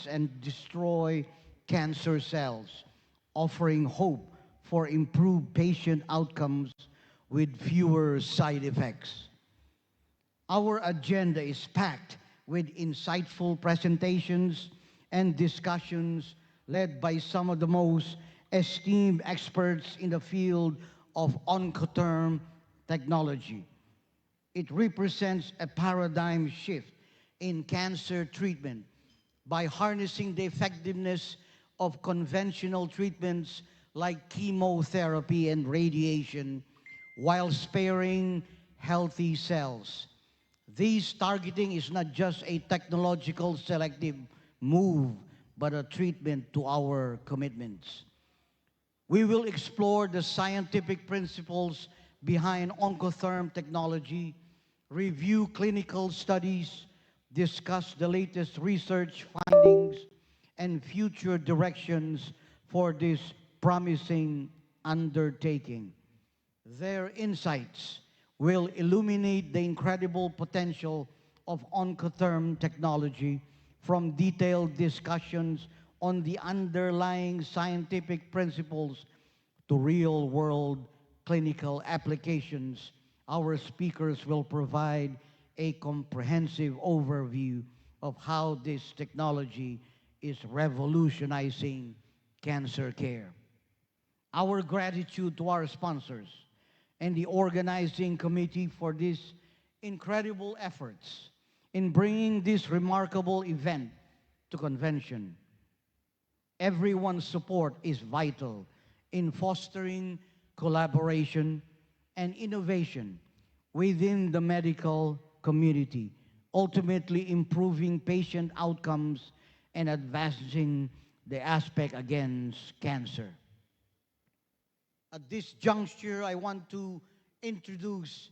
and destroy cancer cells, offering hope for improved patient outcomes with fewer side effects. Our agenda is packed with insightful presentations and discussions led by some of the most esteemed experts in the field of Oncotherm technology. It represents a paradigm shift in cancer treatment by harnessing the effectiveness of conventional treatments like chemotherapy and radiation while sparing healthy cells. This targeting is not just a technological selective move, but a treatment to our commitments. We will explore the scientific principles behind Oncotherm technology, review clinical studies, discuss the latest research findings, and future directions for this promising undertaking. Their insights will illuminate the incredible potential of Oncotherm technology from detailed discussions on the underlying scientific principles to real-world clinical applications. Our speakers will provide a comprehensive overview of how this technology is revolutionizing cancer care. Our gratitude to our sponsors and the organizing committee for these incredible efforts in bringing this remarkable event to convention. Everyone's support is vital in fostering collaboration and innovation within the medical community, ultimately improving patient outcomes and advancing the aspect against cancer. At this juncture, I want to introduce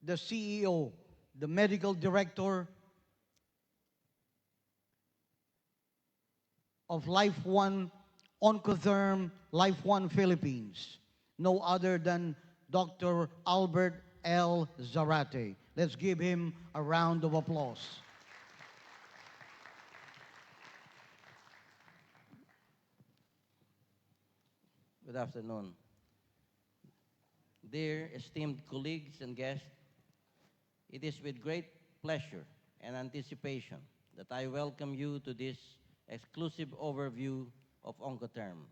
the CEO, the medical director of Life One Oncotherm Life One Philippines, no other than Dr. Albert L. Zarate. Let's give him a round of applause. Good afternoon. Dear esteemed colleagues and guests, it is with great pleasure and anticipation that I welcome you to this exclusive overview of Oncotherm,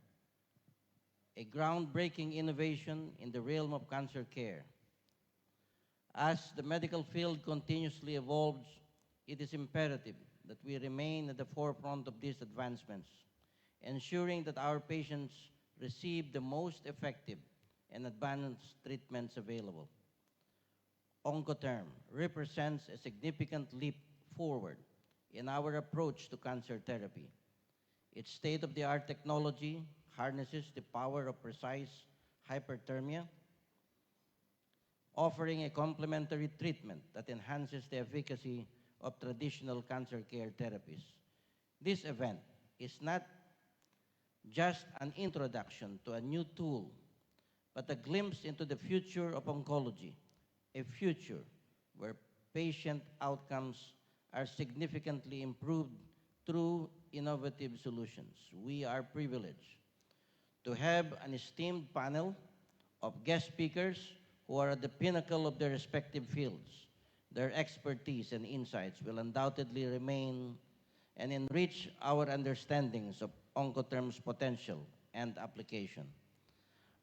a groundbreaking innovation in the realm of cancer care. As the medical field continuously evolves, it is imperative that we remain at the forefront of these advancements, ensuring that our patients receive the most effective and advanced treatments available. Oncotherm represents a significant leap forward in our approach to cancer therapy. Its state-of-the-art technology harnesses the power of precise hyperthermia, offering a complementary treatment that enhances the efficacy of traditional cancer care therapies. This event is not just an introduction to a new tool, but a glimpse into the future of oncology, a future where patient outcomes are significantly improved through innovative solutions. We are privileged to have an esteemed panel of guest speakers who are at the pinnacle of their respective fields. Their expertise and insights will undoubtedly remain and enrich our understandings of Oncotherm's potential and application.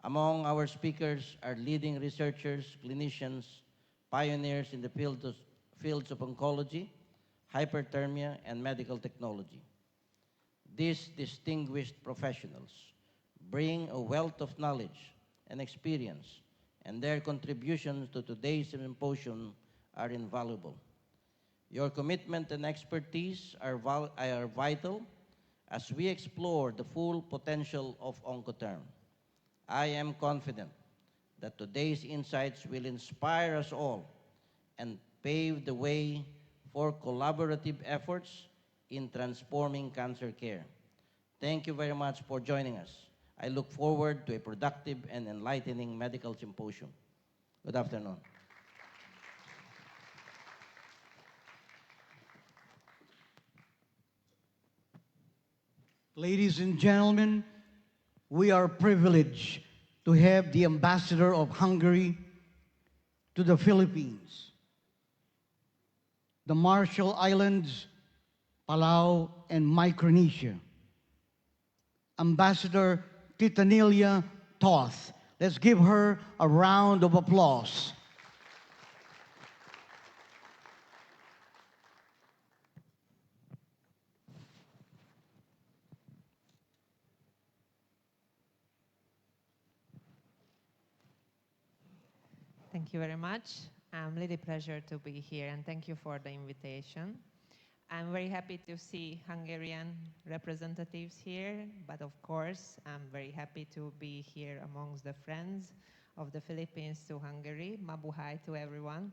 Among our speakers are leading researchers, clinicians, pioneers in the fields of oncology, hyperthermia, and medical technology. These distinguished professionals bring a wealth of knowledge and experience, and their contributions to today's symposium are invaluable. Your commitment and expertise are vital as we explore the full potential of Oncotherm. I am confident that today's insights will inspire us all and pave the way for collaborative efforts in transforming cancer care. Thank you very much for joining us. I look forward to a productive and enlightening medical symposium. Good afternoon. Ladies and gentlemen, we are privileged to have the ambassador of Hungary to the Philippines, the Marshall Islands, Palau, and Micronesia. Ambassador Titanilia Toth. Let's give her a round of applause. Thank you very much. I'm really pleasure to be here, and thank you for the invitation. I'm very happy to see Hungarian representatives here, but of course, I'm very happy to be here amongst the friends of the Philippines to Hungary. Mabuhay to everyone.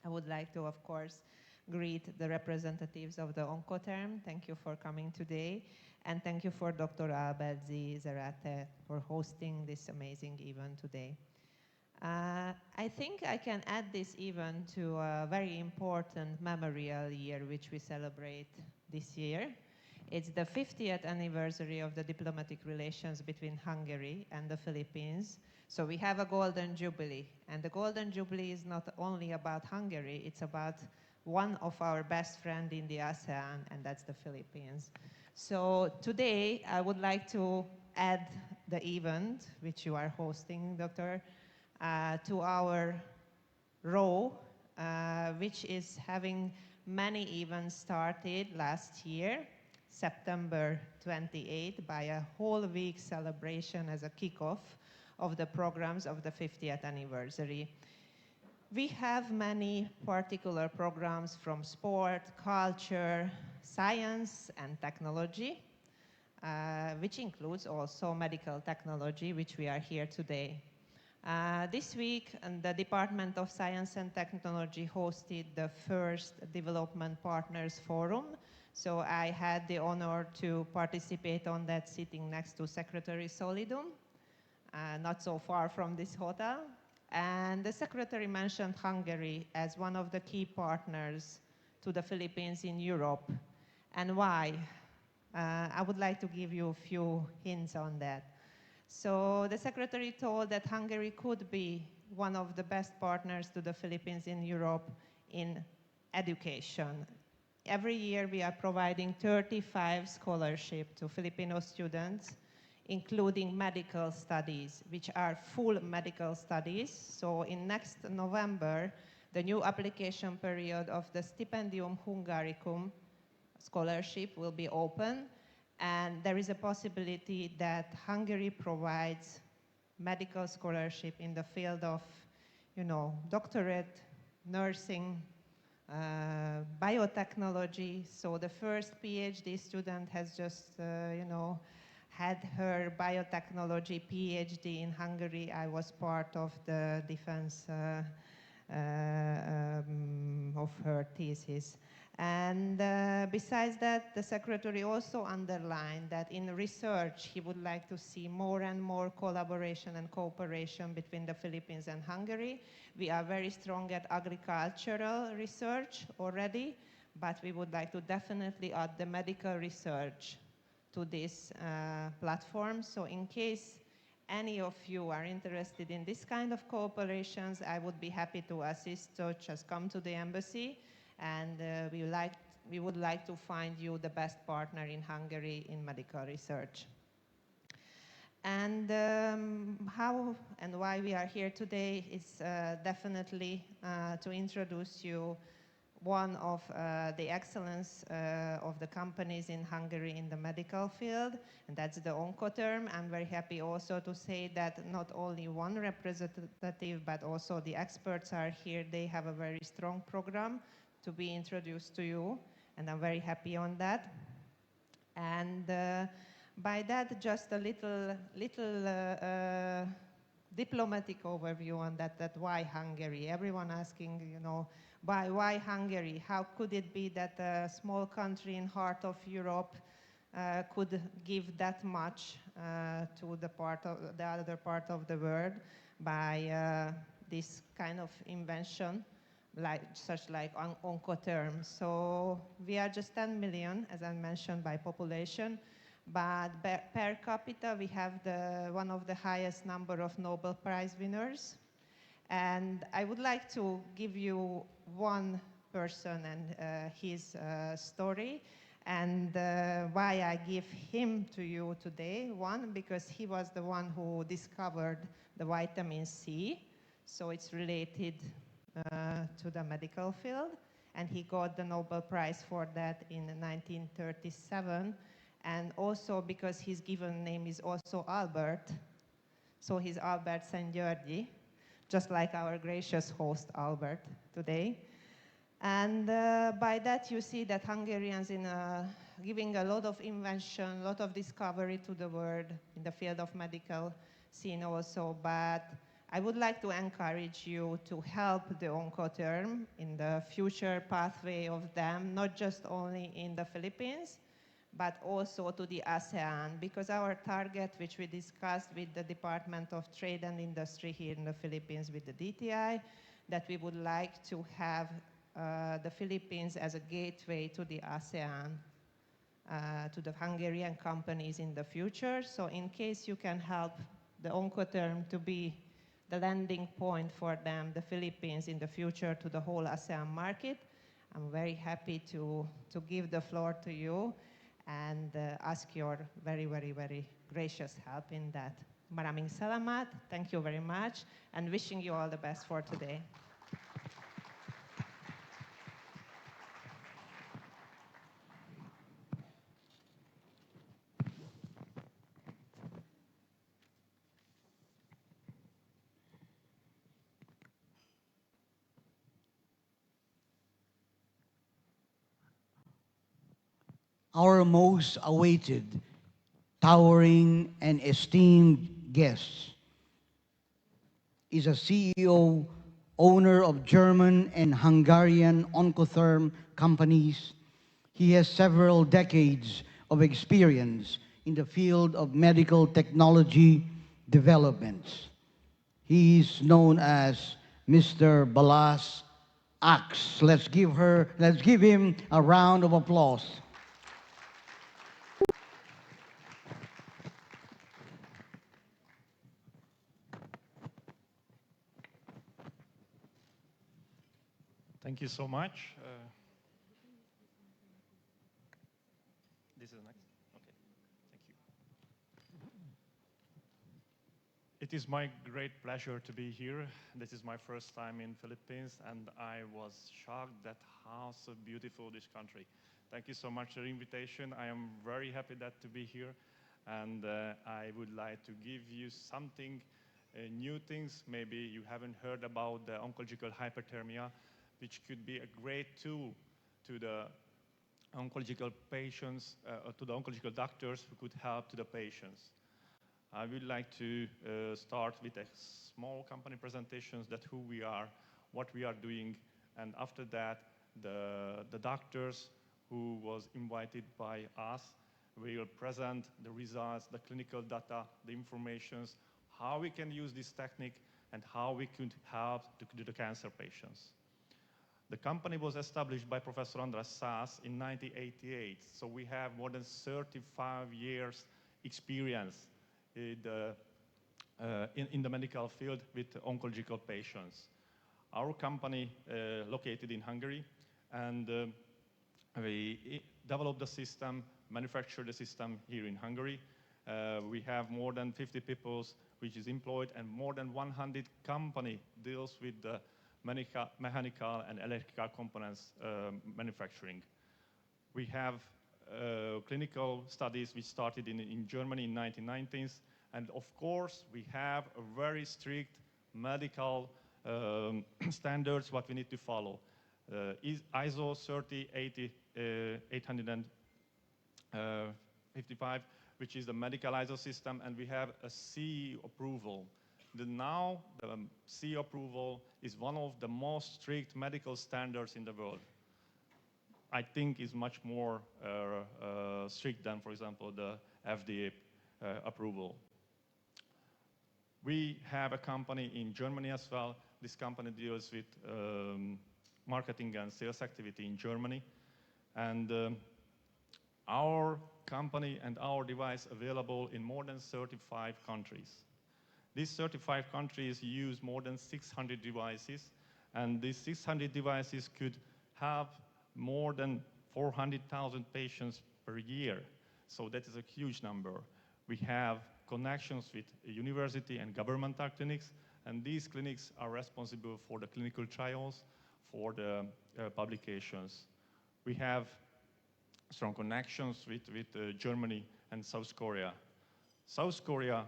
I would like to, of course, greet the representatives of the Oncotherm. Thank you for coming today. And thank you for Dr. Albert Z. Zarate for hosting this amazing event today. I think I can add this event to a very important memorial year which we celebrate this year. It's the 50th anniversary of the diplomatic relations between Hungary and the Philippines. So we have a golden jubilee. And the golden jubilee is not only about Hungary, it's about one of our best friends in the ASEAN, and that's the Philippines. So today I would like to add the event which you are hosting, Dr. To our row, which is having many events started last year, September 28, by a whole week celebration as a kickoff of the programs of the 50th anniversary. We have many particular programs from sport, culture, science, and technology, which includes also medical technology, which we are here today. This week, the Department of Science and Technology hosted the first Development Partners Forum. So I had the honor to participate on that, sitting next to Secretary Solidum, not so far from this hotel. And the Secretary mentioned Hungary as one of the key partners to the Philippines in Europe. And why? I would like to give you a few hints on that. So the Secretary told that Hungary could be one of the best partners to the Philippines in Europe in education. Every year we are providing 35 scholarships to Filipino students, including medical studies, which are full medical studies. So in next November, the new application period of the Stipendium Hungaricum scholarship will be open. And there is a possibility that Hungary provides medical scholarship in the field of, doctorate, nursing, biotechnology. So the first PhD student has just, had her biotechnology PhD in Hungary. I was part of the defense of her thesis. And besides that, the Secretary also underlined that in research, he would like to see more and more collaboration and cooperation between the Philippines and Hungary. We are very strong at agricultural research already, but we would like to definitely add the medical research to this platform. So in case any of you are interested in this kind of cooperations, I would be happy to assist. So just come to the embassy. And we would like to find you the best partner in Hungary in medical research. And how and why we are here today is definitely to introduce you one of the excellence of the companies in Hungary in the medical field, and that's the Oncotherm. I'm very happy also to say that not only one representative, but also the experts are here. They have a very strong program to be introduced to you, and I'm very happy on that. And by that, just a little diplomatic overview on that why Hungary. Everyone asking, why Hungary? How could it be that a small country in heart of Europe could give that much to the other part of the world by this kind of invention? Like Oncotherm. So we are just 10 million, as I mentioned, by population, but per capita, we have one of the highest number of Nobel Prize winners. And I would like to give you one person and his story, and why I give him to you today. One, because he was the one who discovered the vitamin C, so it's related to the medical field, and he got the Nobel Prize for that in 1937, and also because his given name is also Albert, so he's Albert Szent-Györgyi, just like our gracious host Albert today. And by that you see that Hungarians in giving a lot of invention, a lot of discovery to the world in the field of medical scene also, but I would like to encourage you to help the Oncotherm in the future pathway of them, not just only in the Philippines, but also to the ASEAN, because our target, which we discussed with the Department of Trade and Industry here in the Philippines with the DTI, that we would like to have the Philippines as a gateway to the ASEAN, to the Hungarian companies in the future. So in case you can help the Oncotherm to be the landing point for them, the Philippines in the future to the whole ASEAN market, I'm very happy to give the floor to you and ask your very, very, very gracious help in that. Maraming salamat, thank you very much, and wishing you all the best for today. Our most awaited, towering, and esteemed guest is a CEO, owner of German and Hungarian Oncotherm companies. He has several decades of experience in the field of medical technology developments. He is known as Mr. Balas Ax. Let's give him a round of applause. Thank you so much. This is next. Okay, thank you. It is my great pleasure to be here. This is my first time in Philippines, and I was shocked that how so beautiful this country. Thank you so much for the invitation. I am very happy that to be here, and I would like to give you something new things. Maybe you haven't heard about the oncological hyperthermia, which could be a great tool to the oncological patients, to the oncological doctors who could help to the patients. I would like to start with a small company presentations that who we are, what we are doing, and after that, the doctors who was invited by us will present the results, the clinical data, the informations, how we can use this technique, and how we could help to the cancer patients. The company was established by Professor András Szász in 1988, so we have more than 35 years experience in the medical field with oncological patients. Our company located in Hungary, and we developed the system, manufactured the system here in Hungary. We have more than 50 people which is employed, and more than 100 company deals with the mechanical and electrical components manufacturing. We have clinical studies which started in Germany in 1990s, and of course we have a very strict medical standards what we need to follow. ISO 30855, which is the medical ISO system, and we have a CE approval. Now the CE approval is one of the most strict medical standards in the world. I think is much more strict than, for example, the FDA approval. We have a company in Germany as well. This company deals with marketing and sales activity in Germany. And our company and our device available in more than 35 countries. These 35 countries use more than 600 devices, and these 600 devices could have more than 400,000 patients per year. So that is a huge number. We have connections with university and governmental clinics, and these clinics are responsible for the clinical trials, for the publications. We have strong connections with Germany and South Korea. South Korea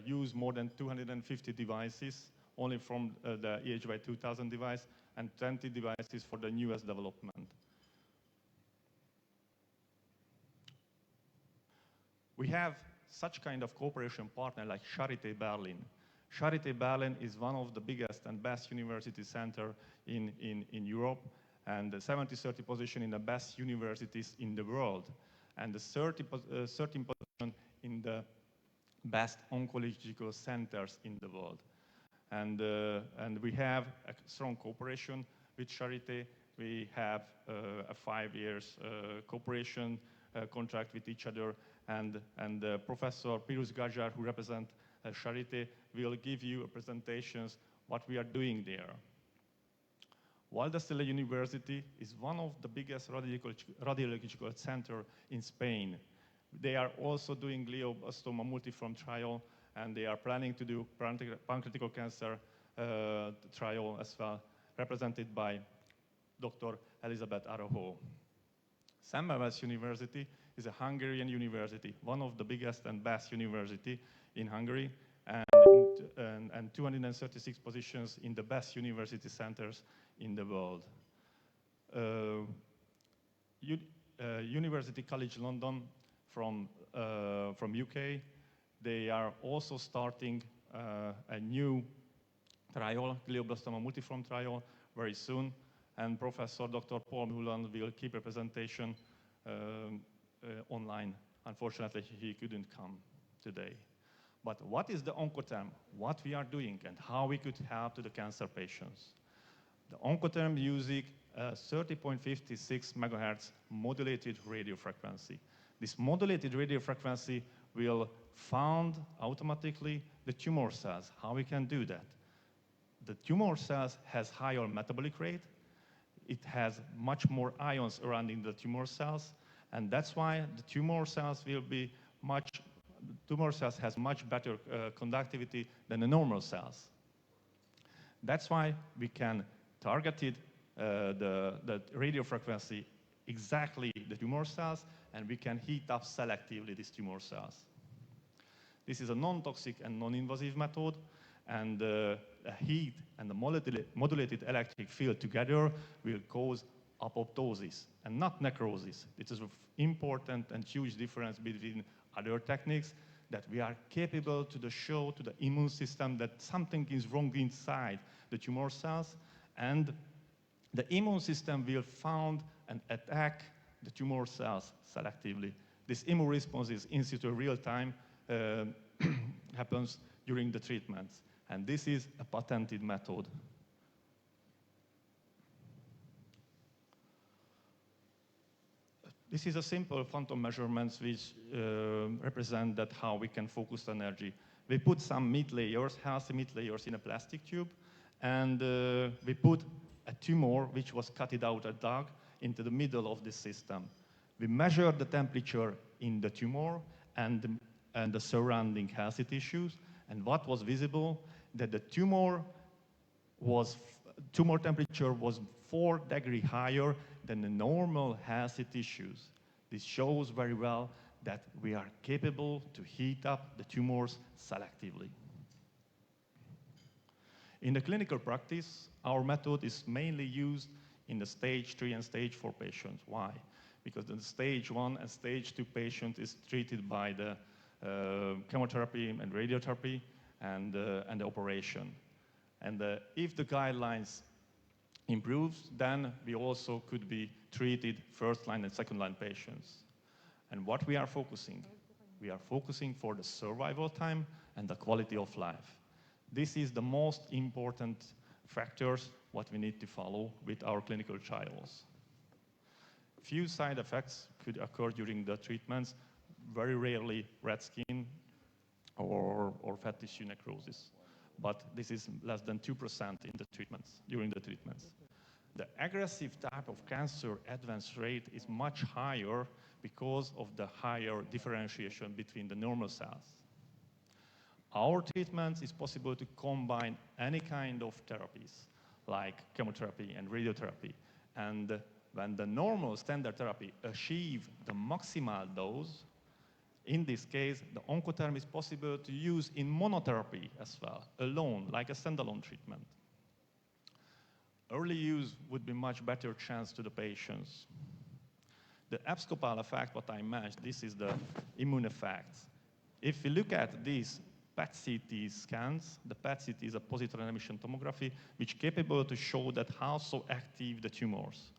use more than 250 devices only from the EHY 2000 device and 20 devices for the newest development. We have such kind of cooperation partner like Charité Berlin. Charité Berlin is one of the biggest and best university center in Europe, and the 70-30 position in the best universities in the world, and the 13 position in the best oncological centers in the world. And we have a strong cooperation with Charité. We have a 5 years cooperation contract with each other, and Professor Pirus Gajar, who represents Charité, will give you a presentations what we are doing there. Waldestelle University is one of the biggest radiological center in Spain. They are also doing glioblastoma multiforme trial, and they are planning to do pancreatic cancer trial as well, represented by Dr. Elizabeth Arojo. Szemmelweis University is a Hungarian university, one of the biggest and best university in Hungary, and 236 positions in the best university centers in the world. University College London from UK, they are also starting a new trial, glioblastoma multiforme trial, very soon, and Professor Dr. Paul Mullen will keep a presentation online. Unfortunately, he couldn't come today. But what is the Oncotherm? What we are doing and how we could help to the cancer patients? The Oncotherm using 30.56 megahertz modulated radio frequency. This modulated radio frequency will found automatically the tumor cells. How we can do that? The tumor cells has higher metabolic rate. It has much more ions around in the tumor cells, and that's why the tumor cells has much better conductivity than the normal cells. That's why we can target the radio frequency exactly the tumor cells, and we can heat up selectively these tumor cells. This is a non-toxic and non-invasive method, and the heat and the modulated electric field together will cause apoptosis and not necrosis. It is an important and huge difference between other techniques, that we are capable to show to the immune system that something is wrong inside the tumor cells, and the immune system will find and attack the tumor cells selectively. This immune response is in situ real time, happens during the treatments, and this is a patented method. This is a simple phantom measurements which represent that how we can focus energy. We put some meat layers, healthy meat layers in a plastic tube, and we put a tumor which was cutted out a dog into the middle of this system. We measured the temperature in the tumor and the surrounding healthy tissues, and what was visible, that the tumor temperature was 4 degrees higher than the normal healthy tissues. This shows very well that we are capable to heat up the tumors selectively. In the clinical practice, our method is mainly used in the stage 3 and stage 4 patients. Why? Because the stage 1 and stage 2 patient is treated by the chemotherapy and radiotherapy and the operation. And if the guidelines improves, then we also could be treated first-line and second-line patients. And what we are focusing? We are focusing for the survival time and the quality of life. This is the most important factors what we need to follow with our clinical trials. Few side effects could occur during the treatments, very rarely red skin or fat tissue necrosis. But this is less than 2% in the treatments, during the treatments. The aggressive type of cancer advance rate is much higher because of the higher differentiation between the normal cells. Our treatments is possible to combine any kind of therapies, like chemotherapy and radiotherapy. And when the normal standard therapy achieve the maximal dose, in this case, the Oncotherm is possible to use in monotherapy as well, alone, like a standalone treatment. Early use would be much better chance to the patients. The abscopal effect, what I mentioned, this is the immune effects. If we look at these PET-CT scans, the PET-CT is a positron emission tomography, which is capable to show that how so active the tumors.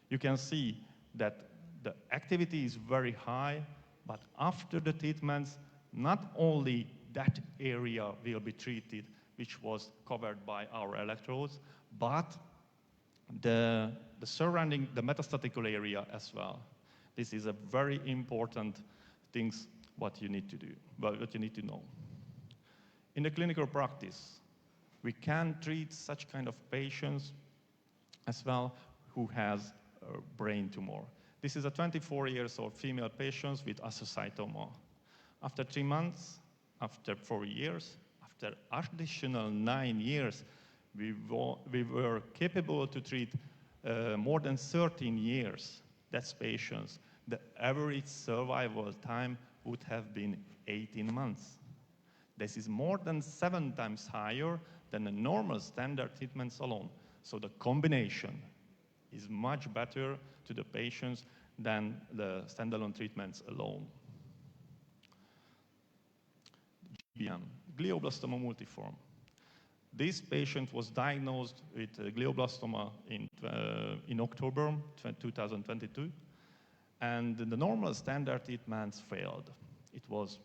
You can see that the activity is very high, but after the treatments, not only that area will be treated, which was covered by our electrodes, but the surrounding, the metastatical area as well. This is a very important things what you need to do, what you need to know. In the clinical practice, we can treat such kind of patients as well who has a brain tumor. This is a 24 years old female patient with astrocytoma. After 3 months, after 4 years, after additional 9 years, we were capable to treat more than 13 years that patients. The average survival time would have been 18 months. This is more than 7 times higher than the normal standard treatments alone. So the combination is much better to the patients than the standalone treatments alone. GBM, glioblastoma multiforme. This patient was diagnosed with glioblastoma in October 2022, and the normal standard treatments failed. It was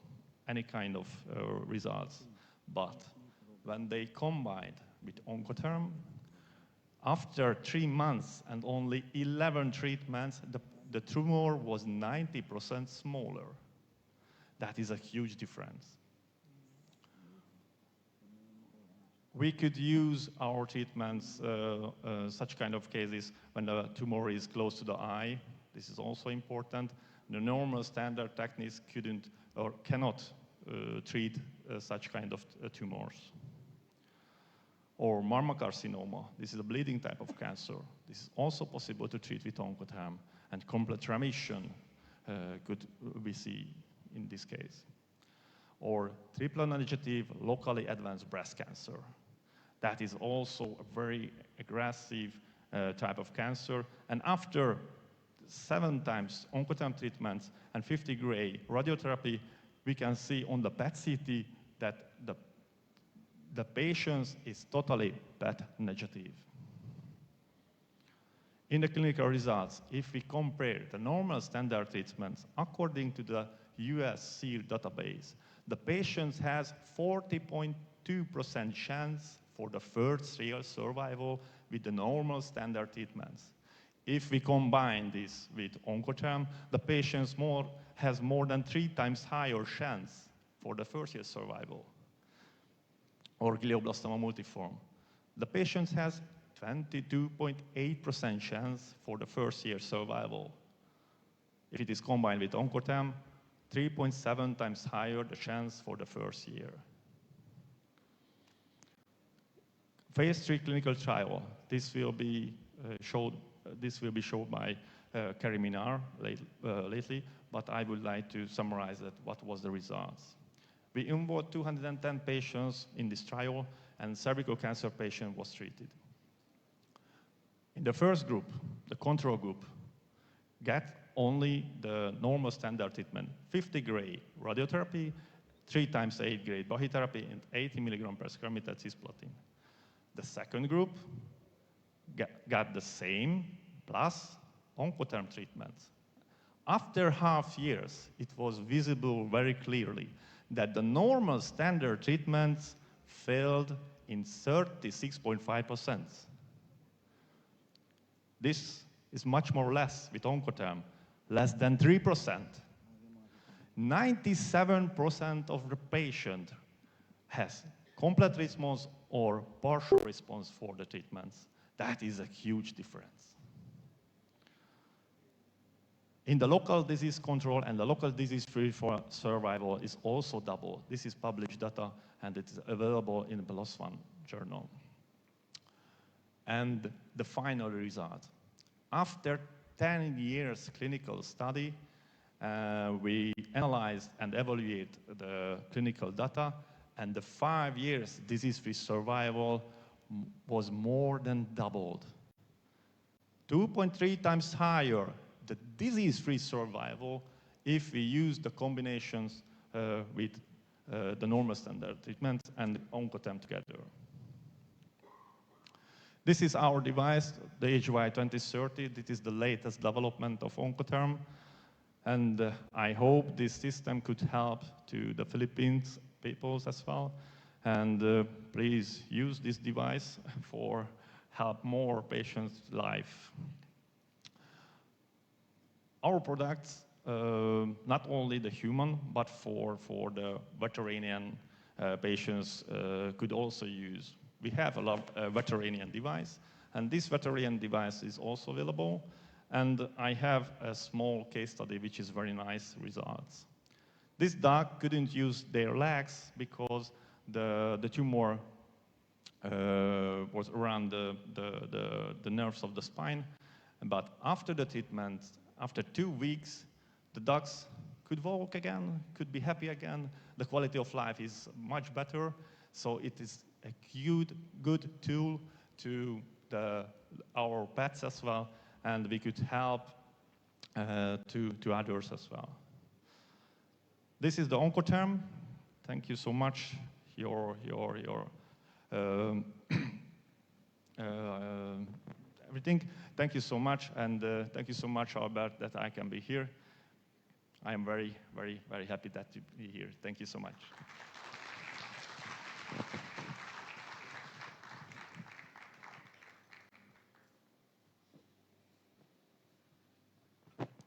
any kind of results. But when they combined with Oncotherm, after 3 months and only 11 treatments, the tumor was 90% smaller. That is a huge difference. We could use our treatments, such kind of cases, when the tumor is close to the eye. This is also important. The normal standard techniques couldn't or cannot treat such kind of tumors. Or marmocarcinoma, this is a bleeding type of cancer. This is also possible to treat with Oncotherm, and complete remission could we see in this case. Or triple-negative locally advanced breast cancer. That is also a very aggressive type of cancer. And after 7 times Oncotherm treatments and 50 gray radiotherapy, we can see on the PET-CT that the patient is totally PET negative. In the clinical results, if we compare the normal standard treatments according to the US SEER database, the patient has 40.2% chance for the first real survival with the normal standard treatments. If we combine this with Oncotherm, the patient has more than 3 times higher chance for the first year survival. Or glioblastoma multiforme. The patient has 22.8% chance for the first year survival. If it is combined with Oncotherm, 3.7 times higher the chance for the first year. Phase 3 clinical trial. This will be showed by Kerry Minar lately, but I would like to summarize that what was the results. We involved 210 patients in this trial, and cervical cancer patient was treated. In the first group, the control group, got only the normal standard treatment, 50 gray radiotherapy, 3 times 8 gray brachytherapy, and 80 milligram per square meter cisplatin. The second group got the same plus Oncotherm treatments. After half years, it was visible very clearly that the normal standard treatments failed in 36.5%. This is much more less with Oncotherm, less than 3%. 97% of the patient has complete response or partial response for the treatments. That is a huge difference. In the local disease control and the local disease-free survival is also double. This is published data and it is available in the PLOS ONE journal. And the final result. After 10 years clinical study, we analyzed and evaluated the clinical data, and the 5 years disease-free survival was more than doubled. 2.3 times higher the disease-free survival if we use the combinations with the normal standard treatment and Oncotherm together. This is our device, the HY 2030. This is the latest development of Oncotherm. And I hope this system could help to the Philippines peoples as well. And please use this device for help more patients' life. Our products, not only the human, but for the veterinarian patients could also use. We have a veterinarian device, and this veterinarian device is also available. And I have a small case study, which is very nice results. This dog couldn't use their legs because the tumor was around the nerves of the spine. But after the treatment, after 2 weeks, the dogs could walk again, could be happy again. The quality of life is much better. So it is a good tool to our pets as well, and we could help to others as well. This is the Oncotherm. Thank you so much. Everything. Thank you so much, and thank you so much, Albert, that I can be here. I am very, very, very happy that to be here. Thank you so much.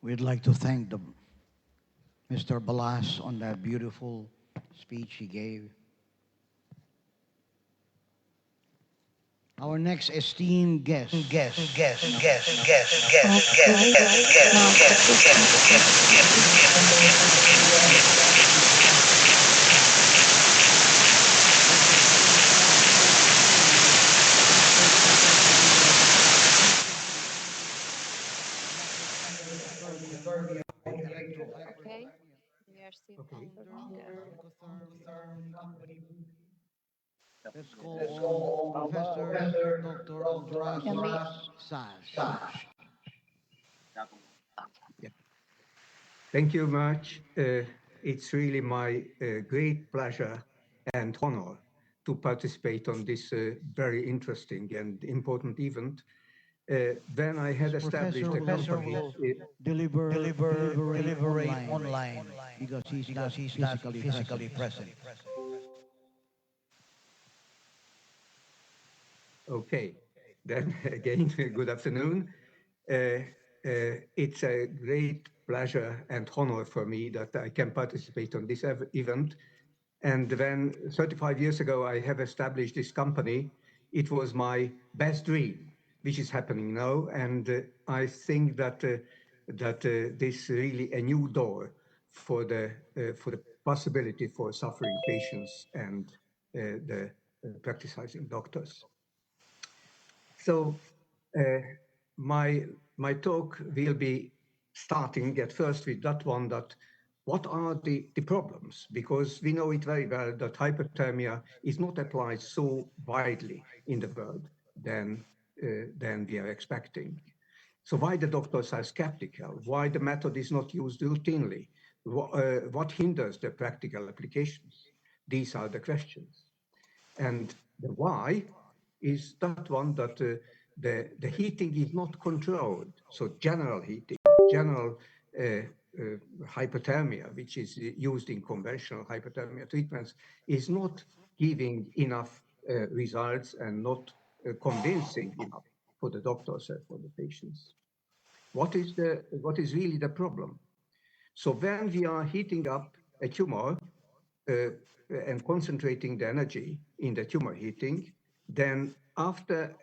We'd like to thank Mr. Balas on that beautiful speech he gave. Our next esteemed guest. Okay, we are still on Oncotherm Company. Let's call on Professor Dr. Andras Sash. Yeah. Thank you much. It's really my great pleasure and honor to participate on this very interesting and important event. When I had established a company, deliberate online because he's not physically present. Okay, then again, good afternoon. It's a great pleasure and honor for me that I can participate on this event. And when 35 years ago I have established this company, it was my best dream, which is happening now. And I think that this really a new door for the possibility for suffering patients and the practicing doctors. So my talk will be starting at first with that one, that what are the problems? Because we know it very well that hypothermia is not applied so widely in the world than we are expecting. So why the doctors are skeptical? Why the method is not used routinely? What hinders the practical applications? These are the questions. And the why is that one, that the heating is not controlled. So general heating, general hypothermia, which is used in conventional hypothermia treatments, is not giving enough results and not convincing enough for the doctors and for the patients. what is really the problem? So when we are heating up a tumor uh, and concentrating the energy in the tumor heating, then after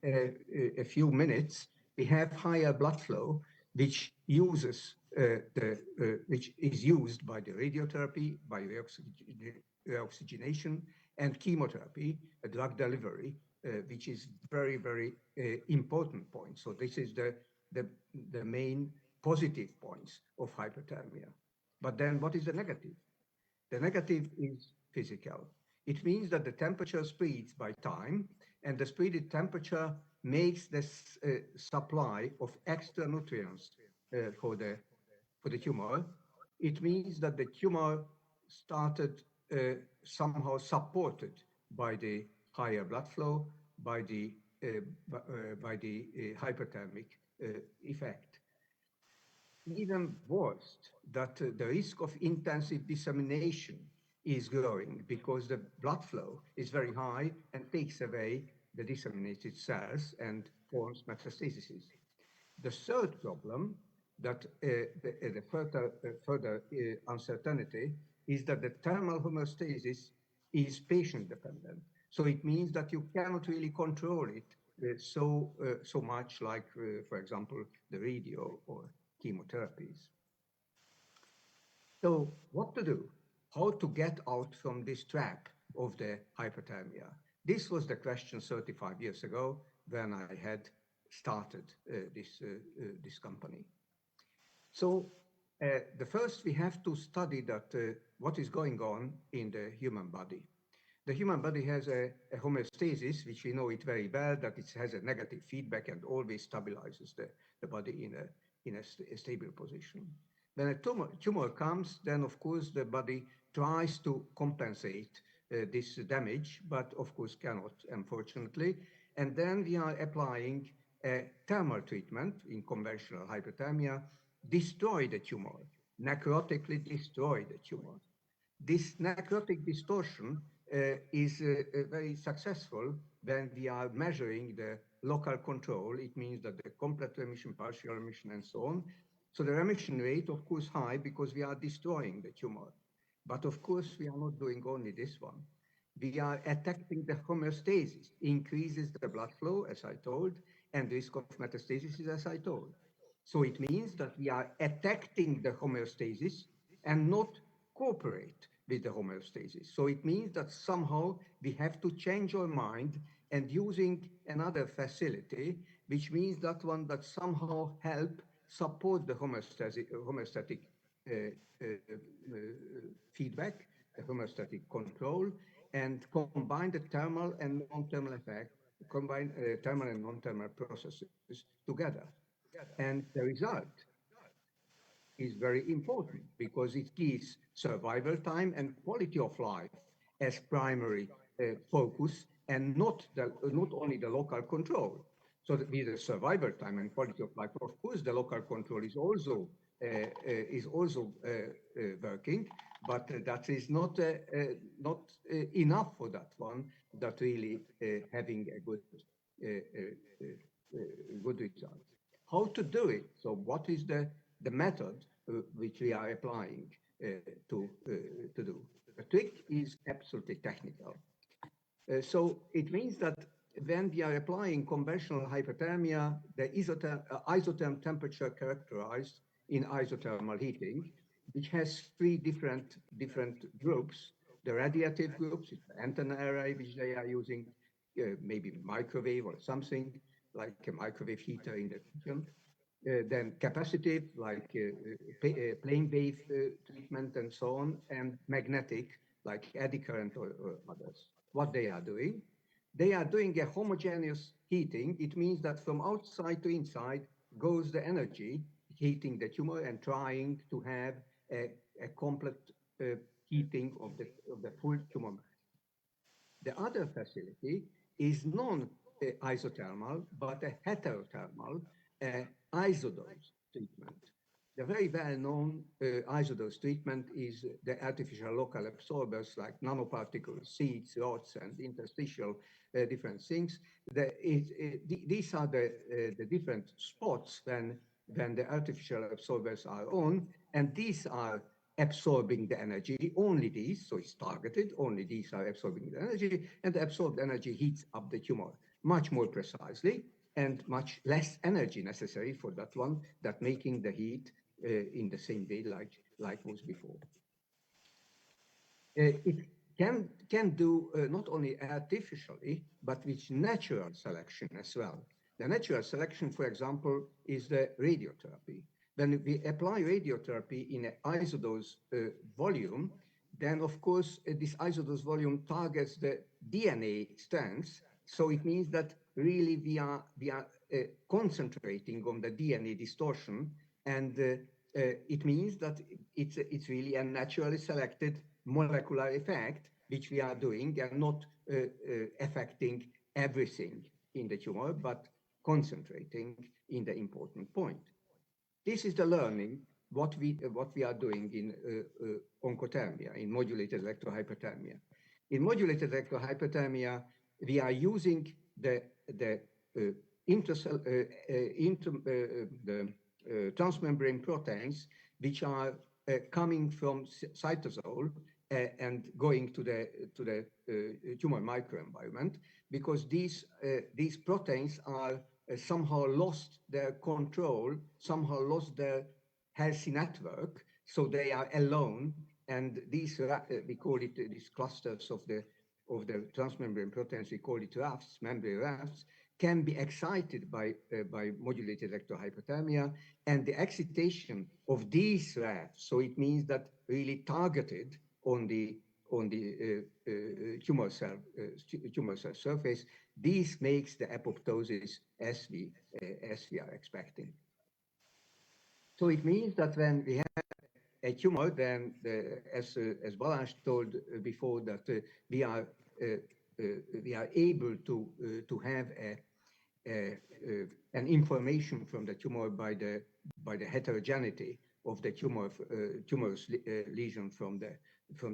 a few minutes, we have higher blood flow, which uses which is used by the radiotherapy, by reoxygenation, and chemotherapy, a drug delivery, which is very, very important point. So this is the, the main positive points of hyperthermia. But then what is the negative? The negative is physical. It means that the temperature spreads by time, and the spreaded temperature makes this supply of extra nutrients for the tumor. It means that the tumor started somehow supported by the higher blood flow, by the hyperthermic effect. Even worse, that the risk of intensive dissemination is growing because the blood flow is very high and takes away the disseminated cells and forms metastases. The third problem that the further uncertainty is that the thermal homeostasis is patient dependent. So it means that you cannot really control it so much like, for example, the radio or chemotherapies. So what to do? How to get out from this trap of the hyperthermia? This was the question 35 years ago when I had started this company. So the first we have to study that what is going on in the human body. The human body has a homeostasis, which we know it very well, that it has a negative feedback and always stabilizes the body in a stable position. When a tumor comes, then of course the body tries to compensate this damage, but of course cannot, unfortunately. And then we are applying a thermal treatment in conventional hyperthermia, destroy the tumor, necrotically destroy the tumor. This necrotic distortion is very successful when we are measuring the local control. It means that the complete remission, partial remission, and so on. So the remission rate, of course, high because we are destroying the tumor. But of course, we are not doing only this one. We are attacking the homeostasis, increases the blood flow, as I told, and risk of metastasis, as I told. So it means that we are attacking the homeostasis and not cooperate with the homeostasis. So it means that somehow we have to change our mind and using another facility, which means that one that somehow help support the homeostatic uh, uh, uh, feedback, the homeostatic control, and combine the thermal and non-thermal effect, combine thermal and non-thermal processes together. And the result is very important because it gives survival time and quality of life as primary focus and not only the local control. So that with the survival time and quality of life, of course, the local control is also working, but that is not enough for that one. That really having a uh, uh, good result. How to do it? So what is the method which we are applying to do? The trick is absolutely technical. So it means that when we are applying conventional hyperthermia, the isotherm temperature characterized in isothermal heating, which has three different groups. The radiative groups, it's the antenna array, which they are using, maybe microwave or something like a microwave heater in the kitchen. Then capacitive, like plane wave treatment and so on, and magnetic, like eddy current or others. What they are doing? They are doing a homogeneous heating. It means that from outside to inside goes the energy, heating the tumor and trying to have a complete heating of the full tumor mass. The other facility is non-isothermal, but a heterothermal isodose treatment. The very well-known isodose treatment is the artificial local absorbers like nanoparticles, seeds, rods, and interstitial different things. These are the different spots when when the artificial absorbers are on, and these are absorbing the energy, only these, so it's targeted, only these are absorbing the energy, and the absorbed energy heats up the tumor much more precisely and much less energy necessary for that one, that making the heat in the same way like was before. It can do not only artificially, but with natural selection as well. The natural selection, for example, is the radiotherapy. When we apply radiotherapy in an isodose volume, then of course this isodose volume targets the DNA strands. So it means that really we are concentrating on the DNA distortion, and it means that it's really a naturally selected molecular effect which we are doing, and not affecting everything in the tumor, but concentrating in the important point. This is the learning what we are doing in oncothermia, in modulated electrohyperthermia. In modulated electrohyperthermia, we are using the intercell, the transmembrane proteins which are coming from cytosol and going to the tumor microenvironment, because these proteins are somehow lost their control, somehow lost their healthy network, so they are alone. And these we call it these clusters of the transmembrane proteins, we call it rafts, membrane rafts, can be excited by modulated electrohypothermia, and the excitation of these rafts, so it means that really targeted on the tumor cell surface, this makes the apoptosis as we are expecting. So it means that when we have a tumor, then as Balázs told before, that we are able to have an information from the tumor by the heterogeneity of the tumorous lesion from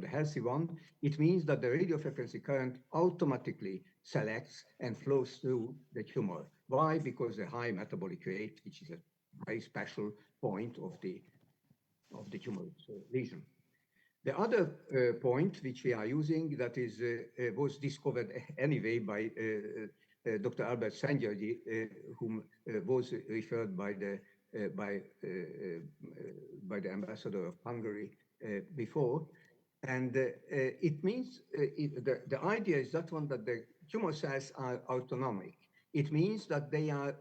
the healthy one. It means that the radiofrequency current automatically selects and flows through the tumor. Why? Because the high metabolic rate, which is a very special point of the tumor lesion. The other point which we are using, that is was discovered anyway by Dr. Albert Szent-Györgyi, whom was referred by the ambassador of Hungary before. And it means the idea is that one, that the tumor cells are autonomic. It means that they are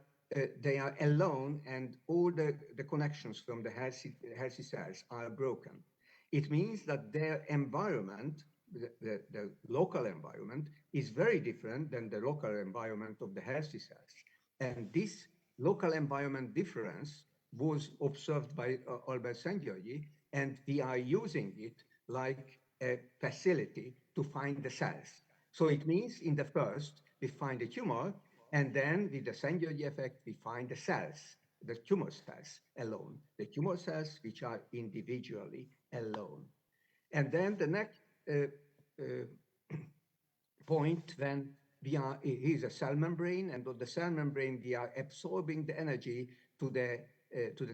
alone, and all the connections from the healthy cells are broken. It means that their environment, the local environment, is very different than the local environment of the healthy cells. And this local environment difference was observed by Albert Szent-Györgyi, and we are using it like a facility to find the cells. So it means in the first, we find the tumor, and then with the Szent-Györgyi effect, we find the cells, the tumor cells alone, the tumor cells which are individually alone. And then the next point, when here's a cell membrane, and on the cell membrane, we are absorbing the energy to the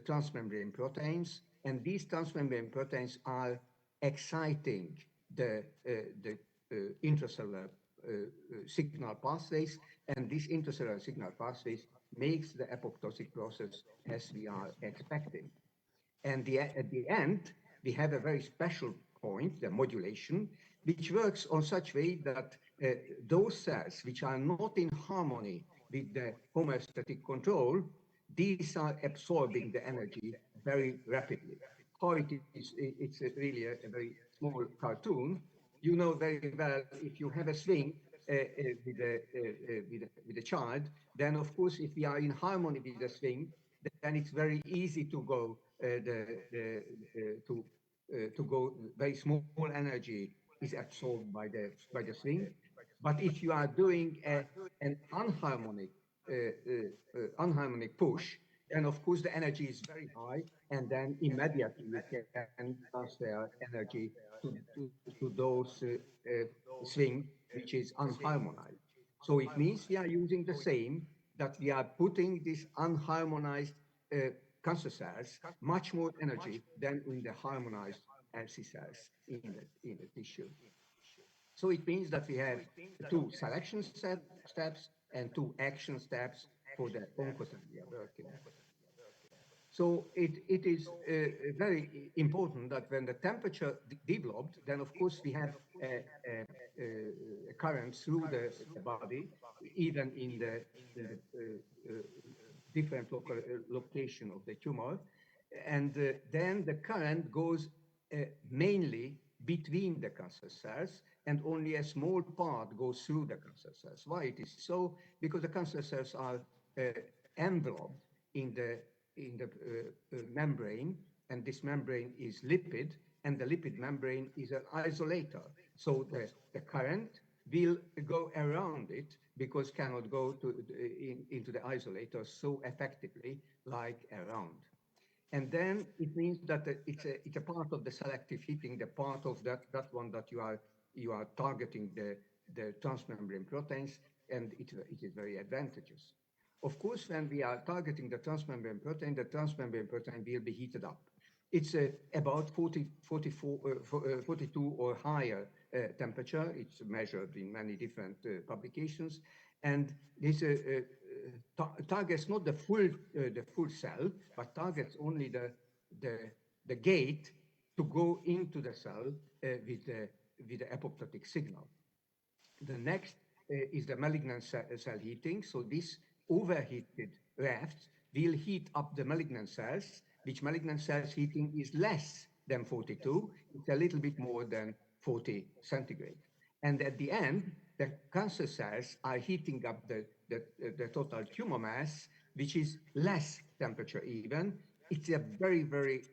transmembrane proteins, and these transmembrane proteins are exciting the intracellular signal pathways, and these intracellular signal pathways makes the apoptotic process as we are expecting. And at the end, we have a very special point, the modulation, which works on such way that those cells which are not in harmony with the homeostatic control, these are absorbing the energy very rapidly. How it is, it's really a very small cartoon. You know very well, if you have a swing with a child, then of course, if we are in harmony with the swing, then it's very easy to go to go. Very small energy is absorbed by the swing. But if you are doing an unharmonic push, then of course the energy is very high, and then immediately you can transfer energy to those swing which is unharmonized. So it means we are using the same, that we are putting this unharmonized cancer cells much more energy than in the harmonized healthy cells in the tissue. So it means that we have two selection steps and two action steps for the oncotherapy working. So it is very important that when the temperature developed, then of course we have a current through the body, even in the different location of the tumor, and then the current goes mainly between the cancer cells, and only a small part goes through the cancer cells. Why it is so? Because the cancer cells are enveloped in the membrane, and this membrane is lipid, and the lipid membrane is an isolator. So the current will go around it because cannot go into the isolator so effectively like around. And then it means that it's a part of the selective heating, the part of that one that you are targeting the transmembrane proteins, and it is very advantageous. Of course, when we are targeting the transmembrane protein will be heated up. It's about 42 or higher temperature. It's measured in many different publications, and this targets not the full cell, but targets only the the gate to go into the cell with the apoptotic signal. The next is the malignant cell heating. So this overheated raft will heat up the malignant cells, which malignant cells heating is less than 42. It's a little bit more than 40 centigrade. And at the end, the cancer cells are heating up the total tumor mass, which is less temperature even. It's a very, very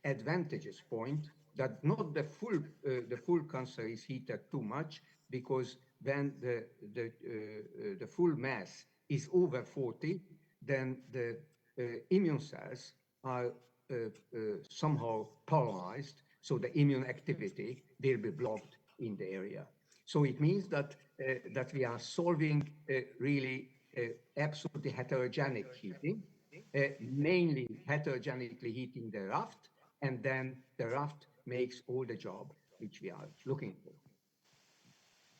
advantageous point that not the full cancer is heated too much, because when the full mass is over 40, then the immune cells are somehow paralyzed, so the immune activity will be blocked in the area. So it means that we are solving really absolutely heterogenic heating, mainly heterogenically heating the raft, and then the raft makes all the job which we are looking for.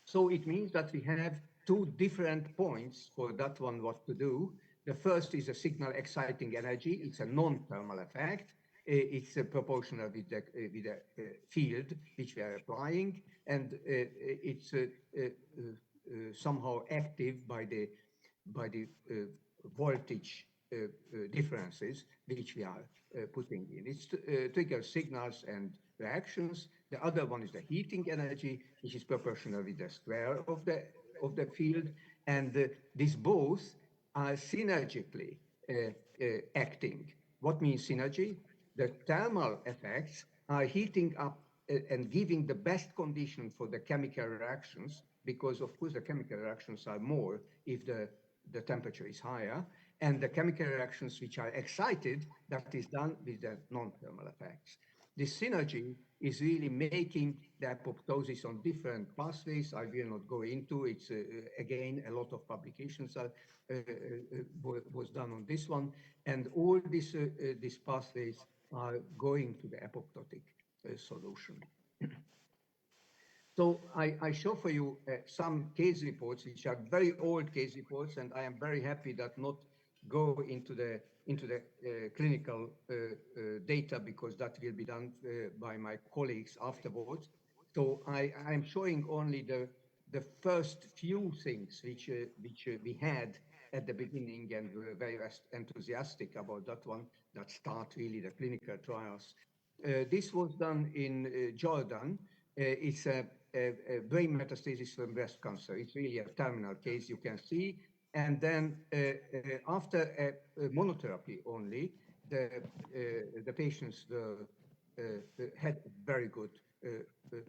So it means that we have two different points for that one what to do. The first is a signal exciting energy. It's a non-thermal effect. It's proportional with the field which we are applying, and it's somehow active by the voltage differences which we are putting in. It triggers signals and reactions. The other one is the heating energy, which is proportional with the square of the field, and these both are synergically acting. What means synergy? The thermal effects are heating up and giving the best condition for the chemical reactions, because of course the chemical reactions are more if the temperature is higher, and the chemical reactions which are excited, that is done with the non-thermal effects. This synergy is really making the apoptosis on different pathways. I will not go into it. Again, a lot of publications was done on this one, and all these pathways are going to the apoptotic solution. So I show for you some case reports, which are very old case reports, and I am very happy that not go into the clinical data, because that will be done by my colleagues afterwards. So I'm showing only the first few things which we had at the beginning, and we were very enthusiastic about that one, that start really the clinical trials. This was done in Jordan. It's a brain metastasis from breast cancer. It's really a terminal case, you can see. And then after a monotherapy only, the patients had very good,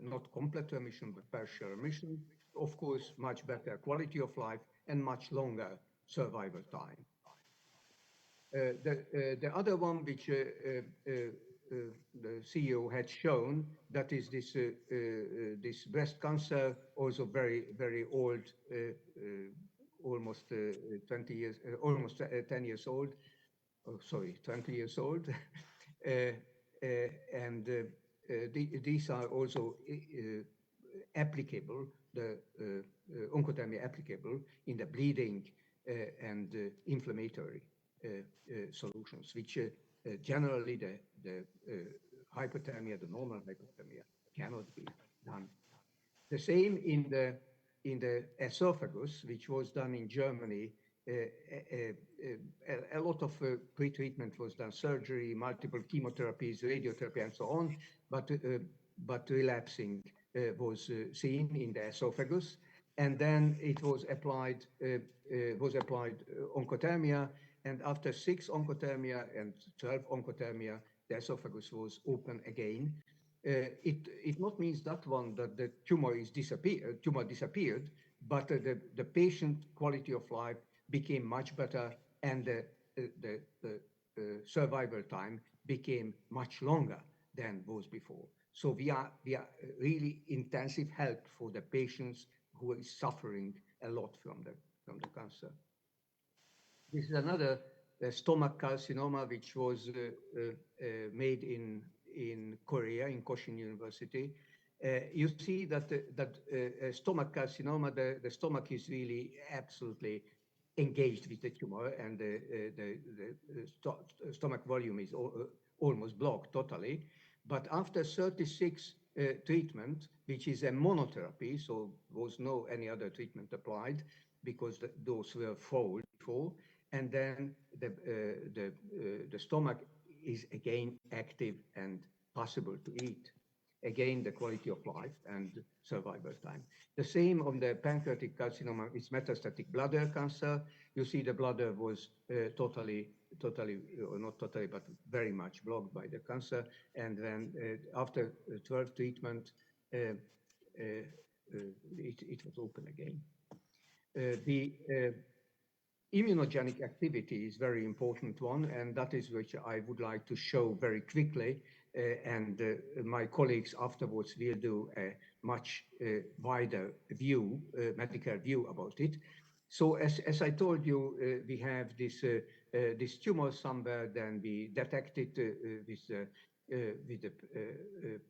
not complete remission, but partial remission. Of course, much better quality of life and much longer survival time. The other one which the CEO had shown, that is this breast cancer, also very, very old, almost 20 years, almost 10 years old. oh, sorry, 20 years old. And these are also applicable, the oncothermia applicable in the bleeding and inflammatory solutions, which generally the normal hypothermia cannot be done. The same in the esophagus, which was done in Germany. A lot of pre-treatment was done, surgery, multiple chemotherapies, radiotherapy, and so on. But relapsing was seen in the esophagus, and then it was applied oncothermia, and after 6 oncothermia and 12 oncothermia, the esophagus was open again. It not means that one that the tumor disappeared, but the patient quality of life became much better, and the survival time became much longer than was before. So we are really intensive help for the patients who is suffering a lot from the cancer. This is another stomach carcinoma, which was made in Korea, in Koshin University. You see that stomach carcinoma, the stomach is really absolutely engaged with the tumor, and the stomach volume is almost blocked totally. But after 36 treatment, which is a monotherapy, so was no any other treatment applied because those were failed before, and then the stomach is again active and possible to eat. Again, the quality of life and survival time. The same on the pancreatic carcinoma is metastatic bladder cancer. You see the bladder was or not totally, but very much blocked by the cancer. And then after 12 treatment, it was open again. The immunogenic activity is very important one, and that is which I would like to show very quickly. And my colleagues afterwards will do a much wider view, medical view about it. So as I told you, we have this tumor somewhere, then we detect it with the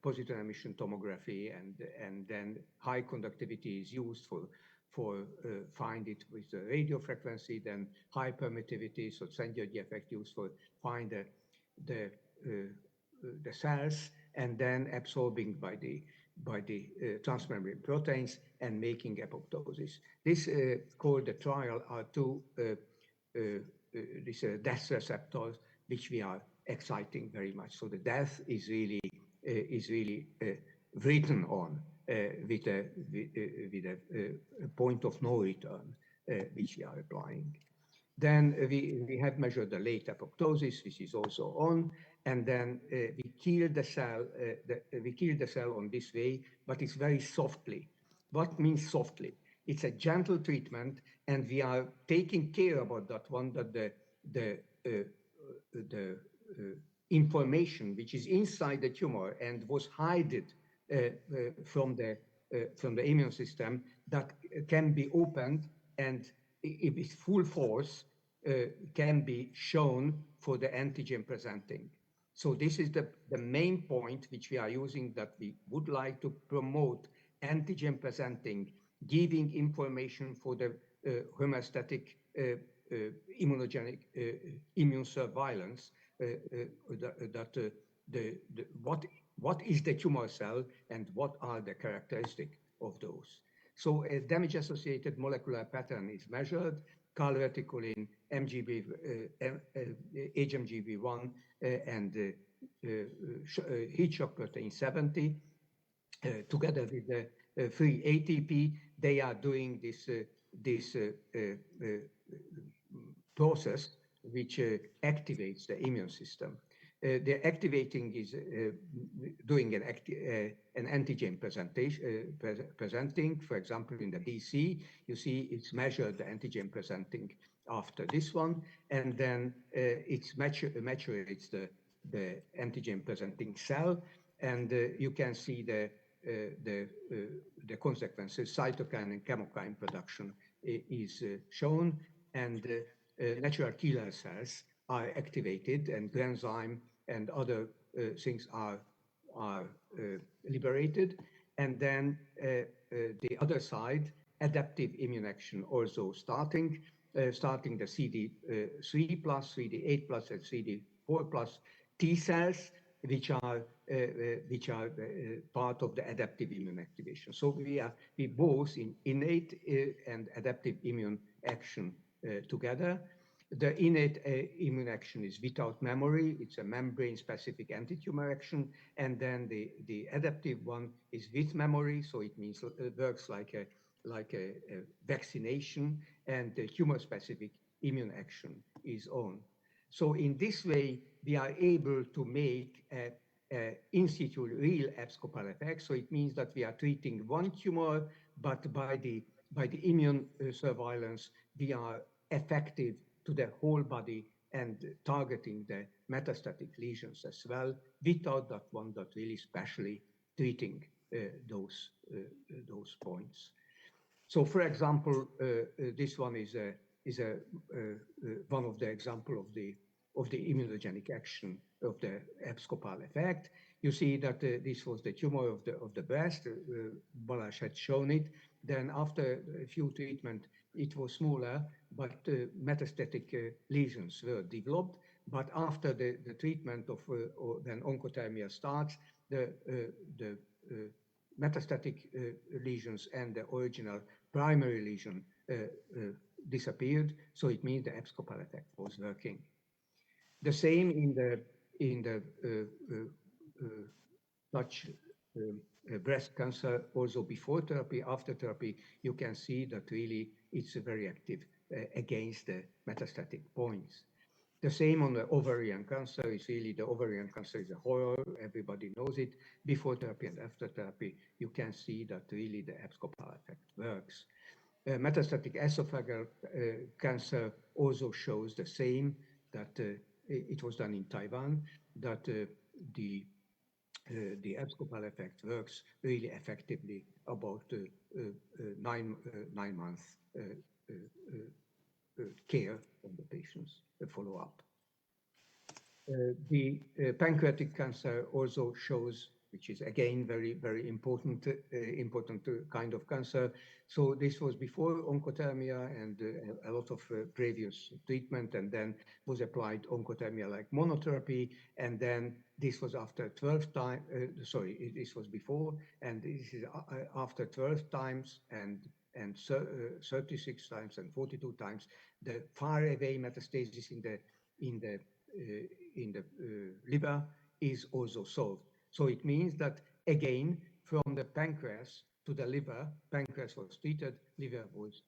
positron emission tomography, and then high conductivity is used for find it with the radio frequency, then high permittivity, so St-George effect used for find the cells, and then absorbing by the transmembrane proteins and making apoptosis. This called the trial are two these death receptors, which we are exciting very much. So the death is really written on with a point of no return, which we are applying. Then we have measured the late apoptosis, which is also on, and then we kill the cell on this way, but it's very softly. What means softly? It's a gentle treatment, and we are taking care about that one, that the information which is inside the tumor and was hidden from the immune system, that can be opened, and with full force can be shown for the antigen presenting. So this is the main point which we are using, that we would like to promote antigen presenting, giving information for the homeostatic immunogenic immune surveillance, what is the tumor cell and what are the characteristics of those. So a damage-associated molecular pattern is measured, calreticulin, HMGB1, and heat shock protein 70, together with the free ATP. They are doing this process which activates the immune system. The activating is doing an antigen presenting. For example, in the BC, you see it's measured the antigen presenting after this one, and then it's maturates the antigen presenting cell, and you can see the consequences. Cytokine and chemokine production is shown, and natural killer cells are activated and granzyme and other things are liberated. And then the other side, adaptive immune action also starting the CD3 plus, CD8 plus, and CD4 plus T cells, which are part of the adaptive immune activation. So we both in innate and adaptive immune action together. The innate immune action is without memory. It's a membrane-specific anti-tumor action. And then the adaptive one is with memory, so it means works like a vaccination, and the tumor-specific immune action is on. So in this way, we are able to make a in situ real abscopal effect. So it means that we are treating one tumor, but by the immune surveillance, we are effective to the whole body and targeting the metastatic lesions as well, without that one that really specially treating those points. So, for example, this one is one of the example of the immunogenic action of the abscopal effect. You see that this was the tumor of the breast. Balázs had shown it. Then, after a few treatment, it was smaller, but metastatic lesions were developed. But after the treatment of when oncothermia starts, the metastatic lesions and the original primary lesion disappeared. So it means the abscopal effect was working. The same in the touch breast cancer, also before therapy, after therapy, you can see that really it's very active against the metastatic points. The same on the ovarian cancer. Is really the ovarian cancer is a horror. Everybody knows it. Before therapy and after therapy, you can see that really the abscopal effect works. Metastatic esophageal cancer also shows the same, that it was done in Taiwan, that the abscopal effect works really effectively about 9 months care of the patients, the follow-up. The pancreatic cancer also shows, which is again very, very important kind of cancer. So this was before oncothermia and a lot of previous treatment, and then was applied oncothermia like monotherapy, and then this was after 12 times. This was before, and this is after 12 times and 36 times and 42 times. The far away metastasis in the liver is also solved. So it means that again, from the pancreas to the liver, pancreas was treated, liver was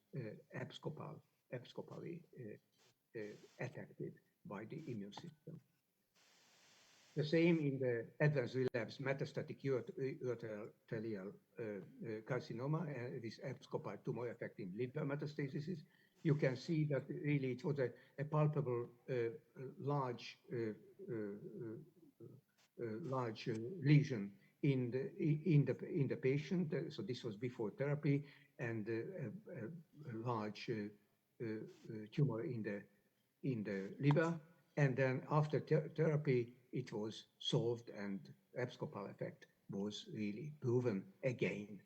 abscopally affected by the immune system. The same in the advanced relapse metastatic urothelial carcinoma, this abscopal tumor affecting liver metastasis. You can see that really it was a palpable large lesion in the patient. So this was before therapy, and a large tumor in the liver. And then after therapy, it was solved, and abscopal effect was really proven again.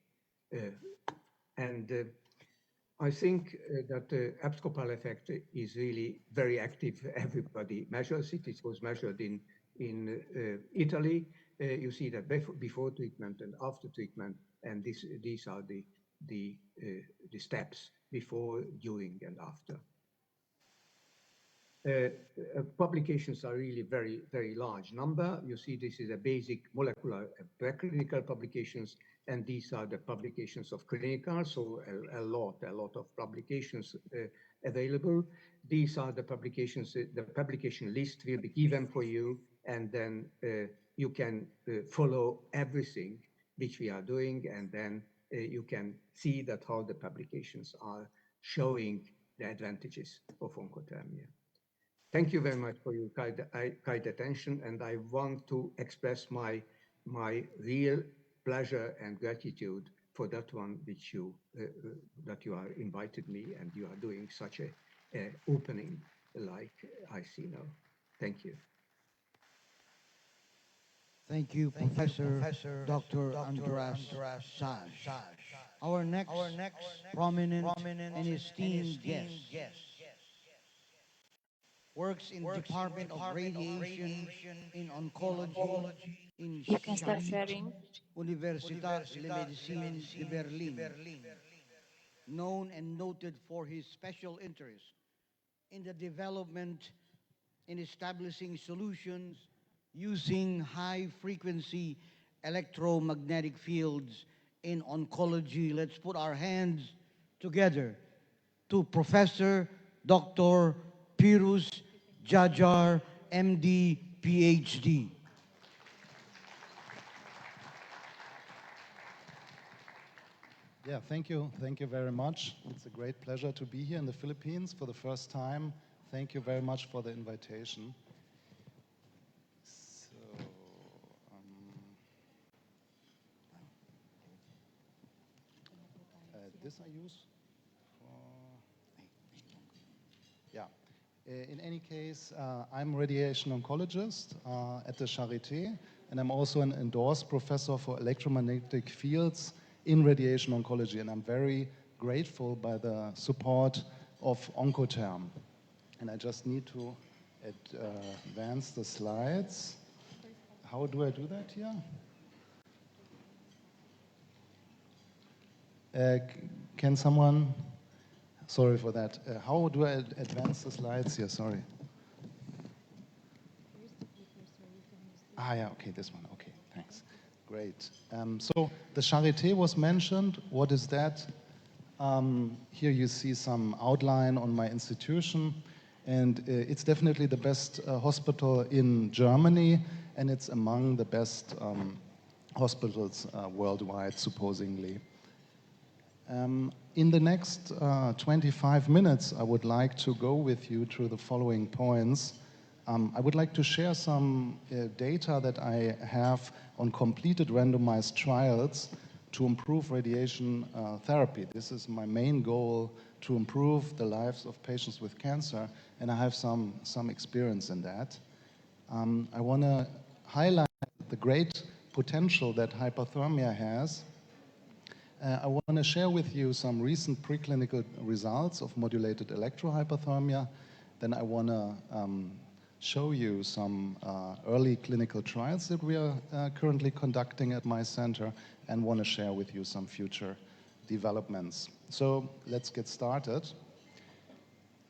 I think that the abscopal effect is really very active. Everybody measures it. It was measured in Italy. You see that before treatment and after treatment, and these are the steps before, during, and after. Publications are really very, very large number. You see, this is a basic molecular preclinical publications, and these are the publications of clinical, so a lot of publications available. These are the publications, the publication list will be given for you, and then you can follow everything which we are doing, and then you can see that how the publications are showing the advantages of oncothermia. Thank you very much for your kind attention, and I want to express my real pleasure and gratitude for that one which that you are invited me, and you are doing such a opening like I see now. Thank you. Thank you, Professor Dr. Andras Saj. Our next prominent and esteemed guest works in Department of Radiation in Oncology in You can start sharing. Universitat de Medicine de Berlin, known and noted for his special interest in the development in establishing solutions using high-frequency electromagnetic fields in oncology. Let's put our hands together to Professor Dr. Pirus Jajar, MD, PhD. Yeah, thank you. Thank you very much. It's a great pleasure to be here in the Philippines for the first time. Thank you very much for the invitation. So, this I use for, yeah. In any case, I'm a radiation oncologist at the Charité, and I'm also an endorsed professor for electromagnetic fields in radiation oncology, and I'm very grateful by the support of Oncotherm. And I just need to advance the slides. How do I do that here? Can someone, sorry for that. How do I advance the slides here? Sorry. Yeah, okay, this one. Okay, thanks. Great. So the Charité was mentioned. What is that? Here you see some outline on my institution, and it's definitely the best hospital in Germany, and it's among the best hospitals worldwide, supposedly. In the next 25 minutes, I would like to go with you through the following points. I would like to share some data that I have on completed randomized trials to improve radiation therapy. This is my main goal, to improve the lives of patients with cancer, and I have some experience in that. I want to highlight the great potential that hypothermia has. I want to share with you some recent preclinical results of modulated electrohypothermia. Then I want to show you some early clinical trials that we are currently conducting at my center, and want to share with you some future developments. So let's get started.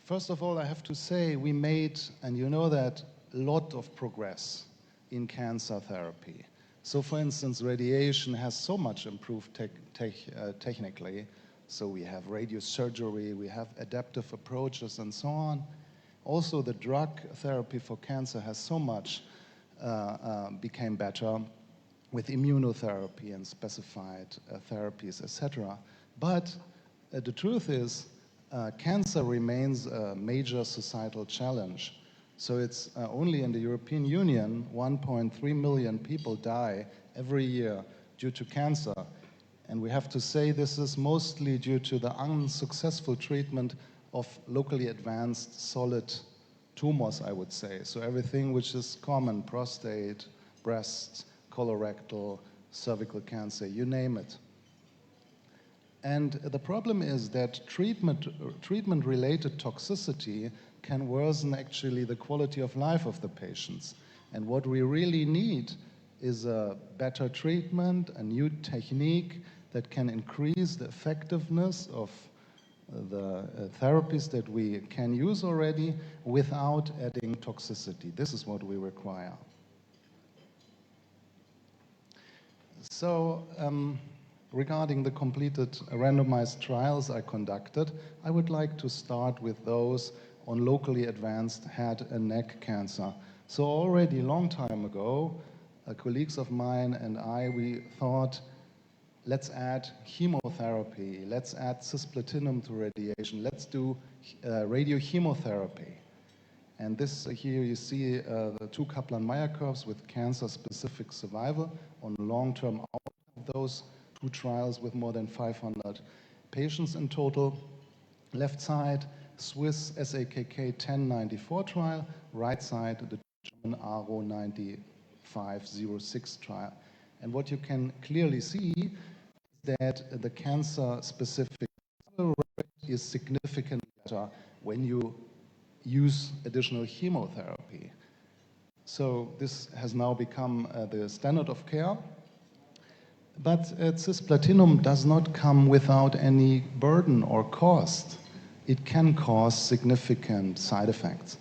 First of all, I have to say we made, and you know that, a lot of progress in cancer therapy. So for instance, radiation has so much improved technically. So we have radiosurgery, we have adaptive approaches, and so on. Also, the drug therapy for cancer has so much became better with immunotherapy and specified therapies, etc. But the truth is, cancer remains a major societal challenge. So it's only in the European Union, 1.3 million people die every year due to cancer. And we have to say this is mostly due to the unsuccessful treatment of locally advanced solid tumors, I would say. So everything which is common, prostate, breast, colorectal, cervical cancer, you name it. And the problem is that treatment-related toxicity can worsen actually the quality of life of the patients. And what we really need is a better treatment, a new technique that can increase the effectiveness of the therapies that we can use already without adding toxicity. This is what we require. So, regarding the completed randomized trials I conducted, I would like to start with those on locally advanced head and neck cancer. So already a long time ago, colleagues of mine and I, we thought, let's add chemotherapy, let's add cisplatinum to radiation, let's do radiochemotherapy. And this here you see the two Kaplan-Meier curves with cancer-specific survival on long-term outcome. Those two trials with more than 500 patients in total. Left side, Swiss SAKK 1094 trial, right side, the German ARO 9506 trial. And what you can clearly see is that the cancer-specific rate is significantly better when you use additional chemotherapy. So this has now become the standard of care. But cisplatinum does not come without any burden or cost. It can cause significant side effects.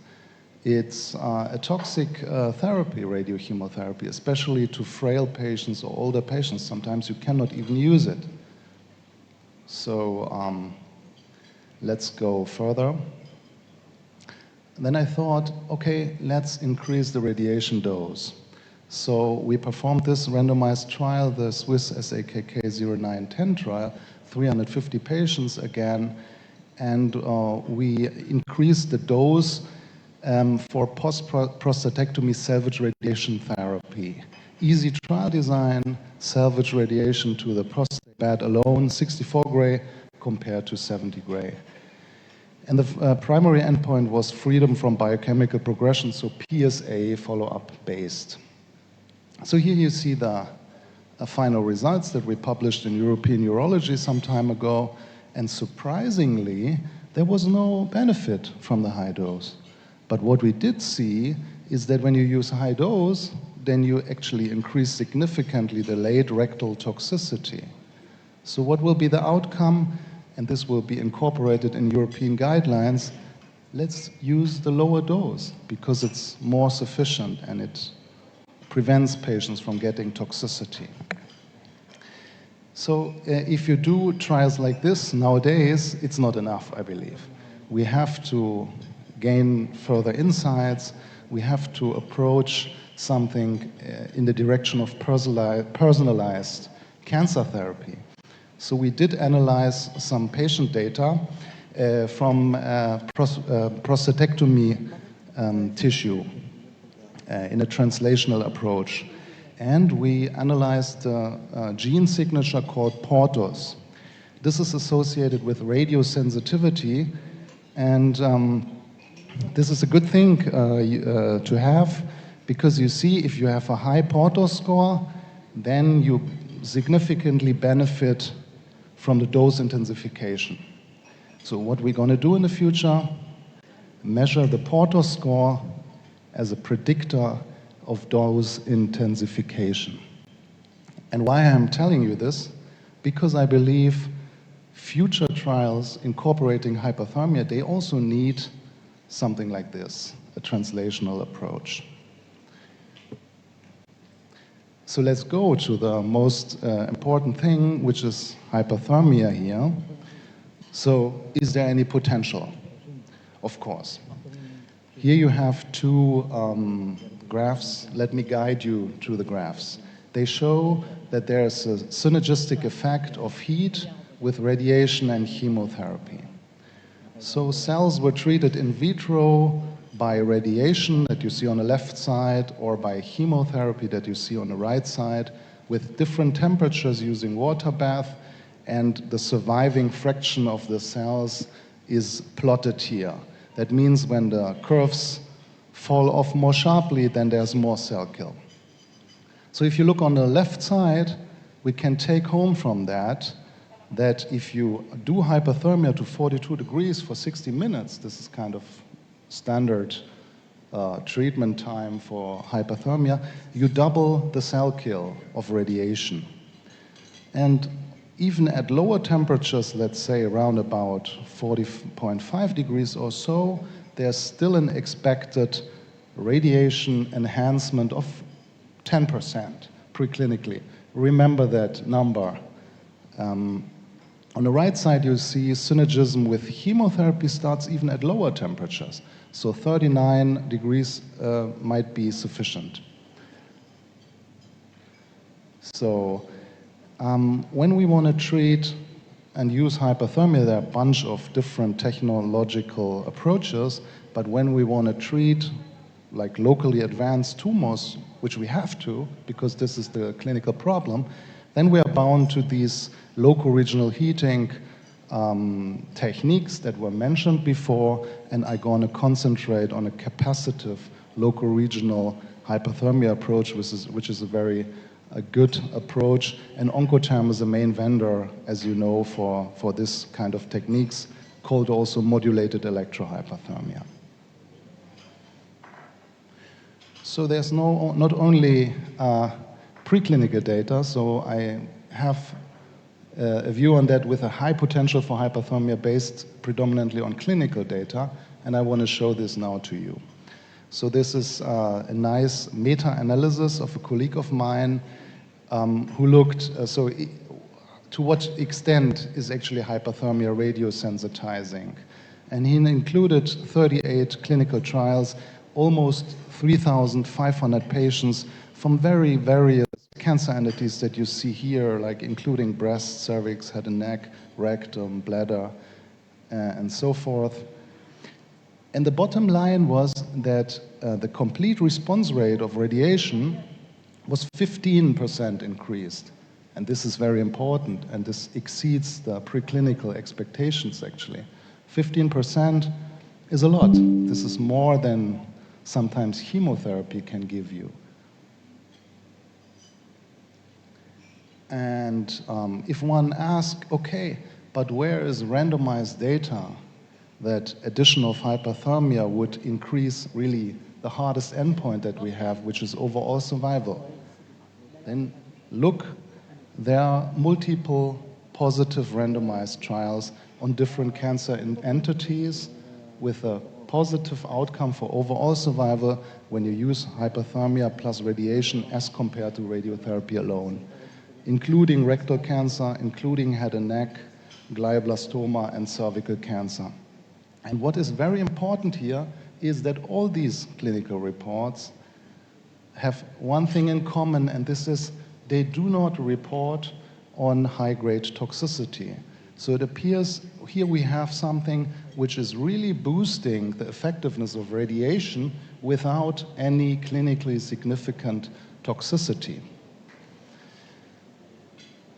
It's a toxic therapy, radiochemotherapy, especially to frail patients or older patients. Sometimes you cannot even use it. So let's go further. Then I thought, okay, let's increase the radiation dose. So we performed this randomized trial, the Swiss SAKK 0910 trial, 350 patients again, and we increased the dose for post-prostatectomy salvage radiation therapy. Easy trial design, salvage radiation to the prostate bed alone, 64 gray compared to 70 gray. And the primary endpoint was freedom from biochemical progression, so PSA follow-up based. So here you see the final results that we published in European Urology some time ago, and surprisingly, there was no benefit from the high dose. But what we did see is that when you use high dose, then you actually increase significantly the late rectal toxicity. So what will be the outcome? And this will be incorporated in European guidelines. Let's use the lower dose because it's more sufficient and it prevents patients from getting toxicity. So if you do trials like this nowadays, it's not enough, I believe. We have to gain further insights. We have to approach something in the direction of personalized cancer therapy. So we did analyze some patient data from prostatectomy tissue in a translational approach. And we analyzed a gene signature called PORTOS. This is associated with radiosensitivity, and this is a good thing to have because you see if you have a high PORTOS score, then you significantly benefit from the dose intensification. So what we're going to do in the future, measure the PORTOS score as a predictor of dose intensification. And why I'm telling you this? Because I believe future trials incorporating hypothermia, they also need something like this, a translational approach. So let's go to the most important thing, which is hypothermia here. So is there any potential? Of course. Here you have two graphs. Let me guide you through the graphs. They show that there's a synergistic effect of heat with radiation and chemotherapy. So cells were treated in vitro by radiation that you see on the left side or by chemotherapy that you see on the right side with different temperatures using water bath, and the surviving fraction of the cells is plotted here. That means when the curves fall off more sharply, then there's more cell kill. So if you look on the left side, we can take home from that if you do hypothermia to 42 degrees for 60 minutes, this is kind of standard treatment time for hypothermia, you double the cell kill of radiation. And even at lower temperatures, let's say around about 40.5 degrees or so, there's still an expected radiation enhancement of 10% preclinically. Remember that number. On the right side, you see synergism with chemotherapy starts even at lower temperatures. So 39 degrees might be sufficient. So when we want to treat and use hypothermia, there are a bunch of different technological approaches, but when we want to treat like locally advanced tumors, which we have to, because this is the clinical problem, then we are bound to these local regional heating techniques that were mentioned before, and I'm going to concentrate on a capacitive local regional hyperthermia approach, which is a very good approach. And Oncotherm is the main vendor, as you know, for this kind of techniques, called also modulated electrohyperthermia. So there's not only preclinical data, so I have a view on that with a high potential for hyperthermia based predominantly on clinical data, and I want to show this now to you. So this is a nice meta-analysis of a colleague of mine who looked, to what extent is actually hyperthermia radiosensitizing. And he included 38 clinical trials, almost 3,500 patients from very various cancer entities that you see here, like including breast, cervix, head and neck, rectum, bladder, and so forth. And the bottom line was that the complete response rate of radiation was 15% increased. And this is very important, and this exceeds the preclinical expectations, actually. 15% is a lot. This is more than sometimes chemotherapy can give you. And if one asks, okay, but where is randomized data that addition of hyperthermia would increase really the hardest endpoint that we have, which is overall survival? Then look, there are multiple positive randomized trials on different cancer entities with a positive outcome for overall survival when you use hyperthermia plus radiation as compared to radiotherapy alone, including rectal cancer, including head and neck, glioblastoma, and cervical cancer. And what is very important here is that all these clinical reports have one thing in common, and this is they do not report on high-grade toxicity. So it appears here we have something which is really boosting the effectiveness of radiation without any clinically significant toxicity.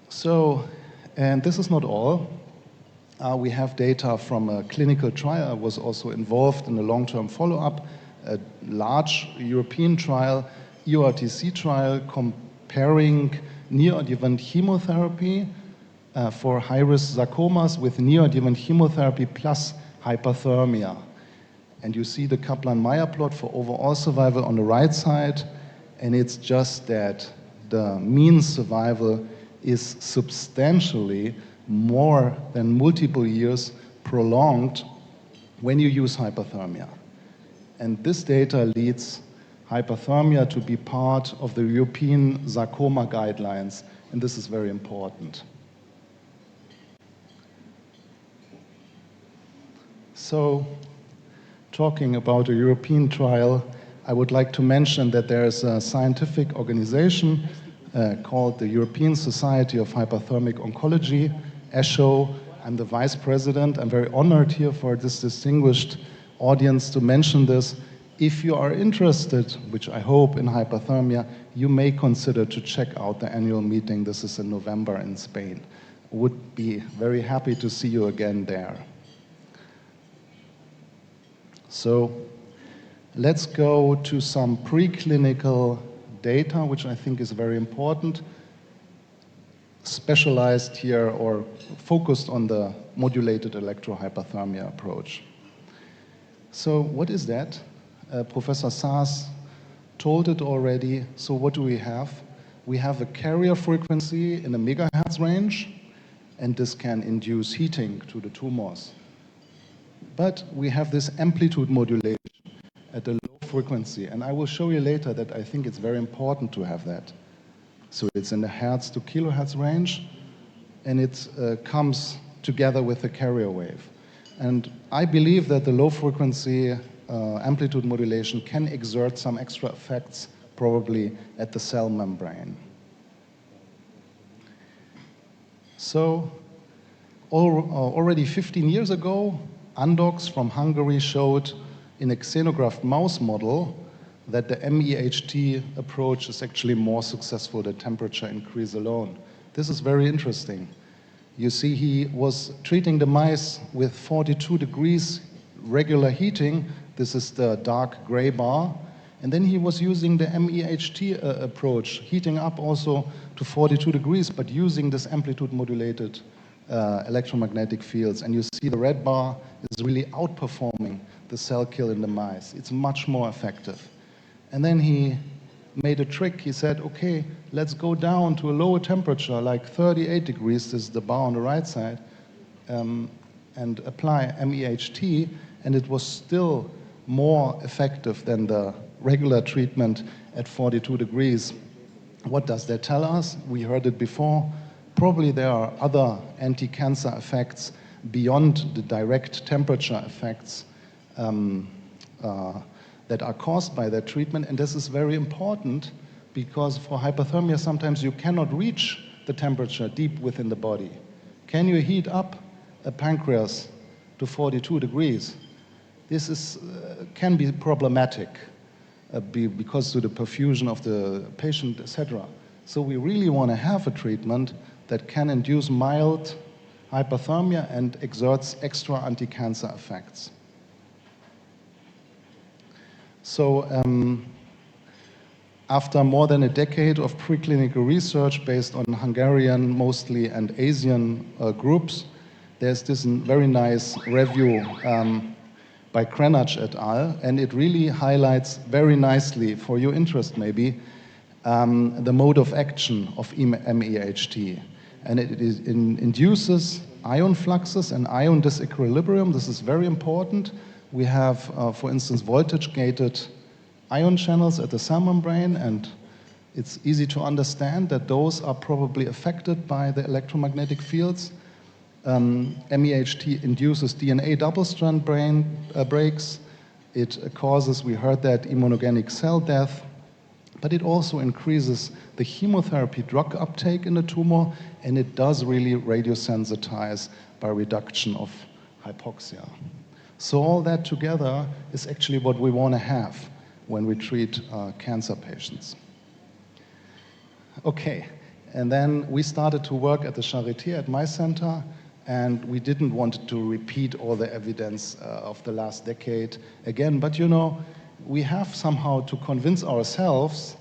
So, and this is not all. We have data from a clinical trial. I was also involved in a long-term follow-up, a large European trial, EORTC trial, comparing neoadjuvant chemotherapy for high-risk sarcomas with neoadjuvant chemotherapy plus hyperthermia. And you see the Kaplan-Meier plot for overall survival on the right side, and it's just that the mean survival is substantially more than multiple years prolonged when you use hyperthermia. And this data leads hyperthermia to be part of the European sarcoma guidelines, and this is very important. So, talking about a European trial, I would like to mention that there is a scientific organization called the European Society of Hyperthermic Oncology, ESHO. I'm the vice president. I'm very honored here for this distinguished audience to mention this. If you are interested, which I hope, in hyperthermia, you may consider to check out the annual meeting. This is in November in Spain. Would be very happy to see you again there. So let's go to some preclinical data, which I think is very important, specialized here or focused on the modulated electrohyperthermia approach. So what is that? Professor Saas told it already. So what do we have? We have a carrier frequency in a megahertz range, and this can induce heating to the tumors. But we have this amplitude modulation at a low frequency, and I will show you later that I think it's very important to have that. So it's in the hertz to kilohertz range, and it comes together with the carrier wave. And I believe that the low frequency amplitude modulation can exert some extra effects, probably at the cell membrane. So already 15 years ago, Andox from Hungary showed in a xenographed mouse model that the MEHT approach is actually more successful than temperature increase alone. This is very interesting. You see, he was treating the mice with 42 degrees regular heating. This is the dark gray bar. And then he was using the MEHT approach, heating up also to 42 degrees, but using this amplitude modulated electromagnetic fields. And you see the red bar is really outperforming the cell kill in the mice. It's much more effective. And then he made a trick. He said, okay, let's go down to a lower temperature, like 38 degrees, this is the bar on the right side, and apply MEHT, and it was still more effective than the regular treatment at 42 degrees. What does that tell us? We heard it before. Probably there are other anti-cancer effects beyond the direct temperature effects that are caused by that treatment. And this is very important because for hypothermia, sometimes you cannot reach the temperature deep within the body. Can you heat up a pancreas to 42 degrees? This is, can be problematic because of the perfusion of the patient, etc. So we really want to have a treatment that can induce mild hypothermia and exerts extra anti-cancer effects. So after more than a decade of preclinical research based on Hungarian mostly and Asian groups, there's this very nice review by Krenach et al., and it really highlights very nicely, for your interest maybe, the mode of action of MEHT. And it induces ion fluxes and ion disequilibrium. This is very important. We have, for instance, voltage-gated ion channels at the cell membrane, and it's easy to understand that those are probably affected by the electromagnetic fields. MEHT induces DNA double-strand breaks. It causes, we heard that, immunogenic cell death, but it also increases the chemotherapy drug uptake in the tumor, and it does really radiosensitize by reduction of hypoxia. So all that together is actually what we want to have when we treat cancer patients. Okay, and then we started to work at the Charité at my center, and we didn't want to repeat all the evidence of the last decade again, but you know, we have somehow to convince ourselves,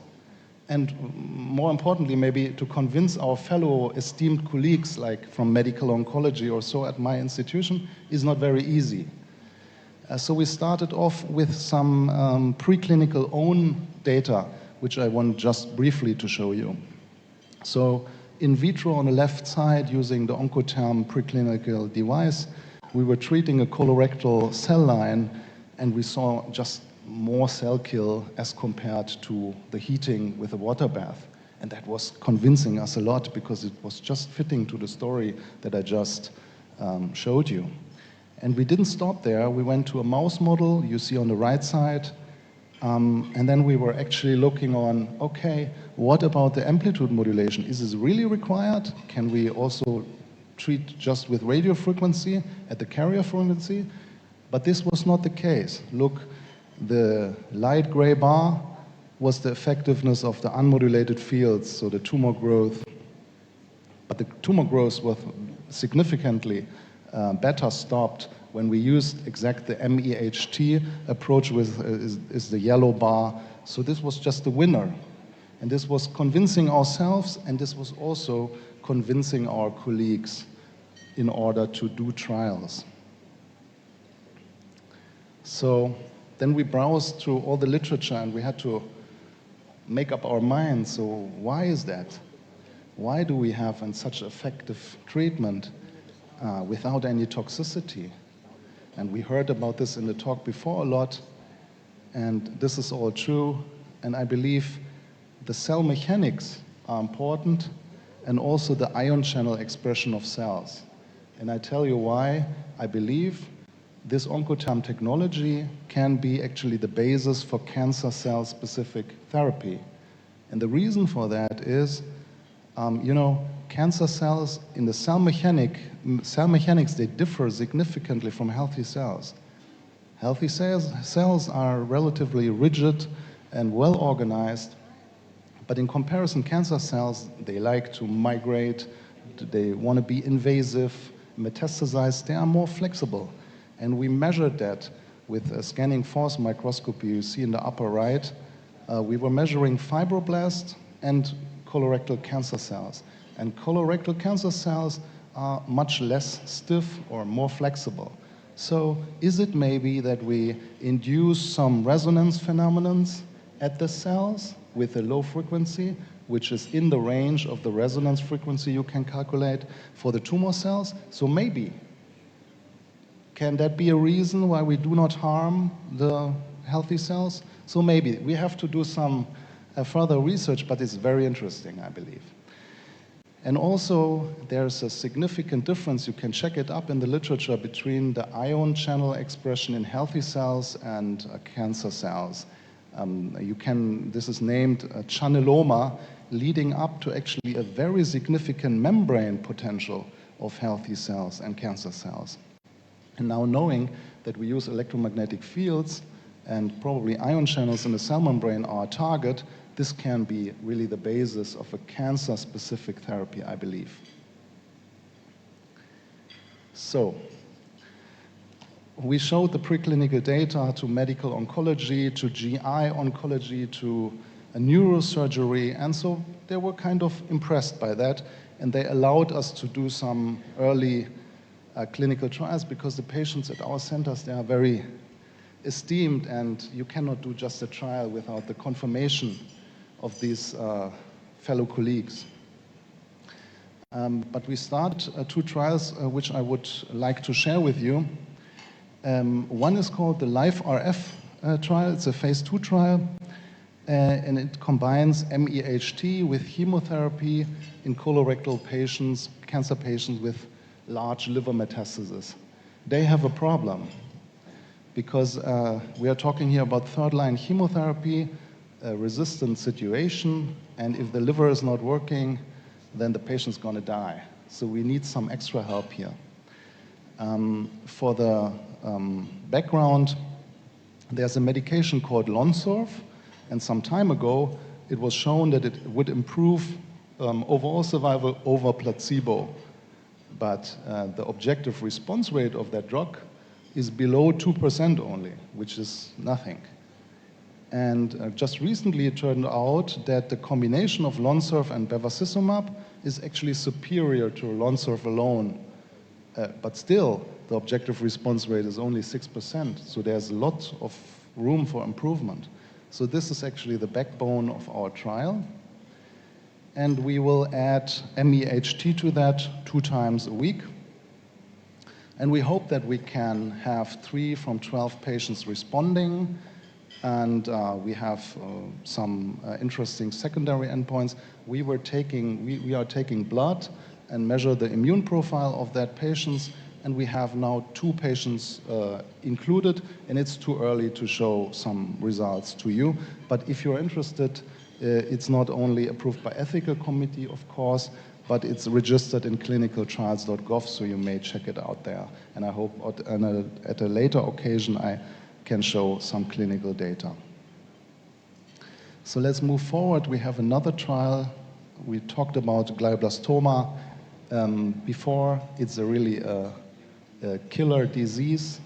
and more importantly maybe to convince our fellow esteemed colleagues like from medical oncology or so at my institution is not very easy. So we started off with some preclinical own data, which I want just briefly to show you. So in vitro on the left side, using the Oncotherm preclinical device, we were treating a colorectal cell line, and we saw just more cell kill as compared to the heating with a water bath. And that was convincing us a lot because it was just fitting to the story that I just showed you. And we didn't stop there. We went to a mouse model, you see on the right side, and then we were actually looking on, okay, what about the amplitude modulation? Is this really required? Can we also treat just with radio frequency at the carrier frequency? But this was not the case. Look, the light gray bar was the effectiveness of the unmodulated fields, so the tumor growth. But the tumor growth was significantly better stopped when we used the MEHT approach with is the yellow bar. So this was just the winner. And this was convincing ourselves, and this was also convincing our colleagues in order to do trials. So then we browsed through all the literature, and we had to make up our minds. So why is that? Why do we have such effective treatment without any toxicity? And we heard about this in the talk before a lot, and this is all true. And I believe the cell mechanics are important, and also the ion channel expression of cells. And I tell you why I believe this Oncotherm technology can be actually the basis for cancer cell-specific therapy. And the reason for that is, you know, cancer cells in the cell mechanics, they differ significantly from healthy cells. Healthy cells are relatively rigid and well organized, but in comparison, cancer cells, they like to migrate, they want to be invasive, metastasized, they are more flexible. And we measured that with a scanning force microscopy you see in the upper right. We were measuring fibroblasts and colorectal cancer cells. And colorectal cancer cells are much less stiff or more flexible. So is it maybe that we induce some resonance phenomenons at the cells with a low frequency, which is in the range of the resonance frequency you can calculate for the tumor cells? So maybe, can that be a reason why we do not harm the healthy cells? So maybe, we have to do some further research, but it's very interesting, I believe. And also, there's a significant difference, you can check it up in the literature, between the ion channel expression in healthy cells and cancer cells. This is named channeloma, leading up to actually a very significant membrane potential of healthy cells and cancer cells. And now knowing that we use electromagnetic fields and probably ion channels in the cell membrane are a target, this can be really the basis of a cancer-specific therapy, I believe. So, we showed the preclinical data to medical oncology, to GI oncology, to neurosurgery, and so they were kind of impressed by that, and they allowed us to do some early clinical trials, because the patients at our centers, they are very esteemed, and you cannot do just a trial without the confirmation of these fellow colleagues. But we started 2 trials which I would like to share with you. One is called the LIFE-RF trial. It's a phase 2 trial, and it combines MEHT with chemotherapy in colorectal patients, cancer patients with large liver metastasis. They have a problem, because we are talking here about third-line chemotherapy, a resistant situation, and if the liver is not working, then the patient's going to die. So we need some extra help here. For the background, there's a medication called Lonsurf, and some time ago it was shown that it would improve overall survival over placebo. But the objective response rate of that drug is below 2% only, which is nothing. And just recently it turned out that the combination of Lonsurf and bevacizumab is actually superior to Lonsurf alone. But still, the objective response rate is only 6%, so there's a lot of room for improvement. So this is actually the backbone of our trial. And we will add MEHT to that 2 times a week. And we hope that we can have 3 from 12 patients responding, and we have some interesting secondary endpoints. We are taking blood and measure the immune profile of that patients, and we have now 2 patients included, and it's too early to show some results to you. But if you're interested, it's not only approved by ethical committee, of course, but it's registered in clinicaltrials.gov, so you may check it out there. And I hope at a later occasion I can show some clinical data. So let's move forward. We have another trial. We talked about glioblastoma before. It's a really a killer disease.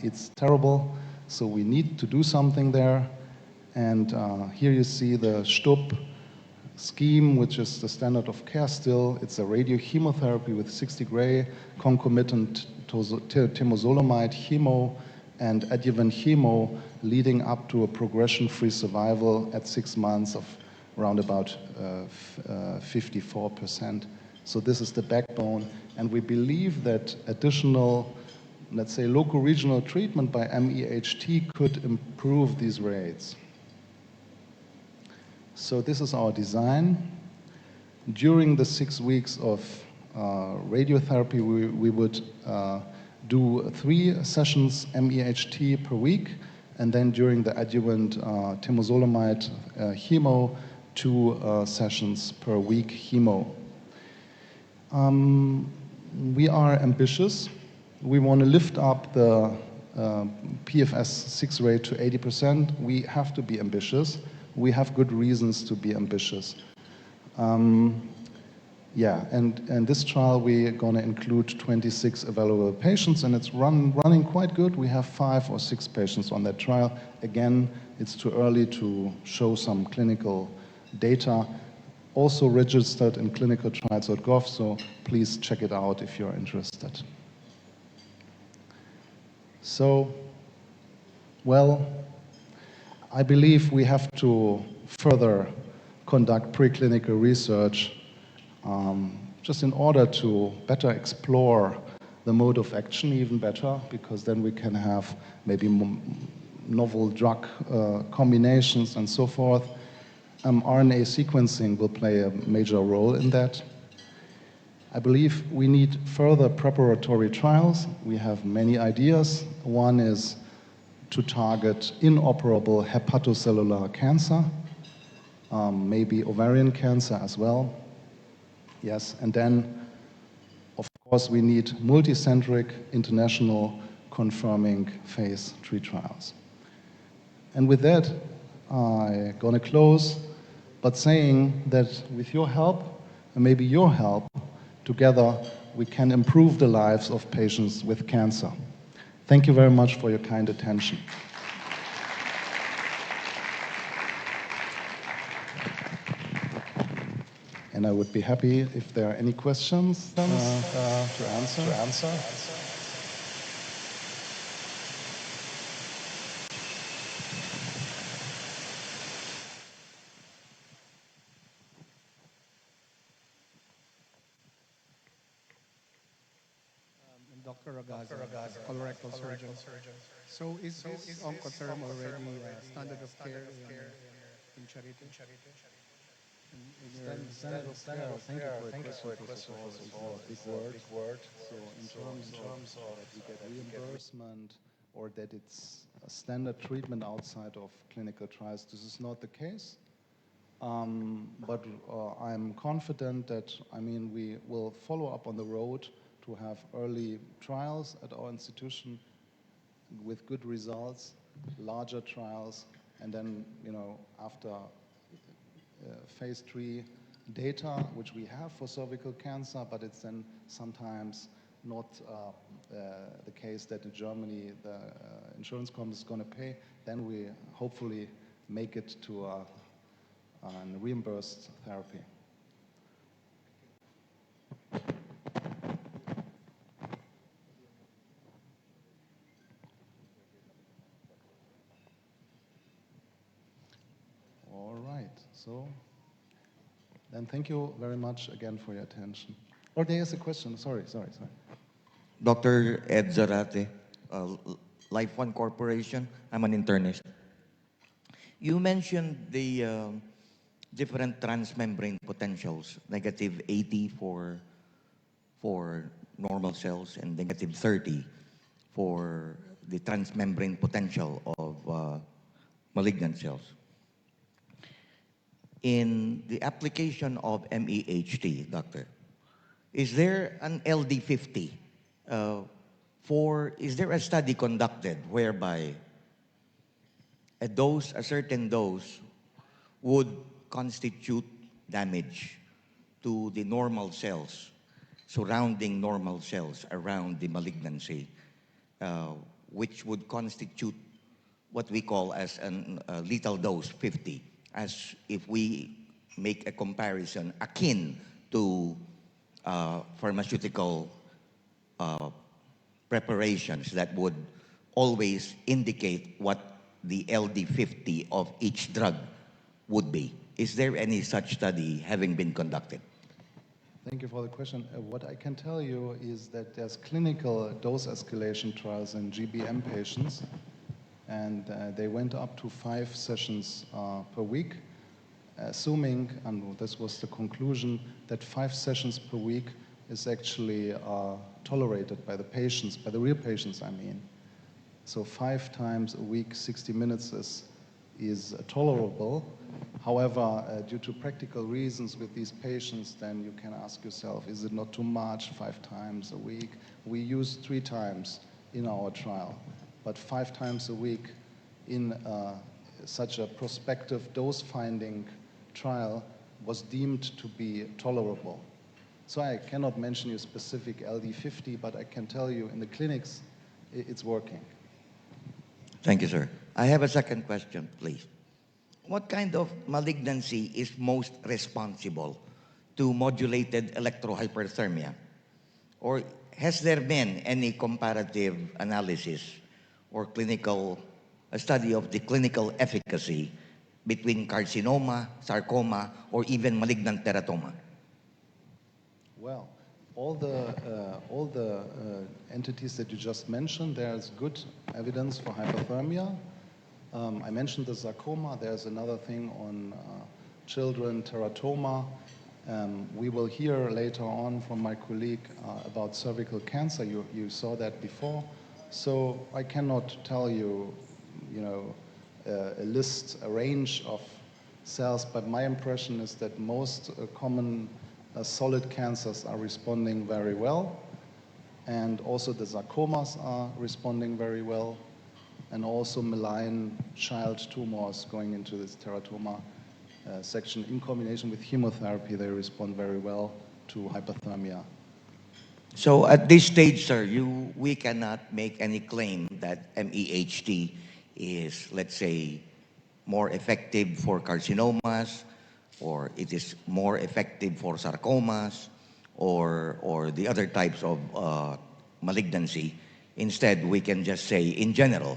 It's terrible, so we need to do something there. And here you see the STUP scheme, which is the standard of care still. It's a radiochemotherapy with 60 gray, concomitant temozolomide chemo, and adjuvant chemo, leading up to a progression-free survival at 6 months of around about 54%. So this is the backbone, and we believe that additional, let's say, local regional treatment by MEHT could improve these rates. So this is our design. During the 6 weeks of radiotherapy, we would do 3 sessions MEHT per week, and then during the adjuvant temozolomide chemo, 2 sessions per week chemo. We are ambitious. We want to lift up the PFS 6 rate to 80%. We have to be ambitious. We have good reasons to be ambitious. Yeah, and this trial we're going to include 26 evaluable patients, and it's running quite good. We have 5 or 6 patients on that trial. Again, it's too early to show some clinical data. Also registered in clinicaltrials.gov, so please check it out if you're interested. So, well, I believe we have to further conduct preclinical research just in order to better explore the mode of action even better, because then we can have maybe novel drug combinations and so forth. RNA sequencing will play a major role in that. I believe we need further preparatory trials. We have many ideas. One is to target inoperable hepatocellular cancer, maybe ovarian cancer as well. Yes, and then, of course, we need multicentric international confirming phase 3 trials. And with that, I'm going to close, but saying that with your help, and maybe your help, together we can improve the lives of patients with cancer. Thank you very much for your kind attention. And I would be happy if there are any questions to answer. Dr. Ragaza, colorectal surgeon. So is this Oncotherm already standard of care in Charity? Standard of care. Thank you for a question. First of all, big word. So in terms of that we get reimbursement or that it's a standard treatment outside of clinical trials, this is not the case. But I'm confident that, we will follow up on the road to have early trials at our institution with good results, larger trials, and then, after phase 3 data, which we have for cervical cancer, but it's then sometimes not the case that in Germany the insurance company is going to pay, then we hopefully make it to a reimbursed therapy. All right, so then thank you very much again for your attention. Or there's a question, sorry. Dr. Ed Zarate, Life One Corporation. I'm an internist. You mentioned the different transmembrane potentials, negative 80 for normal cells and negative 30 for the transmembrane potential of malignant cells. In the application of MEHT, doctor, is there an LD50 is there a study conducted whereby a certain dose would constitute damage to the normal cells, surrounding normal cells around the malignancy, which would constitute what we call as a lethal dose 50, as if we make a comparison akin to pharmaceutical preparations that would always indicate what the LD50 of each drug would be. Is there any such study having been conducted? Thank you for the question. What I can tell you is that there's clinical dose escalation trials in GBM patients, and they went up to 5 sessions per week, assuming, and this was the conclusion, that 5 sessions per week is actually tolerated by the patients, by the real patients, I mean. So 5 times a week, 60 minutes is tolerable. However, due to practical reasons with these patients, then you can ask yourself, is it not too much, 5 times a week? We use 3 times in our trial, but 5 times a week in such a prospective dose-finding trial was deemed to be tolerable. So I cannot mention you specific LD50, but I can tell you in the clinics, it's working. Thank you, sir. I have a second question, please. What kind of malignancy is most responsible to modulated electrohyperthermia? Or has there been any comparative analysis or a study of the clinical efficacy between carcinoma, sarcoma, or even malignant teratoma? Well, all the entities that you just mentioned, there's good evidence for hypothermia. I mentioned the sarcoma. There's another thing on children, teratoma. We will hear later on from my colleague about cervical cancer. You saw that before. So I cannot tell you, a range of cells, but my impression is that most common solid cancers are responding very well, and also the sarcomas are responding very well, and also malign child tumors going into this teratoma section. In combination with chemotherapy, they respond very well to hypothermia. So at this stage, sir, we cannot make any claim that MEHT is, let's say, more effective for carcinomas, or it is more effective for sarcomas, or the other types of malignancy. Instead, we can just say, in general,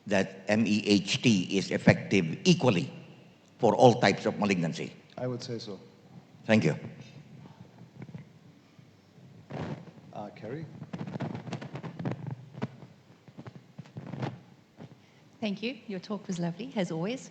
that MEHT is effective equally for all types of malignancy. I would say so. Thank you. Carrie? Thank you. Your talk was lovely, as always.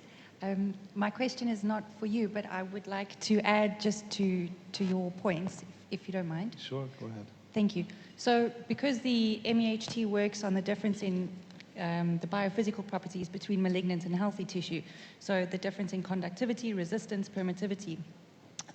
My question is not for you, but I would like to add just to your points, if you don't mind. Sure, go ahead. Thank you. So because the MEHT works on the difference in the biophysical properties between malignant and healthy tissue, so the difference in conductivity, resistance, permittivity,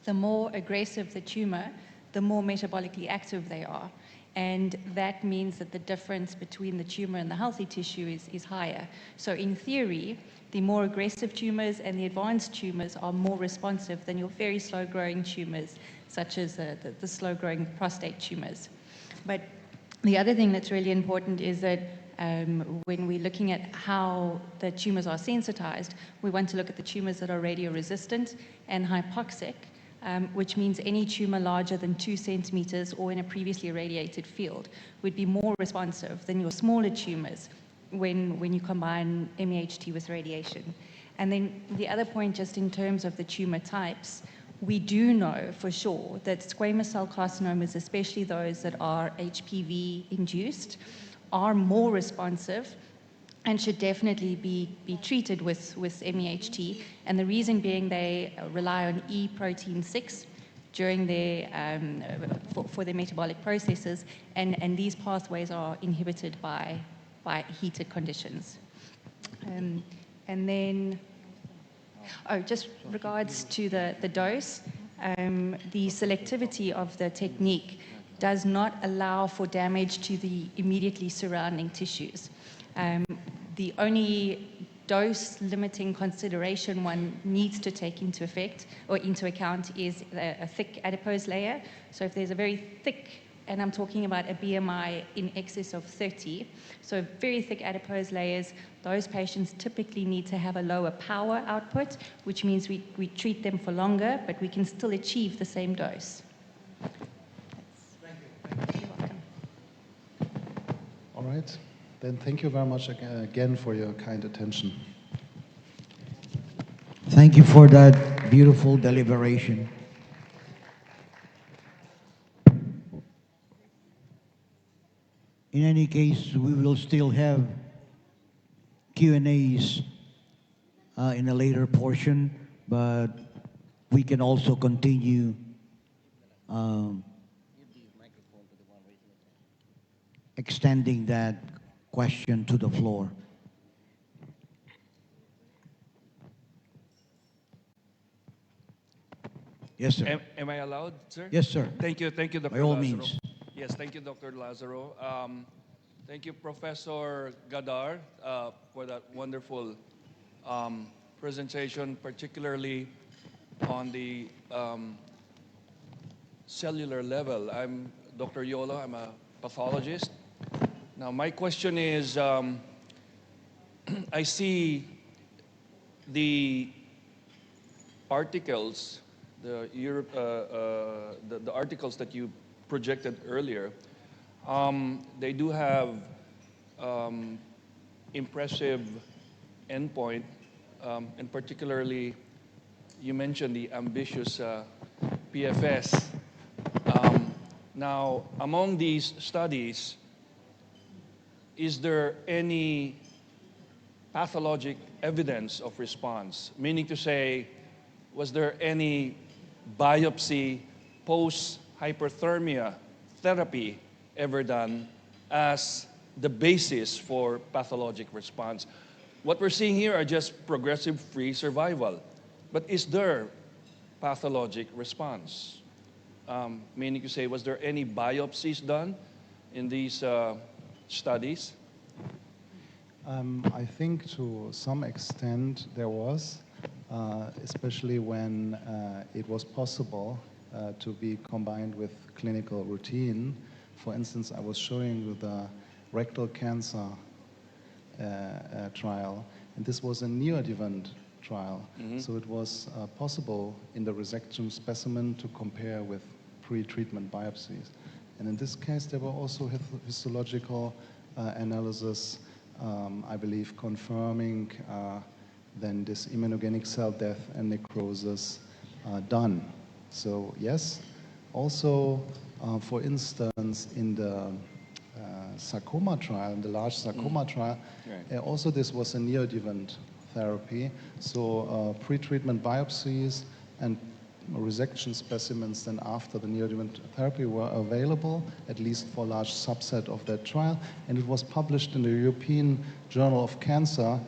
the more aggressive the tumor, the more metabolically active they are. And that means that the difference between the tumor and the healthy tissue is higher. So in theory, the more aggressive tumors and the advanced tumors are more responsive than your very slow-growing tumors, such as the slow-growing prostate tumors. But the other thing that's really important is that when we're looking at how the tumors are sensitized, we want to look at the tumors that are radioresistant and hypoxic, which means any tumor larger than 2 centimeters or in a previously irradiated field would be more responsive than your smaller tumors when you combine MEHT with radiation. And then the other point, just in terms of the tumor types, we do know for sure that squamous cell carcinomas, especially those that are HPV induced, are more responsive and should definitely be treated with MEHT. And the reason being they rely on E protein 6 during their, for their metabolic processes, and these pathways are inhibited by heated conditions. And then, just regards to the dose, the selectivity of the technique does not allow for damage to the immediately surrounding tissues. The only dose-limiting consideration one needs to take into account is a thick adipose layer. So if there's a very thick, and I'm talking about a BMI in excess of 30, so very thick adipose layers, those patients typically need to have a lower power output, which means we treat them for longer, but we can still achieve the same dose. You're welcome. All right. Then thank you very much again for your kind attention. Thank you for that beautiful deliberation. In any case, we will still have Q&As in a later portion, but we can also continue extending that question to the floor. Yes, sir. Am I allowed, sir? Yes, sir. Thank you, Dr. By all Lazaro. means. Yes, thank you, Dr. Lazaro. Thank you, Professor Gadar, for that wonderful presentation, particularly on the cellular level. I'm Dr. Yolo, I'm a pathologist. Now, my question is, I see the articles, the articles that you projected earlier, they do have impressive endpoint, and particularly you mentioned the ambitious PFS. Now, among these studies, is there any pathologic evidence of response? Meaning to say, was there any biopsy post-hyperthermia therapy ever done as the basis for pathologic response? What we're seeing here are just progressive-free survival. But is there pathologic response? Meaning to say, was there any biopsies done in these studies? I think to some extent there was, especially when it was possible to be combined with clinical routine. For instance, I was showing you the rectal cancer trial, and this was a neoadjuvant trial. So it was possible in the resection specimen to compare with pre-treatment biopsies. And in this case, there were also histological analysis, I believe, confirming then this immunogenic cell death and necrosis done. So yes, also, for instance, in the sarcoma trial, in the large sarcoma trial, also this was a neoadjuvant therapy. So pre-treatment biopsies and resection specimens then after the neoadjuvant therapy were available, at least for a large subset of that trial. And it was published in the European Journal of Cancer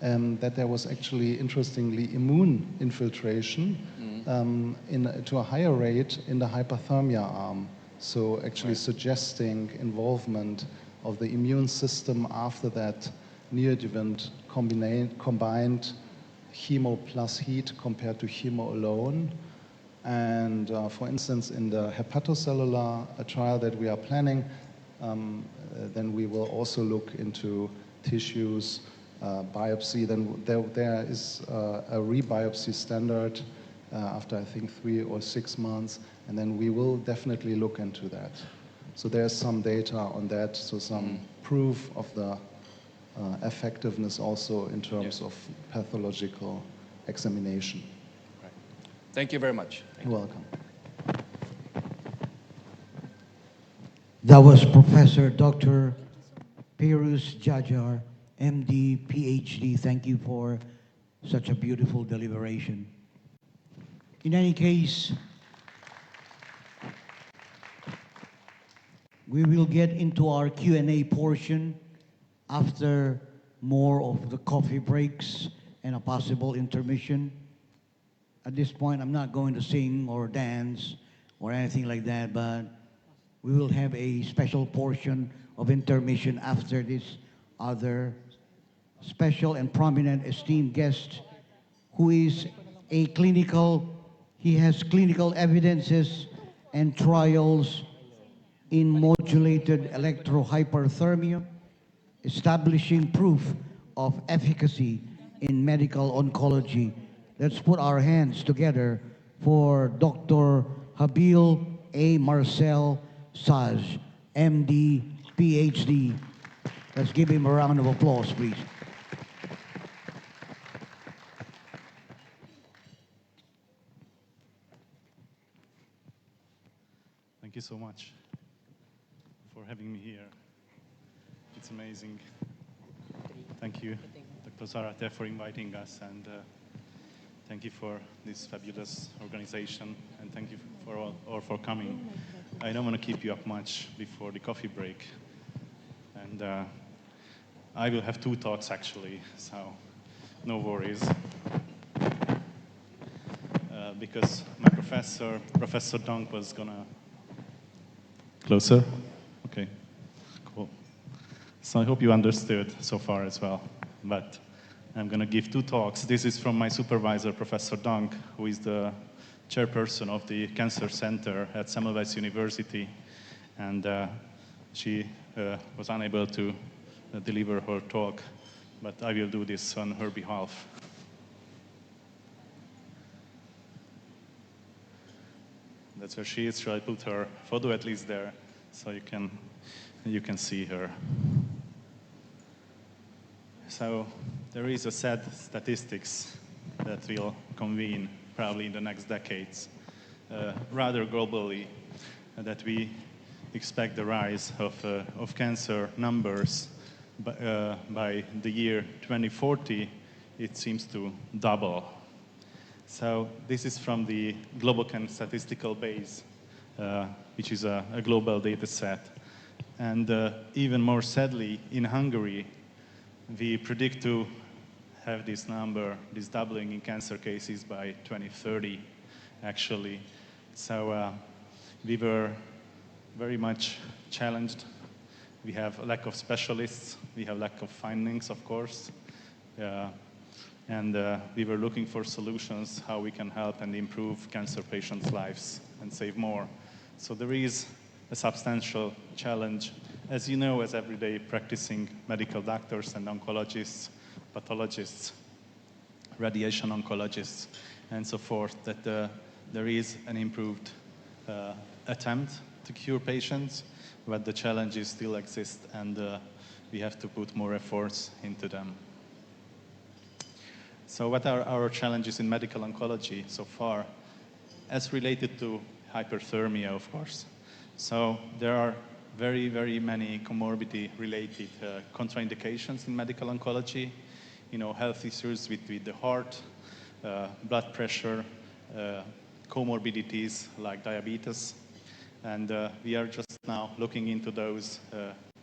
that there was actually, interestingly, immune infiltration to a higher rate in the hyperthermia arm. So actually suggesting involvement of the immune system after that neoadjuvant combined chemo plus heat compared to chemo alone. And for instance, in the hepatocellular trial that we are planning, then we will also look into tissues, biopsy. Then there is a rebiopsy standard after, I think, 3 or 6 months, and then we will definitely look into that. So there's some data on that, so some proof of the effectiveness also in terms of pathological examination. Thank you very much. You're welcome. That was Professor Dr. Pirus Jajar, MD, PhD. Thank you for such a beautiful deliberation. In any case, we will get into our Q&A portion after more of the coffee breaks and a possible intermission. At this point, I'm not going to sing or dance or anything like that, but we will have a special portion of intermission after this other special and prominent esteemed guest who is he has clinical evidences and trials in modulated electrohyperthermia, establishing proof of efficacy in medical oncology. Let's put our hands together for Dr. Habil A. Marcel Saj, MD, PhD. Let's give him a round of applause, please. Thank you so much for having me here. It's amazing. Thank you, Dr. Zarate, for inviting us, and thank you for this fabulous organization, and thank you for all for coming. I don't want to keep you up much before the coffee break, and I will have 2 talks actually, so no worries. Because my Professor Dunk, was gonna... Closer? Okay, cool. So I hope you understood so far as well, but I'm gonna give 2 talks. This is from my supervisor, Professor Dunk, who is the chairperson of the Cancer Center at Semmelweis University, and she was unable to deliver her talk, but I will do this on her behalf. That's where she is. Shall I put her photo at least there so you can see her? So there is a sad statistics that will convene probably in the next decades, rather globally, that we expect the rise of cancer numbers by the year 2040. It seems to double. So this is from the Global Statistical Base, which is a global data set. And even more sadly, in Hungary, we predict to have this number, this doubling in cancer cases by 2030, actually. So we were very much challenged. We have a lack of specialists. We have lack of findings, of course. And we were looking for solutions, how we can help and improve cancer patients' lives and save more. So there is a substantial challenge. As you know, as everyday practicing medical doctors and oncologists, pathologists, radiation oncologists, and so forth, that there is an improved attempt to cure patients, but the challenges still exist, and we have to put more efforts into them. So what are our challenges in medical oncology so far, as related to hyperthermia, of course? So there are very, very many comorbidity-related contraindications in medical oncology. You know, health issues with the heart, blood pressure, comorbidities like diabetes. And we are just now looking into those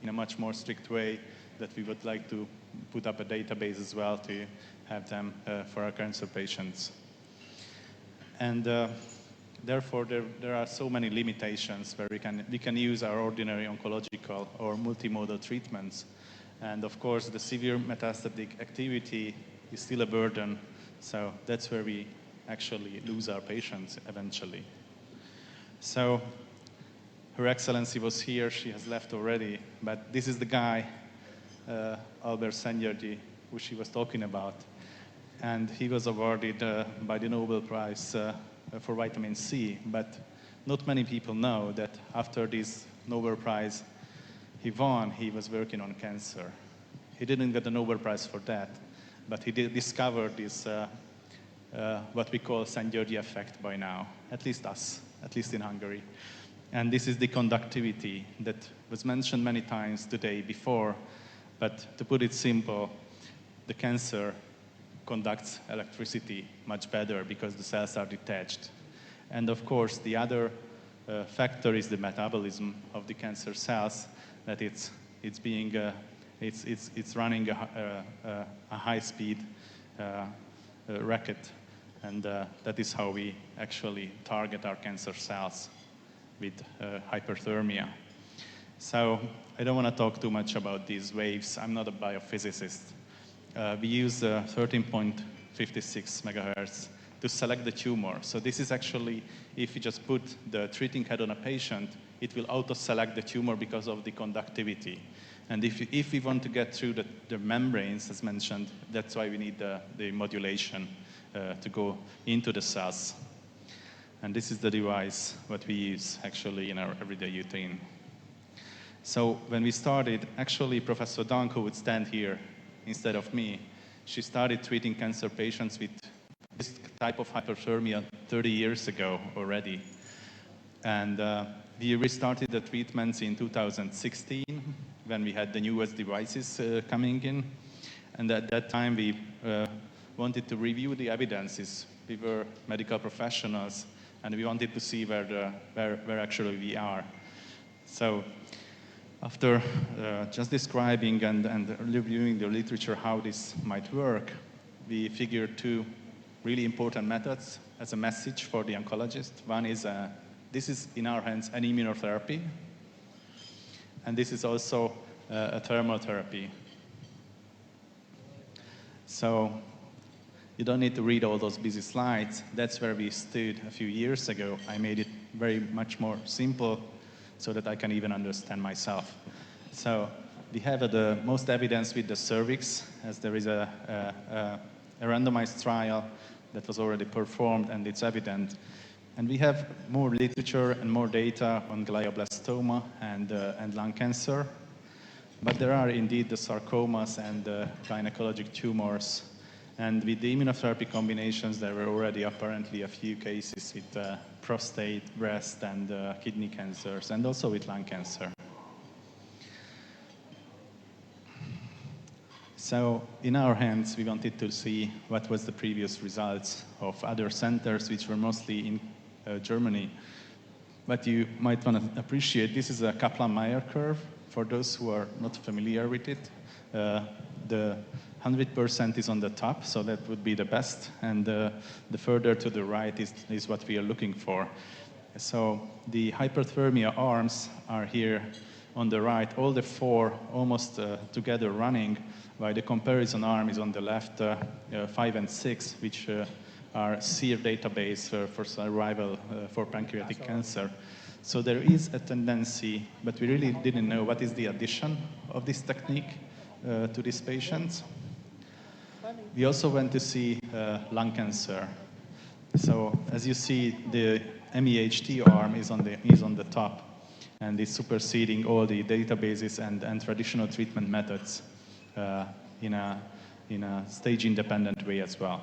in a much more strict way, that we would like to put up a database as well to have them for our cancer patients. And therefore, there are so many limitations where we can use our ordinary oncological or multimodal treatments. And of course, the severe metastatic activity is still a burden. So that's where we actually lose our patients eventually. So Her Excellency was here. She has left already. But this is the guy, Albert Szent-Györgyi, who she was talking about. And he was awarded by the Nobel Prize for vitamin C. But not many people know that after this Nobel Prize he won, he was working on cancer. He didn't get the Nobel Prize for that, but he did discover this, what we call Szent-Györgyi effect by now, at least us, at least in Hungary. And this is the conductivity that was mentioned many times today before, but to put it simple, the cancer conducts electricity much better because the cells are detached. And of course, the other factor is the metabolism of the cancer cells, that it's running a high-speed racket, and that is how we actually target our cancer cells with hyperthermia. So I don't want to talk too much about these waves. I'm not a biophysicist. We use 13.56 megahertz to select the tumor. So this is actually, if you just put the treating head on a patient, it will auto-select the tumor because of the conductivity. And if we want to get through the membranes, as mentioned, that's why we need the modulation to go into the cells. And this is the device what we use actually in our everyday routine. So when we started, actually Professor Danko would stand here instead of me. She started treating cancer patients with this type of hyperthermia 30 years ago already. And we restarted the treatments in 2016 when we had the newest devices coming in. And at that time we wanted to review the evidences. We were medical professionals and we wanted to see where actually we are. So after just describing and reviewing the literature how this might work, we figured two really important methods as a message for the oncologist. One is, this is in our hands an immunotherapy, and this is also a thermal therapy. So You don't need to read all those busy slides. That's where we stood a few years ago. I made it very much more simple so that I can even understand myself. So we have the most evidence with the cervix, as there is a randomized trial that was already performed, and it's evident. And we have more literature and more data on glioblastoma and lung cancer. But there are indeed the sarcomas and the gynecologic tumors. And with the immunotherapy combinations, there were already apparently a few cases with prostate, breast, and kidney cancers, and also with lung cancer. So in our hands, we wanted to see what was the previous results of other centers, which were mostly in Germany. But you might want to appreciate, this is a Kaplan-Meier curve. For those who are not familiar with it, the 100% is on the top, so that would be the best, and the further to the right is what we are looking for. So the hyperthermia arms are here on the right, all the four almost together running, while the comparison arm is on the left, 5 and 6, which are SEER database for survival for pancreatic cancer. So there is a tendency, but we really didn't know what is the addition of this technique to these patients. We also went to see lung cancer. So as you see, the MEHT arm is on the top, and is superseding all the databases and traditional treatment methods in a stage-independent way as well.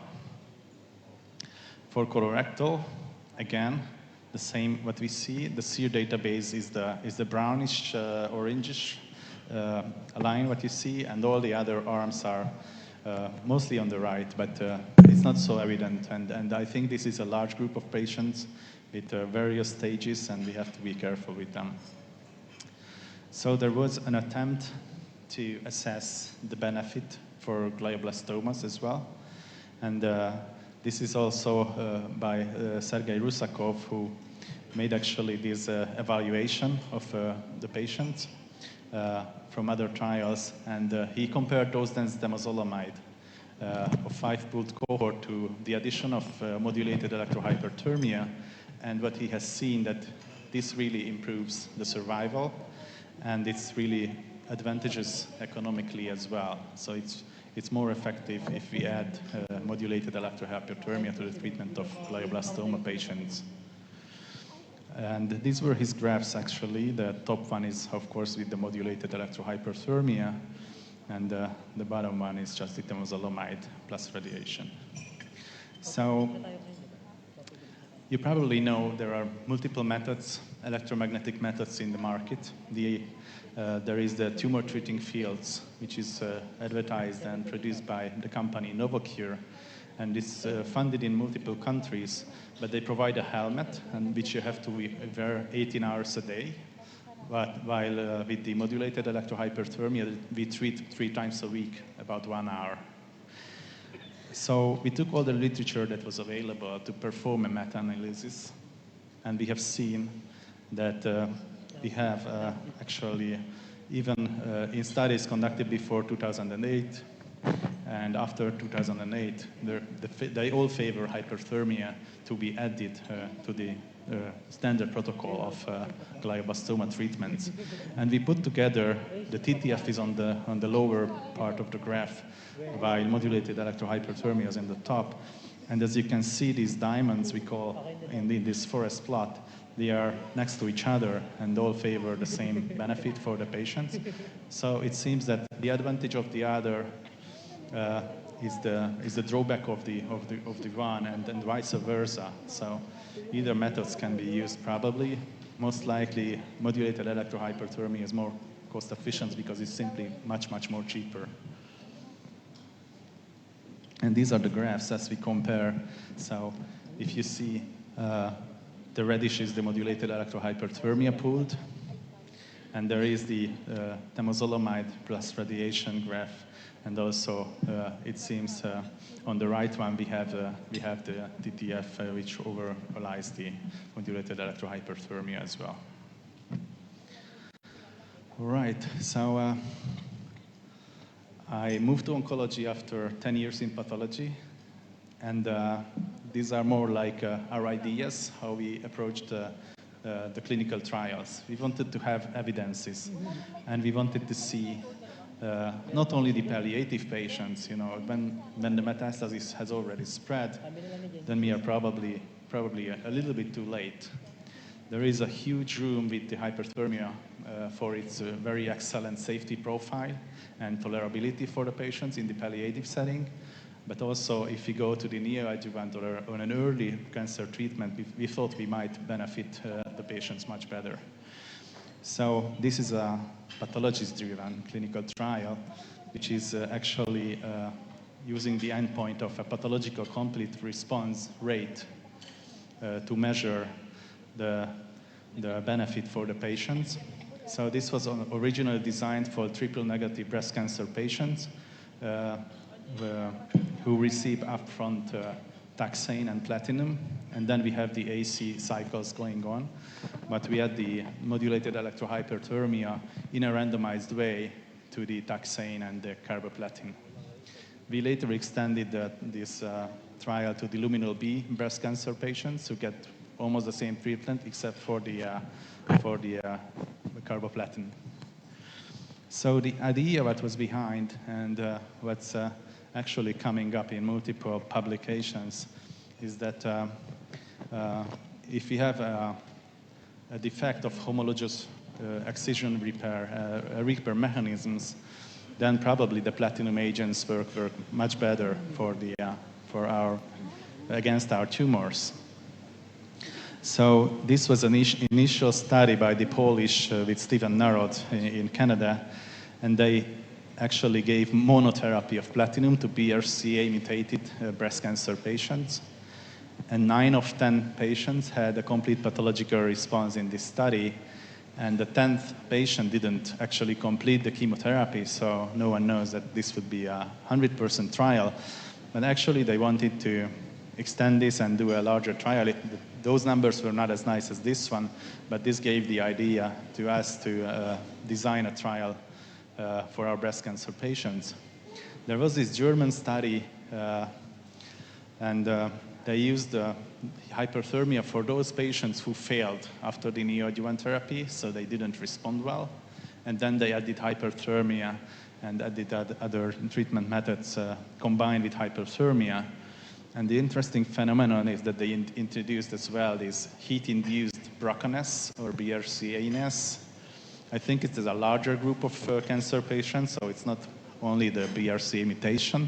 For colorectal, again, the same what we see. The SEER database is the brownish, orangish line what you see, and all the other arms are mostly on the right, but it's not so evident. And I think this is a large group of patients with various stages, and we have to be careful with them. So there was an attempt to assess the benefit for glioblastomas as well. And this is also by Sergei Rusakov, who made actually this evaluation of the patients from other trials. And he compared dose-dense temozolomide of 5-pooled cohort to the addition of modulated electrohyperthermia. And what he has seen that this really improves the survival, and it's really advantageous economically as well. So it's more effective if we add modulated electrohyperthermia to the treatment of glioblastoma patients. And these were his graphs, actually. The top one is, of course, with the modulated electrohyperthermia, and the bottom one is just the temozolomide plus radiation. So you probably know there are multiple methods, electromagnetic methods in the market. There is the tumor treating fields, which is advertised and produced by the company Novocure, and it's funded in multiple countries, but they provide a helmet and which you have to wear 18 hours a day. But while with the modulated electrohyperthermia, we treat 3 times a week, about 1 hour. So we took all the literature that was available to perform a meta-analysis, and we have seen that we have actually, even in studies conducted before 2008 and after 2008, they all favor hyperthermia to be added to the standard protocol of glioblastoma treatments. And we put together, the TTF is on the lower part of the graph, while modulated electrohyperthermia is in the top. And as you can see, these diamonds we call in this forest plot, they are next to each other and all favor the same benefit for the patients. So it seems that the advantage of the other is the drawback of the one, and vice versa. So either methods can be used probably. Most likely, modulated electrohyperthermia is more cost efficient because it's simply much more cheaper. And these are the graphs as we compare. So if you see the reddish is the modulated electrohyperthermia pooled, and there is the temozolomide plus radiation graph, and also it seems on the right one we have the TTF which overlies the modulated electrohyperthermia as well. All right, so I moved to oncology after 10 years in pathology, And these are more like our ideas, how we approached the clinical trials. We wanted to have evidences, and we wanted to see not only the palliative patients, you know, when the metastasis has already spread, then we are probably a little bit too late. There is a huge room with the hyperthermia for its very excellent safety profile and tolerability for the patients in the palliative setting. But also, if we go to the neoadjuvant or an early cancer treatment, we thought we might benefit the patients much better. So this is a pathologist-driven clinical trial, which is actually using the endpoint of a pathological complete response rate to measure the benefit for the patients. So this was originally designed for triple-negative breast cancer patients who receive upfront taxane and platinum, and then we have the AC cycles going on. But we had the modulated electrohyperthermia in a randomized way to the taxane and the carboplatin. We later extended this trial to the luminal B breast cancer patients who get almost the same treatment except for the carboplatin. So the idea what was behind and what's actually coming up in multiple publications is that if we have a defect of homologous excision repair mechanisms, then probably the platinum agents work much better against our tumors. So this was an initial study by the Polish with Stephen Narod in Canada, and they actually gave monotherapy of platinum to BRCA-mutated breast cancer patients. And 9 of 10 patients had a complete pathological response in this study, and the 10th patient didn't actually complete the chemotherapy, so no one knows that this would be a 100% trial. But actually they wanted to extend this and do a larger trial. Those numbers were not as nice as this one, but this gave the idea to us to design a trial for our breast cancer patients. There was this German study, and they used hyperthermia for those patients who failed after the neoadjuvant therapy, so they didn't respond well. And then they added hyperthermia and added other treatment methods combined with hyperthermia. And the interesting phenomenon is that they introduced as well this heat-induced BRCA-ness or BRCA-ness. I think it is a larger group of cancer patients, so it's not only the BRCA mutation,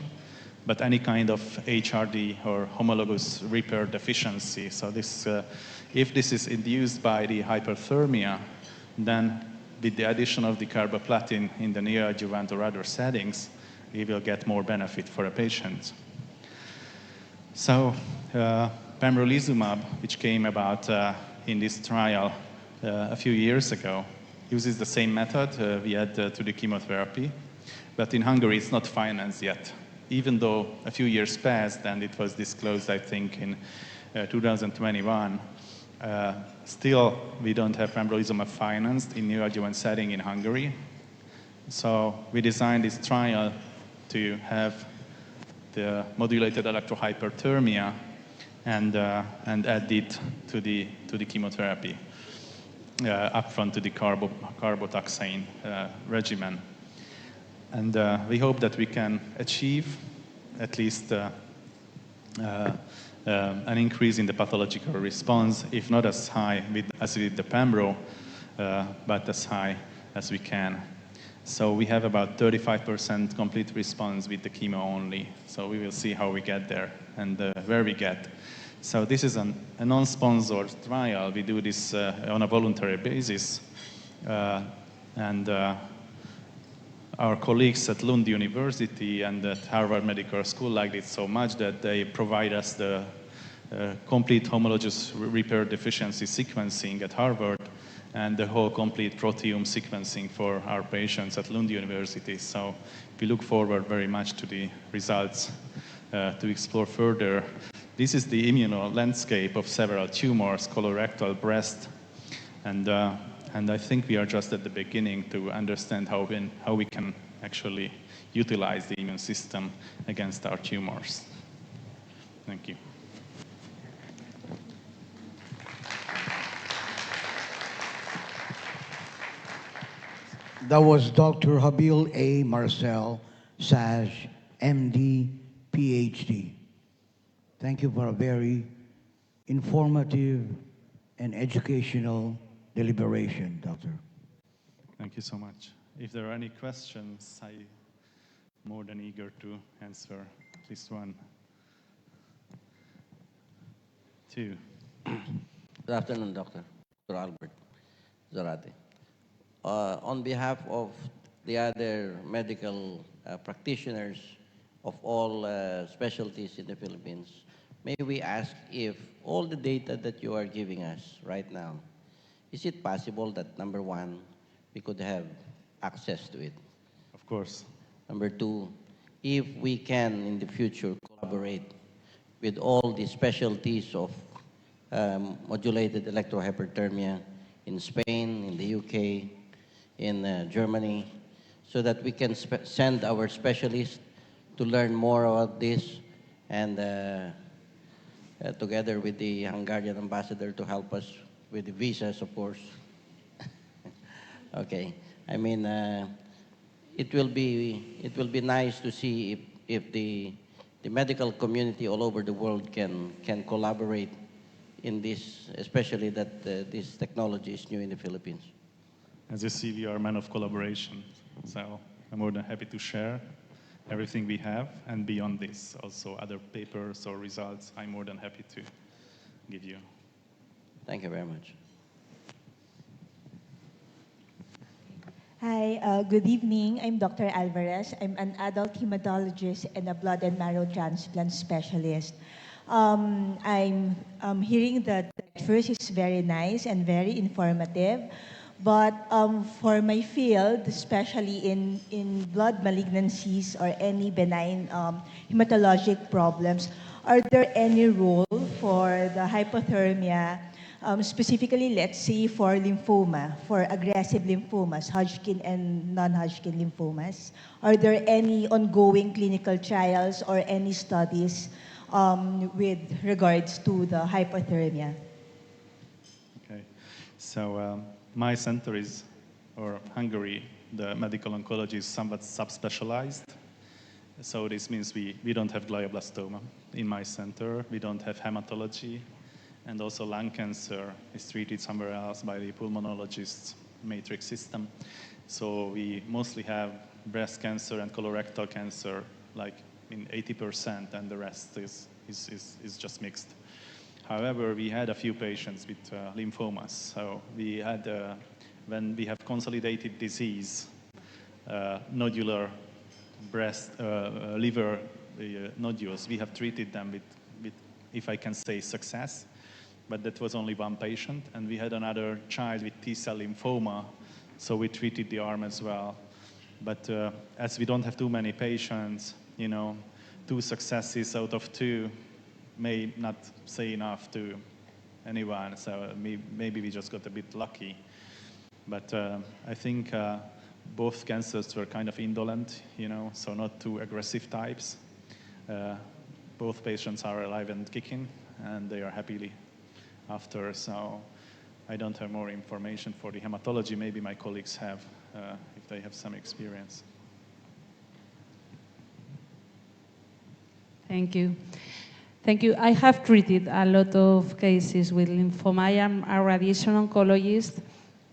but any kind of HRD or homologous repair deficiency. So this, if this is induced by the hyperthermia, then with the addition of the carboplatin in the neoadjuvant or other settings, we will get more benefit for a patient. So pembrolizumab, which came about in this trial a few years ago, uses the same method we had to the chemotherapy, but in Hungary it's not financed yet. Even though a few years passed and it was disclosed, I think, in 2021, still we don't have pembrolizumab financed in neoadjuvant setting in Hungary. So we designed this trial to have the modulated electrohyperthermia and add it to the chemotherapy upfront to the carbotaxane regimen. And we hope that we can achieve at least an increase in the pathological response, if not as high as with the pembro, but as high as we can. So we have about 35% complete response with the chemo only. So we will see how we get there and where we get. So this is a non-sponsored trial. We do this on a voluntary basis. Our colleagues at Lund University and at Harvard Medical School liked it so much that they provide us the complete homologous repair deficiency sequencing at Harvard and the whole complete proteome sequencing for our patients at Lund University. So we look forward very much to the results to explore further. This is the immuno landscape of several tumors, colorectal, breast, and I think we are just at the beginning to understand how we can actually utilize the immune system against our tumors. Thank you. That was Dr. Habil A. Marcel, SAJ, MD, PhD. Thank you for a very informative and educational deliberation, Doctor. Thank you so much. If there are any questions, I'm more than eager to answer at least one. Two. Good afternoon, Dr. Albert Zarate. On behalf of the other medical practitioners of all specialties in the Philippines, may we ask if all the data that you are giving us right now, is it possible that, number one, we could have access to it? Of course. Number two, if we can in the future collaborate with all the specialties of modulated electrohyperthermia in Spain, in the UK, in Germany, so that we can send our specialists to learn more about this, and together with the Hungarian ambassador to help us with the visas, of course. Okay, I mean, it will be nice to see if the medical community all over the world can collaborate in this, especially that this technology is new in the Philippines. As you see, we are men of collaboration, so I'm more than happy to share everything we have, and beyond this, also other papers or results, I'm more than happy to give you. Thank you very much. Hi, good evening. I'm Dr. Alvarez. I'm an adult hematologist and a blood and marrow transplant specialist. I'm hearing that first is very nice and very informative, but for my field, especially in blood malignancies or any benign hematologic problems, are there any role for the hypothermia, specifically, let's say, for lymphoma, for aggressive lymphomas, Hodgkin and non-Hodgkin lymphomas? Are there any ongoing clinical trials or any studies with regards to the hypothermia? Okay, so my center is, or Hungary, the medical oncology is somewhat subspecialized. So this means we don't have glioblastoma in my center, we don't have hematology, and also lung cancer is treated somewhere else by the pulmonologist's matrix system. So we mostly have breast cancer and colorectal cancer, like in 80%, and the rest is just mixed. However, we had a few patients with lymphomas. So we had, when we have consolidated disease, nodular breast, liver nodules, we have treated them with, if I can say, success. But that was only one patient. And we had another child with T-cell lymphoma, so we treated the arm as well. But as we don't have too many patients, you know, 2 successes out of 2 may not say enough to anyone, so maybe we just got a bit lucky. But I think both cancers were kind of indolent, you know, so not too aggressive types. Both patients are alive and kicking, and they are happily after, so I don't have more information for the hematology. Maybe my colleagues have, if they have some experience. Thank you. Thank you. I have treated a lot of cases with lymphoma. I am a radiation oncologist,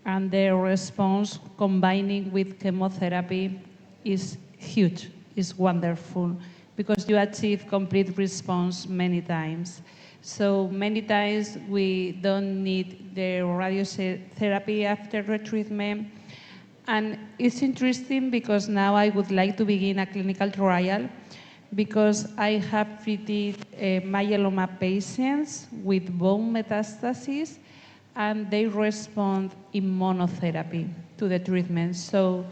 and their response combining with chemotherapy is huge, is wonderful, because you achieve complete response many times. So many times we don't need the radiotherapy after retreatment. And it's interesting because now I would like to begin a clinical trial, because I have treated myeloma patients with bone metastases, and they respond in monotherapy to the treatment. So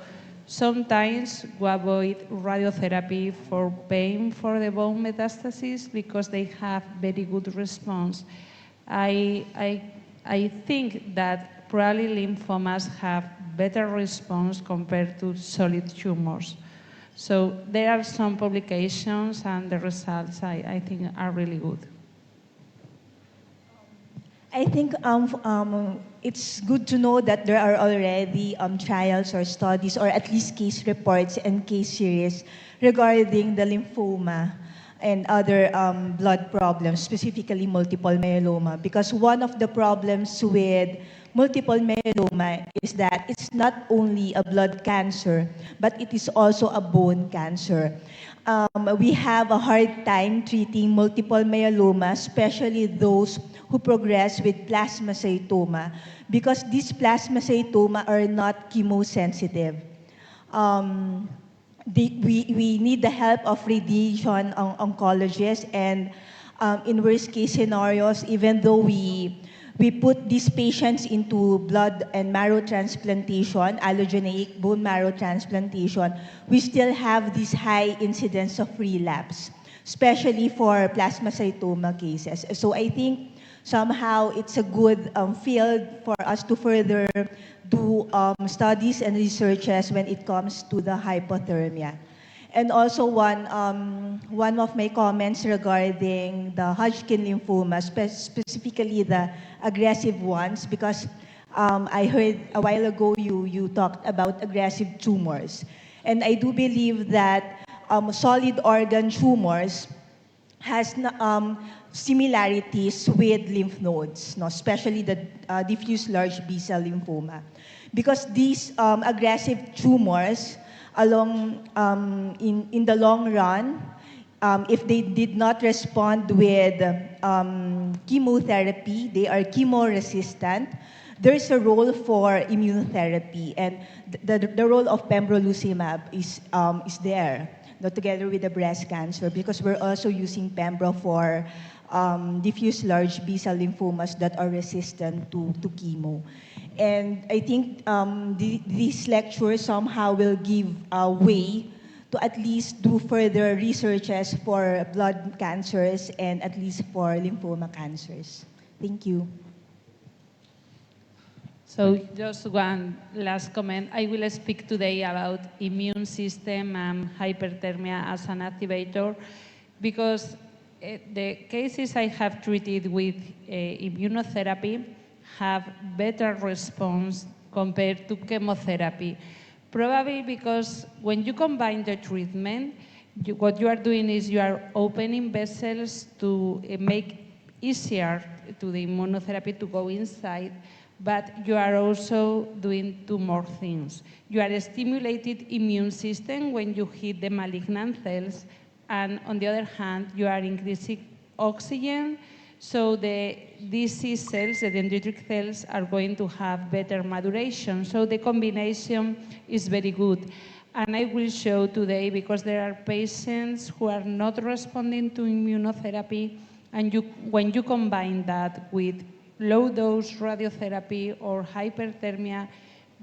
sometimes we avoid radiotherapy for pain for the bone metastases because they have very good response. I think that probably lymphomas have better response compared to solid tumors. So there are some publications, and the results I think are really good. I think it's good to know that there are already trials or studies or at least case reports and case series regarding the lymphoma and other blood problems, specifically multiple myeloma. Because one of the problems with multiple myeloma is that it's not only a blood cancer, but it is also a bone cancer. We have a hard time treating multiple myeloma, especially those who progress with plasmacytoma, because these plasmacytoma are not chemosensitive. We need the help of radiation oncologists, and in worst case scenarios, even though we put these patients into blood and marrow transplantation, allogeneic bone marrow transplantation, we still have this high incidence of relapse, especially for plasmacytoma cases. So I think somehow it's a good field for us to further do studies and researches when it comes to the hypothermia. And also one of my comments regarding the Hodgkin lymphoma, specifically the aggressive ones, because I heard a while ago you talked about aggressive tumors. And I do believe that solid organ tumors has similarities with lymph nodes, no? Especially the diffuse large B-cell lymphoma. Because these aggressive tumors, in the long run, if they did not respond with chemotherapy, they are chemo-resistant, there's a role for immunotherapy, and the role of pembrolizumab is there, together with the breast cancer, because we're also using pembro for diffuse large B-cell lymphomas that are resistant to chemo. And I think this lecture somehow will give a way to at least do further researches for blood cancers and at least for lymphoma cancers. Thank you. So just one last comment. I will speak today about immune system and hyperthermia as an activator, because the cases I have treated with immunotherapy have better response compared to chemotherapy. Probably because when you combine the treatment, what you are doing is you are opening vessels to make easier to the immunotherapy to go inside, but you are also doing two more things. You are a stimulated immune system when you hit the malignant cells, and on the other hand, you are increasing oxygen, so these C cells, the dendritic cells, are going to have better maturation. So the combination is very good. And I will show today, because there are patients who are not responding to immunotherapy, and when you combine that with low-dose radiotherapy or hyperthermia,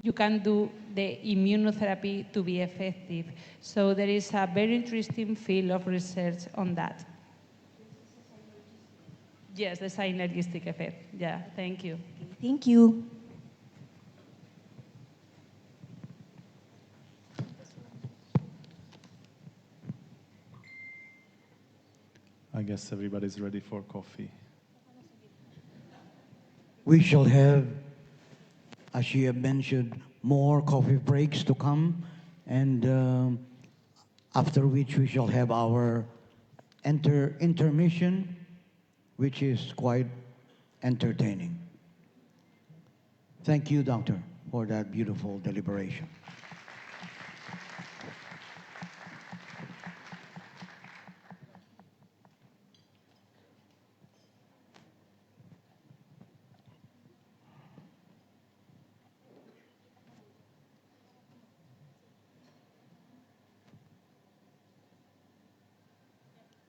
you can do the immunotherapy to be effective. So there is a very interesting field of research on that. Yes, the synergistic effect. Yeah, thank you. Thank you. I guess everybody's ready for coffee. We shall have, as she had mentioned, more coffee breaks to come, and after which we shall have our intermission, which is quite entertaining. Thank you, Doctor, for that beautiful deliberation.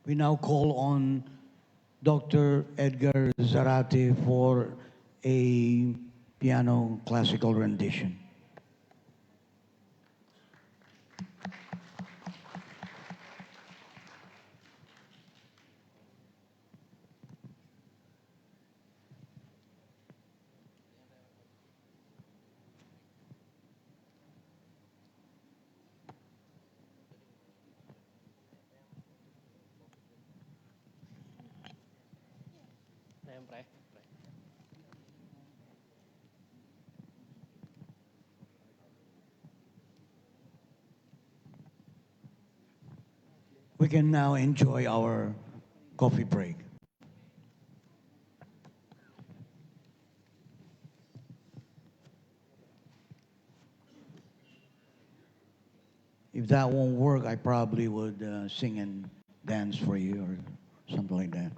We now call on Dr. Edgar Zarate for a piano classical rendition. We can now enjoy our coffee break. If that won't work, I probably would sing and dance for you or something like that.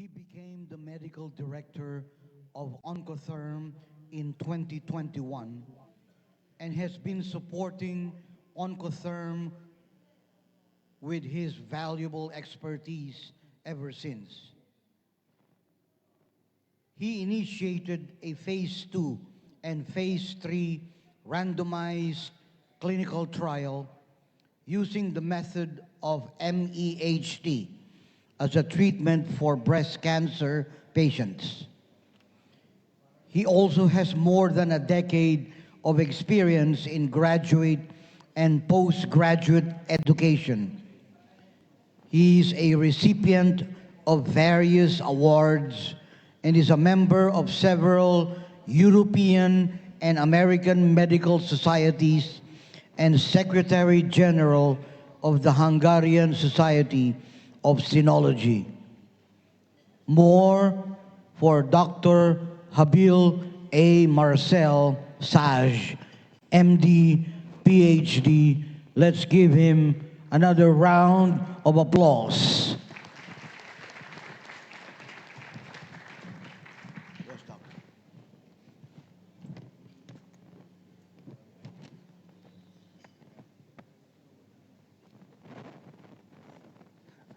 He became the medical director of Oncotherm in 2021 and has been supporting Oncotherm with his valuable expertise ever since. He initiated a phase 2 and phase 3 randomized clinical trial using the method of MEHT as a treatment for breast cancer patients. He also has more than a decade of experience in graduate and postgraduate education. He is a recipient of various awards and is a member of several European and American medical societies and Secretary General of the Hungarian Society of Sinology. More for Dr. Habil A. Marcel Saj, MD, PhD. Let's give him another round of applause.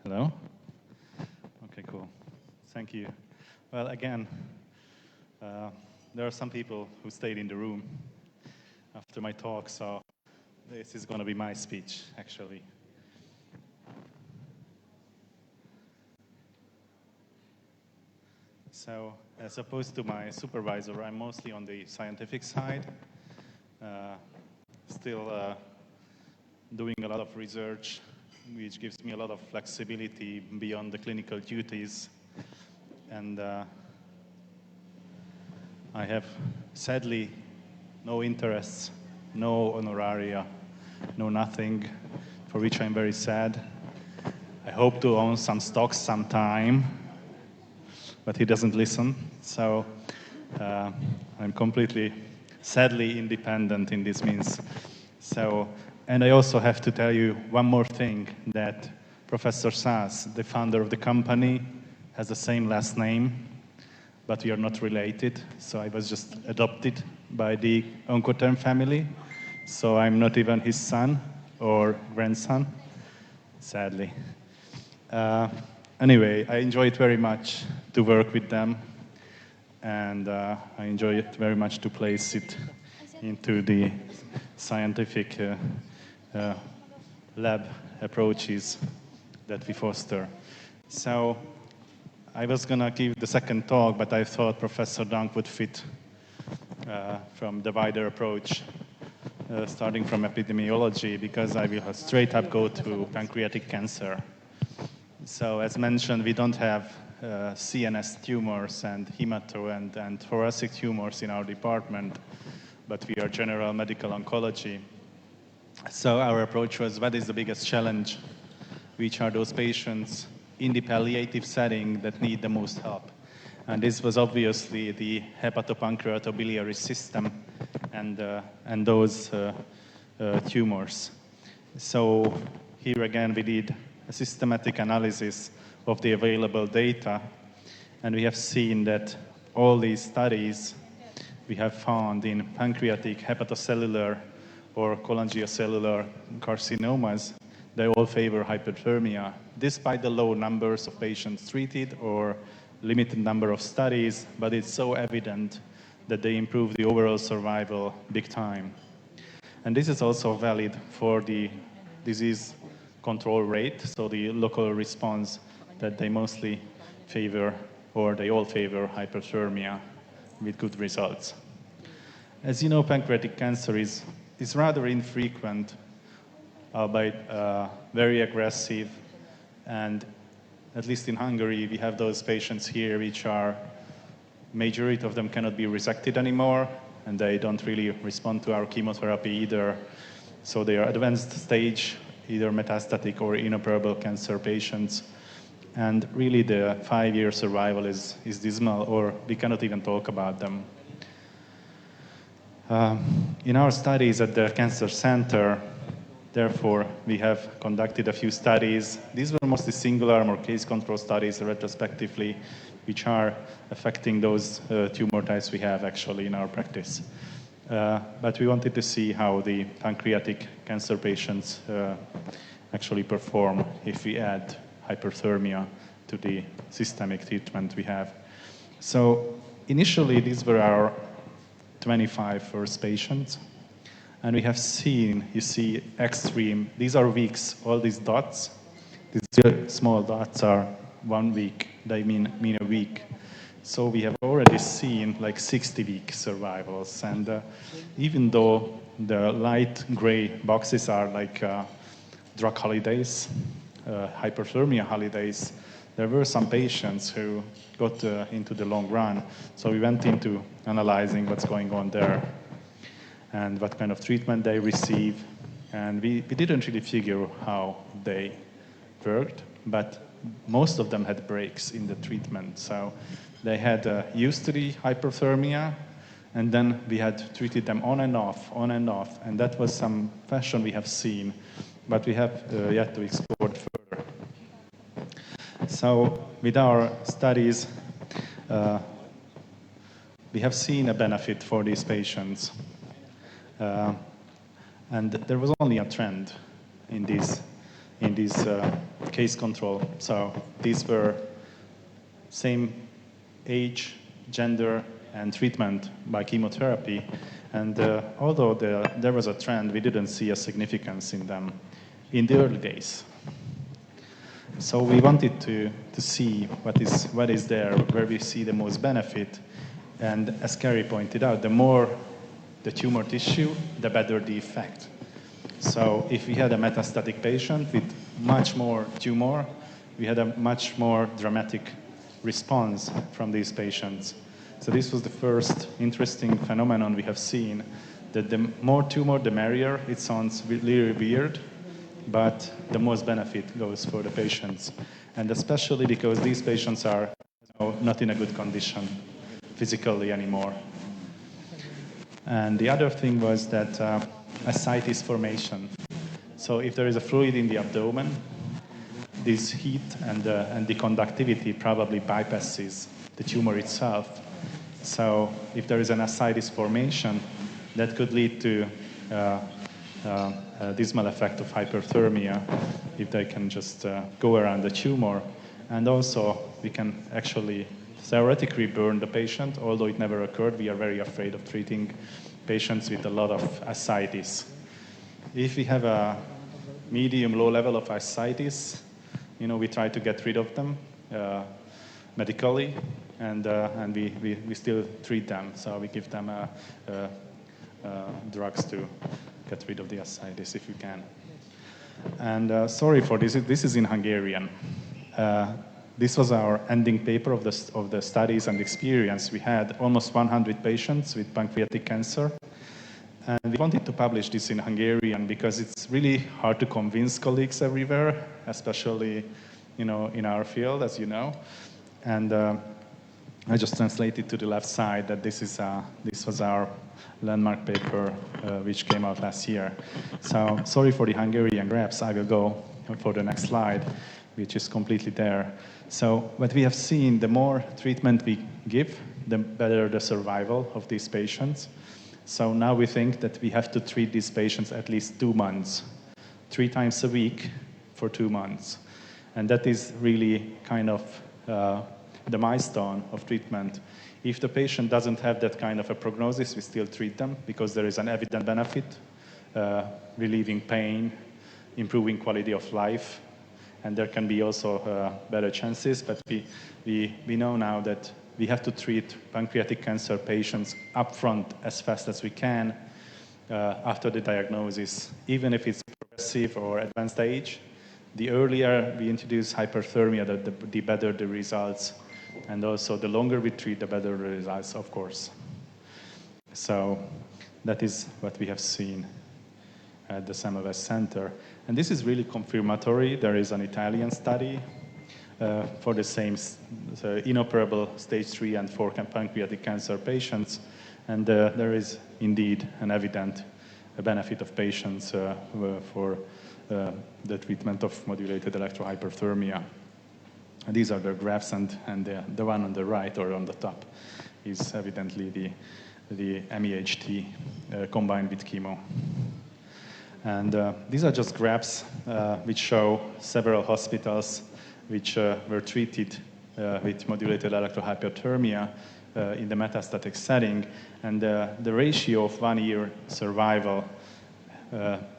Hello? Okay, cool. Thank you. Well, again, there are some people who stayed in the room after my talk, so this is going to be my speech, actually. So, as opposed to my supervisor, I'm mostly on the scientific side, still doing a lot of research, which gives me a lot of flexibility beyond the clinical duties. And I have, sadly, no interests, no honoraria, no nothing, for which I'm very sad. I hope to own some stocks sometime, but he doesn't listen. So I'm completely, sadly, independent in this means. So, and I also have to tell you one more thing, that Professor Sass, the founder of the company, has the same last name, but we are not related. So I was just adopted by the Oncotherm family. So I'm not even his son or grandson, sadly. Anyway, I enjoy it very much to work with them, and I enjoy it very much to place it into the scientific lab approaches that we foster. So I was going to give the second talk, but I thought Professor Dunk would fit from the wider approach, starting from epidemiology, because I will straight up go to pancreatic cancer. So as mentioned, we don't have CNS tumors and hemato and thoracic tumors in our department, but we are general medical oncology. So our approach was, what is the biggest challenge? Which are those patients in the palliative setting that need the most help? And this was obviously the hepatopancreatobiliary system and those tumors. So here again, we did a systematic analysis of the available data, and we have seen that all these studies we have found in pancreatic, hepatocellular, or cholangiocellular carcinomas, they all favor hyperthermia, despite the low numbers of patients treated or limited number of studies, but it's so evident that they improve the overall survival big time. And this is also valid for the disease control rate, so the local response that they mostly favor, or they all favor hyperthermia with good results. As you know, pancreatic cancer is rather infrequent, but very aggressive, and at least in Hungary, we have those patients here which are, majority of them cannot be resected anymore, and they don't really respond to our chemotherapy either. So they are advanced stage, either metastatic or inoperable cancer patients. And really the 5-year survival is dismal, or we cannot even talk about them. In our studies at the cancer center, Therefore, we have conducted a few studies. These were mostly single-arm or case control studies retrospectively, which are affecting those tumor types we have actually in our practice. But we wanted to see how the pancreatic cancer patients actually perform if we add hyperthermia to the systemic treatment we have. So initially, these were our 25 first patients. And we have seen, you see, extreme, these are weeks, all these dots, these small dots are 1 week, they mean a week. So we have already seen like 60-week survivals. And even though the light gray boxes are like drug holidays, hyperthermia holidays, there were some patients who got into the long run. So we went into analyzing what's going on there and what kind of treatment they receive. And we didn't really figure how they worked, but most of them had breaks in the treatment. So they had used to the hyperthermia, and then we had treated them on and off, and that was some fashion we have seen, but we have yet to explore it further. So with our studies, we have seen a benefit for these patients. And there was only a trend in this case control. So these were same age, gender, and treatment by chemotherapy. And although there was a trend, we didn't see a significance in them in the early days. So we wanted to see what is there, where we see the most benefit. And as Carrie pointed out, the more the tumor tissue, the better the effect. So if we had a metastatic patient with much more tumor, we had a much more dramatic response from these patients. So this was the first interesting phenomenon we have seen, that the more tumor, the merrier. It sounds really weird, but the most benefit goes for the patients. And especially because these patients are not in a good condition physically anymore. And the other thing was that ascites formation. So if there is a fluid in the abdomen, this heat and the conductivity probably bypasses the tumor itself. So if there is an ascites formation, that could lead to a dismal effect of hyperthermia if they can just go around the tumor. And also, we can actually theoretically burn the patient, although it never occurred. We are very afraid of treating patients with a lot of ascites. If we have a medium-low level of ascites, we try to get rid of them medically, and we still treat them. So we give them drugs to get rid of the ascites if we can. And sorry for this. This is in Hungarian. This was our ending paper of the studies and experience. We had almost 100 patients with pancreatic cancer. And we wanted to publish this in Hungarian because it's really hard to convince colleagues everywhere, especially in our field, as you know. And I just translated to the left side that this was our landmark paper which came out last year. So sorry for the Hungarian graphs. I will go for the next slide, which is completely there. So what we have seen, the more treatment we give, the better the survival of these patients. So now we think that we have to treat these patients at least 2 months, 3 times a week for 2 months. And that is really kind of the milestone of treatment. If the patient doesn't have that kind of a prognosis, we still treat them because there is an evident benefit, relieving pain, improving quality of life, and there can be also better chances. But we know now that we have to treat pancreatic cancer patients upfront as fast as we can after the diagnosis, even if it's progressive or advanced stage. The earlier we introduce hyperthermia, the better the results. And also, the longer we treat, the better the results, of course. So that is what we have seen at the Samovest Center. And this is really confirmatory. There is an Italian study for the same inoperable stage 3 and 4 pancreatic cancer patients. And there is indeed an evident benefit of patients for the treatment of modulated electrohyperthermia. And these are the graphs, and the one on the right or on the top is evidently the MEHT combined with chemo. And these are just graphs which show several hospitals which were treated with modulated electrohyperthermia in the metastatic setting. And the ratio of 1 year survival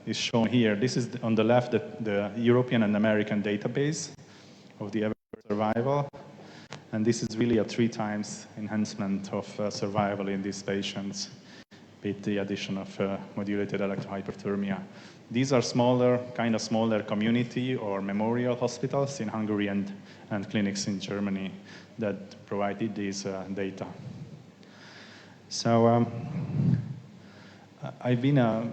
is shown here. This is on the left, the European and American database of the average survival. And this is really a 3 times enhancement of survival in these patients with the addition of modulated electrohyperthermia. These are kind of smaller community or memorial hospitals in Hungary and clinics in Germany that provided these data. So I've been a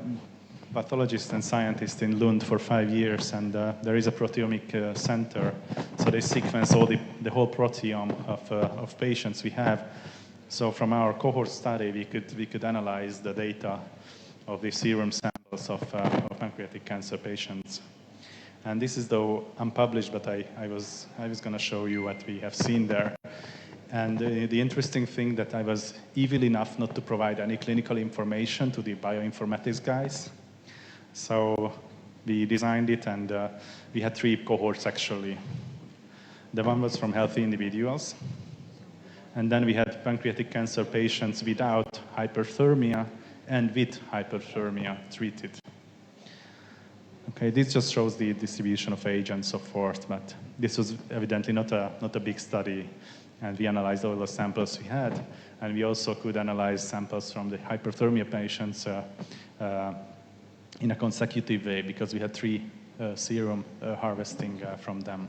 pathologist and scientist in Lund for 5 years, and there is a proteomic center. So they sequence the whole proteome of patients we have. So from our cohort study, we could analyze the data of the serum samples of pancreatic cancer patients. And this is though unpublished, but I was going to show you what we have seen there. And the interesting thing that I was evil enough not to provide any clinical information to the bioinformatics guys. So we designed it, and we had 3 cohorts actually. The one was from healthy individuals. And then we had pancreatic cancer patients without hyperthermia and with hyperthermia treated. Okay, this just shows the distribution of age and so forth, but this was evidently not a big study. And we analyzed all the samples we had, and we also could analyze samples from the hyperthermia patients in a consecutive way, because we had 3 serum harvesting from them.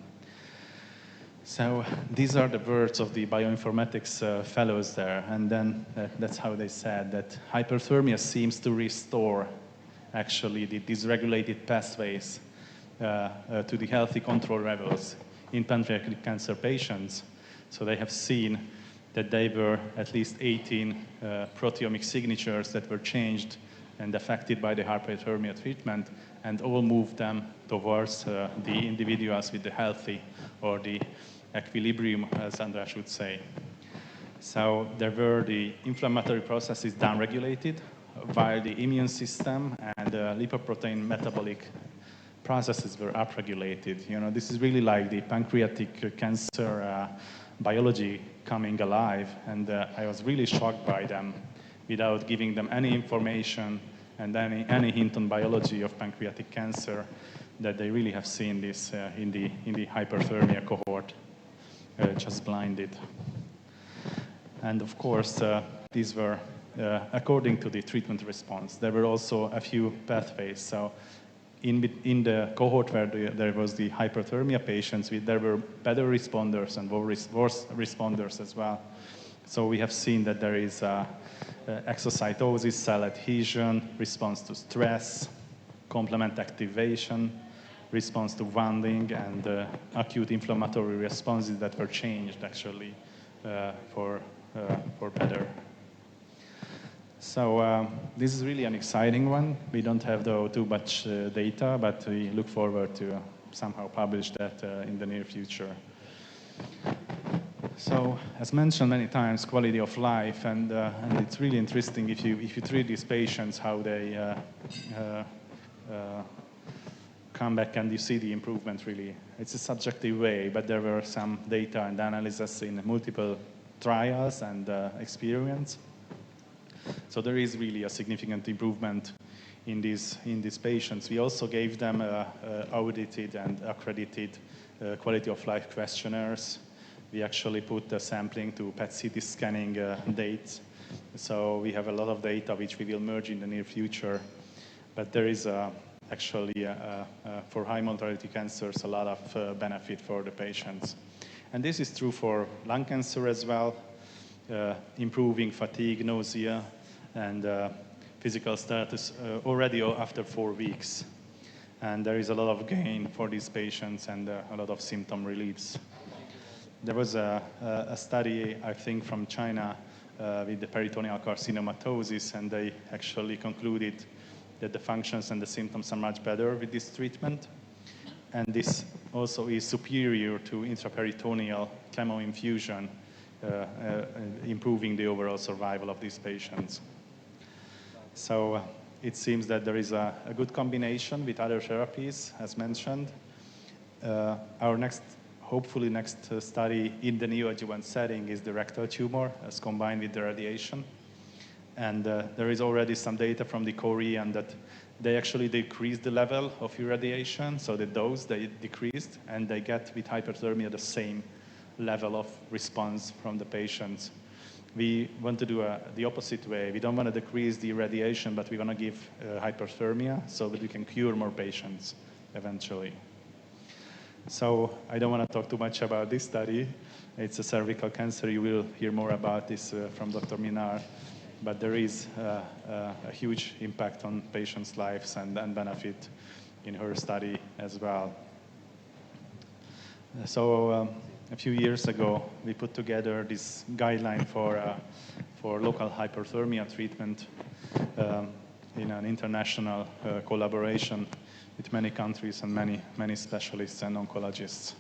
So these are the words of the bioinformatics fellows there, and then that's how they said that hyperthermia seems to restore actually the dysregulated pathways to the healthy control levels in pancreatic cancer patients. So they have seen that there were at least 18 proteomic signatures that were changed and affected by the hyperthermia treatment, and all moved them towards the individuals with the healthy or the equilibrium, as Andrea should say. So there were the inflammatory processes downregulated, while the immune system and lipoprotein metabolic processes were upregulated. You know, this is really like the pancreatic cancer biology coming alive, and I was really shocked by them without giving them any information and any hint on biology of pancreatic cancer, that they really have seen this in the hyperthermia cohort, just blinded. And of course, these were according to the treatment response. There were also a few pathways. So in the cohort where there was the hyperthermia patients, there were better responders and worse responders as well. So we have seen that there is exocytosis, cell adhesion, response to stress, complement activation, response to wounding, and acute inflammatory responses that were changed actually for better. So this is really an exciting one. We don't have though too much data, but we look forward to somehow publish that in the near future. So, as mentioned many times, quality of life, and it's really interesting if you treat these patients, how they come back and you see the improvement really. It's a subjective way, but there were some data and analysis in multiple trials and experience. So there is really a significant improvement in these patients. We also gave them audited and accredited quality of life questionnaires. We actually put the sampling to PET-CT scanning dates. So we have a lot of data which we will merge in the near future. But there is actually, for high mortality cancers, a lot of benefit for the patients. And this is true for lung cancer as well, improving fatigue, nausea, and physical status already after 4 weeks. And there is a lot of gain for these patients and a lot of symptom reliefs. There was a study, I think, from China with the peritoneal carcinomatosis, and they actually concluded that the functions and the symptoms are much better with this treatment. And this also is superior to intraperitoneal chemo infusion, improving the overall survival of these patients. So it seems that there is a good combination with other therapies, as mentioned. Our hopefully next study in the neoadjuvant setting is the rectal tumor as combined with the radiation. And there is already some data from the Korean that they actually decreased the level of irradiation, so the dose they decreased, and they get with hyperthermia the same level of response from the patients. We want to do the opposite way. We don't want to decrease the irradiation, but we want to give hyperthermia so that we can cure more patients eventually. So I don't want to talk too much about this study. It's a cervical cancer. You will hear more about this from Dr. Minar. But there is a huge impact on patients' lives and benefit in her study as well. So a few years ago, we put together this guideline for local hyperthermia treatment in an international collaboration with many countries and many specialists and oncologists.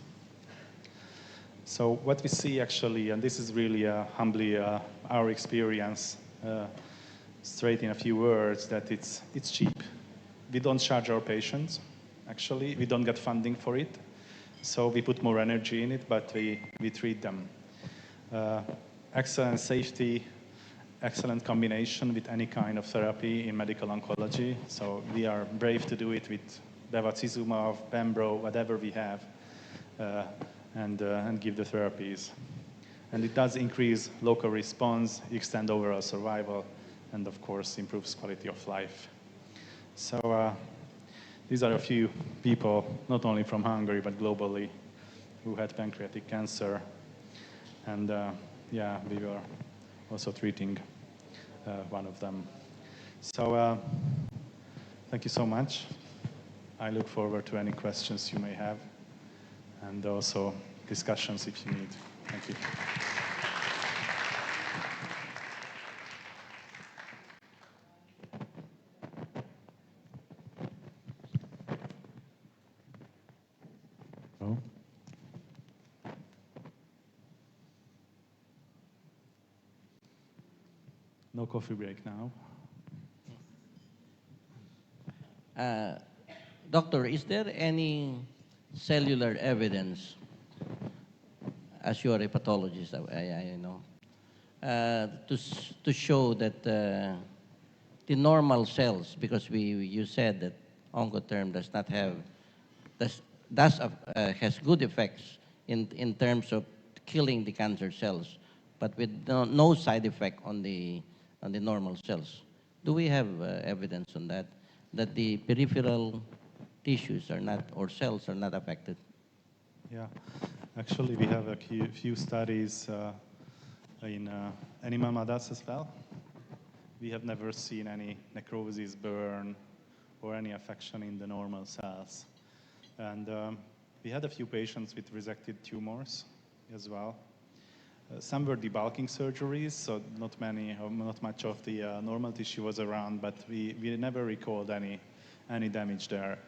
So what we see actually, and this is really humbly our experience, straight in a few words, that it's cheap. We don't charge our patients, actually. We don't get funding for it. So we put more energy in it, but we treat them. Excellent safety, excellent combination with any kind of therapy in medical oncology. So we are brave to do it with bevacizumab, pembro, whatever we have, and give the therapies. And it does increase local response, extend overall survival, and of course improves quality of life. So these are a few people, not only from Hungary, but globally, who had pancreatic cancer. And yeah, we were also treating one of them. So thank you so much. I look forward to any questions you may have, and also discussions if you need. Thank you. Oh. No coffee break now. Doctor, is there any cellular evidence, as you are a pathologist, I know, to show that the normal cells, because you said that Oncotherm does not have, has good effects in terms of killing the cancer cells, but with no side effect on the normal cells. Do we have evidence on that the peripheral tissues are not, or cells are not affected? Yeah, actually we have a few studies in animal models as well. We have never seen any necrosis, burn, or any affection in the normal cells. And we had a few patients with resected tumors as well. Some were debulking surgeries, so not much of the normal tissue was around, but we never recalled any damage there.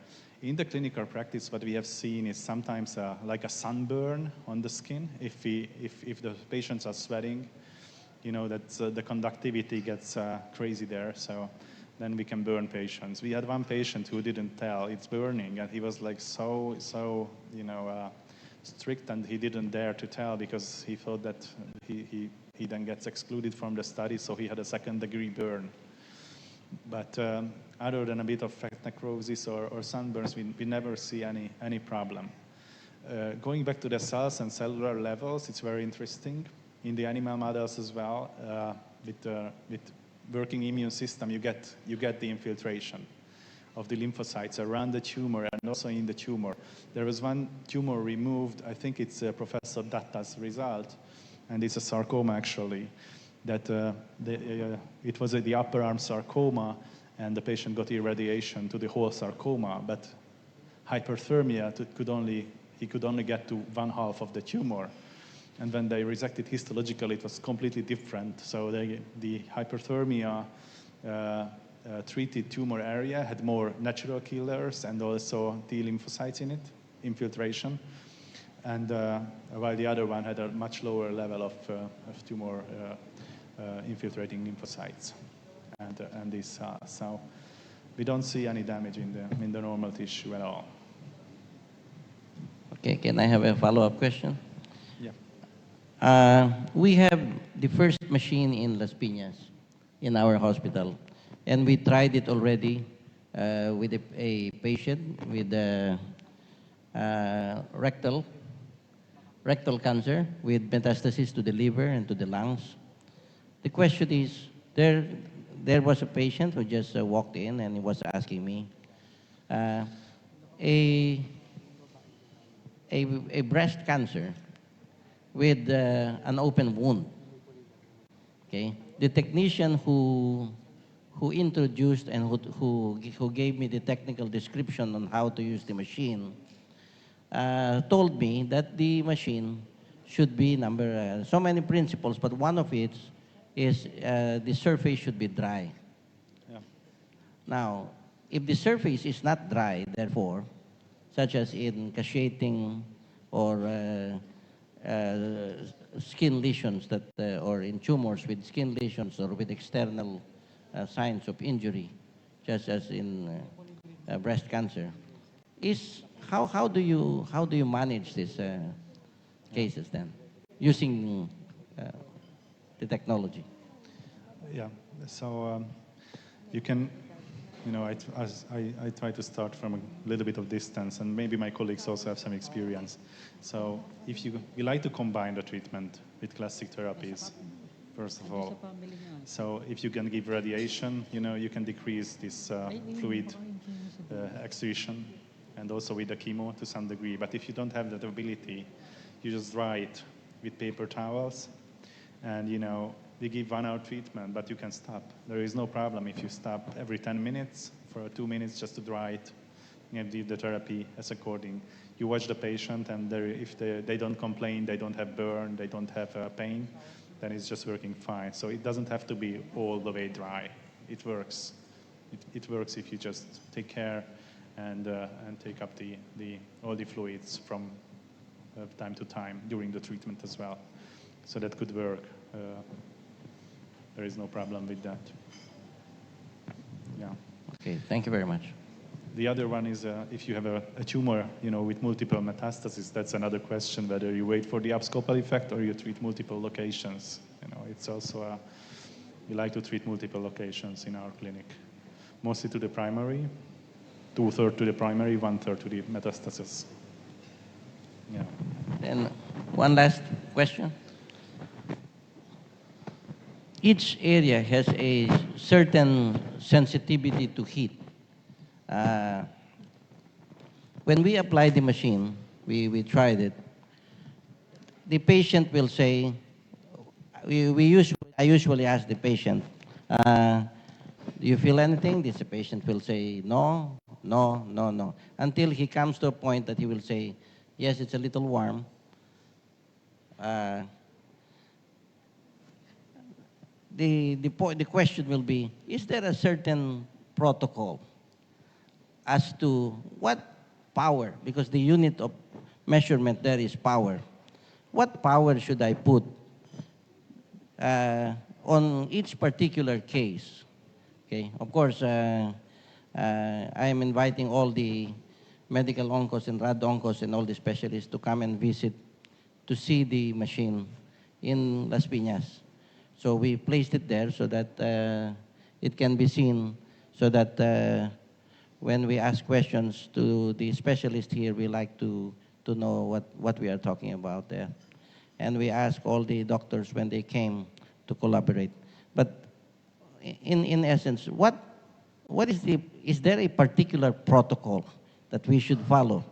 In the clinical practice, what we have seen is sometimes like a sunburn on the skin. If the patients are sweating, you know that the conductivity gets crazy there, so then we can burn patients. We had one patient who didn't tell it's burning, and he was like so strict, and he didn't dare to tell because he thought that he then gets excluded from the study, so he had a second-degree burn. But other than a bit of fat necrosis or sunburns, we never see any problem. Going back to the cells and cellular levels, it's very interesting. In the animal models as well, with working immune system, you get the infiltration of the lymphocytes around the tumor and also in the tumor. There was one tumor removed, I think it's Professor Datta's result, and it's a sarcoma actually, that it was the upper arm sarcoma, and the patient got irradiation to the whole sarcoma, but hyperthermia he could only get to 1/2 of the tumor. And when they resected histologically, it was completely different. So the hyperthermia treated tumor area had more natural killers and also T lymphocytes in it, infiltration. And while the other one had a much lower level of tumor infiltrating lymphocytes and this. So we don't see any damage in the normal tissue at all. Okay, can I have a follow-up question? Yeah. We have the first machine in Las Piñas in our hospital, and we tried it already with a patient with rectal cancer with metastasis to the liver and to the lungs. The question is, there was a patient who just walked in and he was asking me, a breast cancer with an open wound. Okay, the technician who introduced and who gave me the technical description on how to use the machine told me that the machine should be so many principles, but one of it is the surface should be dry. Yeah. Now, if the surface is not dry, therefore, such as in cacheating or skin lesions or in tumors with skin lesions or with external signs of injury, just as in breast cancer, how do you manage these cases then using the technology? Yeah. So you can. I try to start from a little bit of distance, and maybe my colleagues also have some experience. So if we like to combine the treatment with classic therapies, first of all. So if you can give radiation, you can decrease this fluid excretion, and also with the chemo to some degree. But if you don't have that ability, you just dry it with paper towels, and we give 1 hour treatment, but you can stop. There is no problem if you stop every 10 minutes for 2 minutes just to dry it and do the therapy as according. You watch the patient, and if they don't complain, they don't have burn, they don't have pain, then it's just working fine. So it doesn't have to be all the way dry. It works. It works if you just take care and take up all the fluids from time to time during the treatment as well. So that could work. There is no problem with that. Yeah. Okay, thank you very much. The other one is if you have a tumor, with multiple metastases, that's another question, whether you wait for the abscopal effect or you treat multiple locations. It's also, we like to treat multiple locations in our clinic. Mostly to the primary, 2/3 to the primary, 1/3 to the metastasis. Yeah. And one last question. Each area has a certain sensitivity to heat. When we apply the machine, we tried it, the patient will say, I usually ask the patient, do you feel anything? The patient will say, no, no, no, no, until he comes to a point that he will say, yes, it's a little warm. The question will be, is there a certain protocol as to what power, because the unit of measurement there is power, what power should I put on each particular case? Okay, of course, I am inviting all the medical oncos and rad oncos and all the specialists to come and visit to see the machine in Las Piñas. So we placed it there so that it can be seen, so that when we ask questions to the specialist here, we like to know what we are talking about there. And we ask all the doctors when they came to collaborate. But in essence, is there a particular protocol that we should follow?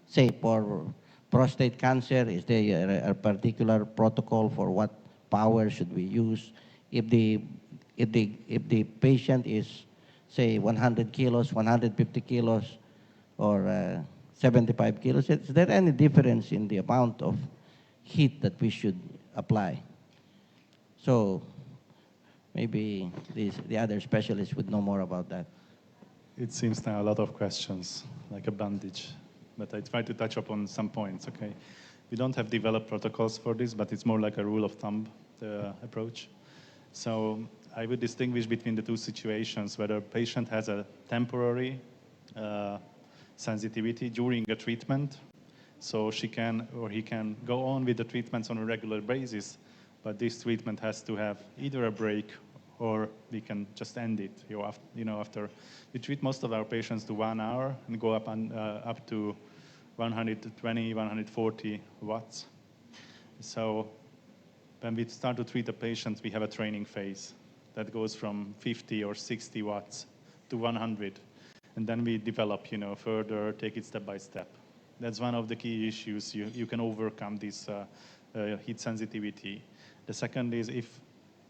Say for prostate cancer, is there a particular protocol for what power should we use? If the patient is, say, 100 kilos, 150 kilos, or 75 kilos, is there any difference in the amount of heat that we should apply? So Maybe the other specialists would know more about that. It seems now a lot of questions, like a bandage. But I try to touch upon some points, okay? We don't have developed protocols for this, but it's more like a rule of thumb approach. So I would distinguish between the two situations, whether a patient has a temporary sensitivity during a treatment, so she can or he can go on with the treatments on a regular basis, but this treatment has to have either a break or we can just end it. After we treat most of our patients to 1 hour and go up to 120, 140 watts. So when we start to treat the patients, we have a training phase that goes from 50 or 60 watts to 100. And then we develop, further, take it step by step. That's one of the key issues. You can overcome this heat sensitivity. The second is if,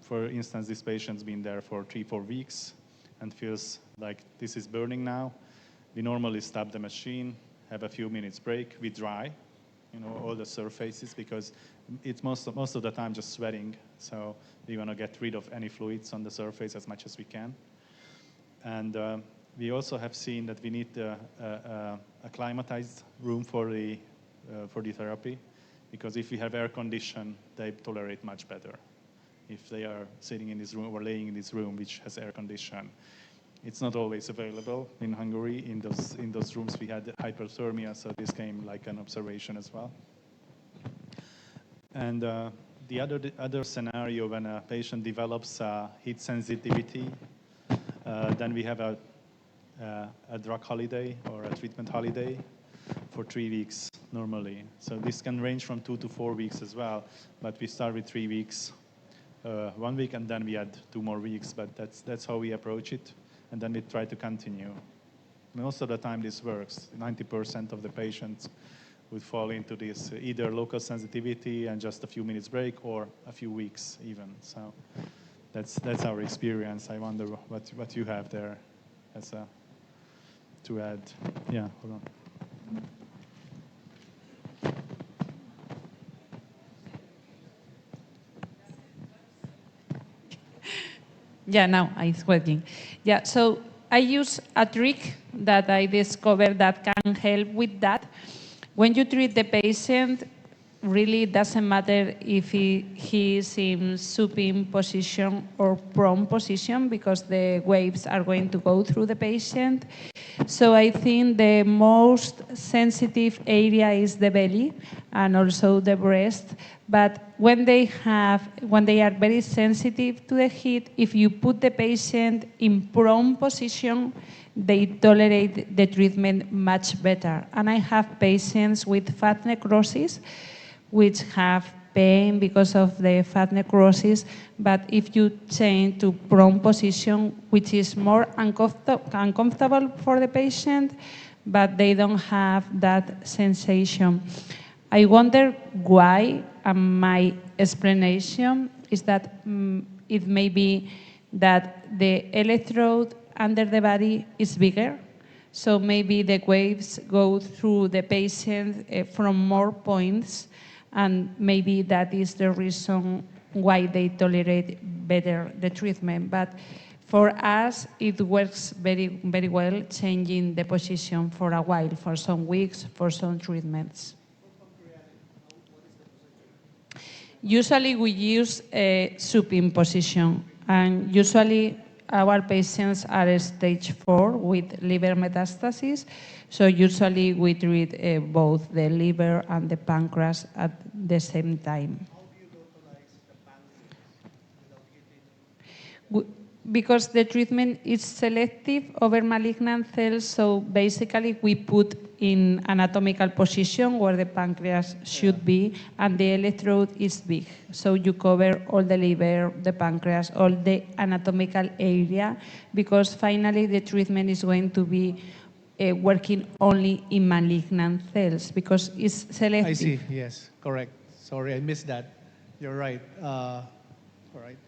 for instance, this patient's been there for 3-4 weeks and feels like this is burning now, we normally stop the machine, have a few minutes break, we dry, all the surfaces because it's most of the time just sweating. So we want to get rid of any fluids on the surface as much as we can. And we also have seen that we need a climatized room for the therapy, because if we have air condition, they tolerate much better. If they are sitting in this room or laying in this room which has air condition, it's not always available in Hungary. In those rooms we had hyperthermia, so this came like an observation as well. And the other scenario when a patient develops heat sensitivity, then we have a drug holiday or a treatment holiday for 3 weeks normally. So this can range from 2 to 4 weeks as well, but we start with 3 weeks, 1 week, and then we add 2 more weeks, but that's how we approach it, and then we try to continue. Most of the time this works. 90% of the patients would fall into this, either local sensitivity and just a few minutes break, or a few weeks even. So that's our experience. I wonder what you have there as to add. Yeah, hold on. Yeah, now it's working. Yeah, so I use a trick that I discovered that can help with that. When you treat the patient, really doesn't matter if he is in supine position or prone position, because the waves are going to go through the patient. So I think the most sensitive area is the belly and also the breast. But when they are very sensitive to the heat, if you put the patient in prone position, they tolerate the treatment much better. And I have patients with fat necrosis, which have pain because of the fat necrosis, but if you change to prone position, which is more uncomfortable for the patient, but they don't have that sensation. I wonder why, and my explanation is that it may be that the electrode under the body is bigger, so maybe the waves go through the patient from more points, and maybe that is the reason why they tolerate better the treatment. But for us, it works very, very well, changing the position for a while, for some weeks, for some treatments. Usually we use a supine position, and usually our patients are stage 4 with liver metastasis. So usually we treat both the liver and the pancreas at the same time. How do you localize the pancreas without hitting? Because the treatment is selective over malignant cells, so basically we put in anatomical position where the pancreas should be, and the electrode is big. So you cover all the liver, the pancreas, all the anatomical area, because finally the treatment is going to be working only in malignant cells, because it's selective. I see, yes, correct. Sorry, I missed that. You're right. All right.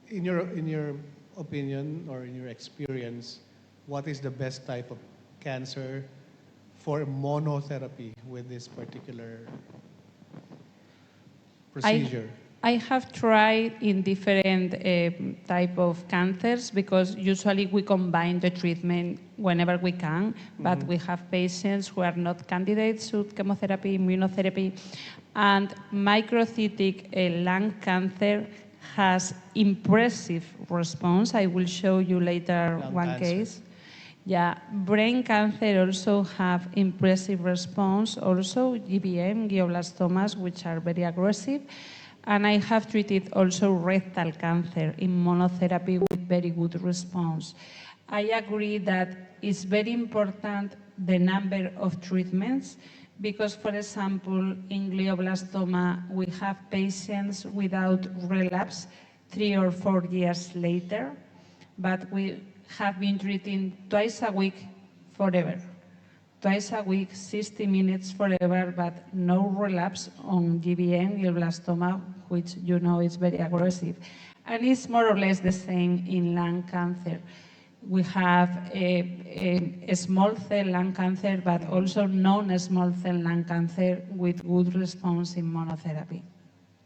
In your opinion or in your experience, what is the best type of cancer for monotherapy with this particular procedure? I have tried in different type of cancers because usually we combine the treatment whenever we can, but we have patients who are not candidates to chemotherapy, immunotherapy, and microcytic lung cancer has impressive response. I will show you later one case. Yeah, brain cancer also have impressive response. Also GBM, glioblastomas, which are very aggressive. And I have treated also rectal cancer in monotherapy with very good response. I agree that it's very important the number of treatments because, for example, in glioblastoma, we have patients without relapse 3 or 4 years later, but we have been treating twice a week forever. Twice a week, 60 minutes forever, but no relapse on GBM, glioblastoma, which you know is very aggressive. And it's more or less the same in lung cancer. We have a small cell lung cancer, but also non-small cell lung cancer with good response in monotherapy.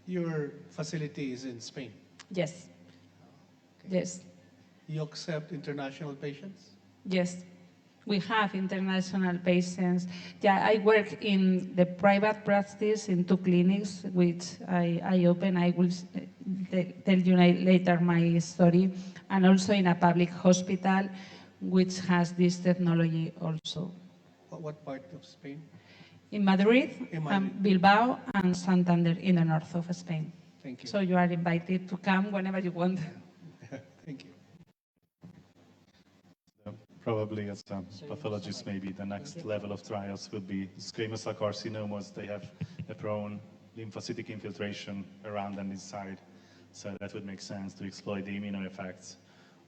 Your facility is in Spain. Yes. Yes. You accept international patients? Yes. We have international patients. Yeah, I work in the private practice in 2 clinics, which I open. I will tell you later my story. And also in a public hospital, which has this technology also. What part of Spain? In Madrid, Bilbao, and Santander in the north of Spain. Thank you. So you are invited to come whenever you want. Thank you. Probably as a pathologist, maybe the next level of trials will be squamous cell carcinomas. They have a prone lymphocytic infiltration around and inside. So that would make sense to exploit the immuno effects.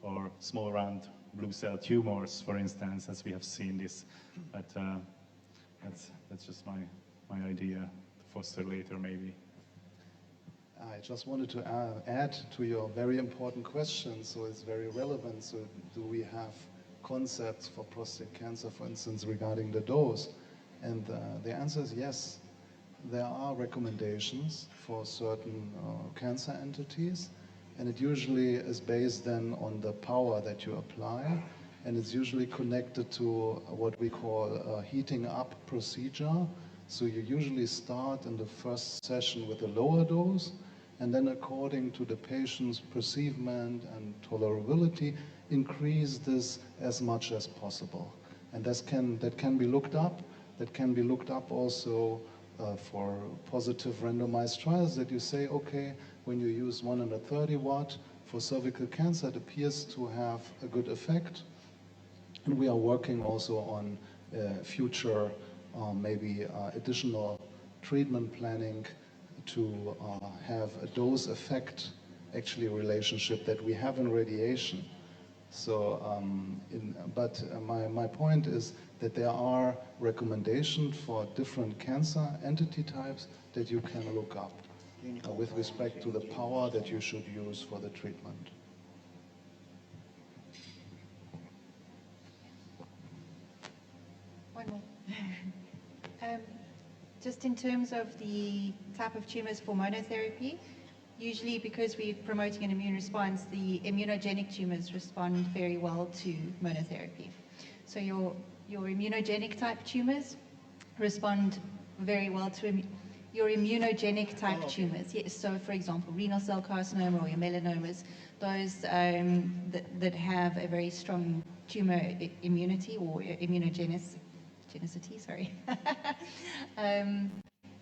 Or small round blue cell tumors, for instance, as we have seen this. But that's just my idea to foster later, maybe. I just wanted to add to your very important question, so it's very relevant. So do we have concepts for prostate cancer, for instance, regarding the dose? And the answer is yes. There are recommendations for certain cancer entities, and it usually is based then on the power that you apply, and it's usually connected to what we call a heating up procedure. So you usually start in the first session with a lower dose, and then according to the patient's perceivement and tolerability, increase this as much as possible. And that can be looked up. That can be looked up also for positive randomized trials that you say, okay, when you use 130 watt for cervical cancer, it appears to have a good effect. And we are working also on future maybe additional treatment planning to have a dose effect actually relationship that we have in radiation. So, my point is that there are recommendations for different cancer entity types that you can look up with respect to the power that you should use for the treatment. One more. Just in terms of the type of tumors for monotherapy, usually because we're promoting an immune response, the immunogenic tumors respond very well to monotherapy. So your immunogenic type tumors respond very well to your immunogenic type tumors. Yes, so for example, renal cell carcinoma or your melanomas, those that have a very strong tumor immunity or immunogenicity, sorry.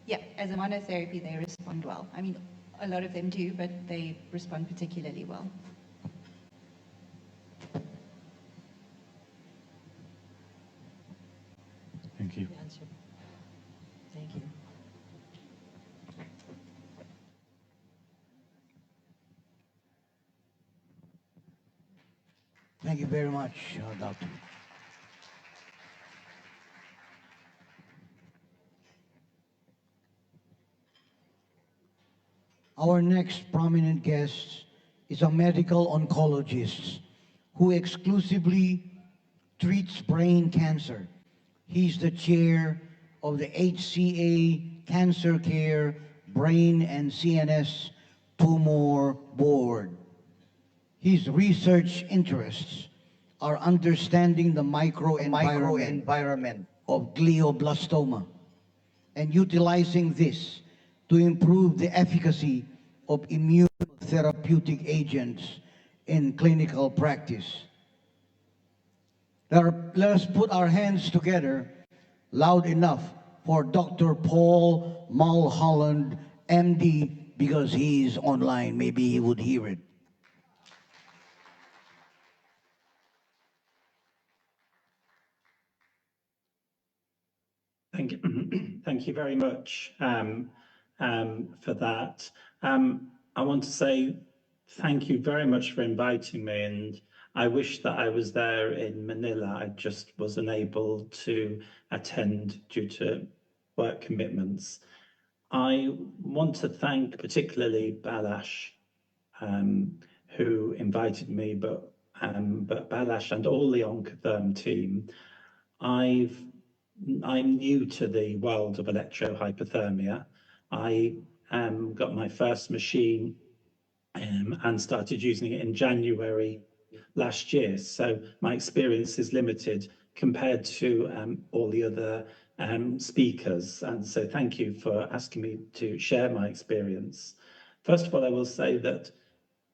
Yeah, as a monotherapy, they respond well. I mean, a lot of them do, but they respond particularly well. Thank you. Thank you. Thank you very much, Doctor. Our next prominent guest is a medical oncologist who exclusively treats brain cancer. He's the chair of the HCA Cancer Care Brain and CNS tumor board. His research interests are understanding the microenvironment of glioblastoma and utilizing this to improve the efficacy of immunotherapeutic agents in clinical practice. Let us put our hands together loud enough for Dr. Paul Mulholland, MD, because he's online. Maybe he would hear it. Thank you, thank you very much for that. I want to say thank you very much for inviting me, and I wish that I was there in Manila. I just was unable to attend due to work commitments. I want to thank particularly Balash, who invited me, but Balash and all the Oncotherm team. I'm new to the world of electrohypothermia. I got my first machine and started using it in January last year. So my experience is limited compared to all the other speakers. And so thank you for asking me to share my experience. First of all, I will say that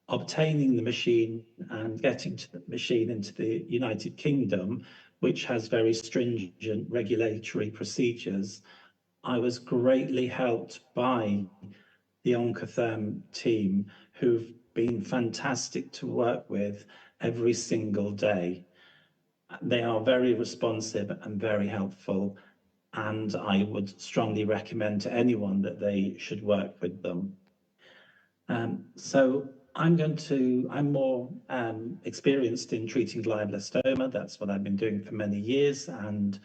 obtaining the machine and getting to the machine into the United Kingdom, which has very stringent regulatory procedures, I was greatly helped by the Oncotherm team, who've been fantastic to work with every single day. They are very responsive and very helpful, and I would strongly recommend to anyone that they should work with them. So I'm more experienced in treating glioblastoma. That's what I've been doing for many years, and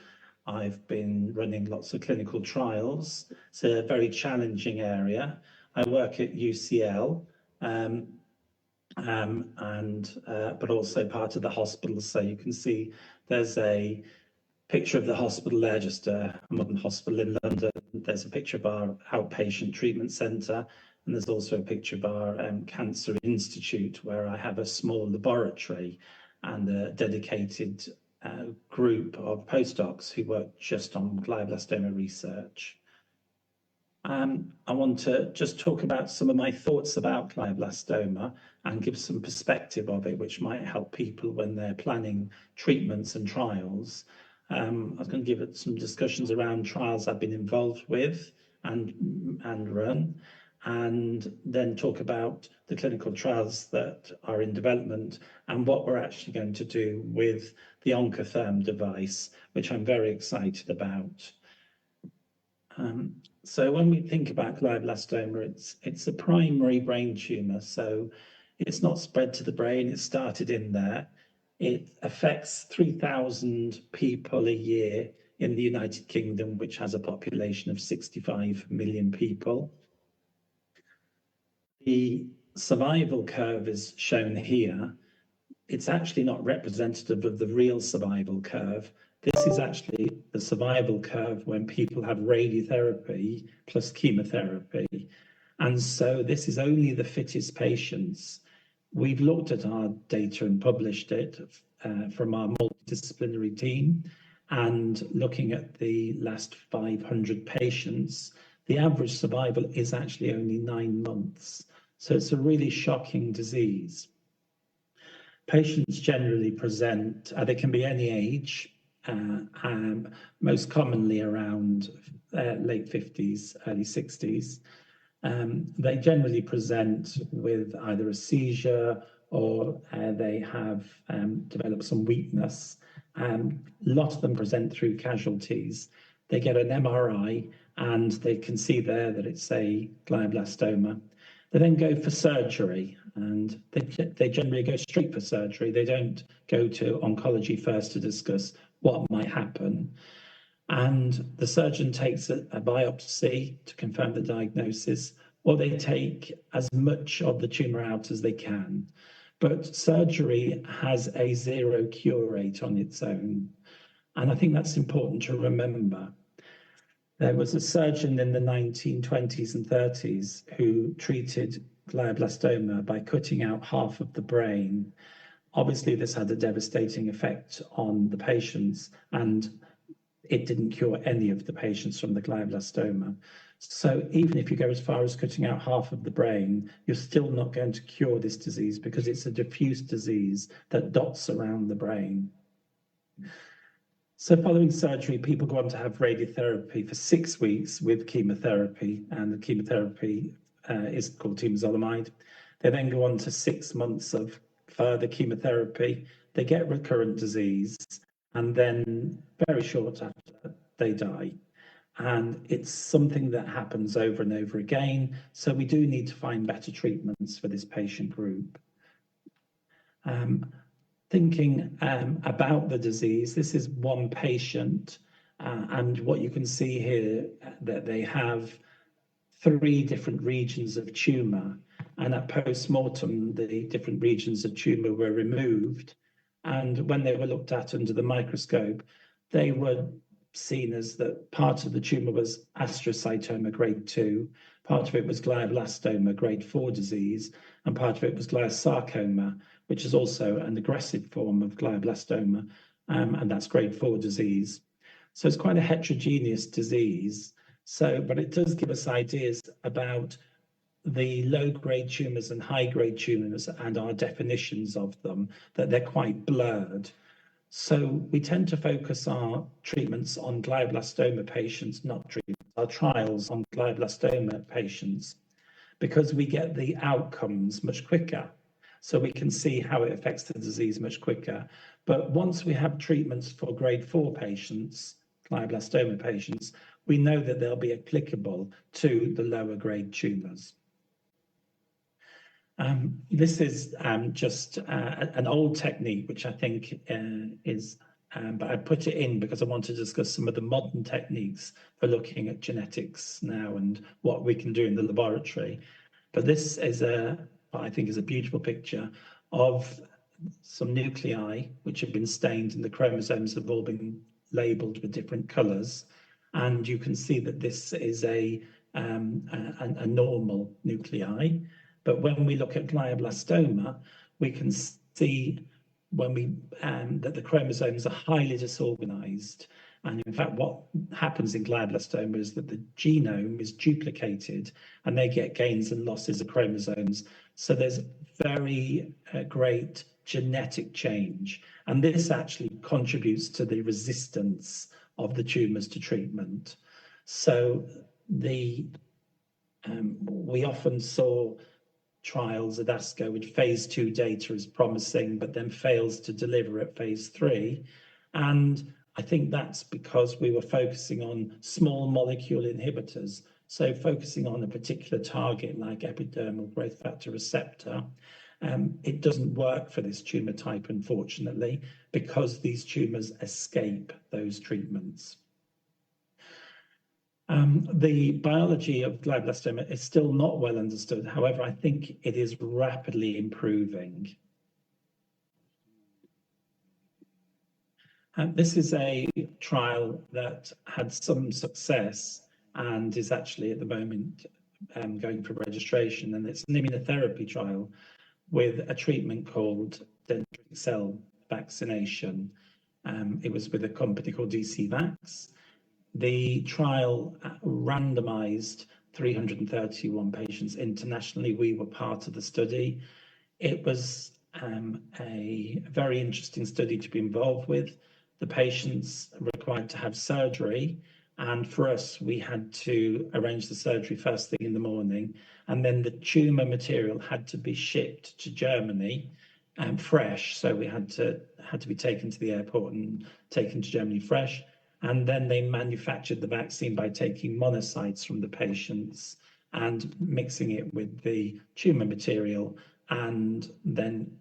I've been running lots of clinical trials. It's a very challenging area. I work at UCL, but also part of the hospital. So you can see there's a picture of the hospital there, just a modern hospital in London. There's a picture of our outpatient treatment centre, and there's also a picture of our Cancer Institute, where I have a small laboratory and a dedicated group of postdocs who work just on glioblastoma research. I want to just talk about some of my thoughts about glioblastoma and give some perspective of it, which might help people when they're planning treatments and trials. I was going to give it some discussions around trials I've been involved with and run, and then talk about the clinical trials that are in development and what we're actually going to do with the Oncotherm device, which I'm very excited about. So when we think about glioblastoma, it's a primary brain tumor, so it's not spread to the brain, it started in there. It affects 3,000 people a year in the United Kingdom, which has a population of 65 million people. The survival curve is shown here. It's actually not representative of the real survival curve. This is actually the survival curve when people have radiotherapy plus chemotherapy. And so this is only the fittest patients. We've looked at our data and published it from our multidisciplinary team, and looking at the last 500 patients, the average survival is actually only 9 months. So it's a really shocking disease. Patients generally present, they can be any age, most commonly around late 50s, early 60s. They generally present with either a seizure or they have developed some weakness. A lot of them present through casualties. They get an MRI and they can see there that it's a glioblastoma. They then go for surgery, and they generally go straight for surgery. They don't go to oncology first to discuss what might happen. And the surgeon takes a biopsy to confirm the diagnosis, or they take as much of the tumor out as they can. But surgery has a zero cure rate on its own. And I think that's important to remember. There was a surgeon in the 1920s and 30s who treated glioblastoma by cutting out half of the brain. Obviously, this had a devastating effect on the patients, and it didn't cure any of the patients from the glioblastoma. So even if you go as far as cutting out half of the brain, you're still not going to cure this disease because it's a diffuse disease that dots around the brain. So following surgery, people go on to have radiotherapy for 6 weeks with chemotherapy, and the chemotherapy is called temozolomide. They then go on to 6 months of further chemotherapy. They get recurrent disease, and then very short after, they die. And it's something that happens over and over again. So we do need to find better treatments for this patient group. Thinking about the disease, this is one patient, and what you can see here that they have 3 different regions of tumor, and at post-mortem, the different regions of tumor were removed, and when they were looked at under the microscope, they were seen as that part of the tumor was astrocytoma grade 2, part of it was glioblastoma grade 4 disease, and part of it was gliosarcoma, which is also an aggressive form of glioblastoma, and that's grade 4 disease. So it's quite a heterogeneous disease. But it does give us ideas about the low-grade tumors and high-grade tumors and our definitions of them, that they're quite blurred. So we tend to focus our treatments on glioblastoma patients, not treatments, our trials on glioblastoma patients, because we get the outcomes much quicker. So we can see how it affects the disease much quicker. But once we have treatments for grade 4 patients, glioblastoma patients, we know that they'll be applicable to the lower grade tumors. This is just an old technique, which I think is, but I put it in because I want to discuss some of the modern techniques for looking at genetics now and what we can do in the laboratory. But this is what I think is a beautiful picture of some nuclei which have been stained, and the chromosomes have all been labeled with different colors. And you can see that this is a normal nuclei. But when we look at glioblastoma, we can see that the chromosomes are highly disorganized. And in fact, what happens in glioblastoma is that the genome is duplicated and they get gains and losses of chromosomes. So there's very great genetic change. And this actually contributes to the resistance of the tumors to treatment. So we often saw trials at ASCO with phase 2 data as promising, but then fails to deliver at phase 3. And I think that's because we were focusing on small molecule inhibitors. So focusing on a particular target like epidermal growth factor receptor, it doesn't work for this tumor type, unfortunately, because these tumors escape those treatments. The biology of glioblastoma is still not well understood. However, I think it is rapidly improving. This is a trial that had some success and is actually at the moment going for registration, and it's an immunotherapy trial with a treatment called dendritic cell vaccination. It was with a company called DCVax. The trial randomized 331 patients internationally. We were part of the study. It was a very interesting study to be involved with. The patients required to have surgery, and for us, we had to arrange the surgery first thing in the morning, and then the tumor material had to be shipped to Germany fresh. So we had to be taken to the airport and taken to Germany fresh. And then they manufactured the vaccine by taking monocytes from the patients and mixing it with the tumor material and then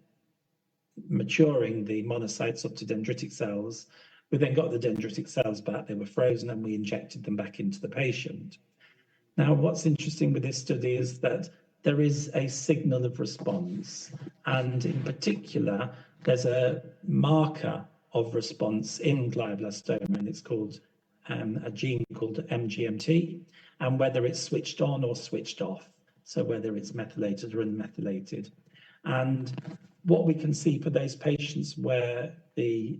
maturing the monocytes up to dendritic cells. We then got the dendritic cells back, they were frozen, and we injected them back into the patient. Now, what's interesting with this study is that there is a signal of response, and in particular, there's a marker of response in glioblastoma, and it's called a gene called MGMT, and whether it's switched on or switched off, so whether it's methylated or unmethylated. And what we can see for those patients where the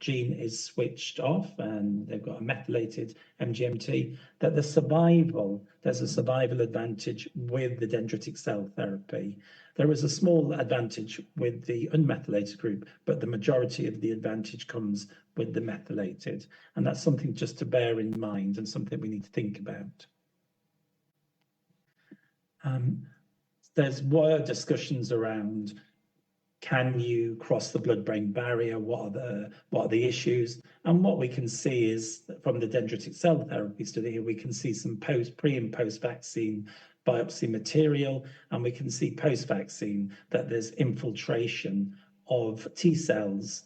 gene is switched off and they've got a methylated MGMT, that there's a survival advantage with the dendritic cell therapy. There is a small advantage with the unmethylated group, but the majority of the advantage comes with the methylated. And that's something just to bear in mind and something we need to think about. Were discussions around, can you cross the blood-brain barrier? What are the issues? And what we can see is from the dendritic cell therapy study here, we can see some pre and post-vaccine biopsy material, and we can see post-vaccine that there's infiltration of T cells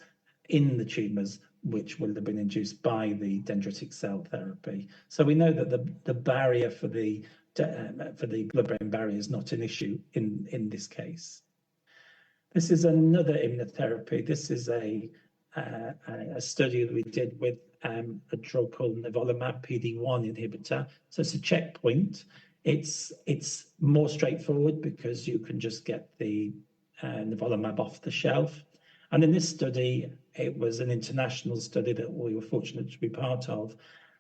in the tumours, which will have been induced by the dendritic cell therapy. So we know that the barrier for the blood-brain barrier is not an issue in this case. This is another immunotherapy. This is a study that we did with a drug called nivolumab, PD-1 inhibitor. So it's a checkpoint. It's more straightforward because you can just get the nivolumab off the shelf. And in this study, it was an international study that we were fortunate to be part of,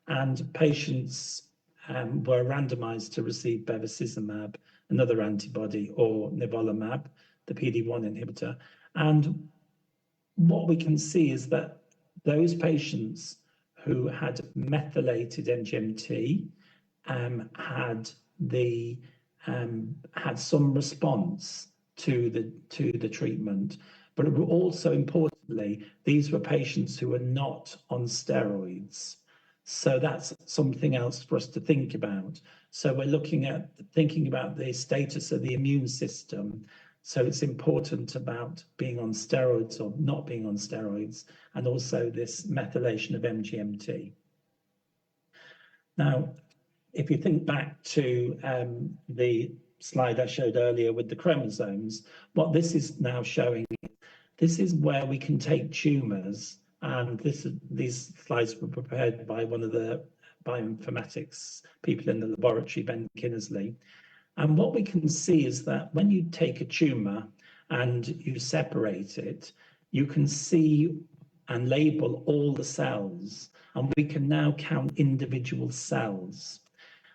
and patients were randomized to receive bevacizumab, another antibody, or nivolumab, the PD-1 inhibitor. And what we can see is that those patients who had methylated MGMT had some response to the treatment, but also importantly, these were patients who were not on steroids. So that's something else for us to think about. So we're thinking about the status of the immune system. So it's important about being on steroids or not being on steroids, and also this methylation of MGMT. Now, if you think back to the slide I showed earlier with the chromosomes, what this is now showing, this is where we can take tumors, and these slides were prepared by one of the bioinformatics people in the laboratory, Ben Kinnersley. And what we can see is that when you take a tumor and you separate it, you can see and label all the cells, and we can now count individual cells.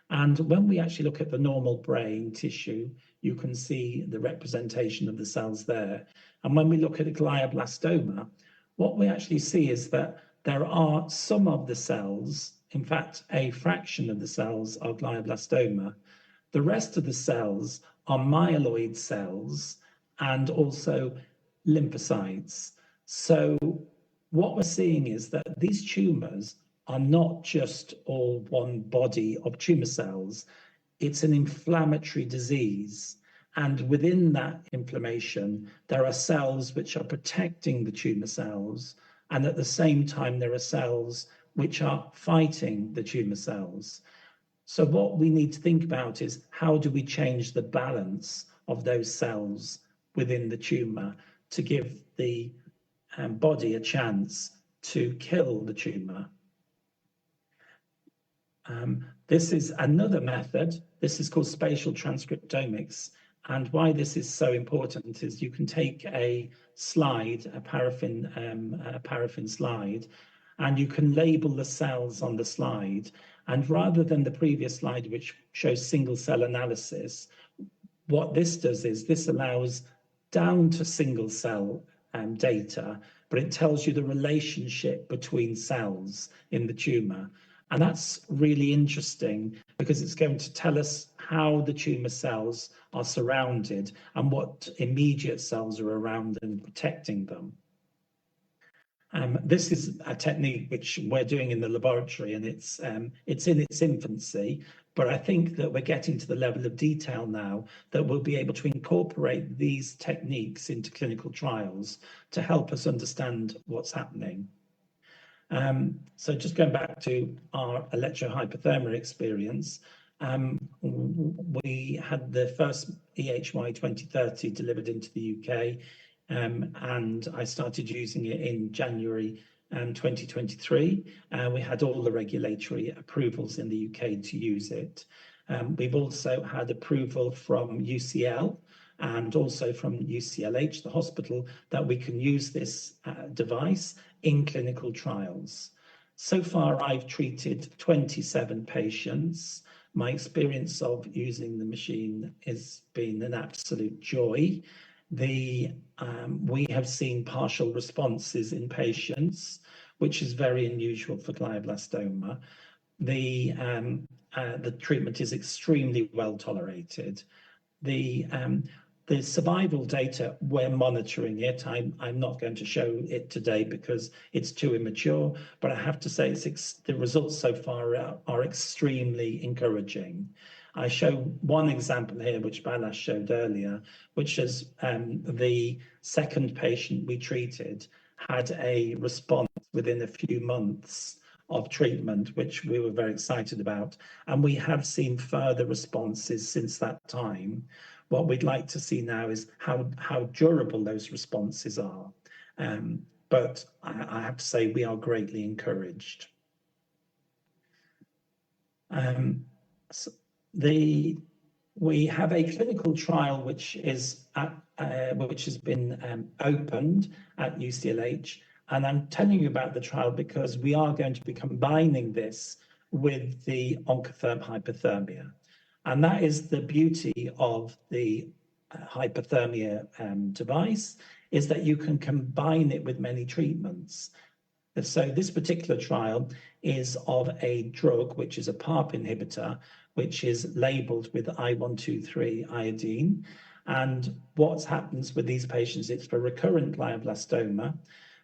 And when we actually look at the normal brain tissue, you can see the representation of the cells there. And when we look at a glioblastoma, what we actually see is that there are some of the cells, in fact, a fraction of the cells are glioblastoma. The rest of the cells are myeloid cells and also lymphocytes. So what we're seeing is that these tumors are not just all one body of tumor cells. It's an inflammatory disease. And within that inflammation, there are cells which are protecting the tumor cells. And at the same time, there are cells which are fighting the tumor cells. So what we need to think about is, how do we change the balance of those cells within the tumor to give the body a chance to kill the tumor? This is another method. This is called spatial transcriptomics. And why this is so important is you can take a slide, a paraffin slide, and you can label the cells on the slide. And rather than the previous slide, which shows single cell analysis, what this does is this allows down to single cell data, but it tells you the relationship between cells in the tumor. And that's really interesting because it's going to tell us how the tumor cells are surrounded and what immediate cells are around and protecting them. This is a technique which we're doing in the laboratory, and it's in its infancy, but I think that we're getting to the level of detail now that we'll be able to incorporate these techniques into clinical trials to help us understand what's happening. So just going back to our electrohypothermia experience, we had the first EHY 2030 delivered into the UK, and I started using it in January 2023. We had all the regulatory approvals in the UK to use it. We've also had approval from UCL and also from UCLH, the hospital, that we can use this device in clinical trials. So far, I've treated 27 patients. My experience of using the machine has been an absolute joy. We have seen partial responses in patients, which is very unusual for glioblastoma. The treatment is extremely well tolerated. The survival data, we're monitoring it. I'm not going to show it today because it's too immature, but I have to say the results so far are extremely encouraging. I show one example here, which Balash showed earlier, which is the second patient we treated had a response within a few months of treatment, which we were very excited about. And we have seen further responses since that time. What we'd like to see now is how durable those responses are. But I have to say we are greatly encouraged. We have a clinical trial which has been opened at UCLH, and I'm telling you about the trial because we are going to be combining this with the Oncotherm hypothermia. And that is the beauty of the hypothermia device, is that you can combine it with many treatments. So this particular trial is of a drug, which is a PARP inhibitor, which is labeled with I123 iodine. And what happens with these patients, it's for recurrent glioblastoma.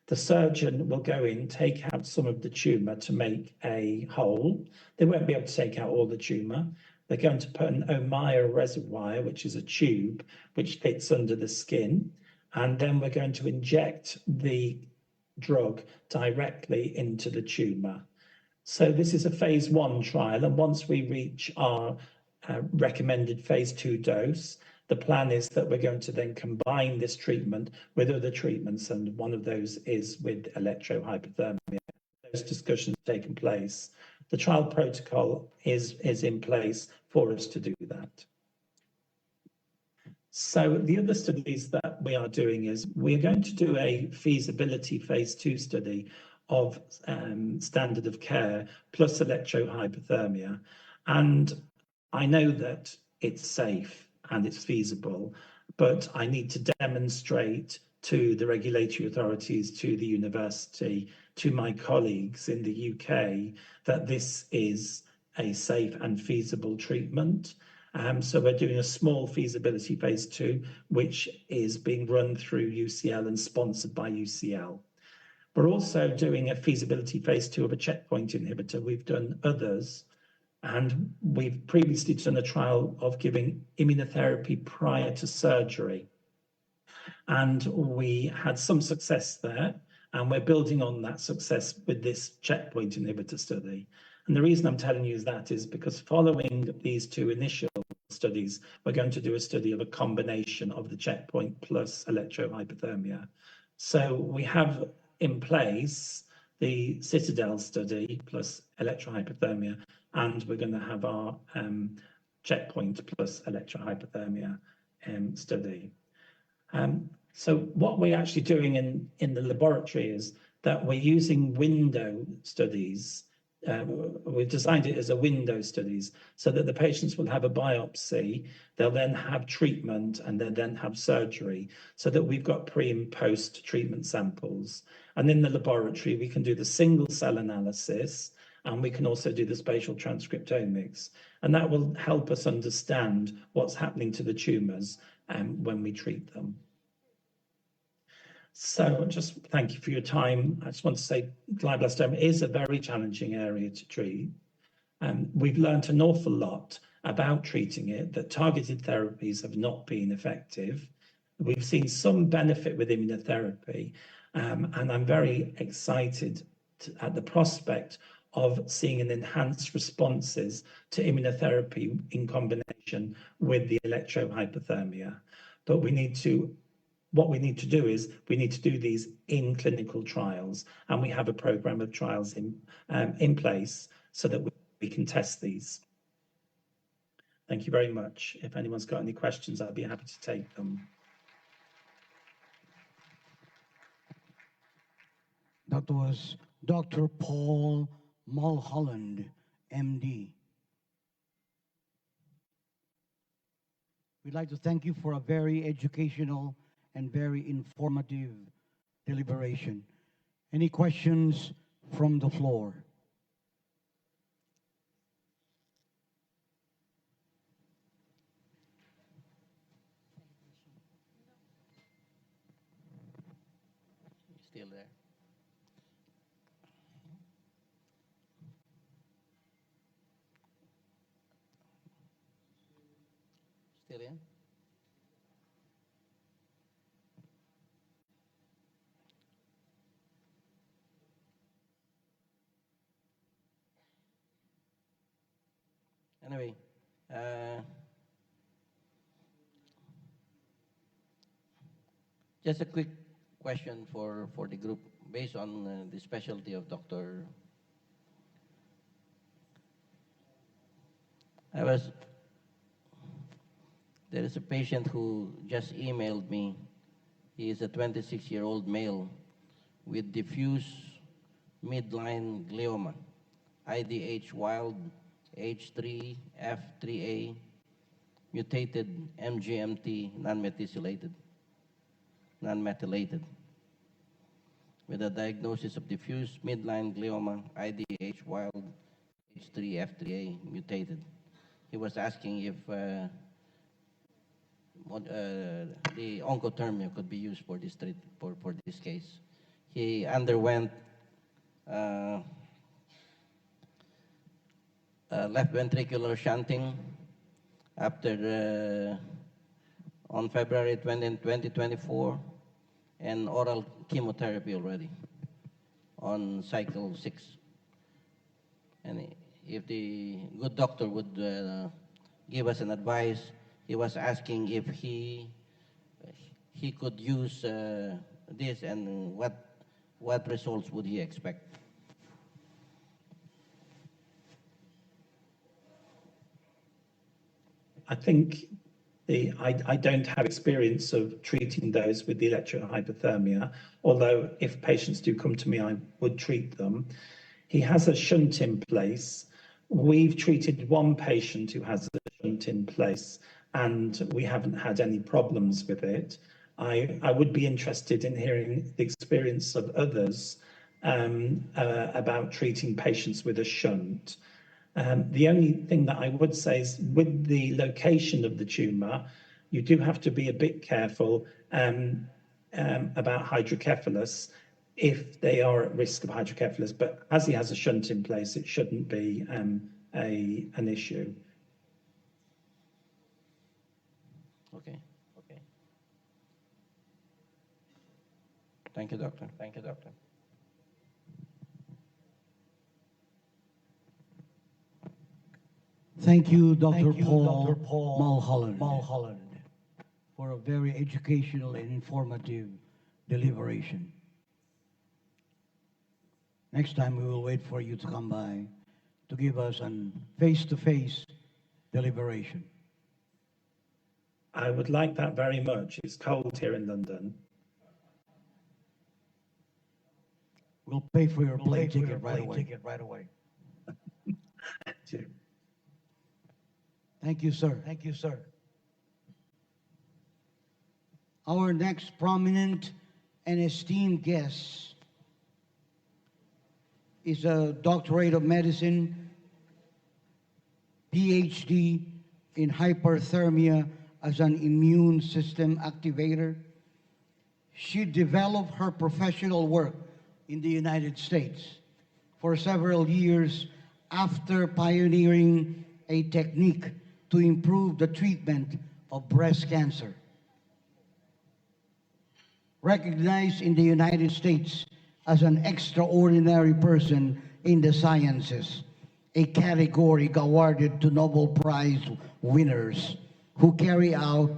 The surgeon will go in, take out some of the tumor to make a hole. They won't be able to take out all the tumor. They're going to put an Ommaya reservoir, which is a tube, which fits under the skin. And then we're going to inject the drug directly into the tumor. So this is a phase 1 trial. And once we reach our recommended phase 2 dose, the plan is that we're going to then combine this treatment with other treatments. And one of those is with electrohypothermia. Those discussions have taken place. The trial protocol is in place for us to do that. So the other studies that we are doing is we're going to do a feasibility phase 2 study of standard of care plus electrohypothermia. And I know that it's safe and it's feasible, but I need to demonstrate to the regulatory authorities, to the university, to my colleagues in the UK that this is a safe and feasible treatment. So we're doing a small feasibility phase 2, which is being run through UCL and sponsored by UCL. We're also doing a feasibility phase 2 of a checkpoint inhibitor. We've done others, and we've previously done a trial of giving immunotherapy prior to surgery. And we had some success there, and we're building on that success with this checkpoint inhibitor study. And the reason I'm telling you that is because following these 2 initial studies, we're going to do a study of a combination of the checkpoint plus electrohypothermia. So we have in place the Citadel study plus electrohypothermia, and we're going to have our checkpoint plus electrohypothermia study. So what we're actually doing in the laboratory is that we're using window studies. We've designed it as a window studies so that the patients will have a biopsy, they'll then have treatment, and they'll then have surgery, so that we've got pre and post treatment samples. And in the laboratory, we can do the single cell analysis, and we can also do the spatial transcriptomics. And that will help us understand what's happening to the tumors when we treat them. So just thank you for your time. I just want to say glioblastoma is a very challenging area to treat. We've learned an awful lot about treating it, that targeted therapies have not been effective. We've seen some benefit with immunotherapy, and I'm very excited at the prospect of seeing an enhanced responses to immunotherapy in combination with the electrohypothermia. But we need to what we need to do is we need to do these in clinical trials, and we have a program of trials in place so that we can test these. Thank you very much. If anyone's got any questions, I'd be happy to take them. That was Dr. Paul Mulholland, MD. We'd like to thank you for a very educational and very informative deliberation. Any questions from the floor? Still there. Still in? Anyway, just a quick question for the group based on the specialty of Dr. There is a patient who just emailed me. He is a 26-year-old male with diffuse midline glioma, IDH wild, H3F3A, mutated MGMT, non-methylated, with a diagnosis of diffuse midline glioma, IDH wild, H3F3A mutated. He was asking if the Oncotherm could be used for this for this case. He underwent left ventricular shunting after on February 20, 2024, and oral chemotherapy already on cycle 6. And if the good doctor would give us an advice, he was asking if he could use this, and what results would he expect? I think I don't have experience of treating those with the electrohypothermia, although if patients do come to me, I would treat them. He has a shunt in place. We've treated one patient who has a shunt in place, and we haven't had any problems with it. I would be interested in hearing the experience of others about treating patients with a shunt. The only thing that I would say is with the location of the tumour, you do have to be a bit careful about hydrocephalus if they are at risk of hydrocephalus. But as he has a shunt in place, it shouldn't be an issue. Okay. Thank you, doctor. Thank you, Dr. Paul Mulholland, for a very educational and informative deliberation. Next time we will wait for you to come by to give us a face-to-face deliberation. I would like that very much. It's cold here in London. We'll pay for your plane ticket right away. Thank you. Thank you, sir. Our next prominent and esteemed guest is a doctorate of medicine, PhD in hyperthermia as an immune system activator. She developed her professional work in the United States for several years after pioneering a technique to improve the treatment of breast cancer. Recognized in the United States as an extraordinary person in the sciences, a category awarded to Nobel Prize winners who carry out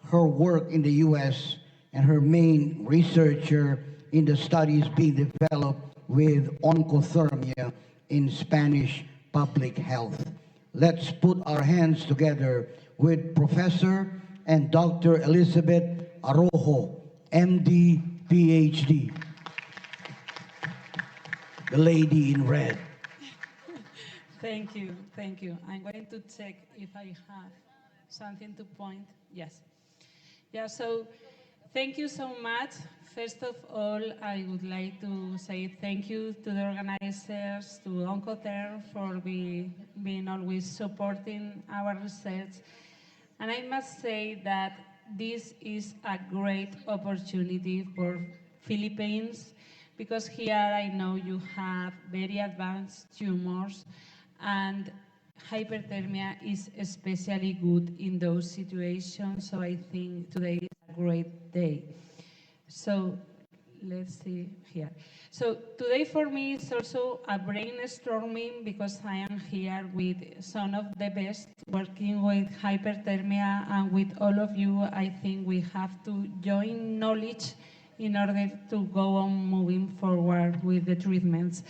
her work in the US, and her main researcher in the studies being developed with oncothermia in Spanish public health. Let's put our hands together with Professor and Dr. Elizabeth Arojo, MD, PhD, the lady in red. Thank you, thank you. I'm going to check if I have something to point. Yes. Yeah, so thank you so much. First of all, I would like to say thank you to the organizers, to Oncotherm for being always supporting our research. And I must say that this is a great opportunity for Philippines because here I know you have very advanced tumors and hyperthermia is especially good in those situations. So I think today is a great day. So let's see here. So today for me is also a brainstorming because I am here with some of the best working with hyperthermia, and with all of you, I think we have to join knowledge in order to go on moving forward with the treatments.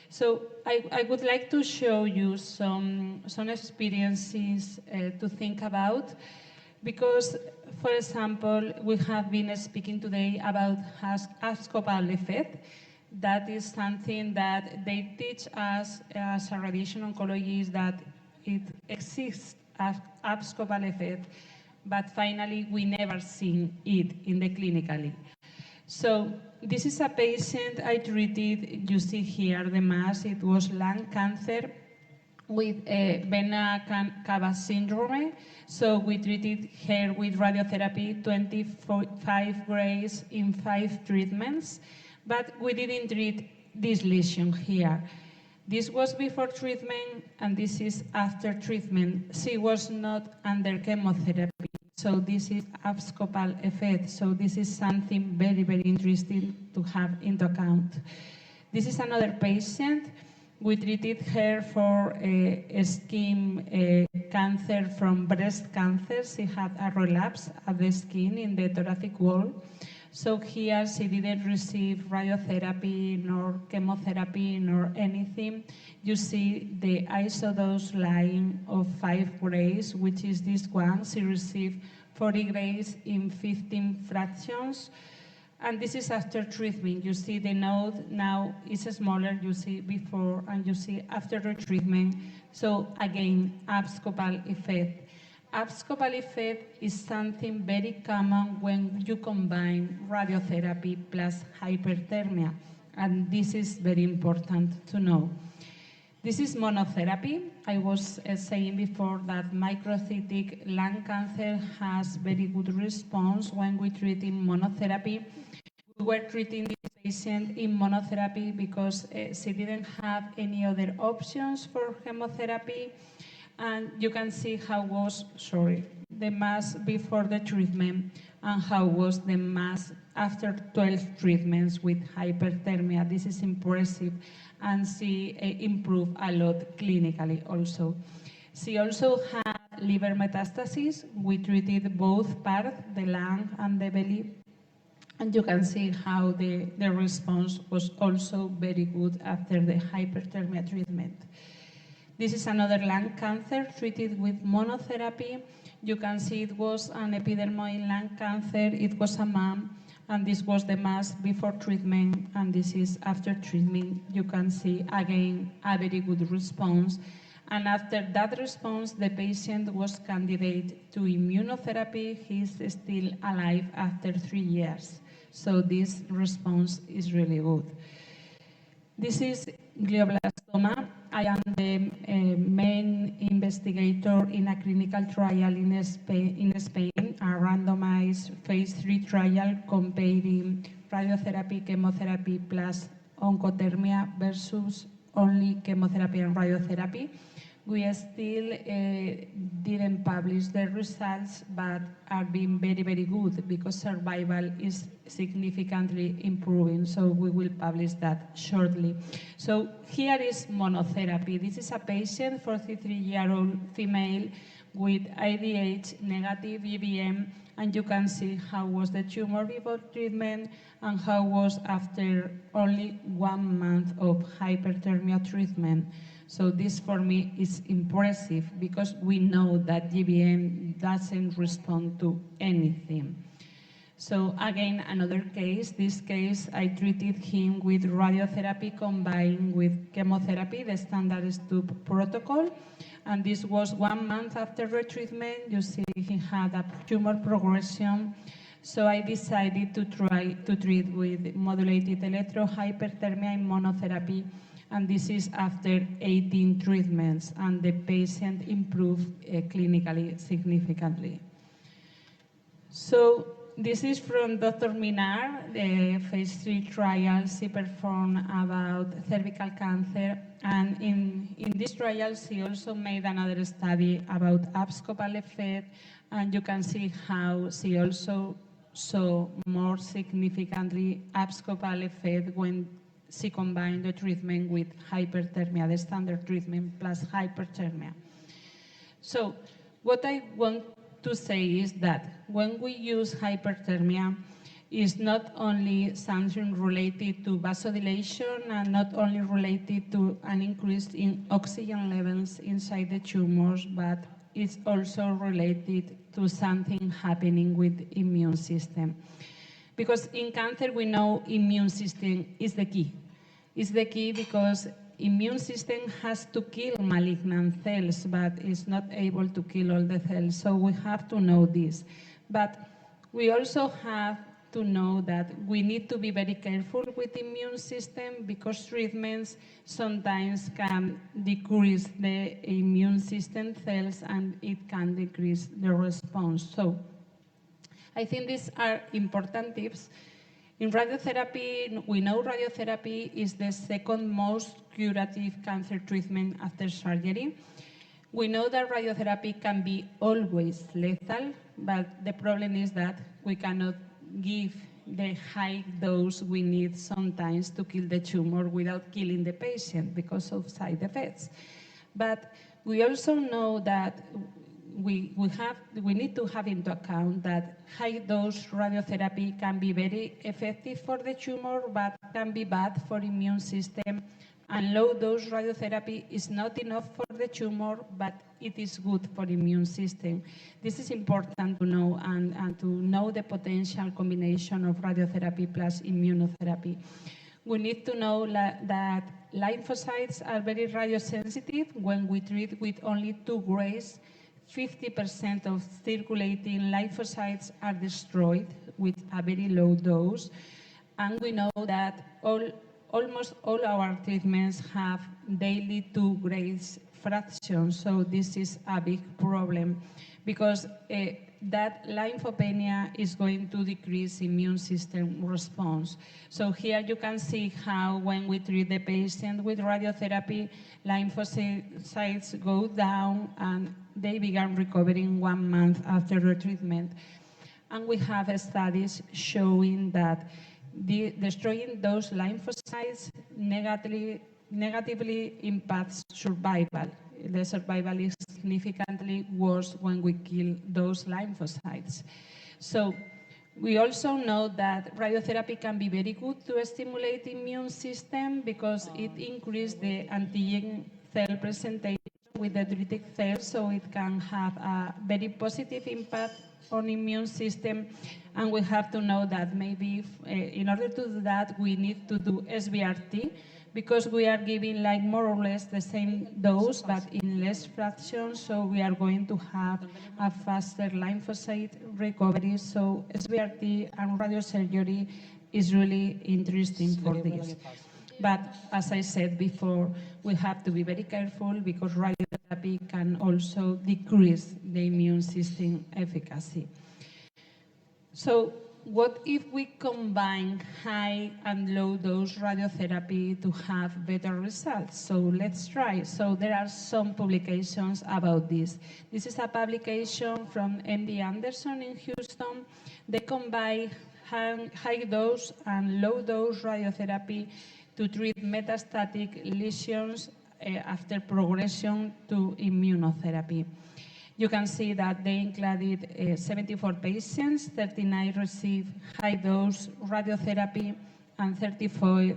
So I would like to show you some experiences to think about. Because, for example, we have been speaking today about abscopal effect. That is something that they teach us as a radiation oncologist that it exists as abscopal effect, but finally we never seen it in the clinically. So this is a patient I treated. You see here the mass. It was lung cancer with vena cava syndrome. So we treated her with radiotherapy, 25 grays in 5 treatments, but we didn't treat this lesion here. This was before treatment, and this is after treatment. She was not under chemotherapy, so this is abscopal effect. So this is something very, very interesting to have into account. This is another patient. We treated her for skin cancer from breast cancer. She had a relapse of the skin in the thoracic wall. So here she didn't receive radiotherapy, nor chemotherapy, nor anything. You see the isodose line of 5 grays, which is this one. She received 40 grays in 15 fractions. And this is after treatment. You see the node now is smaller, you see before and you see after the treatment. So again, abscopal effect. Abscopal effect is something very common when you combine radiotherapy plus hyperthermia. And this is very important to know. This is monotherapy. I was saying before that microcytic lung cancer has very good response when we treat in monotherapy. We were treating this patient in monotherapy because she didn't have any other options for chemotherapy. And you can see how was, the mass before the treatment and how was the mass after 12 treatments with hyperthermia. This is impressive, and she improved a lot clinically also. She also had liver metastases. We treated both parts, the lung and the belly. And you can see how the response was also very good after the hyperthermia treatment. This is another lung cancer treated with monotherapy. You can see it was an epidermoid lung cancer. It was a mom, and this was the mass before treatment, and this is after treatment. You can see again a very good response. And after that response, the patient was candidate to immunotherapy. He's still alive after 3 years. So this response is really good. This is glioblastoma. I am the main investigator in a clinical trial in Spain, a randomized phase 3 trial comparing radiotherapy, chemotherapy plus oncothermia versus only chemotherapy and radiotherapy. We still didn't publish the results, but are being very, very good because survival is significantly improving. So we will publish that shortly. So here is monotherapy. This is a patient, 43-year-old female with IDH negative EBM and you can see how was the tumor before treatment and how was after only 1 month of hyperthermia treatment. So this for me is impressive because we know that GBM doesn't respond to anything. So again, another case. This case, I treated him with radiotherapy combined with chemotherapy, the standard tube protocol. And this was 1 month after retreatment. You see he had a tumor progression. So I decided to try to treat with modulated electrohyperthermia immunotherapy. And this is after 18 treatments, and the patient improved clinically significantly. So this is from Dr. Minar, the phase 3 trial she performed about cervical cancer. And in this trial, she also made another study about abscopal effect. And you can see how she also saw more significantly abscopal effect when she combined the treatment with hyperthermia, the standard treatment plus hyperthermia. So what I want to say is that when we use hyperthermia, it's not only something related to vasodilation and not only related to an increase in oxygen levels inside the tumors, but it's also related to something happening with immune system. Because in cancer, we know immune system is the key. It's the key because immune system has to kill malignant cells, but it's not able to kill all the cells. So we have to know this. But we also have to know that we need to be very careful with immune system because treatments sometimes can decrease the immune system cells and it can decrease the response. So I think these are important tips. In radiotherapy, we know radiotherapy is the second most curative cancer treatment after surgery. We know that radiotherapy can be always lethal, but the problem is that we cannot give the high dose we need sometimes to kill the tumor without killing the patient because of side effects. But we also know that we need to have into account that high-dose radiotherapy can be very effective for the tumor, but can be bad for immune system. And low-dose radiotherapy is not enough for the tumor, but it is good for immune system. This is important to know and to know the potential combination of radiotherapy plus immunotherapy. We need to know that lymphocytes are very radiosensitive. When we treat with only 2 grays, 50% of circulating lymphocytes are destroyed with a very low dose. And we know that almost all our treatments have daily 2 grays fractions. So this is a big problem because that lymphopenia is going to decrease immune system response. So here you can see how when we treat the patient with radiotherapy, lymphocytes go down and they began recovering 1 month after the treatment. And we have studies showing that destroying those lymphocytes negatively impacts survival. The survival is significantly worse when we kill those lymphocytes. So we also know that radiotherapy can be very good to stimulate the immune system because it increases the antigen cell presentation with the treated cells, so it can have a very positive impact on immune system. And we have to know that maybe in order to do that, we need to do SBRT, because we are giving like more or less the same dose, but in less fractions, so we are going to have a faster lymphocyte recovery. So SBRT and radiosurgery is really interesting for this. But as I said before, we have to be very careful because radiotherapy can also decrease the immune system efficacy. So what if we combine high and low dose radiotherapy to have better results? So let's try. So there are some publications about this. This is a publication from MD Anderson in Houston. They combine high dose and low dose radiotherapy to treat metastatic lesions after progression to immunotherapy. You can see that they included 74 patients, 39 received high-dose radiotherapy, and 35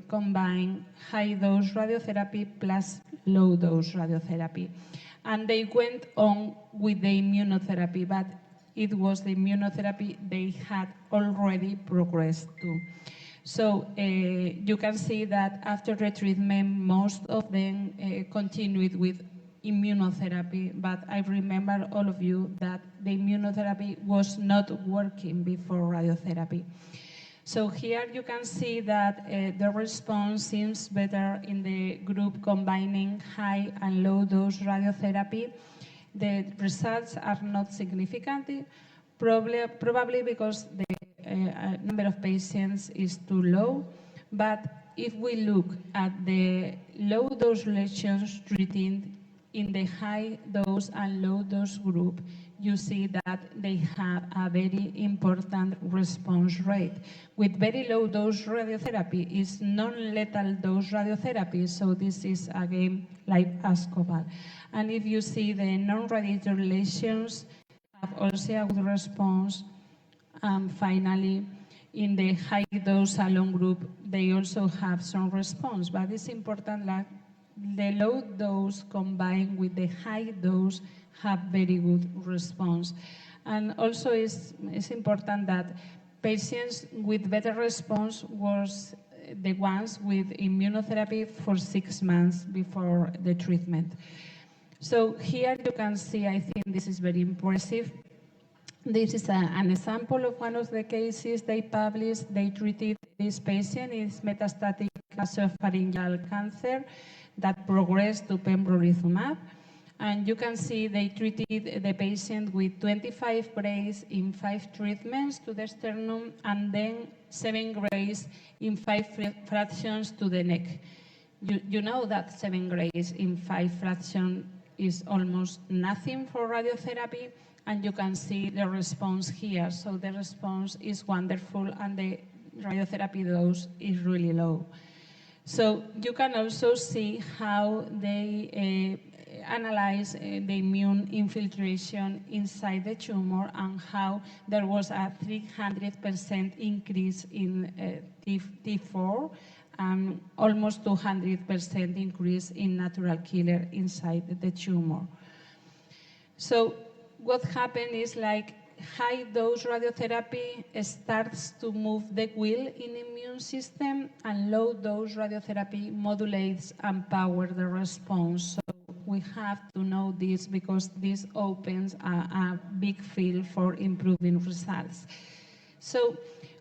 combined high-dose radiotherapy plus low-dose radiotherapy. And they went on with the immunotherapy, but it was the immunotherapy they had already progressed to. So you can see that after retreatment, most of them continued with immunotherapy, but I remember all of you that the immunotherapy was not working before radiotherapy. So here you can see that the response seems better in the group combining high and low dose radiotherapy. The results are not significant, probably because the number of patients is too low. But if we look at the low dose lesions treated in the high dose and low dose group, you see that they have a very important response rate. With very low dose radiotherapy is non-lethal dose radiotherapy, so this is again like ASCOBAL. And if you see the non-radiated lesions have also a good response. Finally, in the high dose alone group, they also have some response, but it's important that the low dose combined with the high dose have very good response. And also it's important that patients with better response was the ones with immunotherapy for 6 months before the treatment. So here you can see, I think this is very impressive. This is an example of one of the cases they published. They treated this patient with metastatic esophageal cancer that progressed to pembrolizumab. And you can see they treated the patient with 25 grays in 5 treatments to the sternum and then 7 grays in 5 fractions to the neck. You know that 7 grays in 5 fractions is almost nothing for radiotherapy, and you can see the response here. So the response is wonderful and the radiotherapy dose is really low. So you can also see how they analyze the immune infiltration inside the tumor and how there was a 300% increase in T4 and almost 200% increase in natural killer inside the tumor. So what happened is like high-dose radiotherapy starts to move the wheel in the immune system, and low-dose radiotherapy modulates and powers the response. So we have to know this because this opens a big field for improving results. So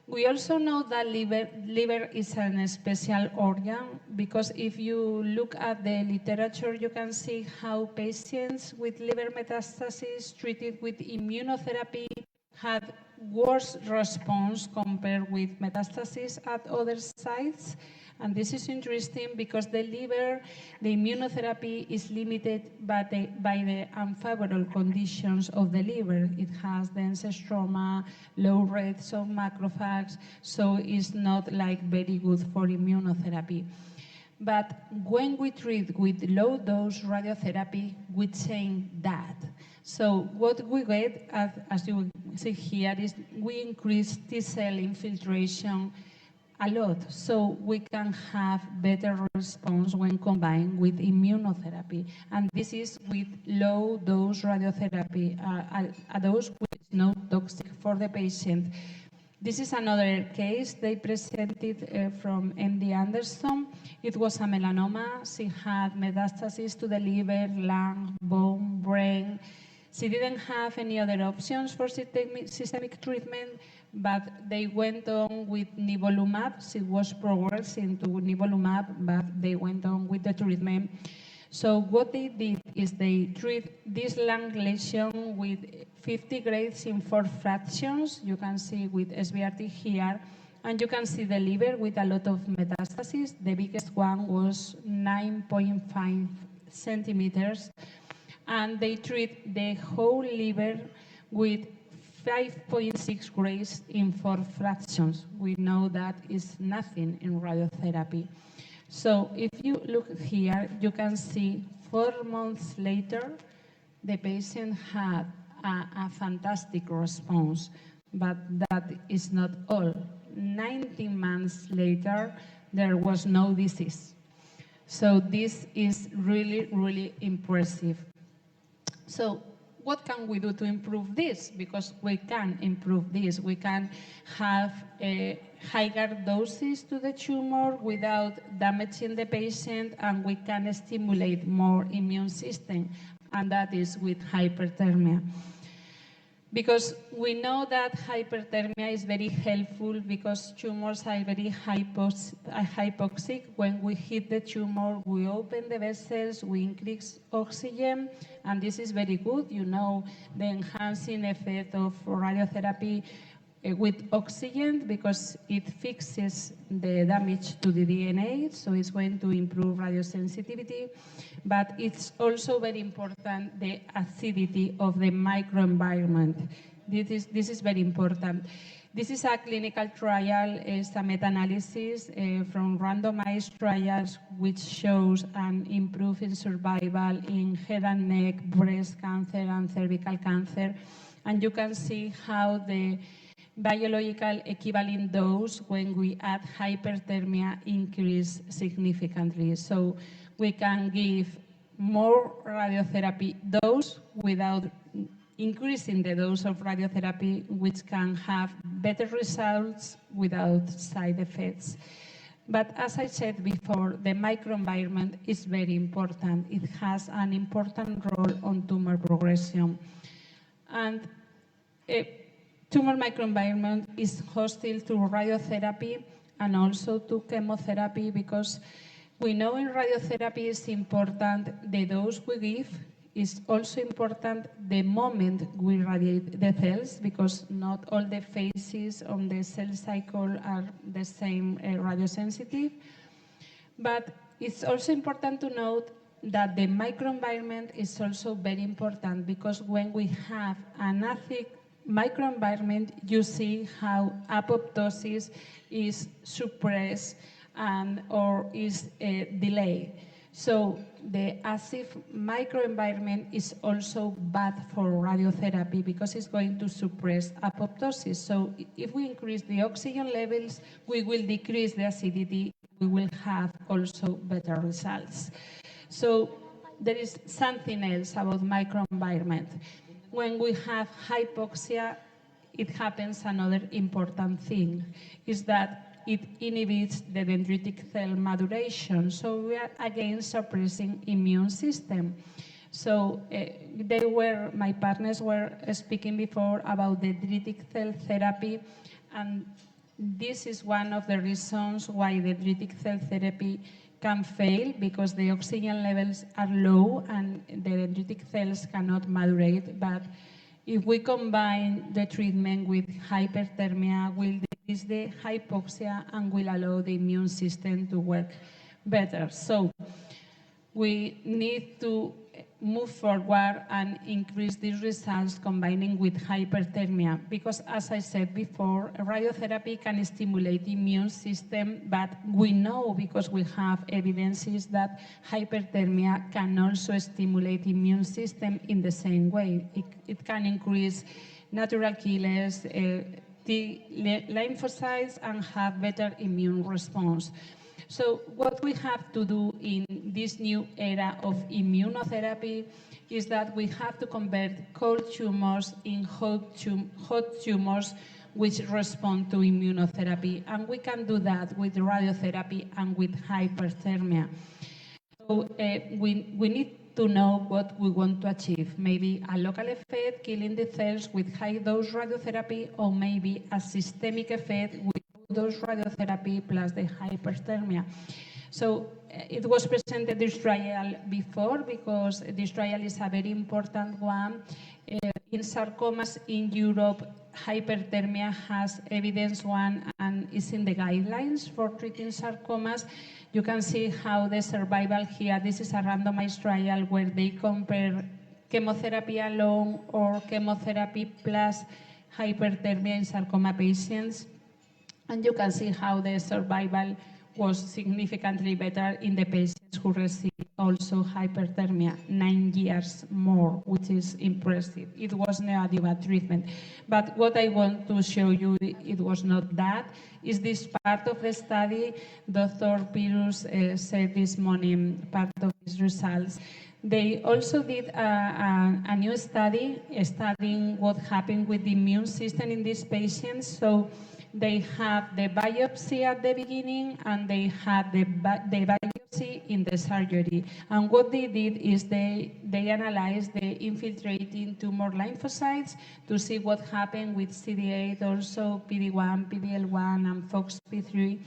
we also know that liver is a special organ because if you look at the literature, you can see how patients with liver metastasis treated with immunotherapy had worse response compared with metastasis at other sites. And this is interesting because the liver, the immunotherapy is limited by the unfavorable conditions of the liver. It has dense stroma, low rates of macrophages, so it's not like very good for immunotherapy. But when we treat with low-dose radiotherapy, we change that. So what we get, as you see here, is we increase T-cell infiltration a lot, so we can have better response when combined with immunotherapy. And this is with low-dose radiotherapy, a dose which is not toxic for the patient. This is another case they presented from MD Anderson. It was a melanoma. She had metastasis to the liver, lung, bone, brain. She didn't have any other options for systemic treatment, but they went on with nivolumab. She was progressing to nivolumab, but they went on with the treatment. So what they did is they treat this lung lesion with 50 grades in 4 fractions. You can see with SBRT here, and you can see the liver with a lot of metastasis. The biggest one was 9.5 centimeters. And they treat the whole liver with 5.6 grades in 4 fractions. We know that is nothing in radiotherapy. So if you look here, you can see 4 months later, the patient had a fantastic response, but that is not all. 19 months later, there was no disease. So this is really, really impressive. So what can we do to improve this? Because we can improve this. We can have higher doses to the tumor without damaging the patient, and we can stimulate more immune system, and that is with hyperthermia. Because we know that hyperthermia is very helpful because tumors are very hypoxic. When we hit the tumor, we open the vessels, we increase oxygen, and this is very good. You know the enhancing effect of radiotherapy with oxygen because it fixes the damage to the DNA, so it's going to improve radiosensitivity. But it's also very important the acidity of the microenvironment. This is very important. This is a clinical trial, it's a meta-analysis from randomized trials which shows an improvement in survival in head and neck, breast cancer, and cervical cancer. And you can see how the biological equivalent dose when we add hyperthermia increase significantly. So we can give more radiotherapy dose without increasing the dose of radiotherapy, which can have better results without side effects. But as I said before, the microenvironment is very important. It has an important role on tumor progression. And tumor microenvironment is hostile to radiotherapy and also to chemotherapy because we know in radiotherapy it's important the dose we give. It's also important the moment we radiate the cells because not all the phases on the cell cycle are the same radiosensitive. But it's also important to note that the microenvironment is also very important because when we have an acid microenvironment, you see how apoptosis is suppressed or is delayed. So the acid microenvironment is also bad for radiotherapy because it's going to suppress apoptosis. So if we increase the oxygen levels, we will decrease the acidity, we will have also better results. So there is something else about microenvironment. When we have hypoxia, it happens another important thing, is that it inhibits the dendritic cell maturation. So we are again suppressing immune system. So my partners were speaking before about the dendritic cell therapy, and this is one of the reasons why the dendritic cell therapy can fail because the oxygen levels are low and the dendritic cells cannot maturate. But if we combine the treatment with hyperthermia, we'll decrease the hypoxia and will allow the immune system to work better. So we need to move forward and increase these results combining with hyperthermia because, as I said before, radiotherapy can stimulate the immune system, but we know because we have evidences that hyperthermia can also stimulate the immune system in the same way. It can increase natural killers, T lymphocytes, and have better immune response. So what we have to do in this new era of immunotherapy is that we have to convert cold tumors in hot tumors which respond to immunotherapy. And we can do that with radiotherapy and with hyperthermia. So we need to know what we want to achieve. Maybe a local effect, killing the cells with high-dose radiotherapy, or maybe a systemic effect with dose radiotherapy plus the hyperthermia. So it was presented this trial before because this trial is a very important one. In sarcomas in Europe, hyperthermia has evidence one and is in the guidelines for treating sarcomas. You can see how the survival here, this is a randomized trial where they compare chemotherapy alone or chemotherapy plus hyperthermia in sarcoma patients. And you can see how the survival was significantly better in the patients who received also hyperthermia, 9 years more, which is impressive. It was neoadjuvant treatment. But what I want to show you, it was not that, is this part of the study. Dr. Pirus said this morning part of his results. They also did a new study studying what happened with the immune system in these patients. So they had the biopsy at the beginning and they had the biopsy in the surgery. And what they did is they analyzed the infiltrating tumor lymphocytes to see what happened with CD8, also PD-1, PD-L1, and FOXP3.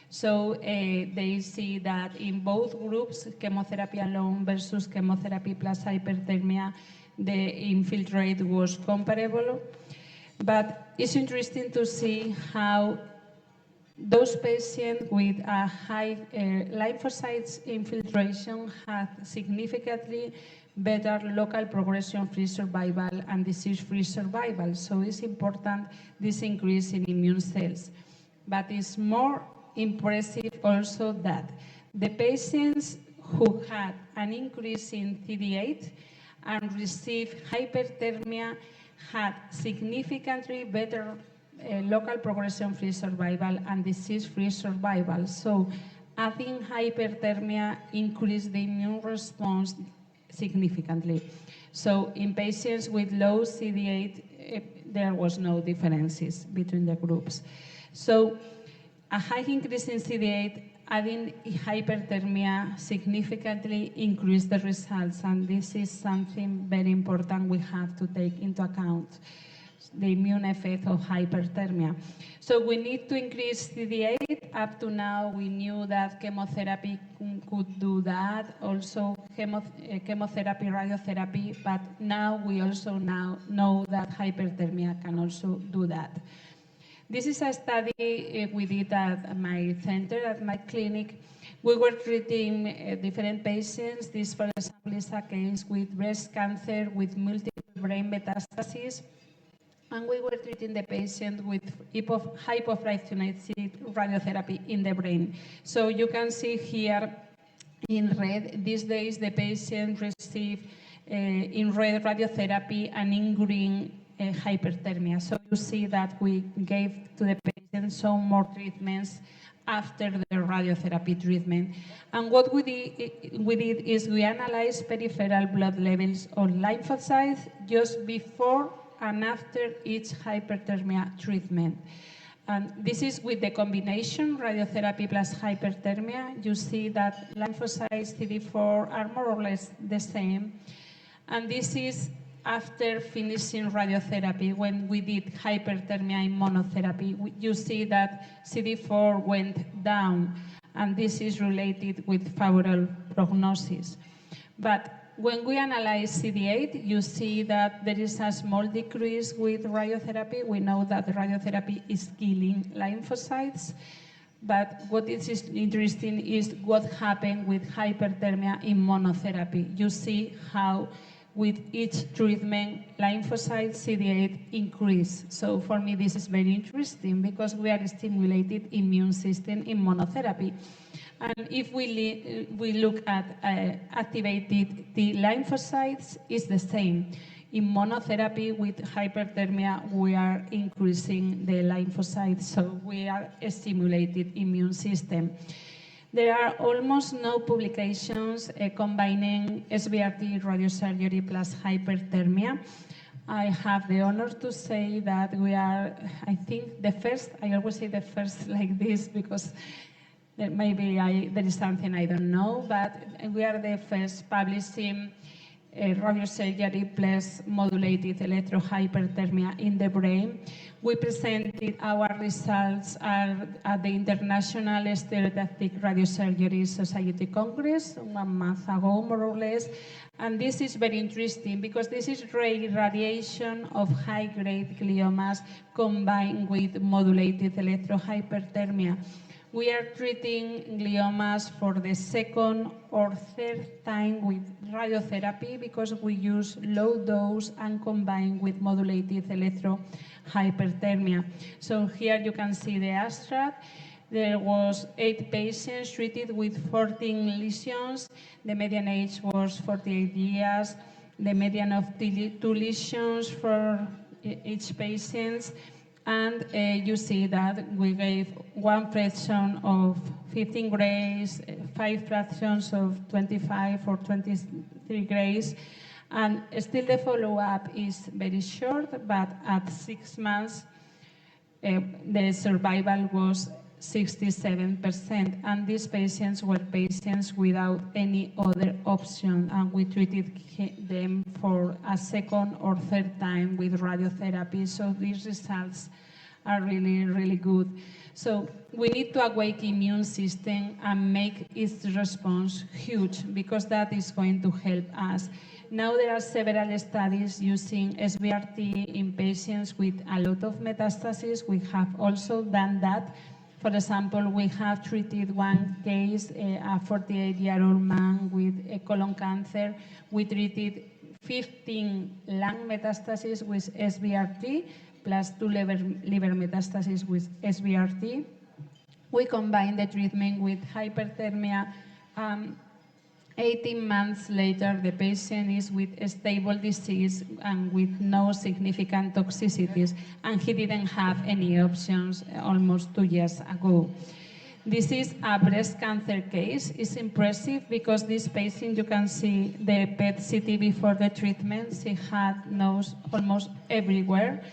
So they see that in both groups, chemotherapy alone versus chemotherapy plus hyperthermia, the infiltrate was comparable. But it's interesting to see how those patients with a high lymphocytes infiltration had significantly better local progression-free survival and disease-free survival. So it's important, this increase in immune cells. But it's more impressive also that the patients who had an increase in CD8 and received hyperthermia had significantly better local progression-free survival and disease-free survival. So adding hyperthermia increased the immune response significantly. So in patients with low CD8, there was no differences between the groups. So a high increase in CD8 adding hyperthermia significantly increased the results, and this is something very important we have to take into account, the immune effect of hyperthermia. So we need to increase CD8. Up to now, we knew that chemotherapy could do that, also chemotherapy, radiotherapy, but now we also know that hyperthermia can also do that. This is a study we did at my center, at my clinic. We were treating different patients. This, for example, is a case with breast cancer with multiple brain metastases. And we were treating the patient with hypofractionated radiotherapy in the brain. So you can see here in red, these days the patient received in red radiotherapy and in green hyperthermia. So you see that we gave to the patient some more treatments after the radiotherapy treatment. And what we did is we analyzed peripheral blood levels of lymphocytes just before and after each hyperthermia treatment. And this is with the combination radiotherapy plus hyperthermia. You see that lymphocytes CD4 are more or less the same. And this is after finishing radiotherapy, when we did hyperthermia in monotherapy. You see that CD4 went down, and this is related with favorable prognosis. But when we analyze CD8, you see that there is a small decrease with radiotherapy. We know that radiotherapy is killing lymphocytes. But what is interesting is what happened with hyperthermia in monotherapy. You see how with each treatment, lymphocyte CD8 increase. So for me, this is very interesting because we are stimulating immune system in monotherapy. And if we look at activated T lymphocytes, it's the same. In monotherapy with hyperthermia, we are increasing the lymphocytes, so we are stimulating immune system. There are almost no publications combining SBRT radiosurgery plus hyperthermia. I have the honor to say that we are, I think, the first. I always say the first like this because maybe there is something I don't know, but we are the first publishing radiosurgery plus modulated electrohyperthermia in the brain. We presented our results at the International Stereotactic Radiosurgery Society Congress 1 month ago, more or less. And this is very interesting because this is radiation of high-grade gliomas combined with modulated electrohyperthermia. We are treating gliomas for the second or third time with radiotherapy because we use low dose and combine with modulated electrohyperthermia. So here you can see the abstract. There was 8 patients treated with 14 lesions. The median age was 48 years. The median of 2 lesions for each patient. And you see that we gave 1 fraction of 15 grays, 5 fractions of 25 or 23 grays. And still the follow-up is very short, but at 6 months, the survival was 67%, and these patients were patients without any other option, and we treated them for a second or third time with radiotherapy, so these results are really, really good. So we need to awake immune system and make its response huge, because that is going to help us. Now there are several studies using SBRT in patients with a lot of metastases. We have also done that. For example, we have treated 1 case, a 48-year-old man with a colon cancer. We treated 15 lung metastases with SBRT, plus 2 liver metastases with SBRT. We combined the treatment with hyperthermia. 18 months later, the patient is with a stable disease and with no significant toxicities, and he didn't have any options almost 2 years ago. This is a breast cancer case. It's impressive because this patient, you can see the PET-CT before the treatment. She had nose almost everywhere.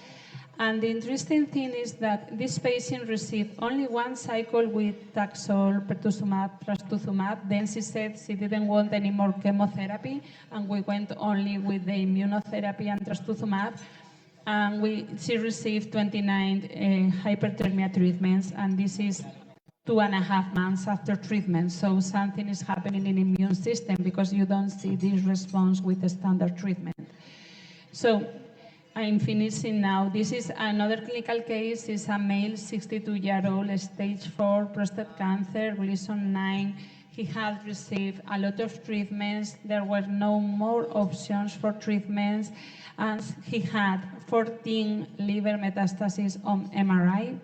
And the interesting thing is that this patient received only 1 cycle with Taxol, pertuzumab, trastuzumab. Then she said she didn't want any more chemotherapy, and we went only with the immunotherapy and trastuzumab. And she received 29 hyperthermia treatments, and this is 2.5 months after treatment. So something is happening in the immune system because you don't see this response with the standard treatment. So I'm finishing now. This is another clinical case. It's a male, 62-year-old, stage 4 prostate cancer, Gleason 9. He had received a lot of treatments. There were no more options for treatments. And he had 14 liver metastases on MRI.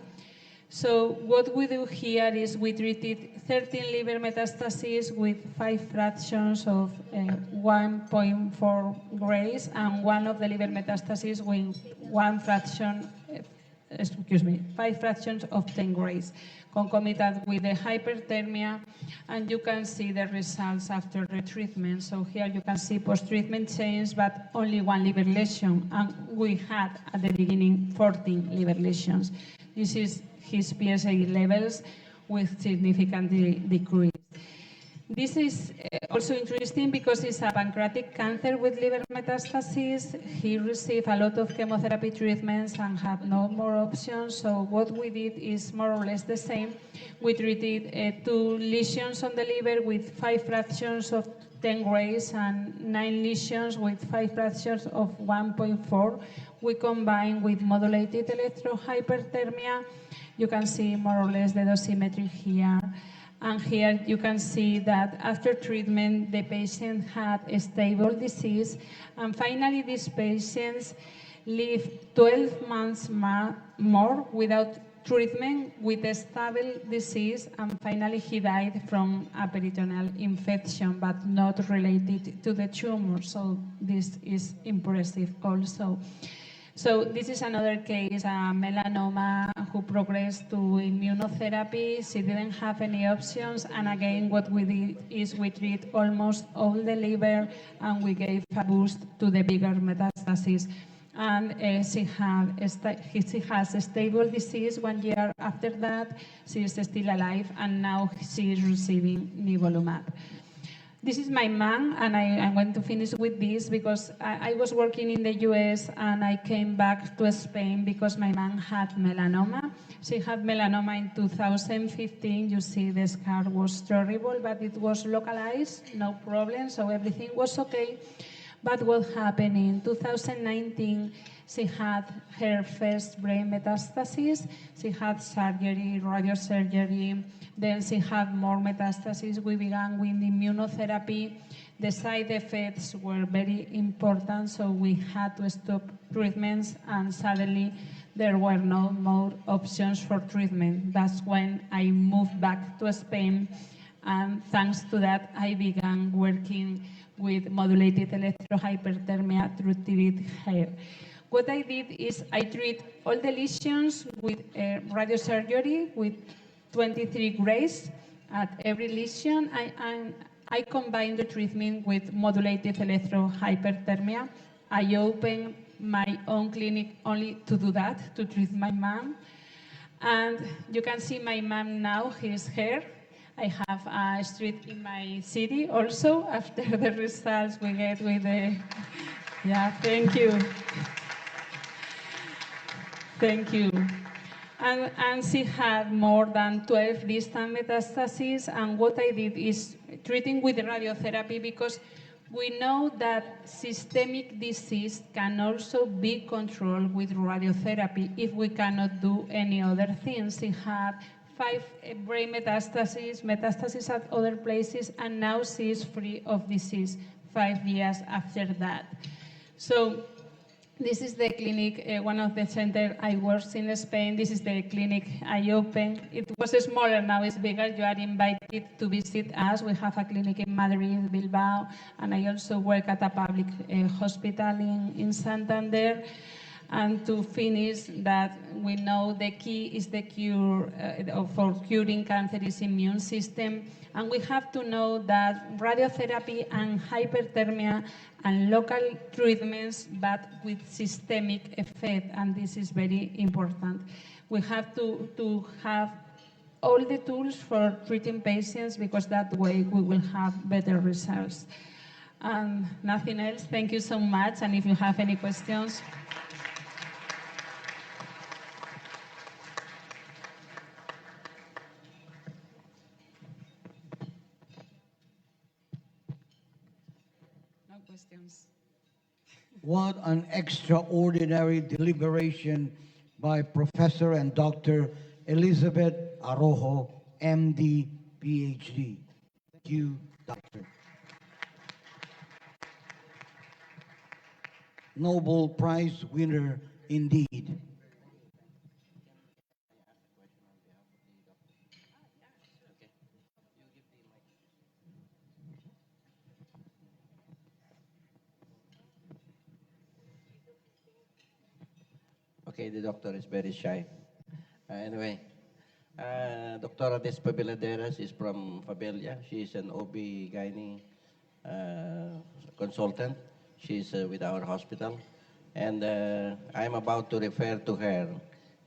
So what we do here is we treated 13 liver metastases with 5 fractions of 1.4 grays, and 1 of the liver metastases with 5 fractions of 10 grays, concomitant with the hyperthermia, and you can see the results after the treatment. So here you can see post-treatment change, but only 1 liver lesion, and we had at the beginning 14 liver lesions. This is his PSA levels with significantly decreased. This is also interesting because it's a pancreatic cancer with liver metastases. He received a lot of chemotherapy treatments and had no more options. So what we did is more or less the same. We treated 2 lesions on the liver with 5 fractions of 10 grays and 9 lesions with 5 fractions of 1.4. We combined with modulated electrohyperthermia. You can see more or less the dosimetry here. And here you can see that after treatment, the patient had a stable disease. And finally, these patients lived 12 months more without treatment with a stable disease. And finally, he died from a peritoneal infection, but not related to the tumor. So this is impressive also. So this is another case, a melanoma who progressed to immunotherapy. She didn't have any options. And again, what we did is we treat almost all the liver, and we gave a boost to the bigger metastases. And she has a stable disease 1 year after that. She is still alive, and now she is receiving nivolumab. This is my mom, and I'm going to finish with this because I was working in the US and I came back to Spain because my mom had melanoma. She had melanoma in 2015. You see the scar was terrible, but it was localized, no problem, so everything was okay. But what happened in 2019, she had her first brain metastasis. She had surgery, radiosurgery. Then she had more metastases. We began with immunotherapy. The side effects were very important, so we had to stop treatments, and suddenly there were no more options for treatment. That's when I moved back to Spain, and thanks to that, I began working with modulated electrohyperthermia through treated hair. What I did is I treat all the lesions with radiosurgery with 23 grays at every lesion. I combine the treatment with modulated electrohyperthermia. I open my own clinic only to do that, to treat my mom. And you can see my mom now, his hair. I have a street in my city also after the results we get with the, yeah, thank you. Thank you. And she had more than 12 distant metastases, and what I did is treating with radiotherapy because we know that systemic disease can also be controlled with radiotherapy if we cannot do any other things. She had 5 brain metastases at other places, and now she is free of disease 5 years after that. So this is the clinic, one of the centers I worked in Spain. This is the clinic I opened. It was smaller, now it's bigger. You are invited to visit us. We have a clinic in Madrid, Bilbao, and I also work at a public hospital in Santander. And to finish, that we know the key is the cure for curing cancer is immune system. And we have to know that radiotherapy and hyperthermia and local treatments, but with systemic effect, and this is very important. We have to have all the tools for treating patients because that way we will have better results. And nothing else. Thank you so much. And if you have any questions. No questions. What an extraordinary deliberation by Professor and Dr. Elizabeth Arojo, MD, PhD. Thank you, Doctor. Nobel Prize winner indeed. Okay, the doctor is very shy. Anyway, Dr. Despabiladeras is from Fabella. She is an OB-GYN consultant. She is with our hospital. And I'm about to refer to her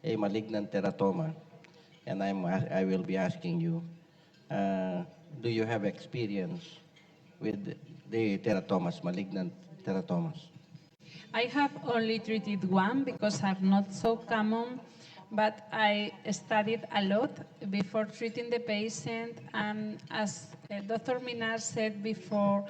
a malignant teratoma. And I will be asking you, do you have experience with the teratomas, malignant teratomas? I have only treated one because are not so common, but I studied a lot before treating the patient, and as Dr. Minar said before,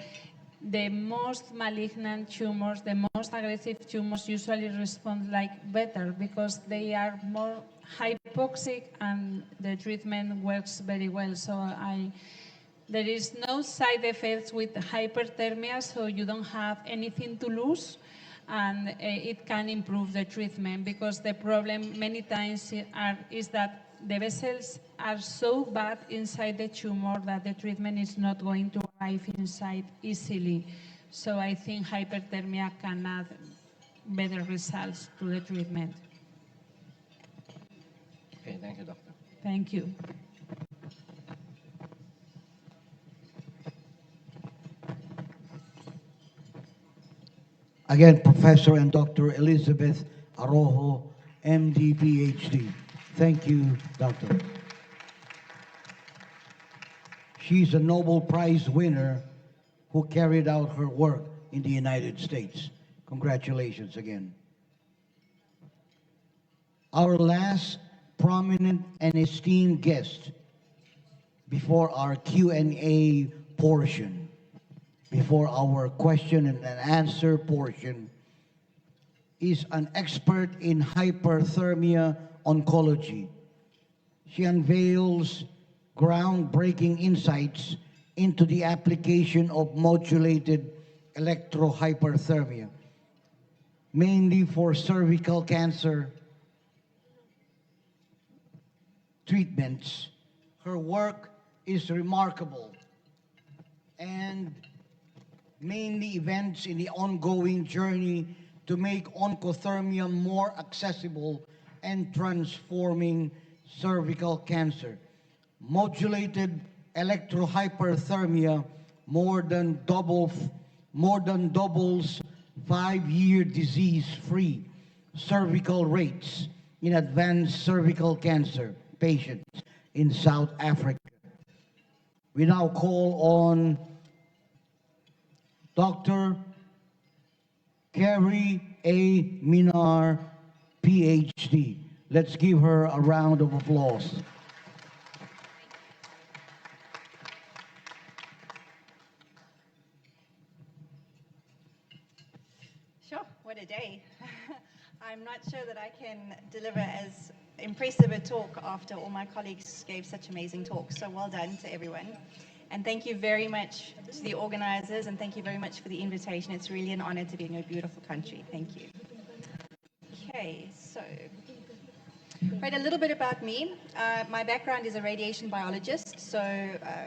the most malignant tumors, the most aggressive tumors usually respond like better because they are more hypoxic and the treatment works very well. So there is no side effects with hyperthermia, so you don't have anything to lose, and it can improve the treatment because the problem many times is that the vessels are so bad inside the tumor that the treatment is not going to arrive inside easily. So I think hyperthermia can add better results to the treatment. Okay, thank you, doctor. Thank you. Again, Professor and Dr. Elizabeth Arojo, MD, PhD. Thank you, Doctor. She's a Nobel Prize winner who carried out her work in the United States. Congratulations again. Our last prominent and esteemed guest before our Q&A portion, before our question and answer portion, is an expert in hyperthermia oncology. She unveils groundbreaking insights into the application of modulated electrohyperthermia, mainly for cervical cancer treatments. Her work is remarkable and mainly events in the ongoing journey to make oncothermia more accessible and transforming cervical cancer. Modulated electrohyperthermia more than doubles 5-year disease-free cervical rates in advanced cervical cancer patients in South Africa. We now call on Dr. Carrie A. Minar, PhD. Let's give her a round of applause. Sure, what a day. I'm not sure that I can deliver as impressive a talk after all my colleagues gave such amazing talks. So well done to everyone. And thank you very much to the organizers, and thank you very much for the invitation. It's really an honor to be in your beautiful country. Thank you. Okay, so right, a little bit about me. My background is a radiation biologist. So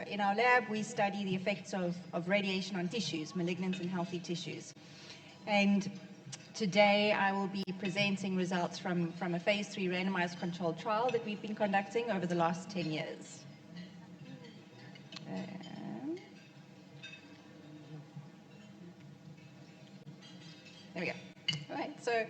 in our lab, we study the effects of radiation on tissues, malignant and healthy tissues. And today I will be presenting results from a phase 3 randomized controlled trial that we've been conducting over the last 10 years. There we go. All right, so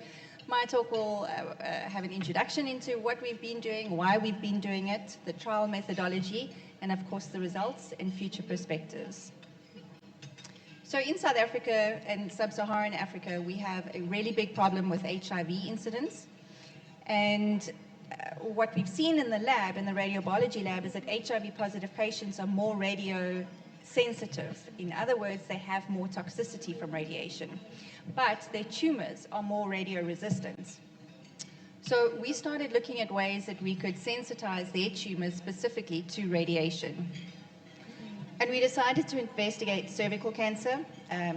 my talk will have an introduction into what we've been doing, why we've been doing it, the trial methodology, and of course the results and future perspectives. So in South Africa and sub-Saharan Africa, we have a really big problem with HIV incidence. And what we've seen in the lab, in the radiobiology lab, is that HIV positive patients are more radio sensitive. In other words, they have more toxicity from radiation, but their tumors are more radio resistant. So we started looking at ways that we could sensitize their tumors specifically to radiation. And we decided to investigate cervical cancer.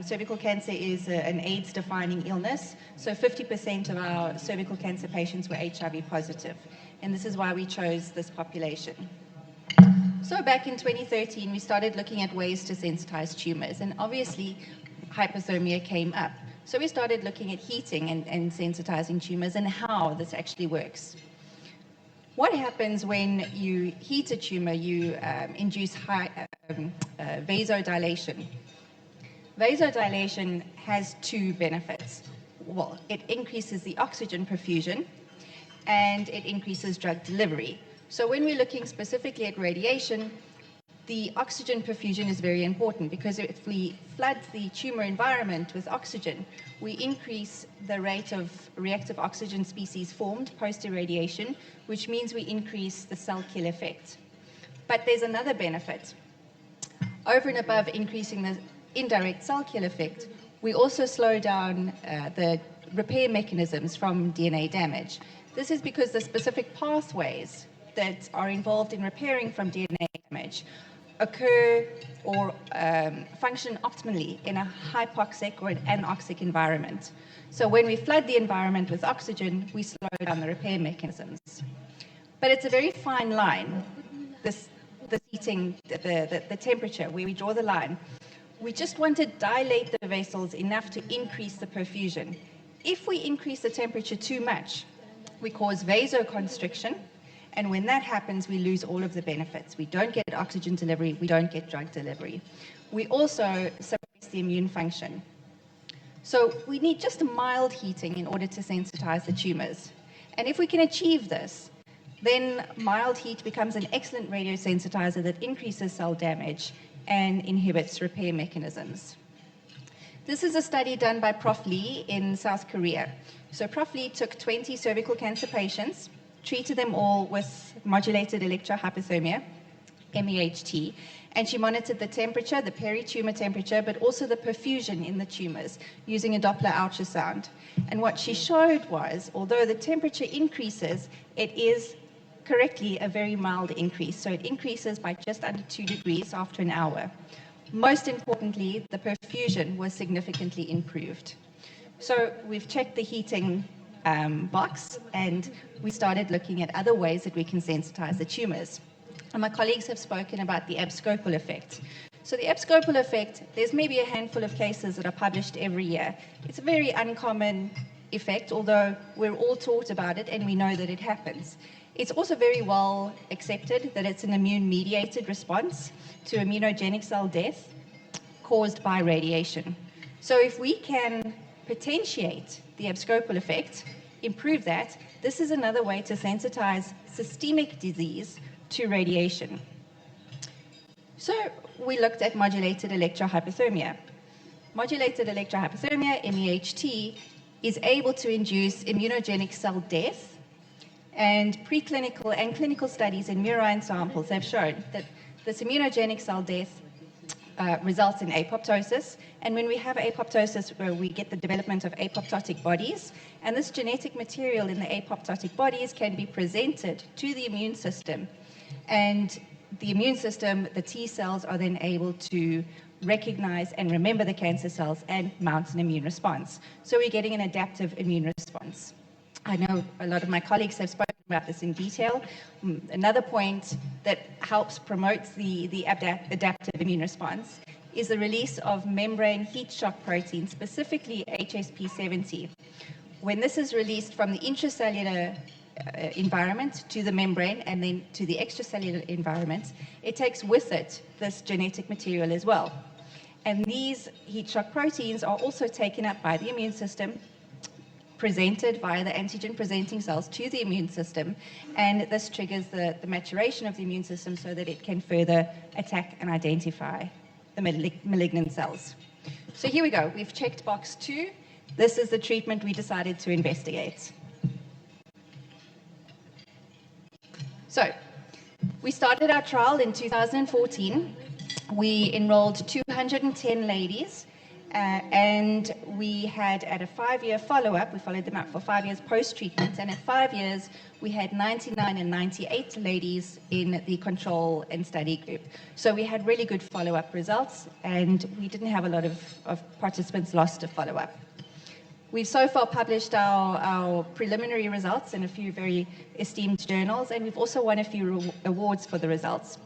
Cervical cancer is an AIDS-defining illness. So 50% of our cervical cancer patients were HIV positive. And this is why we chose this population. So back in 2013, we started looking at ways to sensitize tumors. And obviously, hypothermia came up. So we started looking at heating and sensitizing tumors and how this actually works. What happens when you heat a tumor? You induce high vasodilation. Vasodilation has two benefits. Well, it increases the oxygen perfusion and it increases drug delivery. So when we're looking specifically at radiation, the oxygen perfusion is very important because if we flood the tumor environment with oxygen, we increase the rate of reactive oxygen species formed post-irradiation, which means we increase the cell kill effect. But there's another benefit. Over and above increasing the indirect cell kill effect, we also slow down the repair mechanisms from DNA damage. This is because the specific pathways that are involved in repairing from DNA damage occur or function optimally in a hypoxic or an anoxic environment. So when we flood the environment with oxygen, we slow down the repair mechanisms. But it's a very fine line, the heating, the temperature, where we draw the line. We just want to dilate the vessels enough to increase the perfusion. If we increase the temperature too much, we cause vasoconstriction, and when that happens, we lose all of the benefits. We don't get oxygen delivery, we don't get drug delivery. We also suppress the immune function. So we need just a mild heating in order to sensitize the tumors. And if we can achieve this, then mild heat becomes an excellent radiosensitizer that increases cell damage and inhibits repair mechanisms. This is a study done by Prof. Lee in South Korea. So Prof. Lee took 20 cervical cancer patients, treated them all with modulated electrohypothermia, MEHT, and she monitored the temperature, the peri-tumor temperature, but also the perfusion in the tumors using a Doppler ultrasound. And what she showed was, although the temperature increases, it is correctly, a very mild increase. So it increases by just under 2 degrees after an hour. Most importantly, the perfusion was significantly improved. So we've checked the heating box, and we started looking at other ways that we can sensitize the tumors. And my colleagues have spoken about the abscopal effect. So the abscopal effect, there's maybe a handful of cases that are published every year. It's a very uncommon effect, although we're all taught about it and we know that it happens. It's also very well accepted that it's an immune-mediated response to immunogenic cell death caused by radiation. So if we can potentiate the abscopal effect, improve that, this is another way to sensitize systemic disease to radiation. So we looked at modulated electrohypothermia. Modulated electrohypothermia, MEHT, is able to induce immunogenic cell death, and preclinical and clinical studies in murine samples have shown that this immunogenic cell death results in apoptosis, and when we have apoptosis, we get the development of apoptotic bodies, and this genetic material in the apoptotic bodies can be presented to the immune system, and the immune system, the T cells, are then able to recognize and remember the cancer cells and mount an immune response. So we're getting an adaptive immune response. I know a lot of my colleagues have spoken about this in detail. Another point that helps promote the adaptive immune response is the release of membrane heat shock protein, specifically HSP70. When this is released from the intracellular environment to the membrane and then to the extracellular environment, it takes with it this genetic material as well. And these heat shock proteins are also taken up by the immune system, presented via the antigen-presenting cells to the immune system, and this triggers the maturation of the immune system so that it can further attack and identify the malignant cells. So here we go. We've checked box 2. This is the treatment we decided to investigate. So we started our trial in 2014. We enrolled 210 ladies, and we had, at a 5-year follow-up, we followed them up for 5 years post-treatment, and at 5 years, we had 99 and 98 ladies in the control and study group. So we had really good follow-up results, and we didn't have a lot of participants lost to follow-up. We've so far published our preliminary results in a few very esteemed journals, and we've also won a few awards for the results.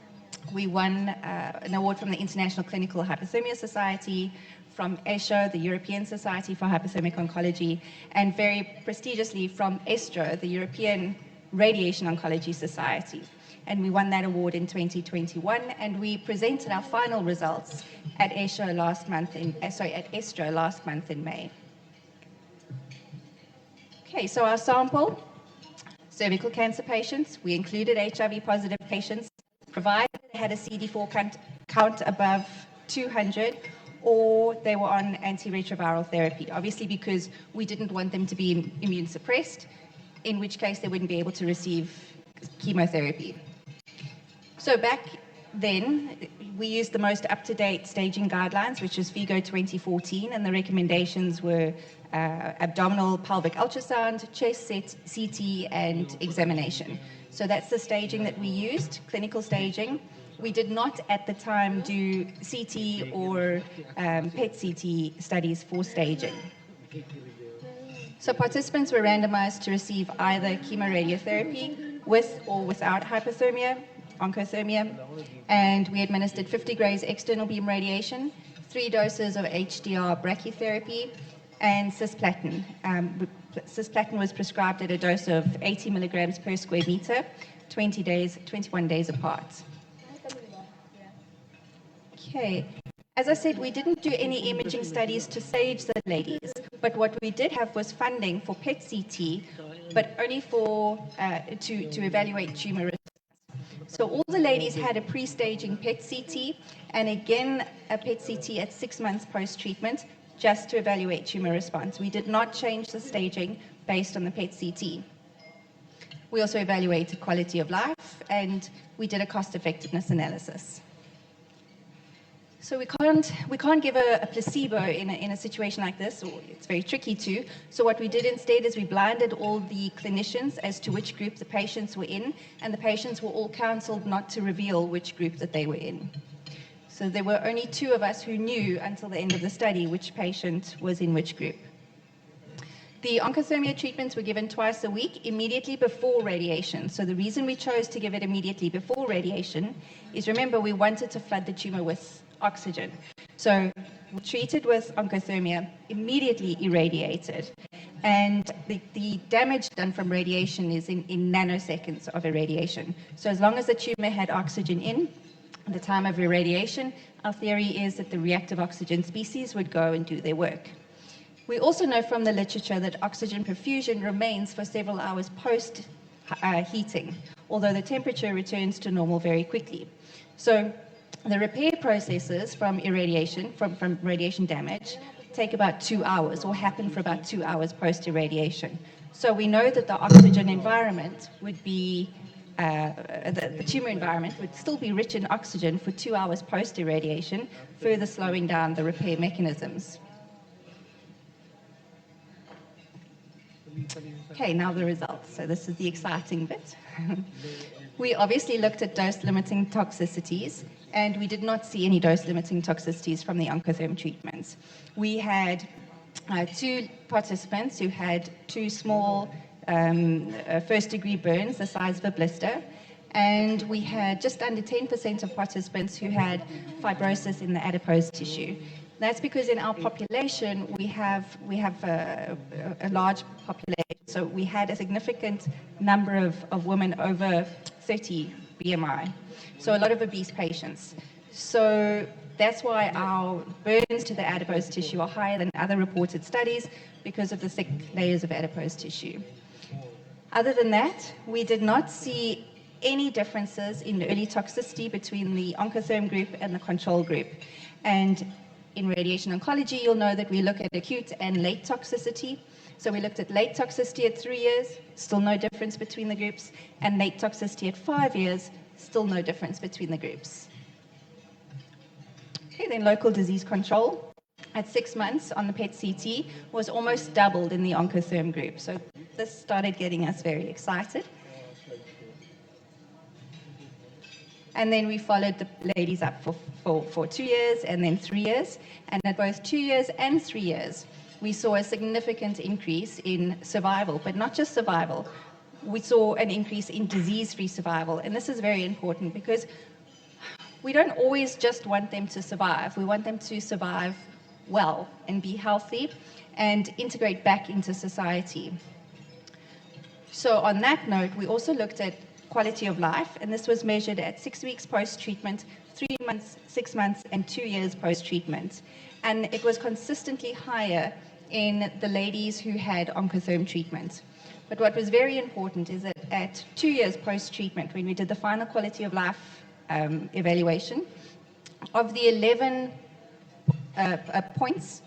We won an award from the International Clinical Hypothermia Society, from ESHO, the European Society for Hypothermic Oncology, and very prestigiously from ESTRO, the European Radiation Oncology Society. And we won that award in 2021, and we presented our final results at ESHO last month at ESTRO last month in May. Okay, so our sample, cervical cancer patients, we included HIV-positive patients, provided they had a CD4 count above 200, or they were on antiretroviral therapy, obviously because we didn't want them to be immune suppressed, in which case they wouldn't be able to receive chemotherapy. So back then, we used the most up-to-date staging guidelines, which is FIGO 2014, and the recommendations were abdominal pelvic ultrasound, chest CT, and examination. So that's the staging that we used, clinical staging. We did not at the time do CT or PET-CT studies for staging. So participants were randomized to receive either chemoradiotherapy with or without hypothermia, oncothermia, and we administered 50 grays external beam radiation, 3 doses of HDR brachytherapy, and cisplatin. Cisplatin was prescribed at a dose of 80 milligrams per square meter, 21 days apart. Okay. As I said, we didn't do any imaging studies to stage the ladies, but what we did have was funding for PET-CT, but only for to evaluate tumor response. So all the ladies had a pre-staging PET-CT, and again a PET-CT at 6 months post-treatment, just to evaluate tumor response. We did not change the staging based on the PET-CT. We also evaluated quality of life, and we did a cost-effectiveness analysis. So we can't give a placebo in a situation like this, or it's very tricky to. So what we did instead is we blinded all the clinicians as to which group the patients were in, and the patients were all counseled not to reveal which group that they were in. So there were only 2 of us who knew until the end of the study which patient was in which group. The oncothermia treatments were given twice a week, immediately before radiation. So the reason we chose to give it immediately before radiation is, remember, we wanted to flood the tumor with oxygen. So we treated with oncothermia, immediately irradiated. And the damage done from radiation is in nanoseconds of irradiation. So as long as the tumor had oxygen in, at the time of irradiation, our theory is that the reactive oxygen species would go and do their work. We also know from the literature that oxygen perfusion remains for several hours post heating, although the temperature returns to normal very quickly. So the repair processes from irradiation, from radiation damage, take about 2 hours, or happen for about 2 hours post-irradiation. So we know that the oxygen environment would be, the tumor environment would still be rich in oxygen for 2 hours post-irradiation, further slowing down the repair mechanisms. Okay, now the results. So this is the exciting bit. We obviously looked at dose-limiting toxicities, and we did not see any dose-limiting toxicities from the Oncotherm treatments. We had 2 participants who had 2 small first-degree burns the size of a blister, and we had just under 10% of participants who had fibrosis in the adipose tissue. That's because in our population, we have a large population. So we had a significant number of women over 30 BMI. So a lot of obese patients. So that's why our burns to the adipose tissue are higher than other reported studies, because of the thick layers of adipose tissue. Other than that, we did not see any differences in early toxicity between the Oncotherm group and the control group. And in radiation oncology, you'll know that we look at acute and late toxicity. So we looked at late toxicity at 3 years, still no difference between the groups, and late toxicity at 5 years, still no difference between the groups. Okay, then local disease control at 6 months on the PET-CT was almost doubled in the Oncotherm group. So this started getting us very excited. And then we followed the ladies up for 2 years and then 3 years. And at both 2 years and 3 years, we saw a significant increase in survival, but not just survival. We saw an increase in disease-free survival. And this is very important because we don't always just want them to survive. We want them to survive well and be healthy and integrate back into society. So on that note, we also looked at quality of life, and this was measured at 6 weeks post-treatment, 3 months, 6 months, and 2 years post-treatment. And it was consistently higher in the ladies who had Oncotherm treatment. But what was very important is that at 2 years post-treatment, when we did the final quality of life evaluation, of the 11 points,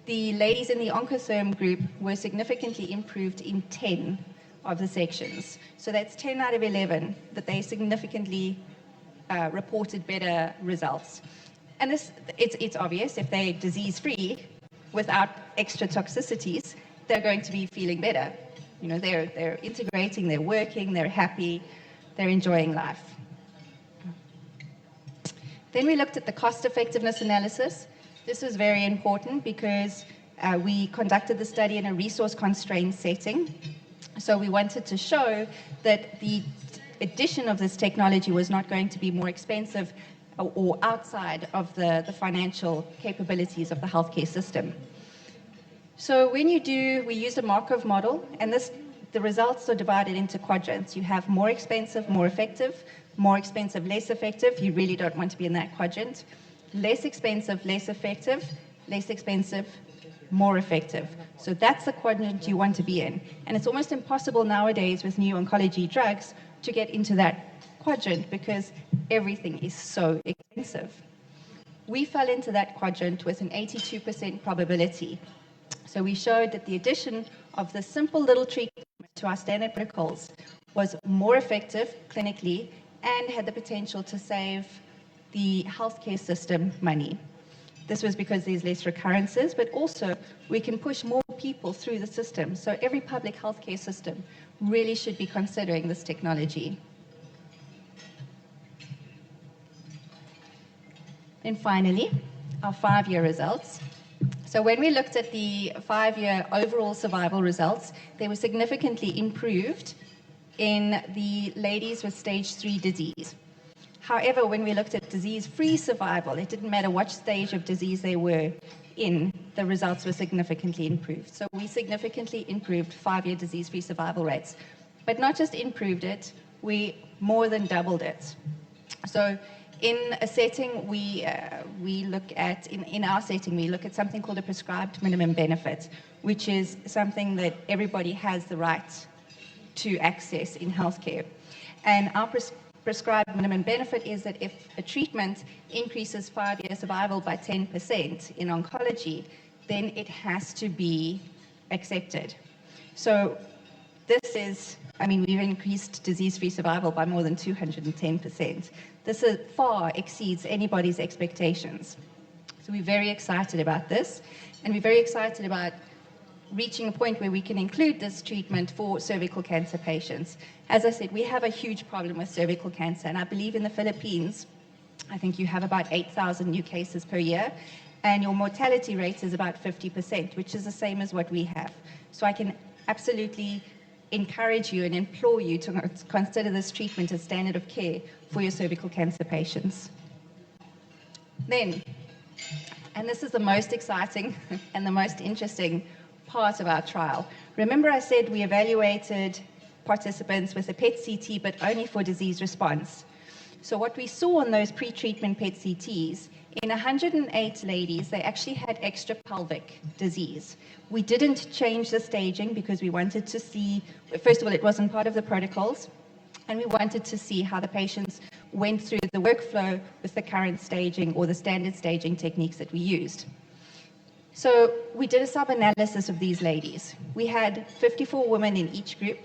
the ladies in the Oncotherm group were significantly improved in 10 of the sections. So that's 10 out of 11 that they significantly reported better results. And this, it's obvious, if they're disease-free without extra toxicities, they're going to be feeling better. You know, they're integrating, they're working, they're happy, they're enjoying life. Then we looked at the cost-effectiveness analysis. This was very important because we conducted the study in a resource-constrained setting. So we wanted to show that the addition of this technology was not going to be more expensive or outside of the financial capabilities of the healthcare system. So when we use a Markov model, and the results are divided into quadrants. You have more expensive, more expensive, less effective. You really don't want to be in that quadrant. Less expensive, less effective, less expensive, more effective. So that's the quadrant you want to be in. And it's almost impossible nowadays with new oncology drugs to get into that quadrant because everything is so expensive. We fell into that quadrant with an 82% probability. So we showed that the addition of the simple little treatment to our standard protocols was more effective clinically and had the potential to save the healthcare system money. This was because there's less recurrences, but also we can push more people through the system. So every public healthcare system really should be considering this technology. And finally, our 5-year results. So when we looked at the 5-year overall survival results, they were significantly improved in the ladies with stage 3 disease. However, when we looked at disease-free survival, it didn't matter what stage of disease they were in, the results were significantly improved. So we significantly improved 5-year disease-free survival rates. But not just improved it, we more than doubled it. So in a setting, we look at, in our setting, we look at something called a prescribed minimum benefit, which is something that everybody has the right to access in healthcare. And our prescribed minimum benefit is that if a treatment increases 5-year survival by 10% in oncology, then it has to be accepted. So this is, I mean, we've increased disease-free survival by more than 210%. This far exceeds anybody's expectations. So we're very excited about this, and we're very excited about reaching a point where we can include this treatment for cervical cancer patients. As I said, we have a huge problem with cervical cancer, and I believe in the Philippines, I think you have about 8,000 new cases per year, and your mortality rate is about 50%, which is the same as what we have. So I can absolutely encourage you and implore you to consider this treatment as standard of care for your cervical cancer patients. Then, and this is the most exciting and the most interesting part of our trial. Remember I said we evaluated participants with a PET-CT, but only for disease response. So what we saw on those pre-treatment PET-CTs, in 108 ladies, they actually had extrapelvic disease. We didn't change the staging because we wanted to see, first of all, it wasn't part of the protocols, and we wanted to see how the patients went through the workflow with the current staging or the standard staging techniques that we used. So we did a sub-analysis of these ladies. We had 54 women in each group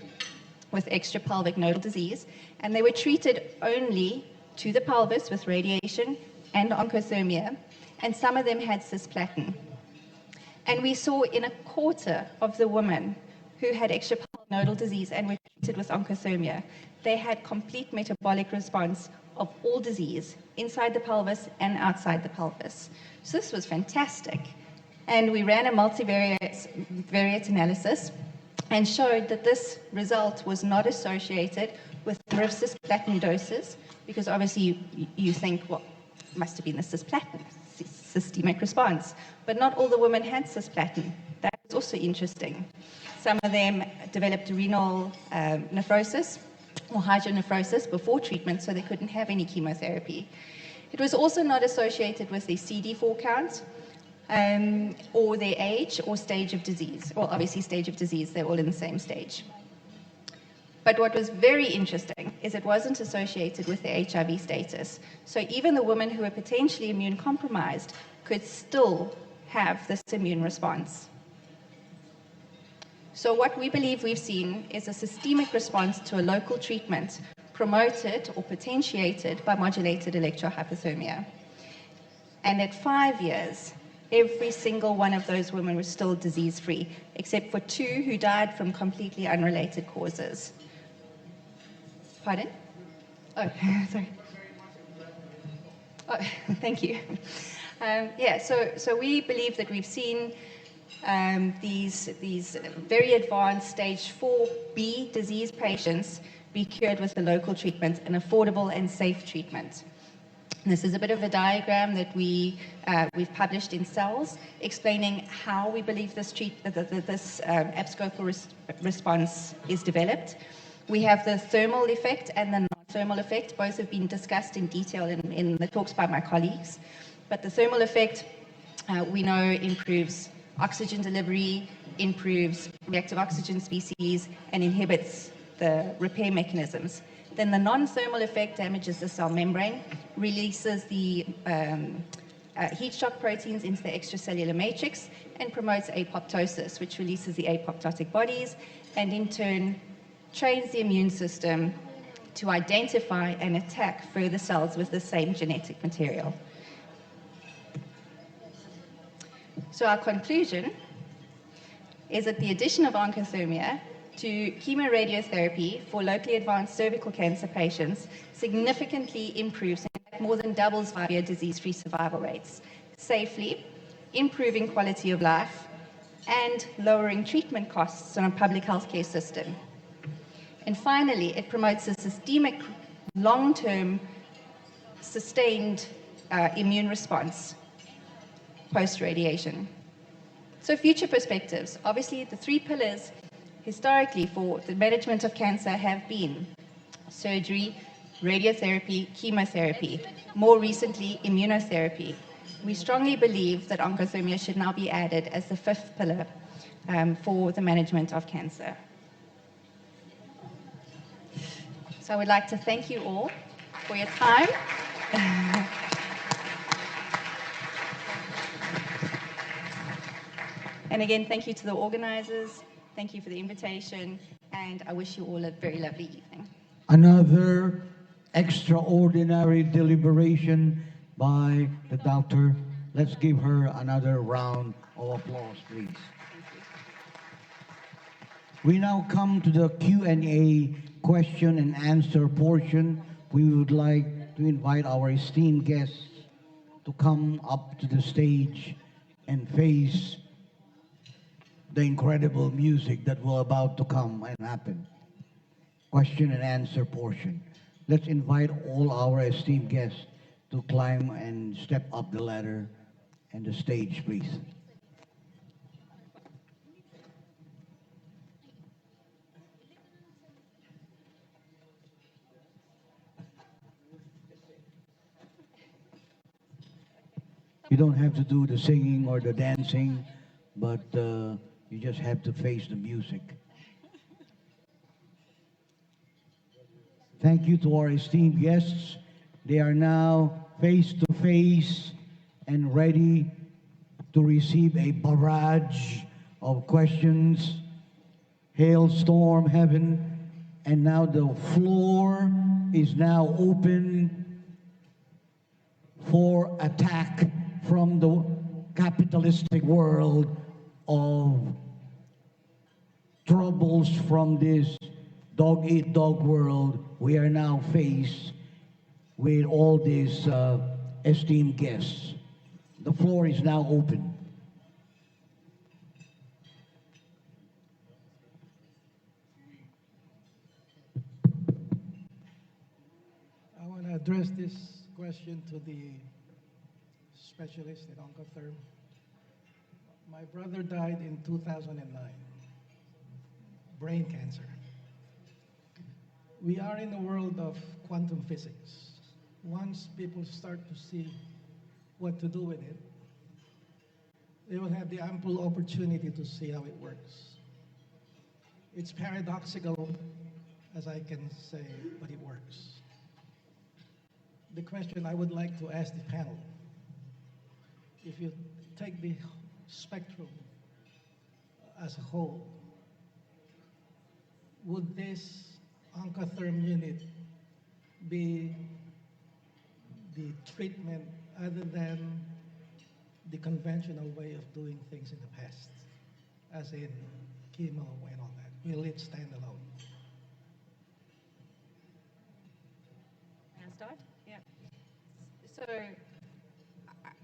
with extrapelvic nodal disease, and they were treated only to the pelvis with radiation and oncothermia, and some of them had cisplatin. And we saw in a quarter of the women who had extrapelvic nodal disease and were treated with oncothermia, they had complete metabolic response of all disease inside the pelvis and outside the pelvis. So this was fantastic. And we ran a multivariate analysis and showed that this result was not associated with the number of cisplatin doses, because obviously you think, well, must have been the cisplatin, systemic response. But not all the women had cisplatin. That was also interesting. Some of them developed renal nephrosis or hydronephrosis before treatment, so they couldn't have any chemotherapy. It was also not associated with their CD4 count, or their age or stage of disease. Well, obviously stage of disease, they're all in the same stage. But what was very interesting is it wasn't associated with their HIV status. So even the women who were potentially immune compromised could still have this immune response. So what we believe we've seen is a systemic response to a local treatment promoted or potentiated by modulated electrohypothermia. And at 5 years, every single one of those women was still disease-free, except for 2 who died from completely unrelated causes. Pardon? Oh, sorry. Oh, thank you. Yeah, so we believe that we've seen these very advanced stage 4B disease patients be cured with a local treatment, an affordable and safe treatment. This is a bit of a diagram that we've published in Cells, explaining how we believe this abscopal response is developed. We have the thermal effect and the non-thermal effect. Both have been discussed in detail in the talks by my colleagues. But the thermal effect, we know, improves oxygen delivery, improves reactive oxygen species, and inhibits the repair mechanisms. Then the non-thermal effect damages the cell membrane, releases the heat shock proteins into the extracellular matrix, and promotes apoptosis, which releases the apoptotic bodies, and in turn trains the immune system to identify and attack further cells with the same genetic material. So our conclusion is that the addition of oncothermia to chemoradiotherapy for locally advanced cervical cancer patients significantly improves, in fact, more than doubles 5-year disease-free survival rates, safely improving quality of life and lowering treatment costs on a public healthcare system. And finally, it promotes a systemic, long-term, sustained immune response post-radiation. So future perspectives. Obviously, the 3 pillars historically for the management of cancer have been surgery, radiotherapy, chemotherapy, more recently immunotherapy. We strongly believe that oncothermia should now be added as the 5th pillar for the management of cancer. So I would like to thank you all for your time. And again, thank you to the organizers. Thank you for the invitation. And I wish you all a very lovely evening. Another extraordinary deliberation by the doctor. Let's give her another round of applause, please. We now come to the Q&A, question and answer portion. We would like to invite our esteemed guests to come up to the stage and face the incredible music that will about to come and happen. Question and answer portion. Let's invite all our esteemed guests to climb and step up the ladder and the stage, please. You don't have to do the singing or the dancing, but you just have to face the music. Thank you to our esteemed guests. They are now face to face and ready to receive a barrage of questions. Hailstorm heaven. And now the floor is now open for attack from the capitalistic world of troubles from this dog-eat-dog world. We are now faced with all these esteemed guests. The floor is now open. I want to address this question to the specialist at Oncotherm. My brother died in 2009, brain cancer. We are in the world of quantum physics. Once people start to see what to do with it, they will have the ample opportunity to see how it works. It's paradoxical, as I can say, but it works. The question I would like to ask the panel, if you take the spectrum as a whole, would this Oncotherm unit be the treatment other than the conventional way of doing things in the past, as in chemo and all that? Will it stand alone? Can I start? Yeah. So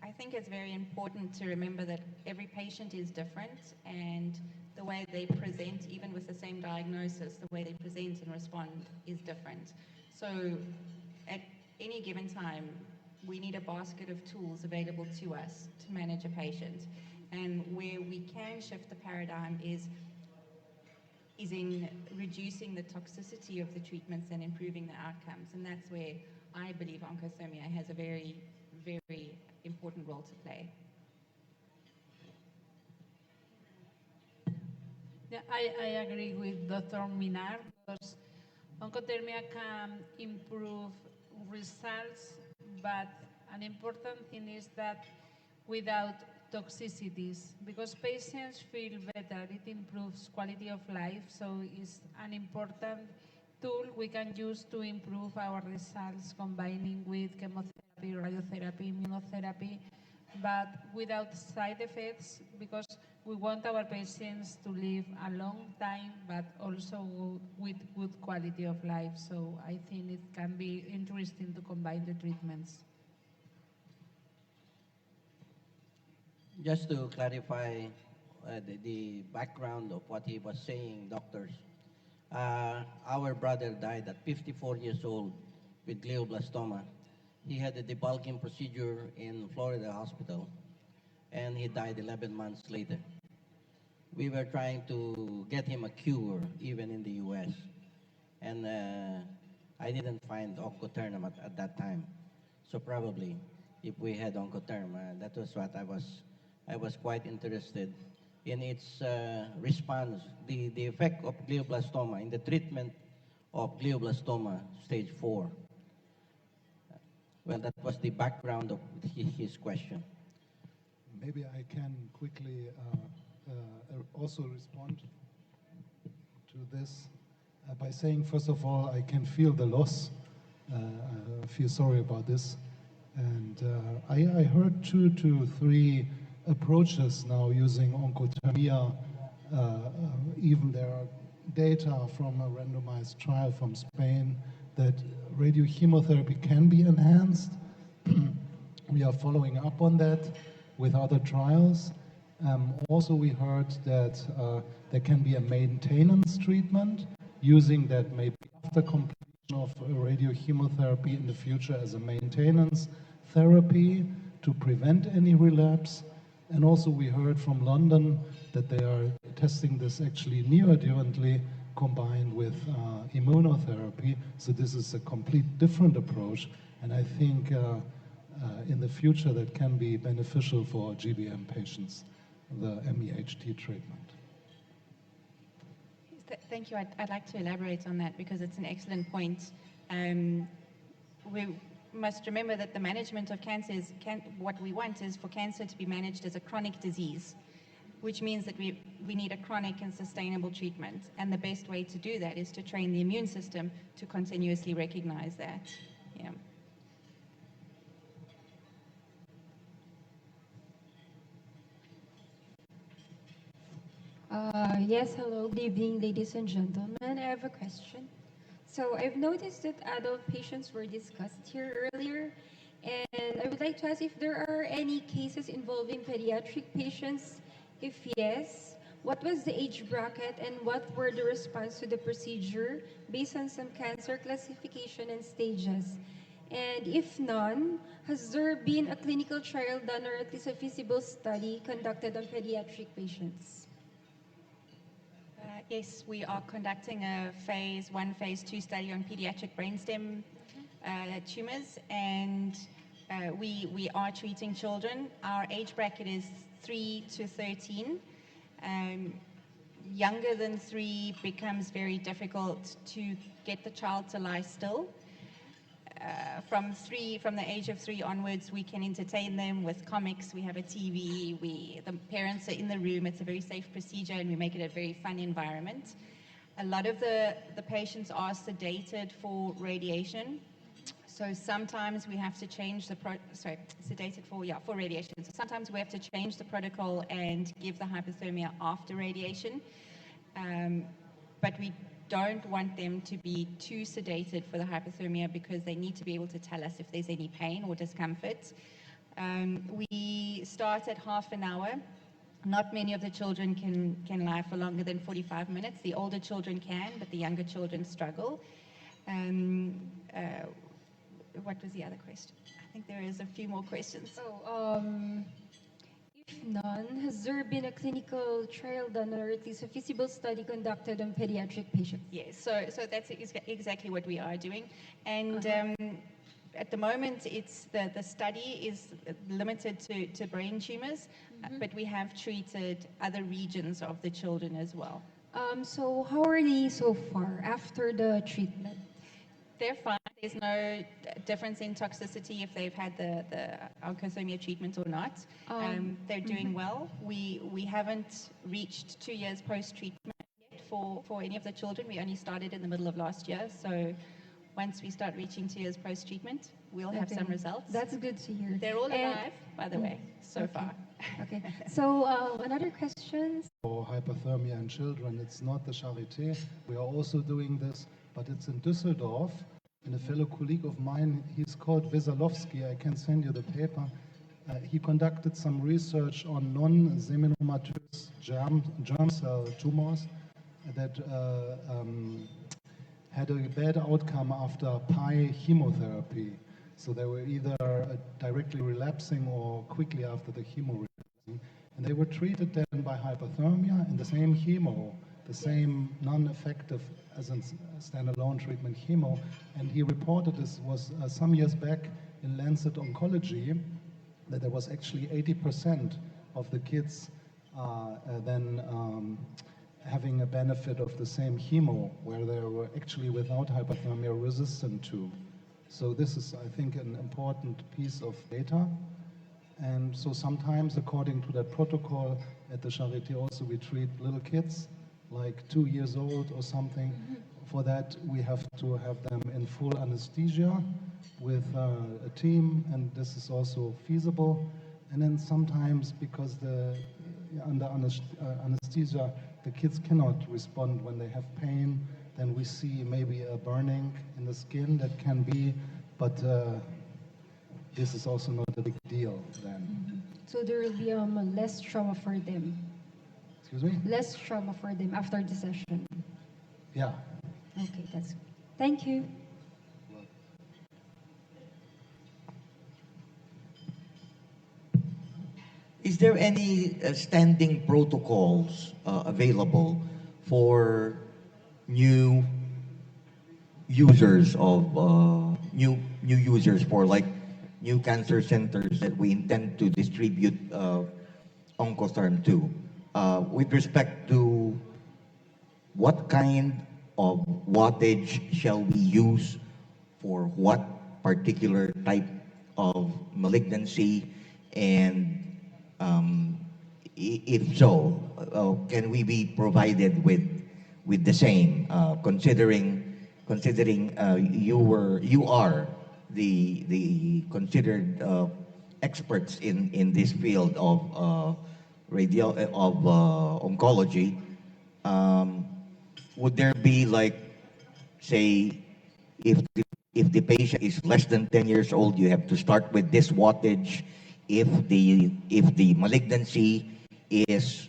I think it's very important to remember that every patient is different, and the way they present, even with the same diagnosis, the way they present and respond is different. So at any given time, we need a basket of tools available to us to manage a patient. And where we can shift the paradigm is in reducing the toxicity of the treatments and improving the outcomes. And that's where I believe oncothermia has a very, very important role to play. Yeah, I agree with Dr. Minar, because oncothermia can improve results, but an important thing is that without toxicities, because patients feel better, it improves quality of life, so it's an important tool we can use to improve our results combining with chemotherapy, radiotherapy, immunotherapy, but without side effects, because we want our patients to live a long time, but also with good quality of life. So I think it can be interesting to combine the treatments. Just to clarify the background of what he was saying, doctors, our brother died at 54 years old with glioblastoma. He had a debulking procedure in Florida hospital, and he died 11 months later. We were trying to get him a cure, even in the U.S., and I didn't find Oncotherm at that time. So probably, if we had Oncotherm, that was what I was quite interested in its response, the effect of glioblastoma, in the treatment of glioblastoma stage 4. Well, that was the background of his question. Maybe I can quickly also respond to this by saying, first of all, I can feel the loss. I feel sorry about this. And I heard 2 to 3 approaches now using oncothermia. Even there are data from a randomized trial from Spain that radiochemotherapy can be enhanced. We are following up on that with other trials. Also, we heard that there can be a maintenance treatment using that maybe after completion of radiochemotherapy in the future as a maintenance therapy to prevent any relapse. And also we heard from London that they are testing this actually neoadjuvantly combined with immunotherapy. So this is a complete different approach. And I think in the future that can be beneficial for GBM patients, the MEHT treatment. Thank you. I'd like to elaborate on that because it's an excellent point. We must remember that the management of cancer is, what we want is for cancer to be managed as a chronic disease, which means that we need a chronic and sustainable treatment. And the best way to do that is to train the immune system to continuously recognize that. Yeah. Yes, hello, good evening, ladies and gentlemen. I have a question. So I've noticed that adult patients were discussed here earlier, and I would like to ask if there are any cases involving pediatric patients. If yes, what was the age bracket and what were the response to the procedure based on some cancer classification and stages? And if none, has there been a clinical trial done or at least a feasible study conducted on pediatric patients? Yes, we are conducting a phase 1, phase 2 study on pediatric brainstem tumors, and we are treating children. Our age bracket is 3 to 13. Younger than 3 becomes very difficult to get the child to lie still. From the age of 3 onwards, we can entertain them with comics. We have a TV. The parents are in the room. It's a very safe procedure, and we make it a very fun environment. A lot of the patients are sedated for radiation. So sometimes we have to change sedated for radiation. So sometimes we have to change the protocol and give the hypothermia after radiation. But we don't want them to be too sedated for the hypothermia because they need to be able to tell us if there's any pain or discomfort. We start at half an hour. Not many of the children can lie for longer than 45 minutes. The older children can, but the younger children struggle. What was the other question? I think there is a few more questions. If none, has there been a clinical trial done or at least a feasible study conducted on pediatric patients? Yes, so that's exactly what we are doing. And at the moment, it's the study is limited to brain tumors, but we have treated other regions of the children as well. So how are they so far after the treatment? They're fine. There's no difference in toxicity if they've had the oncothermia treatment or not. They're doing well. We haven't reached 2 years post-treatment yet for any of the children. We only started in the middle of last year, so once we start reaching 2 years post-treatment, we'll have some results. That's good to hear. They're all And- alive, by the way, so far. Okay. So another question. For hypothermia in children, it's not the Charité. We are also doing this, but it's in Düsseldorf. And a fellow colleague of mine, he's called Wesolowski. I can send you the paper. He conducted some research on non-seminomatous germ cell tumors that had a bad outcome after PI chemotherapy. So they were either directly relapsing or quickly after the chemo relapsing. And they were treated then by hypothermia and the same chemo, the same non-effective as a standalone treatment chemo. And he reported this was some years back in Lancet Oncology, that there was actually 80% of the kids then having a benefit of the same chemo, where they were actually without hypothermia resistant to. So this is, I think, an important piece of data. And so sometimes, according to that protocol at the Charité also, we treat little kids, like 2 years old or something. For that, we have to have them in full anesthesia with a team, and this is also feasible. And then sometimes, because under anesthesia, the kids cannot respond when they have pain, then we see maybe a burning in the skin that can be, but this is also not a big deal then. So there will be less trauma for them. Excuse me? Less trauma for them after the session. Yeah. Okay, that's good. Thank you. Is there any standing protocols available for new users of new users for like new cancer centers that we intend to distribute Oncotherm to, with respect to what kind of wattage shall we use for what particular type of malignancy, and if so, can we be provided with the same, considering you are the considered experts in this field of oncology? Would there be, like, say, if the patient is less than 10 years old, you have to start with this wattage? If the malignancy is,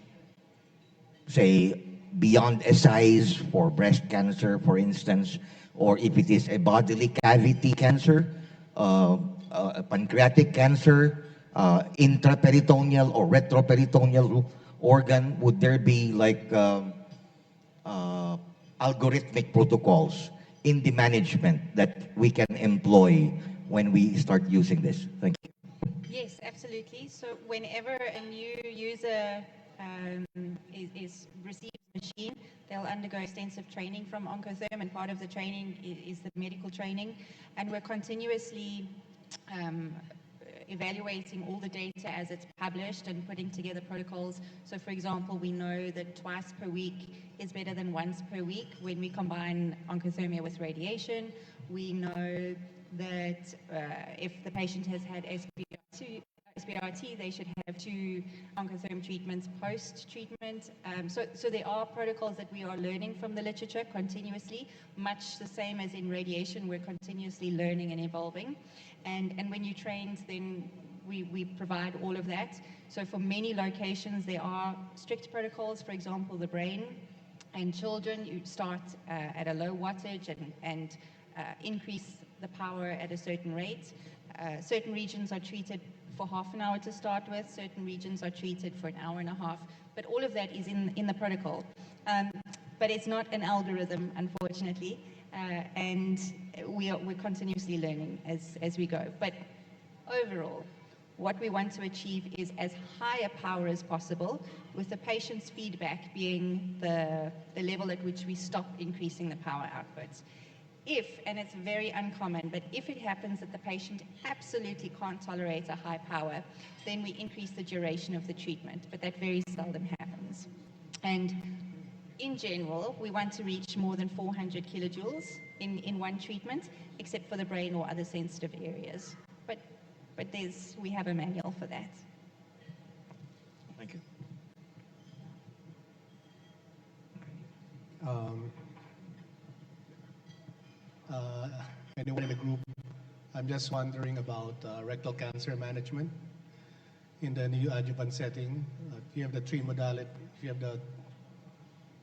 say, beyond a size for breast cancer, for instance, or if it is a bodily cavity cancer, pancreatic cancer, intraperitoneal or retroperitoneal organ, would there be like algorithmic protocols in the management that we can employ when we start using this? Thank you. Yes, absolutely. So whenever a new user receives a machine, they'll undergo extensive training from Oncotherm, and part of the training is the medical training. And we're continuously evaluating all the data as it's published and putting together protocols. So for example, we know that twice per week is better than once per week when we combine oncothermia with radiation. We know that if the patient has had SBRT, they should have 2 Oncotherm treatments post-treatment. So there are protocols that we are learning from the literature continuously, much the same as in radiation. We're continuously learning and evolving. And when you trained, then we provide all of that. So for many locations, there are strict protocols. For example, the brain and children, you start at a low wattage and increase the power at a certain rate. Certain regions are treated for half an hour to start with. Certain regions are treated for an hour and a half. But all of that is in the protocol. But it's not an algorithm, unfortunately. And we're continuously learning as we go. But overall, what we want to achieve is as high a power as possible, with the patient's feedback being the level at which we stop increasing the power outputs. If, and it's very uncommon, but if it happens that the patient absolutely can't tolerate a high power, then we increase the duration of the treatment, but that very seldom happens. And in general, we want to reach more than 400 kilojoules in one treatment, except for the brain or other sensitive areas. But we have a manual for that. Thank you. Anyone in the group, I'm just wondering about rectal cancer management in the neoadjuvant setting. If you have the three modality, if you have the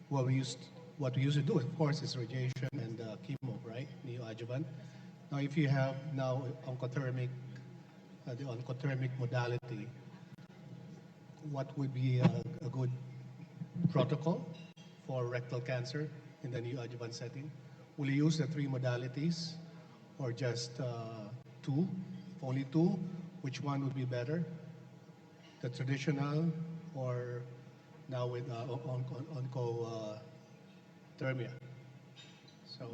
what we used to do, of course, is radiation and chemo, right? Neoadjuvant. Now, if you have now oncothermic, the oncothermic modality, what would be a good protocol for rectal cancer in the neoadjuvant setting? Will you use the three modalities or just two? If only two, which one would be better? The traditional or now with oncothermia? So,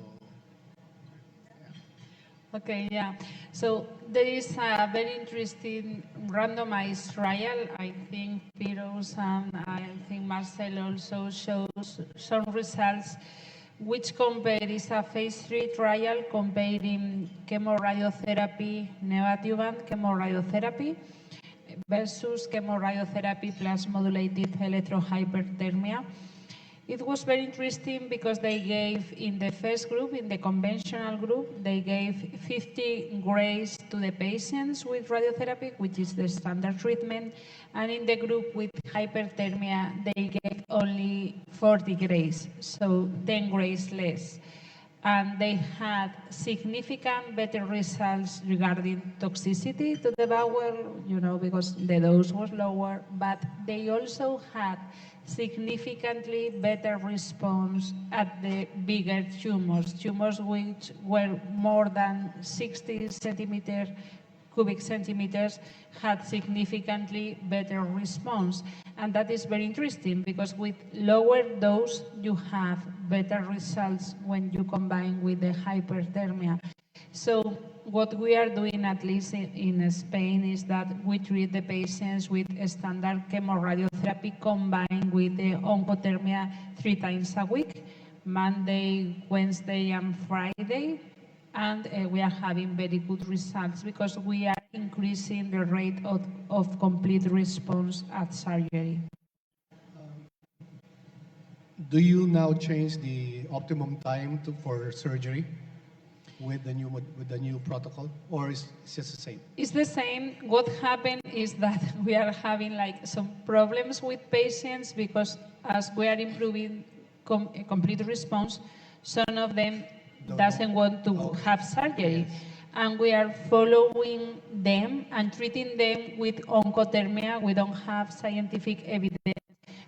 Okay, yeah. So there is a very interesting randomized trial. I think Piros and I think Marcel also shows some results which is a phase 3 trial comparing chemoradiotherapy, neoadjuvant chemoradiotherapy versus chemoradiotherapy plus modulated electrohyperthermia. It was very interesting because they gave, in the first group, in the conventional group, they gave 50 grays to the patients with radiotherapy, which is the standard treatment. And in the group with hyperthermia, they gave only 40 grays, so 10 grays less. And they had significant better results regarding toxicity to the bowel, because the dose was lower, but they also had significantly better response at the bigger tumors which were more than 60 cubic centimeters had significantly better response. And that is very interesting because with lower dose, you have better results when you combine with the hyperthermia. So what we are doing, at least in Spain, is that we treat the patients with standard chemoradiotherapy combined with the oncothermia 3 times a week, Monday, Wednesday, and Friday. And we are having very good results because we are increasing the rate of complete response at surgery. do you now change the optimum time for surgery with the new protocol, or is it just the same? It's the same. What happened is that we are having some problems with patients because as we are improving complete response, some of them doesn't want to have surgery. Yes. And we are following them and treating them with oncothermia. We don't have scientific evidence,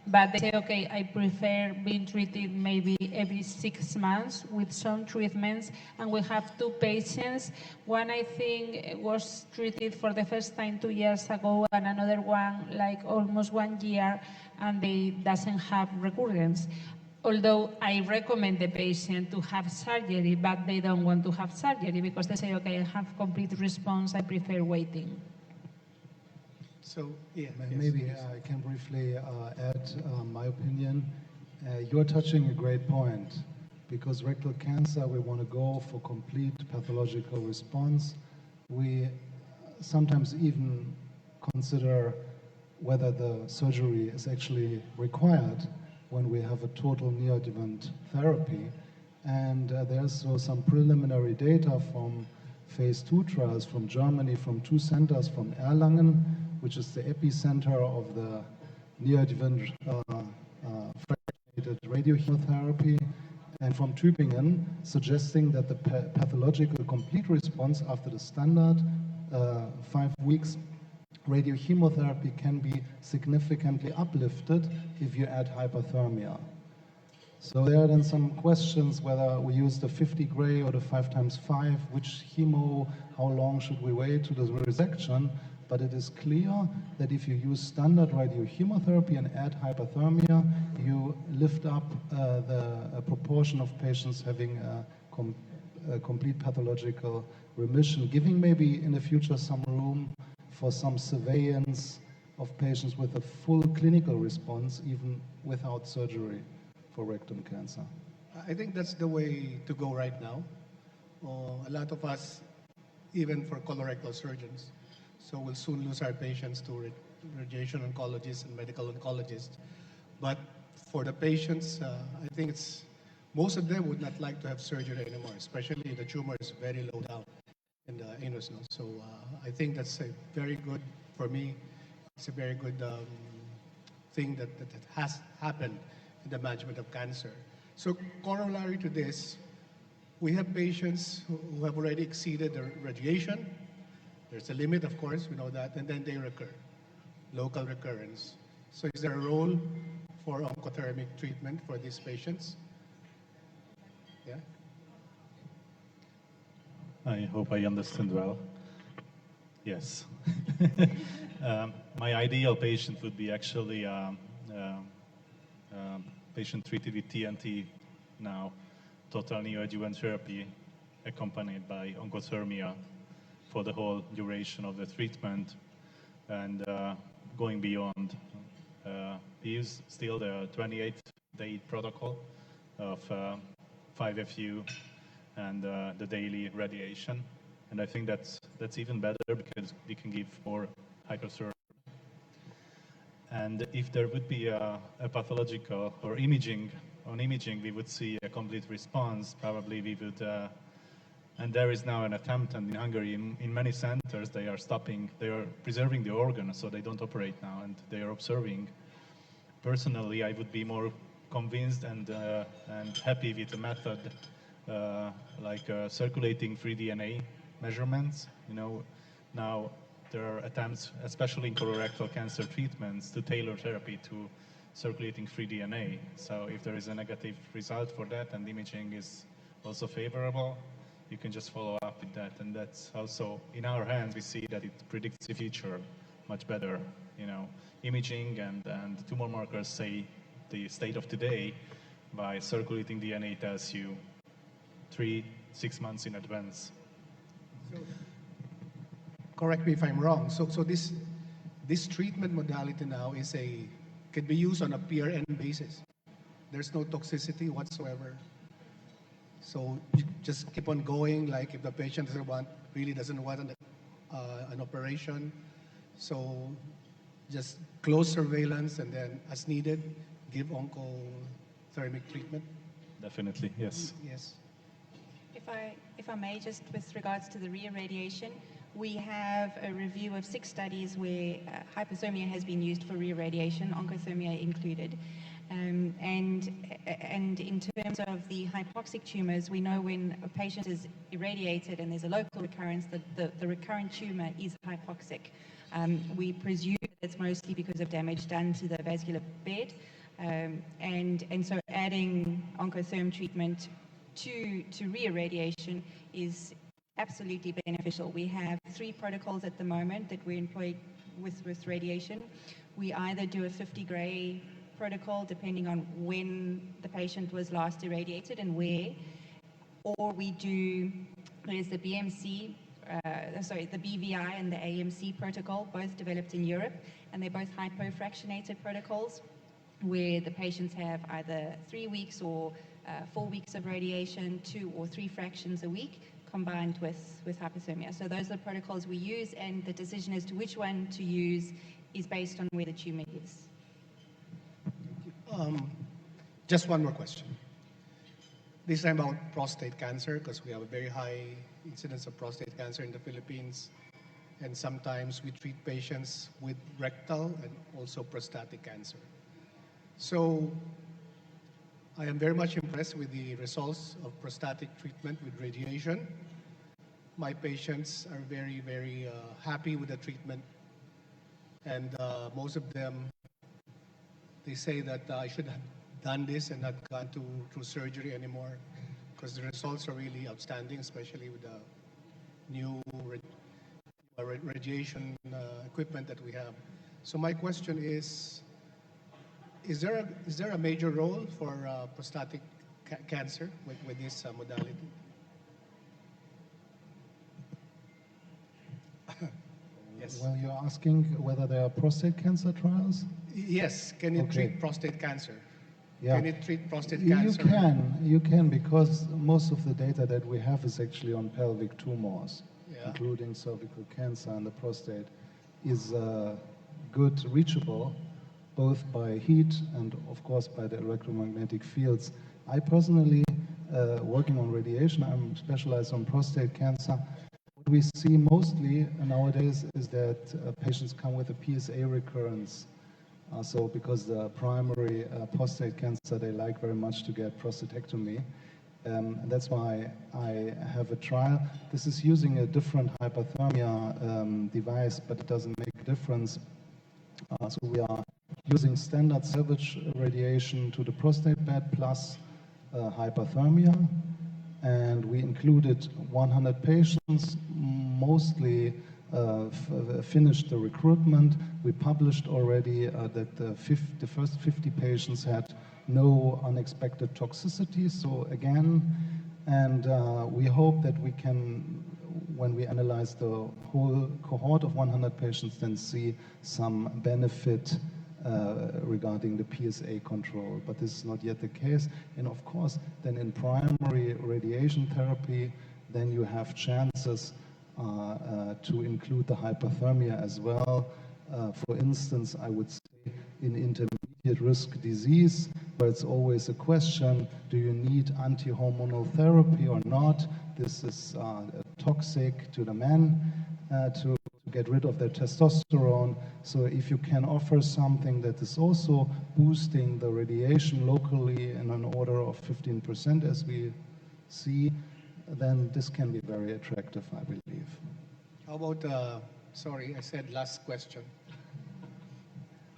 but they say, okay, I prefer being treated maybe every 6 months with some treatments. And we have 2 patients. One, I think, was treated for the first time 2 years ago, and another one almost 1 year, and they doesn't have recurrence. Although I recommend the patient to have surgery, but they don't want to have surgery because they say, okay, I have complete response, I prefer waiting. So, yeah. Maybe I can briefly add my opinion. You're touching a great point because rectal cancer, we want to go for complete pathological response. We sometimes even consider whether the surgery is actually required when we have a total neoadjuvant therapy. And there's some preliminary data from phase 2 trials from Germany, from 2 centers, from Erlangen, which is the epicenter of the neoadjuvant fractionated radiochemotherapy, and from Tübingen, suggesting that the pathological complete response after the standard 5 weeks radiochemotherapy can be significantly uplifted if you add hyperthermia. So there are then some questions whether we use the 50 gray or the 5x5, which chemo, how long should we wait to the resection? But it is clear that if you use standard radiochemotherapy and add hyperthermia, you lift up the proportion of patients having a complete pathological remission, giving maybe in the future some room for some surveillance of patients with a full clinical response, even without surgery. for rectal cancer? I think that's the way to go right now. A lot of us, even for colorectal surgeons, so we'll soon lose our patients to radiation oncologists and medical oncologists. But for the patients, I think most of them would not like to have surgery anymore, especially the tumor is very low down in the anus node. So I think that's a very good, for me, it's a very good thing that has happened in the management of cancer. So corollary to this, we have patients who have already exceeded their radiation. There's a limit, of course, we know that, and then they recur, local recurrence. So is there a role for oncothermic treatment for these patients? Yeah. I hope I understand well. Yes. My ideal patient would be actually patient treated with TNT now, total neoadjuvant therapy accompanied by oncothermia for the whole duration of the treatment and going beyond. We use still the 28-day protocol of 5FU and the daily radiation. And I think that's even better because we can give more hyperthermia. And if there would be a pathological or imaging, on imaging we would see a complete response, probably we would, and there is now an attempt, and in Hungary, in many centers, they are preserving the organ, so they don't operate now, and they are observing. Personally, I would be more convinced and happy with a method like circulating free DNA measurements. You know, now there are attempts, especially in colorectal cancer treatments, to tailor therapy to circulating free DNA. So if there is a negative result for that and imaging is also favorable, you can just follow up with that. And that's also in our hands. We see that it predicts the future much better. You know, imaging and tumor markers say the state of today. By circulating DNA tells you 3-6 months in advance. So, correct me if I'm wrong. So this treatment modality now can be used on a PRN basis. There's no toxicity whatsoever. So you just keep on going. Like if the patient really doesn't want an operation, so just close surveillance and then, as needed, give oncothermic treatment. Definitely, yes. Yes. If I may, just with regards to the reirradiation, we have a review of 6 studies where hypothermia has been used for reirradiation, oncothermia included. And in terms of the hypoxic tumors, we know when a patient is irradiated and there's a local recurrence, the recurrent tumor is hypoxic. We presume it's mostly because of damage done to the vascular bed. And so adding oncotherm treatment to reirradiation is absolutely beneficial. We have 3 protocols at the moment that we employ with radiation. We either do a 50 gray protocol depending on when the patient was last irradiated and where, or we do, there's the BVI and the AMC protocol, both developed in Europe, and they're both hypofractionated protocols where the patients have either 3 weeks or 4 weeks of radiation, 2 or 3 fractions a week, combined with hypothermia. So those are the protocols we use, and the decision as to which one to use is based on where the tumor is. Just one more question. This time about prostate cancer, because we have a very high incidence of prostate cancer in the Philippines, and sometimes we treat patients with rectal and also prostatic cancer. So I am very much impressed with the results of prostatic treatment with radiation. My patients are very, very happy with the treatment, and most of them, they say that I should have done this and not gone through surgery anymore, because the results are really outstanding, especially with the new radiation equipment that we have. So my question is there a major role for prostatic cancer with this modality? Yes. Well, you're asking whether there are prostate cancer trials? Yes. Can it treat prostate cancer? Yeah. Can it treat prostate You cancer? you can, because most of the data that we have is actually on pelvic tumors, Yeah. including cervical cancer, and the prostate is good reachable both by heat and of course by the electromagnetic fields. I personally, working on radiation, I'm specialized on prostate cancer. What we see mostly nowadays is that patients come with a PSA recurrence. So because the primary prostate cancer, they like very much to get prostatectomy. And that's why I have a trial. This is using a different hypothermia device, but it doesn't make a difference. So we are using standard salvage radiation to the prostate bed plus hypothermia. And we included 100 patients, mostly finished the recruitment. We published already that the first 50 patients had no unexpected toxicity. So again, and we hope that we can, when we analyze the whole cohort of 100 patients, then see some benefit regarding the PSA control, but this is not yet the case. And of course, then in primary radiation therapy, then you have chances to include the hypothermia as well. For instance, I would say in intermediate risk disease, where it's always a question, do you need anti-hormonal therapy or not? This is toxic to the men to get rid of their testosterone. So if you can offer something that is also boosting the radiation locally in an order of 15% as we see, then this can be very attractive, I believe. How about, sorry, I said last question.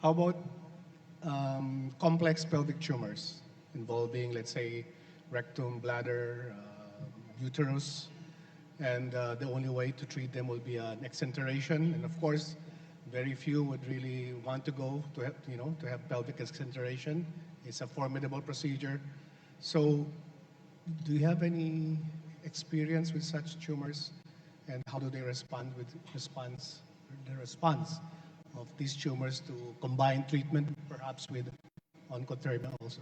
How about complex pelvic tumors involving, let's say, rectum, bladder, uterus, and the only way to treat them will be an exenteration. And of course, very few would really want to go to have, to have pelvic exenteration. It's a formidable procedure. So, do you have any experience with such tumors, and how do they respond with the response of these tumors to combine treatment, perhaps with oncotherapy also?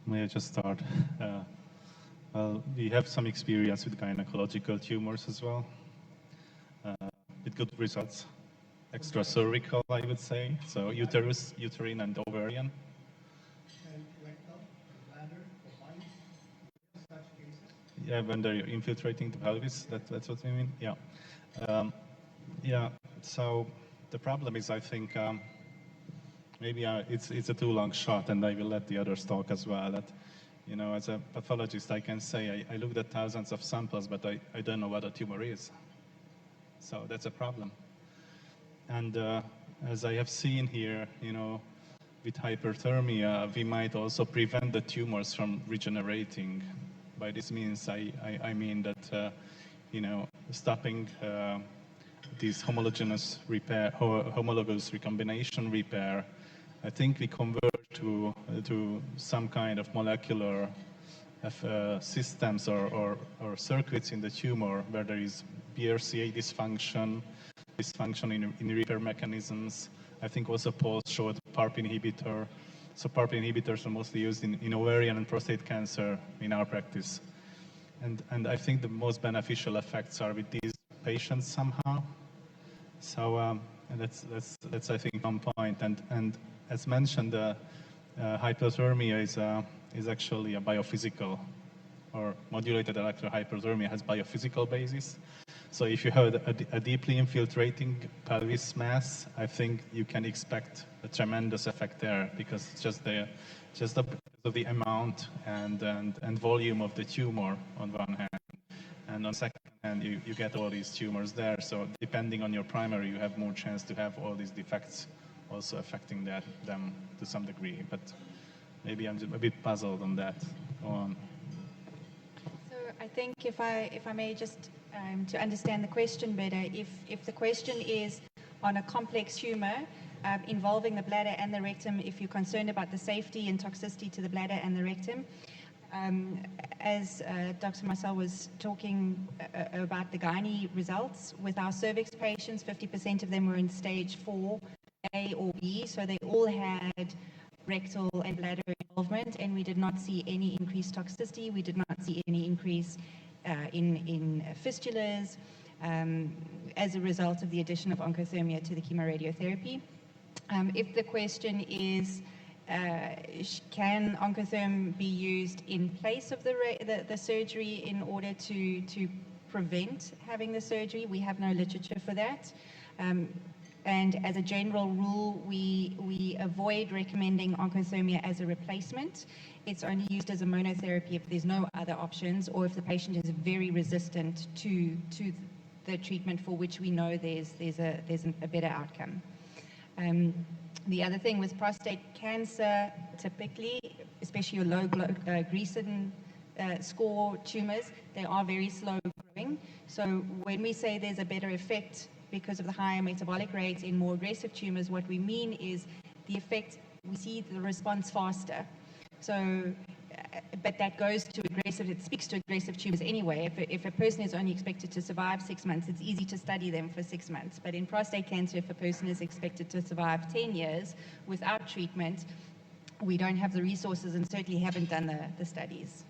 May I just start? Well, we have some experience with gynecological tumors as well, with good results. Extracervical, I would say, so uterus, uterine, and ovarian. And rectal, bladder, combined, such cases? Yeah, when they're infiltrating the pelvis, that's what I mean, yeah. Yeah, so the problem is, I think, maybe it's a too long shot, and I will let the others talk as well. That, as a pathologist, I can say I looked at thousands of samples, but I don't know what a tumor is. So that's a problem. And as I have seen here, with hyperthermia, we might also prevent the tumors from regenerating. By this means, I mean that, stopping this homologous recombination repair, I think we convert to some kind of molecular systems or circuits in the tumor where there is BRCA dysfunction in repair mechanisms. I think also Paul showed PARP inhibitor. So PARP inhibitors are mostly used in ovarian and prostate cancer in our practice. And I think the most beneficial effects are with these patients somehow. So and that's I think one point. And as mentioned, hypothermia is actually a biophysical, or modulated electrohypothermia has biophysical basis. So if you have a deeply infiltrating pelvis mass, I think you can expect a tremendous effect there, because just because of the amount and volume of the tumor on one hand, and on second hand you get all these tumors there. So depending on your primary, you have more chance to have all these defects also affecting them to some degree. But maybe I'm just a bit puzzled on that. So I think if I may just to understand the question better, if the question is on a complex tumor involving the bladder and the rectum, if you're concerned about the safety and toxicity to the bladder and the rectum, as Dr. Marcel was talking about the gynae results, with our cervix patients, 50% of them were in stage 4A or B, so they all had rectal and bladder involvement, and we did not see any increased toxicity. We did not see any increase in fistulas as a result of the addition of oncothermia to the chemoradiotherapy. If the question is, can Oncotherm be used in place of the surgery in order to prevent having the surgery, we have no literature for that. And as a general rule, we avoid recommending oncothermia as a replacement. It's only used as a monotherapy if there's no other options, or if the patient is very resistant to the treatment for which we know there's a better outcome. The other thing with prostate cancer, typically, especially your low Gleason score tumors, they are very slow growing. So when we say there's a better effect because of the higher metabolic rates in more aggressive tumors, what we mean is the effect, we see the response faster. So, but that goes to aggressive, it speaks to aggressive tumors anyway. If a person is only expected to survive 6 months, it's easy to study them for 6 months. But in prostate cancer, if a person is expected to survive 10 years without treatment, we don't have the resources and certainly haven't done the studies.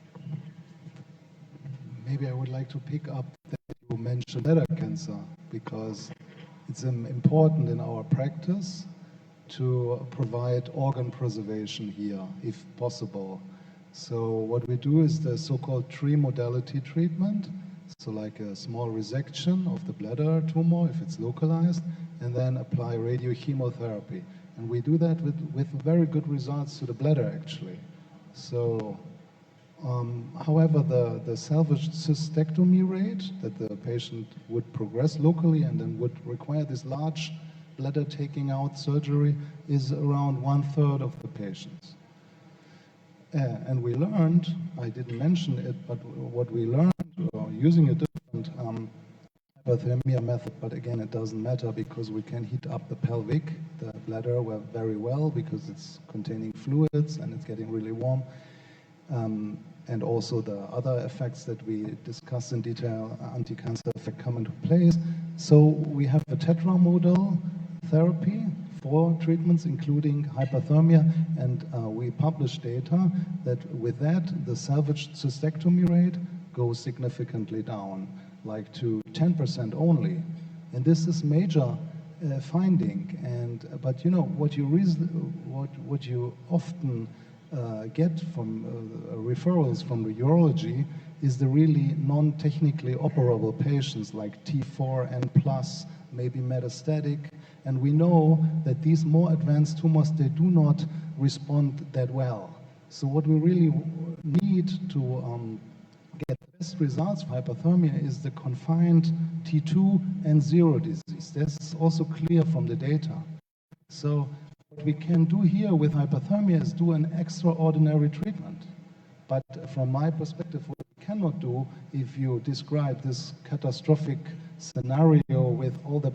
Maybe I would like to pick up that you mentioned bladder cancer, because it's important in our practice to provide organ preservation here, if possible. So what we do is the so-called three-modality treatment, so like a small resection of the bladder tumor, if it's localized, and then apply radiochemotherapy. And we do that with very good results to the bladder, actually. So, however, the salvage cystectomy rate, that the patient would progress locally and then would require this large bladder taking out surgery, is around 1/3 of the patients. And we learned, I didn't mention it, but what we learned using a different hyperthermia method, but again, it doesn't matter because we can heat up the pelvic, the bladder very well because it's containing fluids and it's getting really warm. And also the other effects that we discussed in detail, anti-cancer effect, come into place. So we have a tetramodal therapy for treatments, including hyperthermia, and we published data that with that, the salvage cystectomy rate goes significantly down, like to 10% only. And this is major finding. But you know, what you often get from referrals from the urology is the really non-technically operable patients like T4N+, maybe metastatic, and we know that these more advanced tumors, they do not respond that well. So what we really need to get the best results for hyperthermia is the confined T2 and 0 disease. That's also clear from the data. So what we can do here with hyperthermia is do an extraordinary treatment. But from my perspective, what we cannot do, if you describe this catastrophic scenario with all the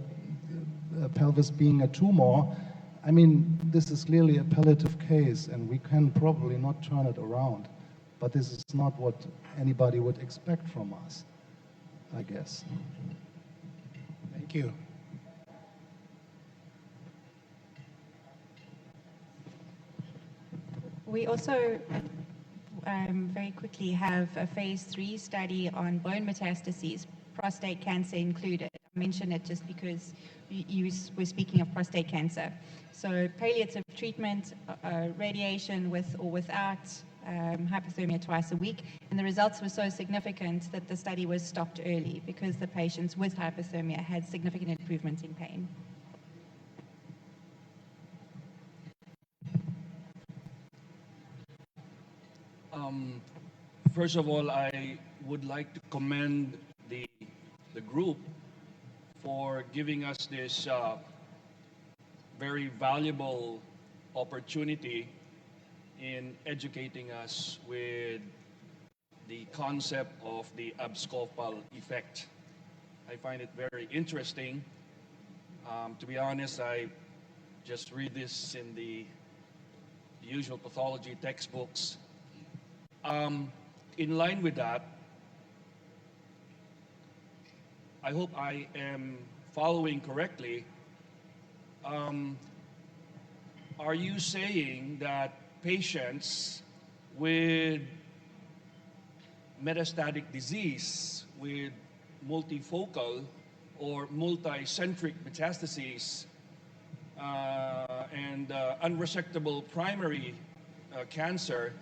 pelvis being a tumor, I mean, this is clearly a palliative case, and we can probably not turn it around. But this is not what anybody would expect from us, I guess. Thank you. We also very quickly have a phase 3 study on bone metastases, prostate cancer included. I mention it just because you were speaking of prostate cancer. So palliative treatment, radiation with or without hypothermia twice a week, and the results were so significant that the study was stopped early because the patients with hypothermia had significant improvement in pain. First of all, I would like to commend the group for giving us this very valuable opportunity in educating us with the concept of the abscopal effect. I find it very interesting. To be honest, I just read this in the usual pathology textbooks. In line with that, I hope I am following correctly. are you saying that patients with metastatic disease, with multifocal or multicentric metastases, and unresectable primary cancer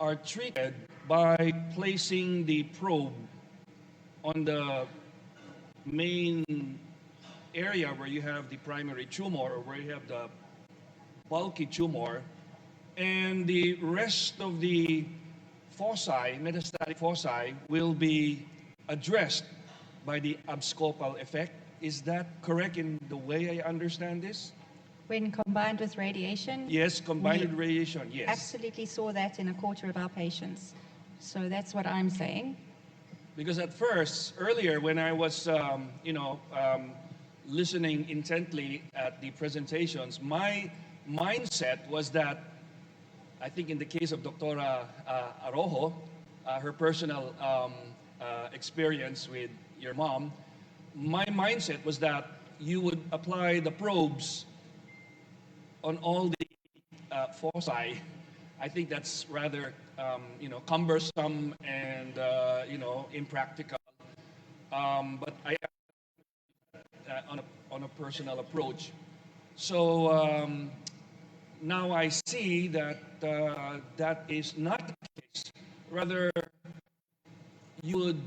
are treated by placing the probe on the main area where you have the primary tumor, or where you have the bulky tumor, and the rest of the foci, metastatic foci, will be addressed by the abscopal effect. Is that correct in the way I understand this? When combined with radiation? Yes, combined we with radiation, yes. Absolutely saw that in a quarter of our patients. So that's what I'm saying. Because at first, earlier when I was, listening intently at the presentations, my mindset was that, I think in the case of Dr. Arojo, her personal experience with your mom, my mindset was that you would apply the probes on all the foci. I think that's rather, cumbersome and, impractical. But I on a personal approach. So now I see that that is not the case. Rather, you would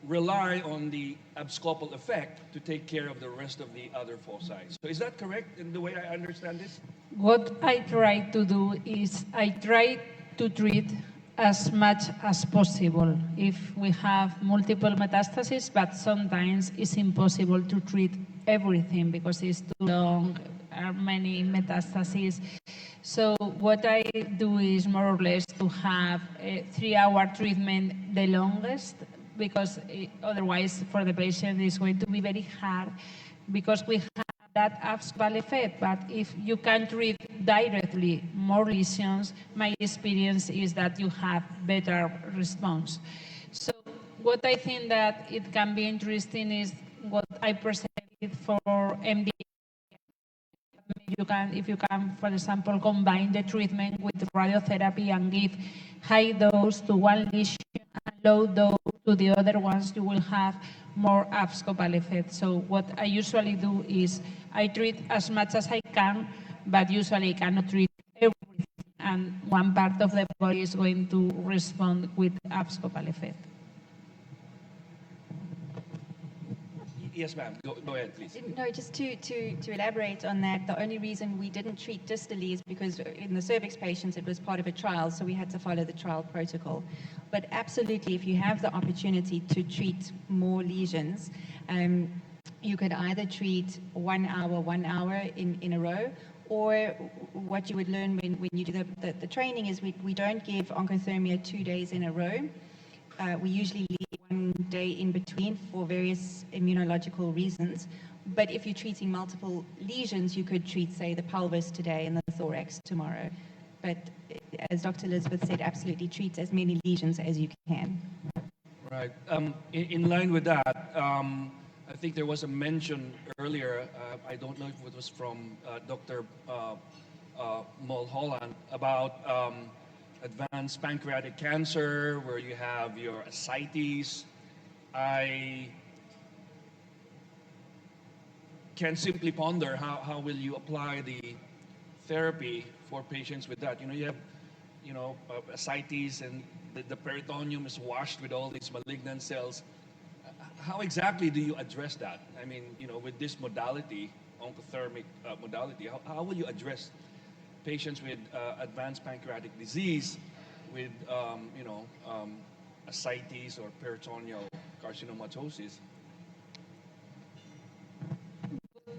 rely on the abscopal effect to take care of the rest of the other foci. So is that correct in the way I understand this? What I try to do is I try to treat as much as possible if we have multiple metastases, but sometimes it's impossible to treat everything because it's too long, are many metastases. So what I do is more or less to have a 3-hour treatment the longest, because otherwise for the patient it's going to be very hard because we have that abscopal effect. But if you can treat directly more lesions, my experience is that you have better response. So what I think that it can be interesting is what I presented for MD. If you can, for example, combine the treatment with radiotherapy and give high dose to one lesion and low dose to the other ones, you will have more abscopal effect. So what I usually do is I treat as much as I can, but usually I cannot treat everything, and one part of the body is going to respond with abscopal effect. Yes, ma'am. Go ahead, please. No, just to elaborate on that, the only reason we didn't treat distally is because in the cervix patients it was part of a trial, so we had to follow the trial protocol. But absolutely, if you have the opportunity to treat more lesions, you could either treat 1 hour in a row, or what you would learn when you do the training is we don't give oncothermia 2 days in a row. We usually leave 1 day in between for various immunological reasons. But if you're treating multiple lesions, you could treat, say, the pelvis today and the thorax tomorrow. But as Dr. Elizabeth said, absolutely treat as many lesions as you can. Right. In line with that, I think there was a mention earlier, I don't know if it was from Dr. Mulholland, about advanced pancreatic cancer, where you have your ascites. I can simply ponder how will you apply the therapy for patients with that. You have, ascites, and the peritoneum is washed with all these malignant cells. How exactly do you address that? I mean, with this modality, oncothermic modality, how will you address patients with advanced pancreatic disease with, ascites or peritoneal carcinomatosis?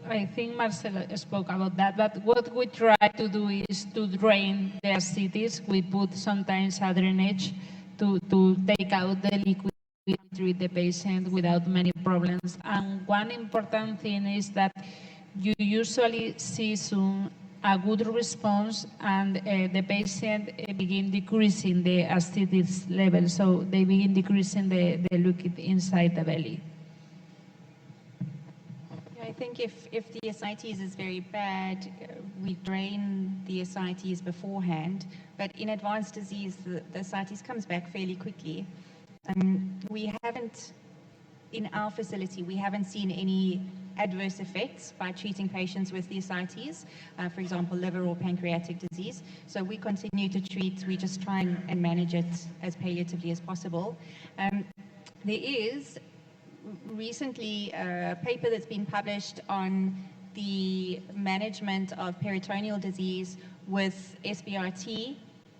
I think Marcelo spoke about that, but what we try to do is to drain the ascites. We put sometimes a drainage to take out the liquid and treat the patient without many problems. And one important thing is that you usually see soon a good response, and the patient begin decreasing the ascites level, so they begin decreasing the liquid inside the belly. I think if the ascites is very bad, we drain the ascites beforehand. But in advanced disease, the ascites comes back fairly quickly. We haven't, in our facility, we haven't seen any adverse effects by treating patients with the ascites, for example, liver or pancreatic disease. So we continue to treat, we just try and manage it as palliatively as possible. There is recently a paper that's been published on the management of peritoneal disease with SBRT,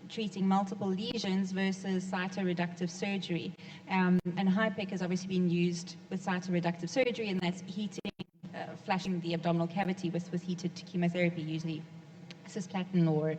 treating multiple lesions versus cytoreductive surgery. And HIPEC has obviously been used with cytoreductive surgery, and that's heating, flushing the abdominal cavity with heated chemotherapy, usually cisplatin or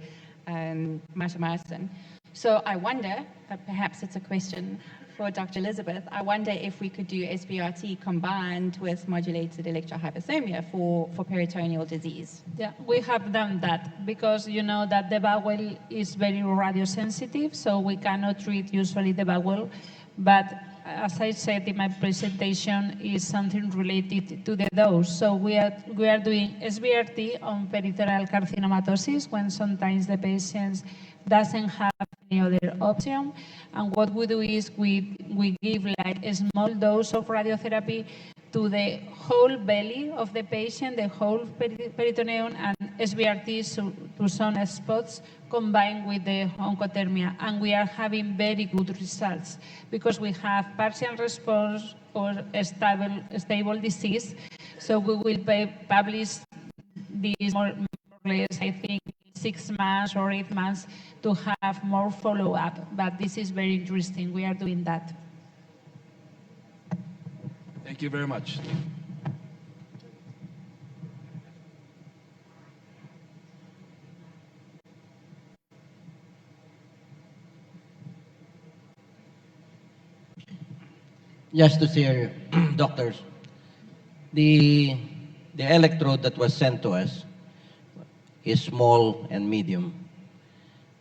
mitomycin. So I wonder, perhaps it's a question for Dr. Elizabeth, I wonder if we could do SBRT combined with modulated electrohypothermia for peritoneal disease. Yeah, we have done that because you know that the bowel is very radiosensitive, so we cannot treat usually the bowel. But as I said in my presentation, is something related to the dose. So we are doing SBRT on peritoneal carcinomatosis when sometimes the patient doesn't have any other option. And what we do is we give like a small dose of radiotherapy to the whole belly of the patient, the whole peritoneum, and SBRT to some spots combined with the oncothermia. And we are having very good results because we have partial response or a stable disease. So we will publish this more or less, I think, 6 months or 8 months to have more follow-up. But this is very interesting. We are doing that. Thank you very much. Just to share, doctors, the electrode that was sent to us is small and medium.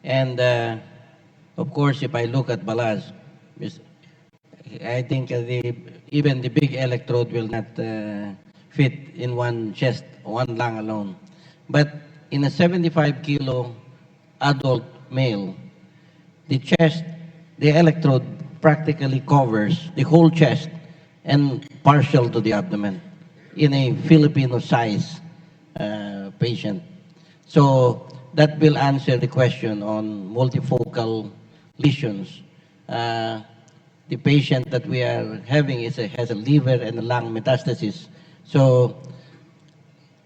And of course, if I look at Balaz, I think even the big electrode will not fit in one chest, one lung alone. But in a 75-kilo adult male, the chest, the electrode practically covers the whole chest and partial to the abdomen in a Filipino-size patient. So that will answer the question on multifocal lesions. The patient that we are having has a liver and a lung metastasis. So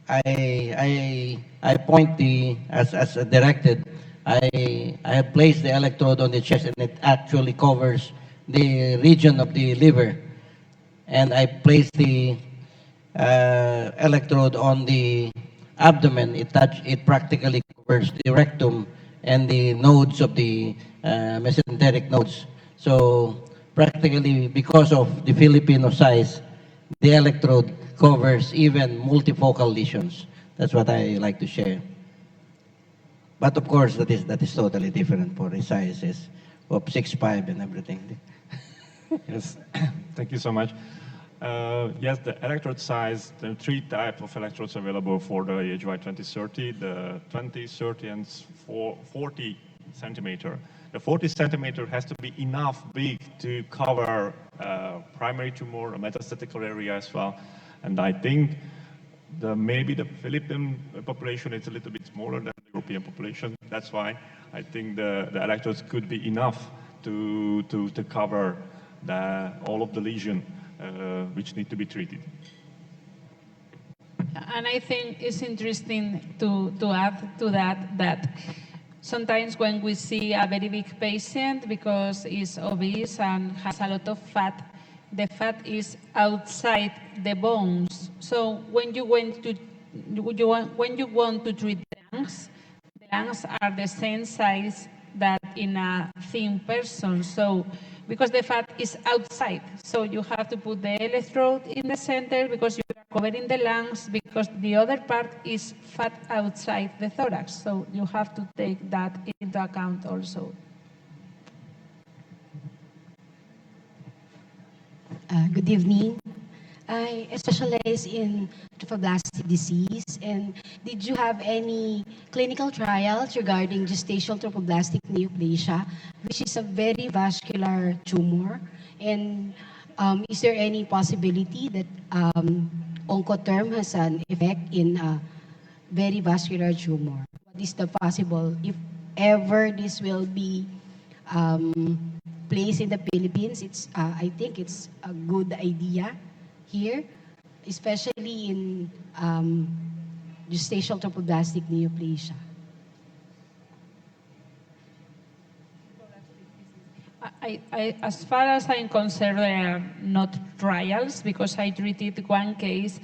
I point as directed, I have placed the electrode on the chest and it actually covers the region of the liver. And I placed the electrode on the abdomen. It practically covers the rectum and the nodes of the mesenteric nodes. So practically, because of the Filipino size, the electrode covers even multifocal lesions. That's what I like to share. But of course, that is totally different for the sizes of 6'5" and everything. Yes, thank you so much. Yes, the electrode size, there are 3 types of electrodes available for the AHY 2030, the 20, 30, and 40 centimeter. The 40 centimeter has to be enough big to cover primary tumor, a metastatic area as well. And I think maybe the Philippine population is a little bit smaller than the European population. That's why I think the electrodes could be enough to cover all of the lesion which need to be treated. And I think it's interesting to add to that sometimes when we see a very big patient because he's obese and has a lot of fat, the fat is outside the bones. So when you want to treat the lungs are the same size that in a thin person. So because the fat is outside, so you have to put the electrode in the center because you are covering the lungs because the other part is fat outside the thorax. So you have to take that into account also. Good evening. I specialize in trophoblastic disease. And did you have any clinical trials regarding gestational trophoblastic neoplasia, which is a very vascular tumor? And is there any possibility that Oncotherm has an effect in a very vascular tumor? What is the possible, if ever this will be placed in the Philippines? I think it's a good idea here, especially in gestational trophoblastic neoplasia. As far as I'm concerned, there are not trials because I treated one case,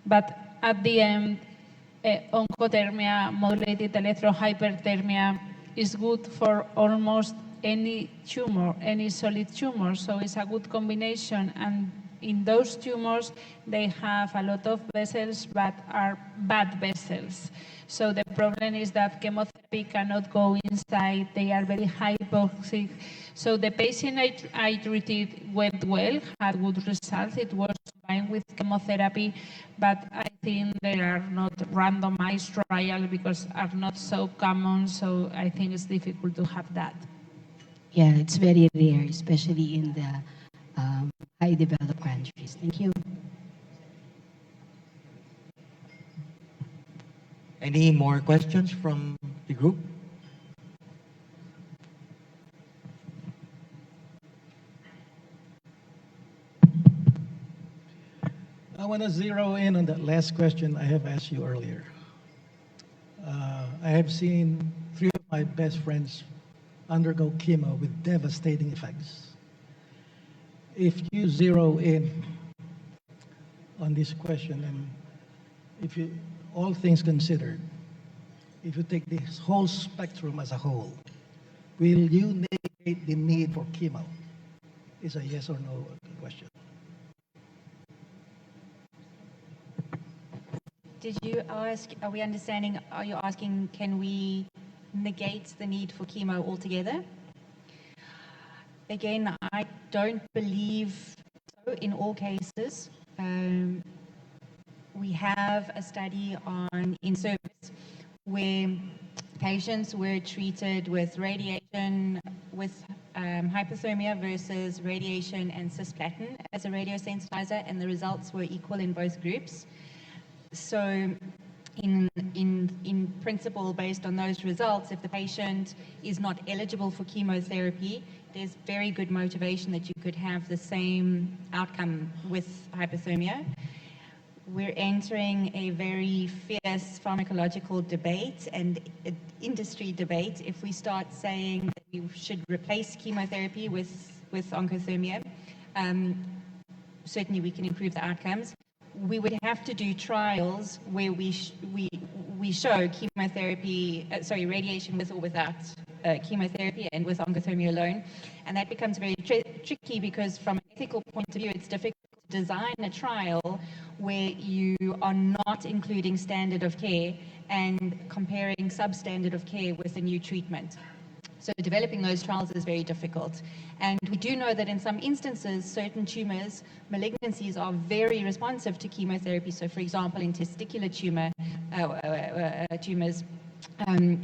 but at the end, oncothermia, modulated electrohyperthermia is good for almost any tumor, any solid tumor. So it's a good combination. And in those tumors, they have a lot of vessels, but are bad vessels. So the problem is that chemotherapy cannot go inside. They are very hypoxic. So the patient I treated went well, had good results. It was fine with chemotherapy, but I think there are not randomized trials because are not so common. So I think it's difficult to have that. Yeah, it's very rare, especially in the high developed countries. Thank you. Any more questions from the group? I want to zero in on that last question I have asked you earlier. I have seen 3 of my best friends undergo chemo with devastating effects. If you zero in on this question, and if you, all things considered, if you take this whole spectrum as a whole, will you negate the need for chemo? It's a yes or no question. Did you ask, are we understanding, are you asking, can we negate the need for chemo altogether? Again, I don't believe so in all cases. We have a study on in service where patients were treated with radiation with hypothermia versus radiation and cisplatin as a radiosensitizer, and the results were equal in both groups. So in principle, based on those results, if the patient is not eligible for chemotherapy, there's very good motivation that you could have the same outcome with hypothermia. We're entering a very fierce pharmacological debate and industry debate if we start saying that we should replace chemotherapy with oncothermia. Certainly we can improve the outcomes. We would have to do trials where we show chemotherapy, radiation with or without chemotherapy and with oncothermia alone. And that becomes very tricky because from an ethical point of view, it's difficult to design a trial where you are not including standard of care and comparing substandard of care with a new treatment. So developing those trials is very difficult. And we do know that in some instances, certain tumors, malignancies, are very responsive to chemotherapy. So for example, in testicular tumors,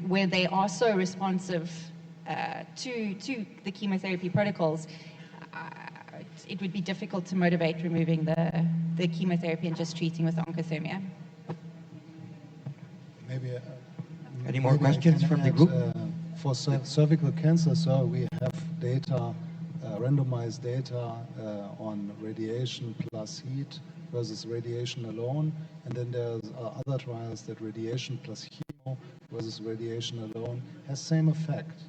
where they are so responsive to the chemotherapy protocols, it would be difficult to motivate removing the chemotherapy and just treating with oncothermia. Maybe any more questions from the group? For cervical cancer, so we have data, randomized data on radiation plus heat versus radiation alone, and then there's other trials that radiation plus chemo versus radiation alone has same effect.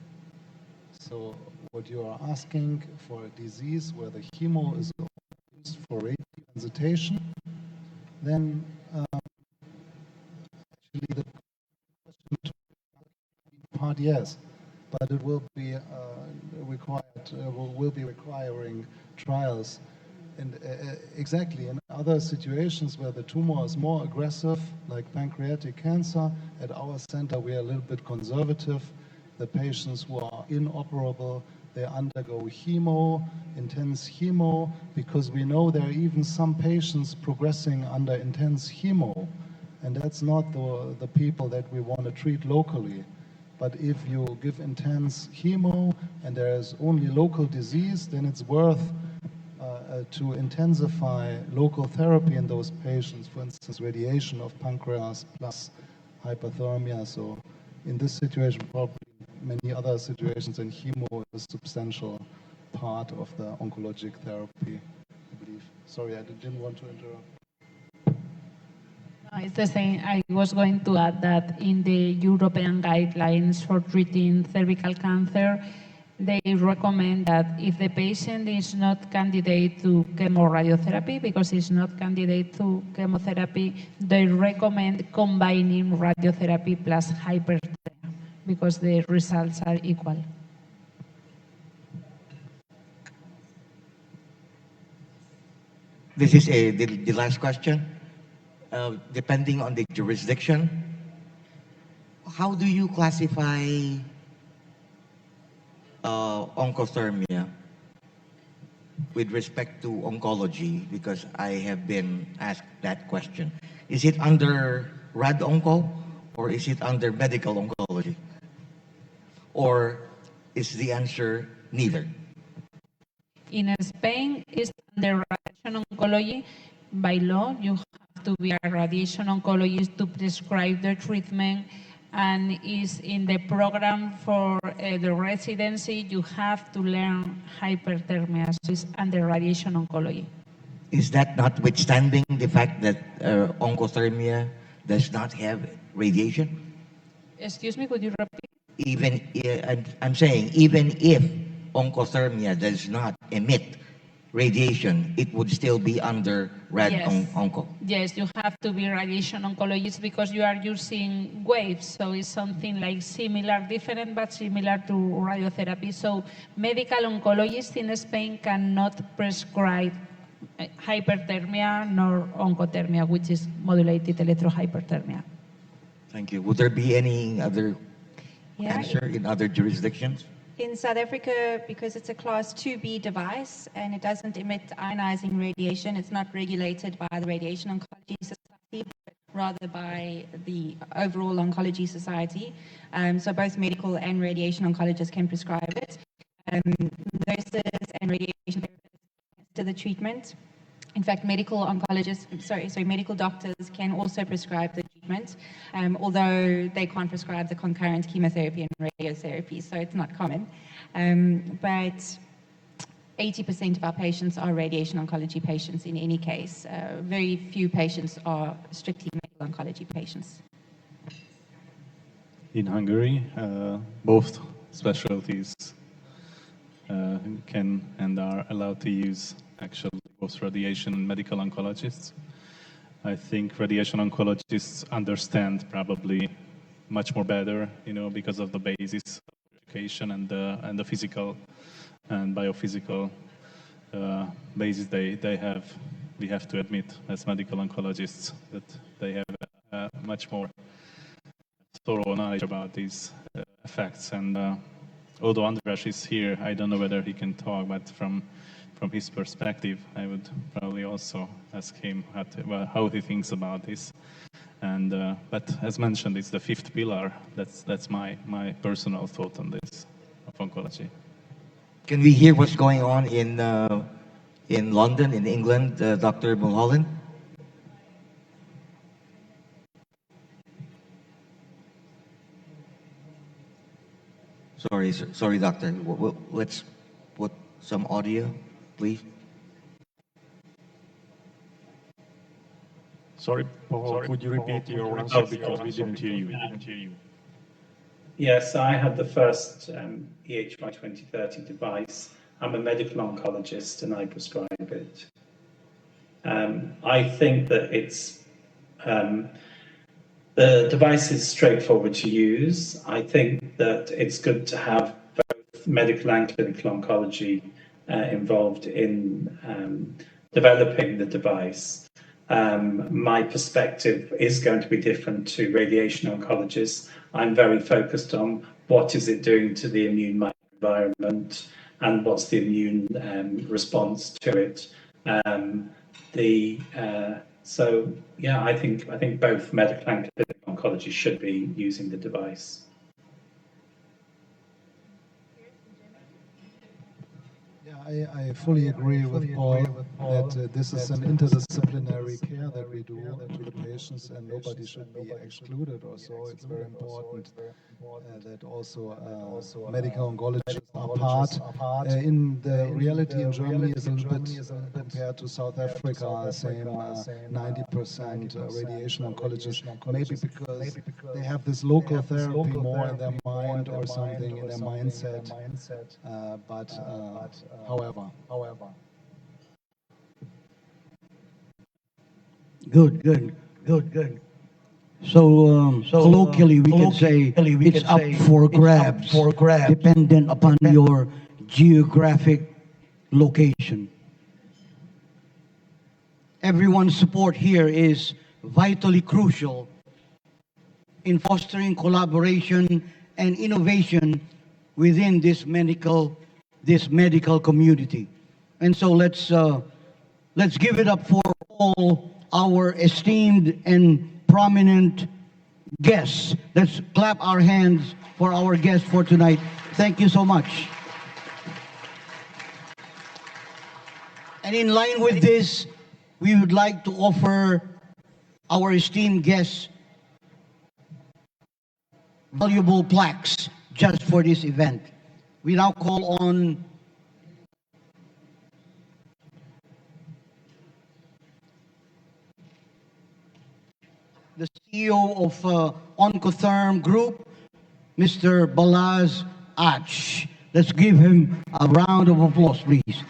So what you are asking for a disease where the chemo is used for radiation, then actually the question part yes, but it will be requiring trials. And exactly in other situations where the tumor is more aggressive, like pancreatic cancer, at our center we are a little bit conservative. The patients who are inoperable, they undergo chemo, intense chemo, because we know there are even some patients progressing under intense chemo, and that's not the people that we want to treat locally. But if you give intense chemo and there's only local disease, then it's worth to intensify local therapy in those patients, for instance, radiation of pancreas plus hyperthermia. So in this situation, probably many other situations, and chemo is a substantial part of the oncologic therapy, I believe. Sorry, I didn't want to interrupt. It's the same. I was going to add that in the European guidelines for treating cervical cancer, they recommend that if the patient is not candidate to chemoradiotherapy, because it's not candidate to chemotherapy, they recommend combining radiotherapy plus hyperthermia because the results are equal. This is the last question. Depending on the jurisdiction, how do you classify oncothermia with respect to oncology? Because I have been asked that question. Is it under rad onco or is it under medical oncology? Or is the answer neither? In Spain, it's under radiation oncology. By law, you have to be a radiation oncologist to prescribe the treatment, and is in the program for the residency, you have to learn hyperthermia, so it's under radiation oncology. Is that notwithstanding the fact that oncothermia does not have radiation? Excuse me, could you repeat? Even I'm saying, even if oncothermia does not emit radiation, it would still be under rad onco. Yes, you have to be radiation oncologist because you are using waves, so it's something like similar, different but similar to radiotherapy. So medical oncologists in Spain cannot prescribe hyperthermia nor oncothermia, which is modulated electrohyperthermia. Thank you. Would there be any other answer in other jurisdictions? In South Africa, because it's a class 2B device and it doesn't emit ionizing radiation, it's not regulated by the Radiation Oncology Society, but rather by the overall Oncology Society. So both medical and radiation oncologists can prescribe it. Nurses and radiation therapists to the treatment. In fact, medical oncologists, medical doctors can also prescribe the treatment, although they can't prescribe the concurrent chemotherapy and radiotherapy, so it's not common. But 80% of our patients are radiation oncology patients in any case. Very few patients are strictly medical oncology patients. In Hungary, both specialties can and are allowed to use actually both radiation and medical oncologists. I think radiation oncologists understand probably much more better, because of the basis of education and the physical and biophysical basis they have. We have to admit, as medical oncologists, that they have much more thorough knowledge about these effects. And although András is here, I don't know whether he can talk, but from his perspective, I would probably also ask him how he thinks about this. And but as mentioned, it's the fifth pillar. That's my personal thought on this of oncology. Can we hear what's going on in London, in England, Dr. Mulholland? Sorry, doctor. Let's put some audio, please. Sorry, Paul, could you repeat your answer because we didn't hear you? Yes, I had the first EHY 2030 device. I'm a medical oncologist and I prescribe it. I think that the device is straightforward to use. I think that it's good to have both medical and clinical oncology involved in developing the device. My perspective is going to be different to radiation oncologists. I'm very focused on what is it doing to the immune microenvironment, and what's the immune response to it. So yeah, I think both medical and clinical oncology should be using the device. Yeah, I fully agree with Paul that this is an interdisciplinary care that we do to the patients, and nobody should be excluded or so. It's very important that also medical oncologists are part. In the reality in Germany is a little bit compared to South Africa, same 90% radiation oncologists, maybe because they have this local therapy more in their mind or something in their mindset. However. Good. So colloquially, we can say it's up for grabs, dependent upon your geographic location. Everyone's support here is vitally crucial in fostering collaboration and innovation within this medical community. And so let's give it up for all our esteemed and prominent guests. Let's clap our hands for our guests for tonight. Thank you so much. And in line with this, we would like to offer our esteemed guests valuable plaques just for this event. We now call on the CEO of Oncotherm Group, Mr. Balaz Ach. Let's give him a round of applause, please.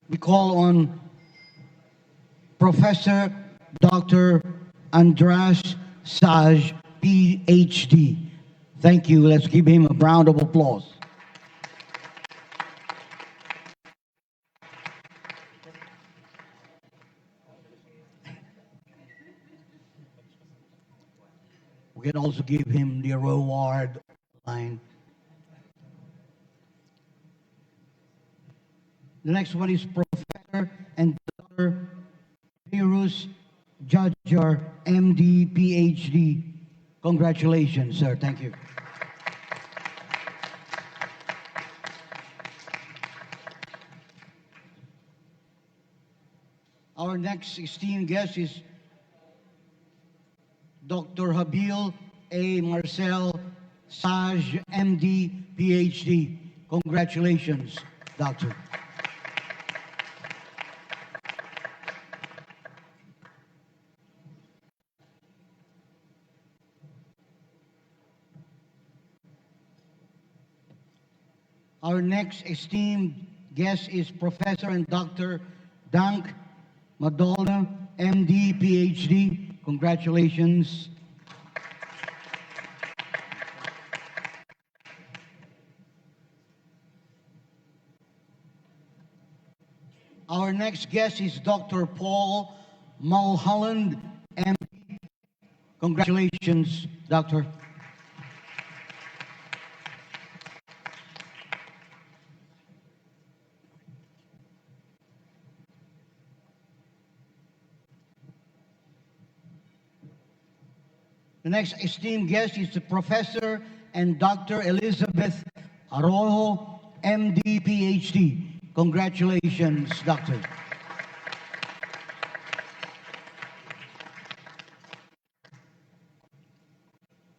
We call on Professor Dr. Andras Saj, PhD. Thank you. Let's give him a round of applause. We can also give him the reward line. The next one is Professor and Dr. Pirus Jajjar, MD, PhD. Congratulations, sir. Thank you. Our next esteemed guest is Dr. Habil A. Marcel Saj, MD, PhD. Congratulations, Doctor. Our next esteemed guest is Professor and Dr. Dank Madolna, MD, PhD. Congratulations. Our next guest is Dr. Paul Mulholland, MD. Congratulations, Doctor. The next esteemed guest is the Professor and Dr. Elizabeth Arrojo, MD, PhD. Congratulations, Doctor.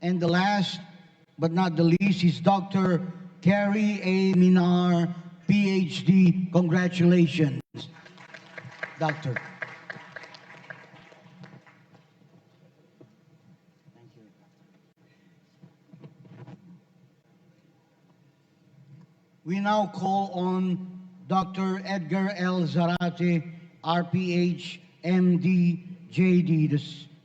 And the last but not the least is Dr. Carrie A. Minar, PhD. Congratulations, Doctor. We now call on Dr. Edgar L. Zarate, RPH, MD, JD, the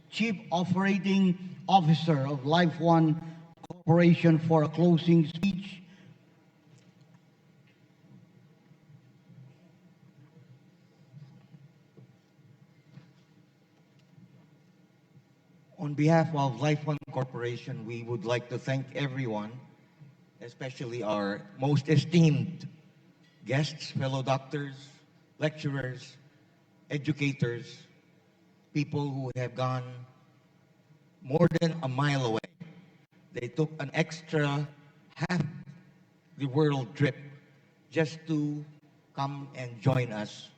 Chief Operating Officer of Life One Corporation, for a closing speech. On behalf of Life One Corporation, we would like to thank everyone, especially our most esteemed guests, fellow doctors, lecturers, educators, people who have gone more than a mile away. They took an extra half the world trip just to come and join us.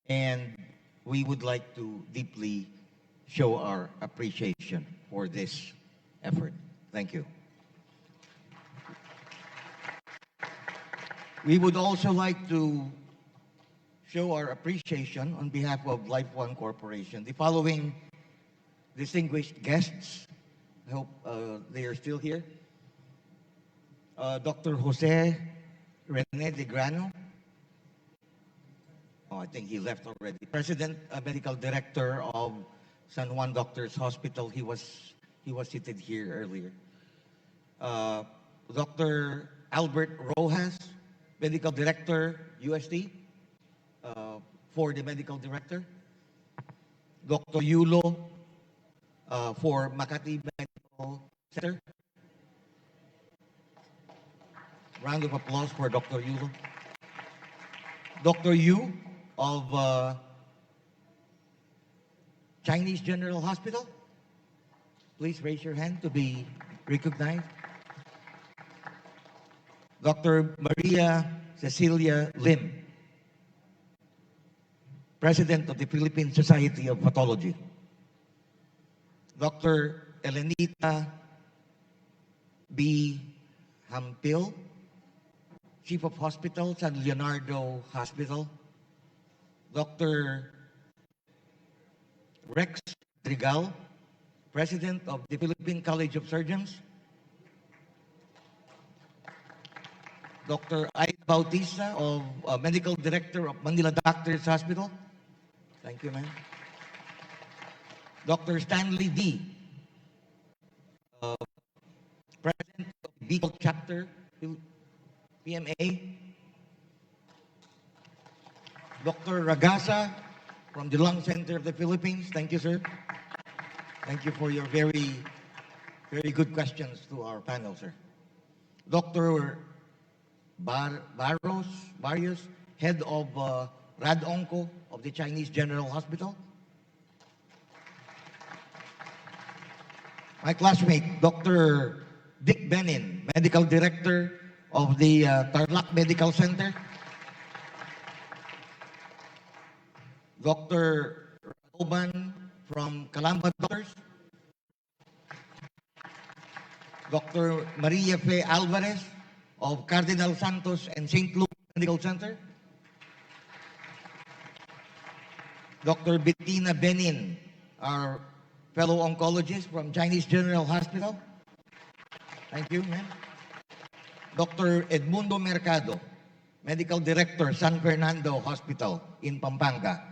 And we would like to deeply show our appreciation for this effort. Thank you. We would also like to show our appreciation on behalf of Life One Corporation. The following distinguished guests, I hope they are still here. Dr. Jose Rene de Grano. Oh, I think he left already. President, Medical Director of San Juan Doctors Hospital. He was seated here earlier. Dr. Albert Rojas, Medical Director, UST, for the Medical Director. Dr. Yulo, for Makati Medical Center. Round of applause for Dr. Yulo. Dr. Yu of Chinese General Hospital. Please raise your hand to be recognized. Dr. Maria Cecilia Lim, President of the Philippine Society of Pathology. Dr. Elenita B. Hampil, Chief of Hospital, San Leonardo Hospital. Dr. Rex Drigal, President of the Philippine College of Surgeons. Dr. Aida Bautista, of Medical Director of Manila Doctors Hospital. Thank you, ma'am. Dr. Stanley D., President of the Bicol Chapter, PMA. Dr. Ragasa from the Lung Center of the Philippines. Thank you, sir. Thank you for your very, very good questions to our panel, sir. Dr. Barrios, Head of Rad Onco of the Chinese General Hospital. My classmate, Dr. Dick Benin, Medical Director of the Tarlac Medical Center. Dr. Oban from Calamba Doctors. Dr. Maria Fe Alvarez of Cardinal Santos and St. Luke Medical Center. Dr. Bettina Benin, our fellow oncologist from Chinese General Hospital. Thank you, ma'am. Dr. Edmundo Mercado, Medical Director, San Fernando Hospital in Pampanga.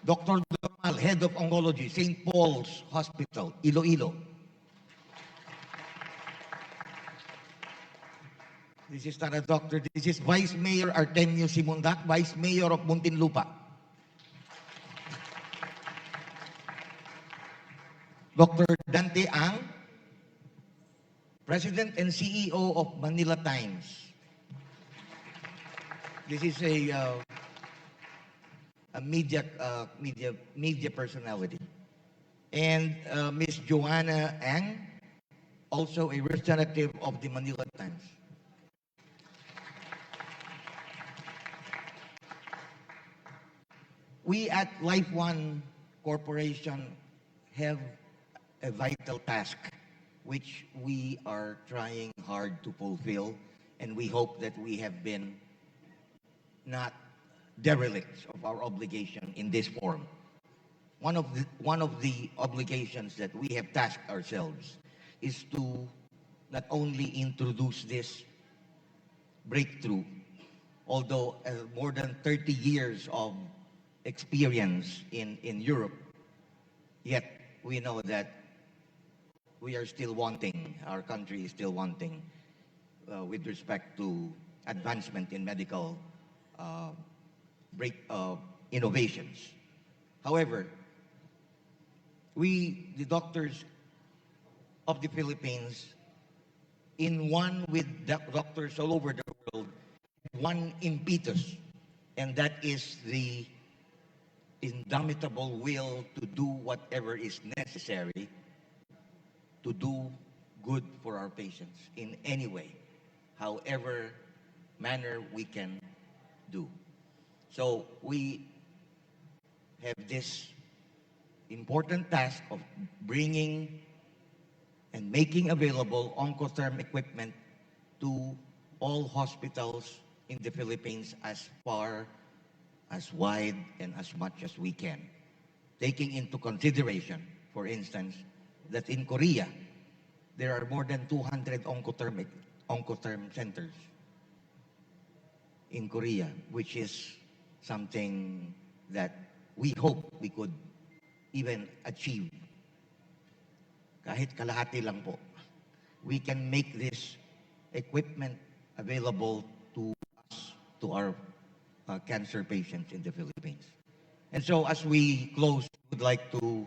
Dr. Dormal, Head of Oncology, St. Paul's Hospital, Iloilo. This is not a doctor. This is Vice Mayor Artemio Simundak, Vice Mayor of Muntinlupa. Dr. Dante Ang, President and CEO of Manila Times. This is a media personality. And Ms. Joanna Ang, also a representative of the Manila Times. We at Life One Corporation have a vital task which we are trying hard to fulfill, and we hope that we have been not derelicts of our obligation in this form. One of the obligations that we have tasked ourselves is to not only introduce this breakthrough, although more than 30 years of experience in Europe, yet we know that we are still wanting, our country is still wanting with respect to advancement in medical innovations. However, we, the doctors of the Philippines, in one with doctors all over the world, one impetus, and that is the indomitable will to do whatever is necessary to do good for our patients in any way, however manner we can do. So we have this important task of bringing and making available Oncotherm equipment to all hospitals in the Philippines as far, as wide, and as much as we can. Taking into consideration, for instance, that in Korea, there are more than 200 Oncotherm centers in Korea, which is something that we hope we could even achieve. Kahit kalahati lang po. We can make this equipment available to us, to our cancer patients in the Philippines. And so as we close, we would like to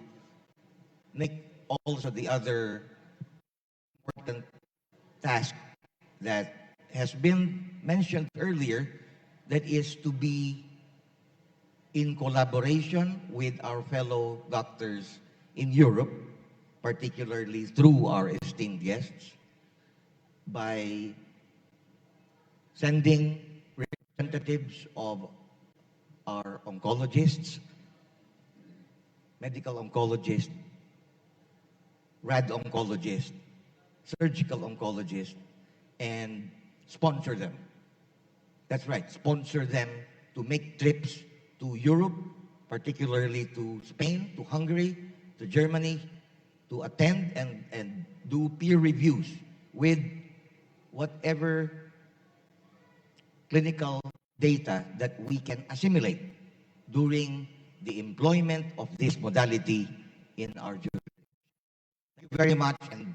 make also the other important task that has been mentioned earlier, that is to be in collaboration with our fellow doctors in Europe, particularly through our esteemed guests, by sending representatives of our oncologists, medical oncologists, rad oncologists, surgical oncologists, and sponsor them. That's right, sponsor them to make trips to Europe, particularly to Spain, to Hungary, to Germany, to attend and do peer reviews with whatever clinical data that we can assimilate during the employment of this modality in our jurisdiction. Thank you very much, and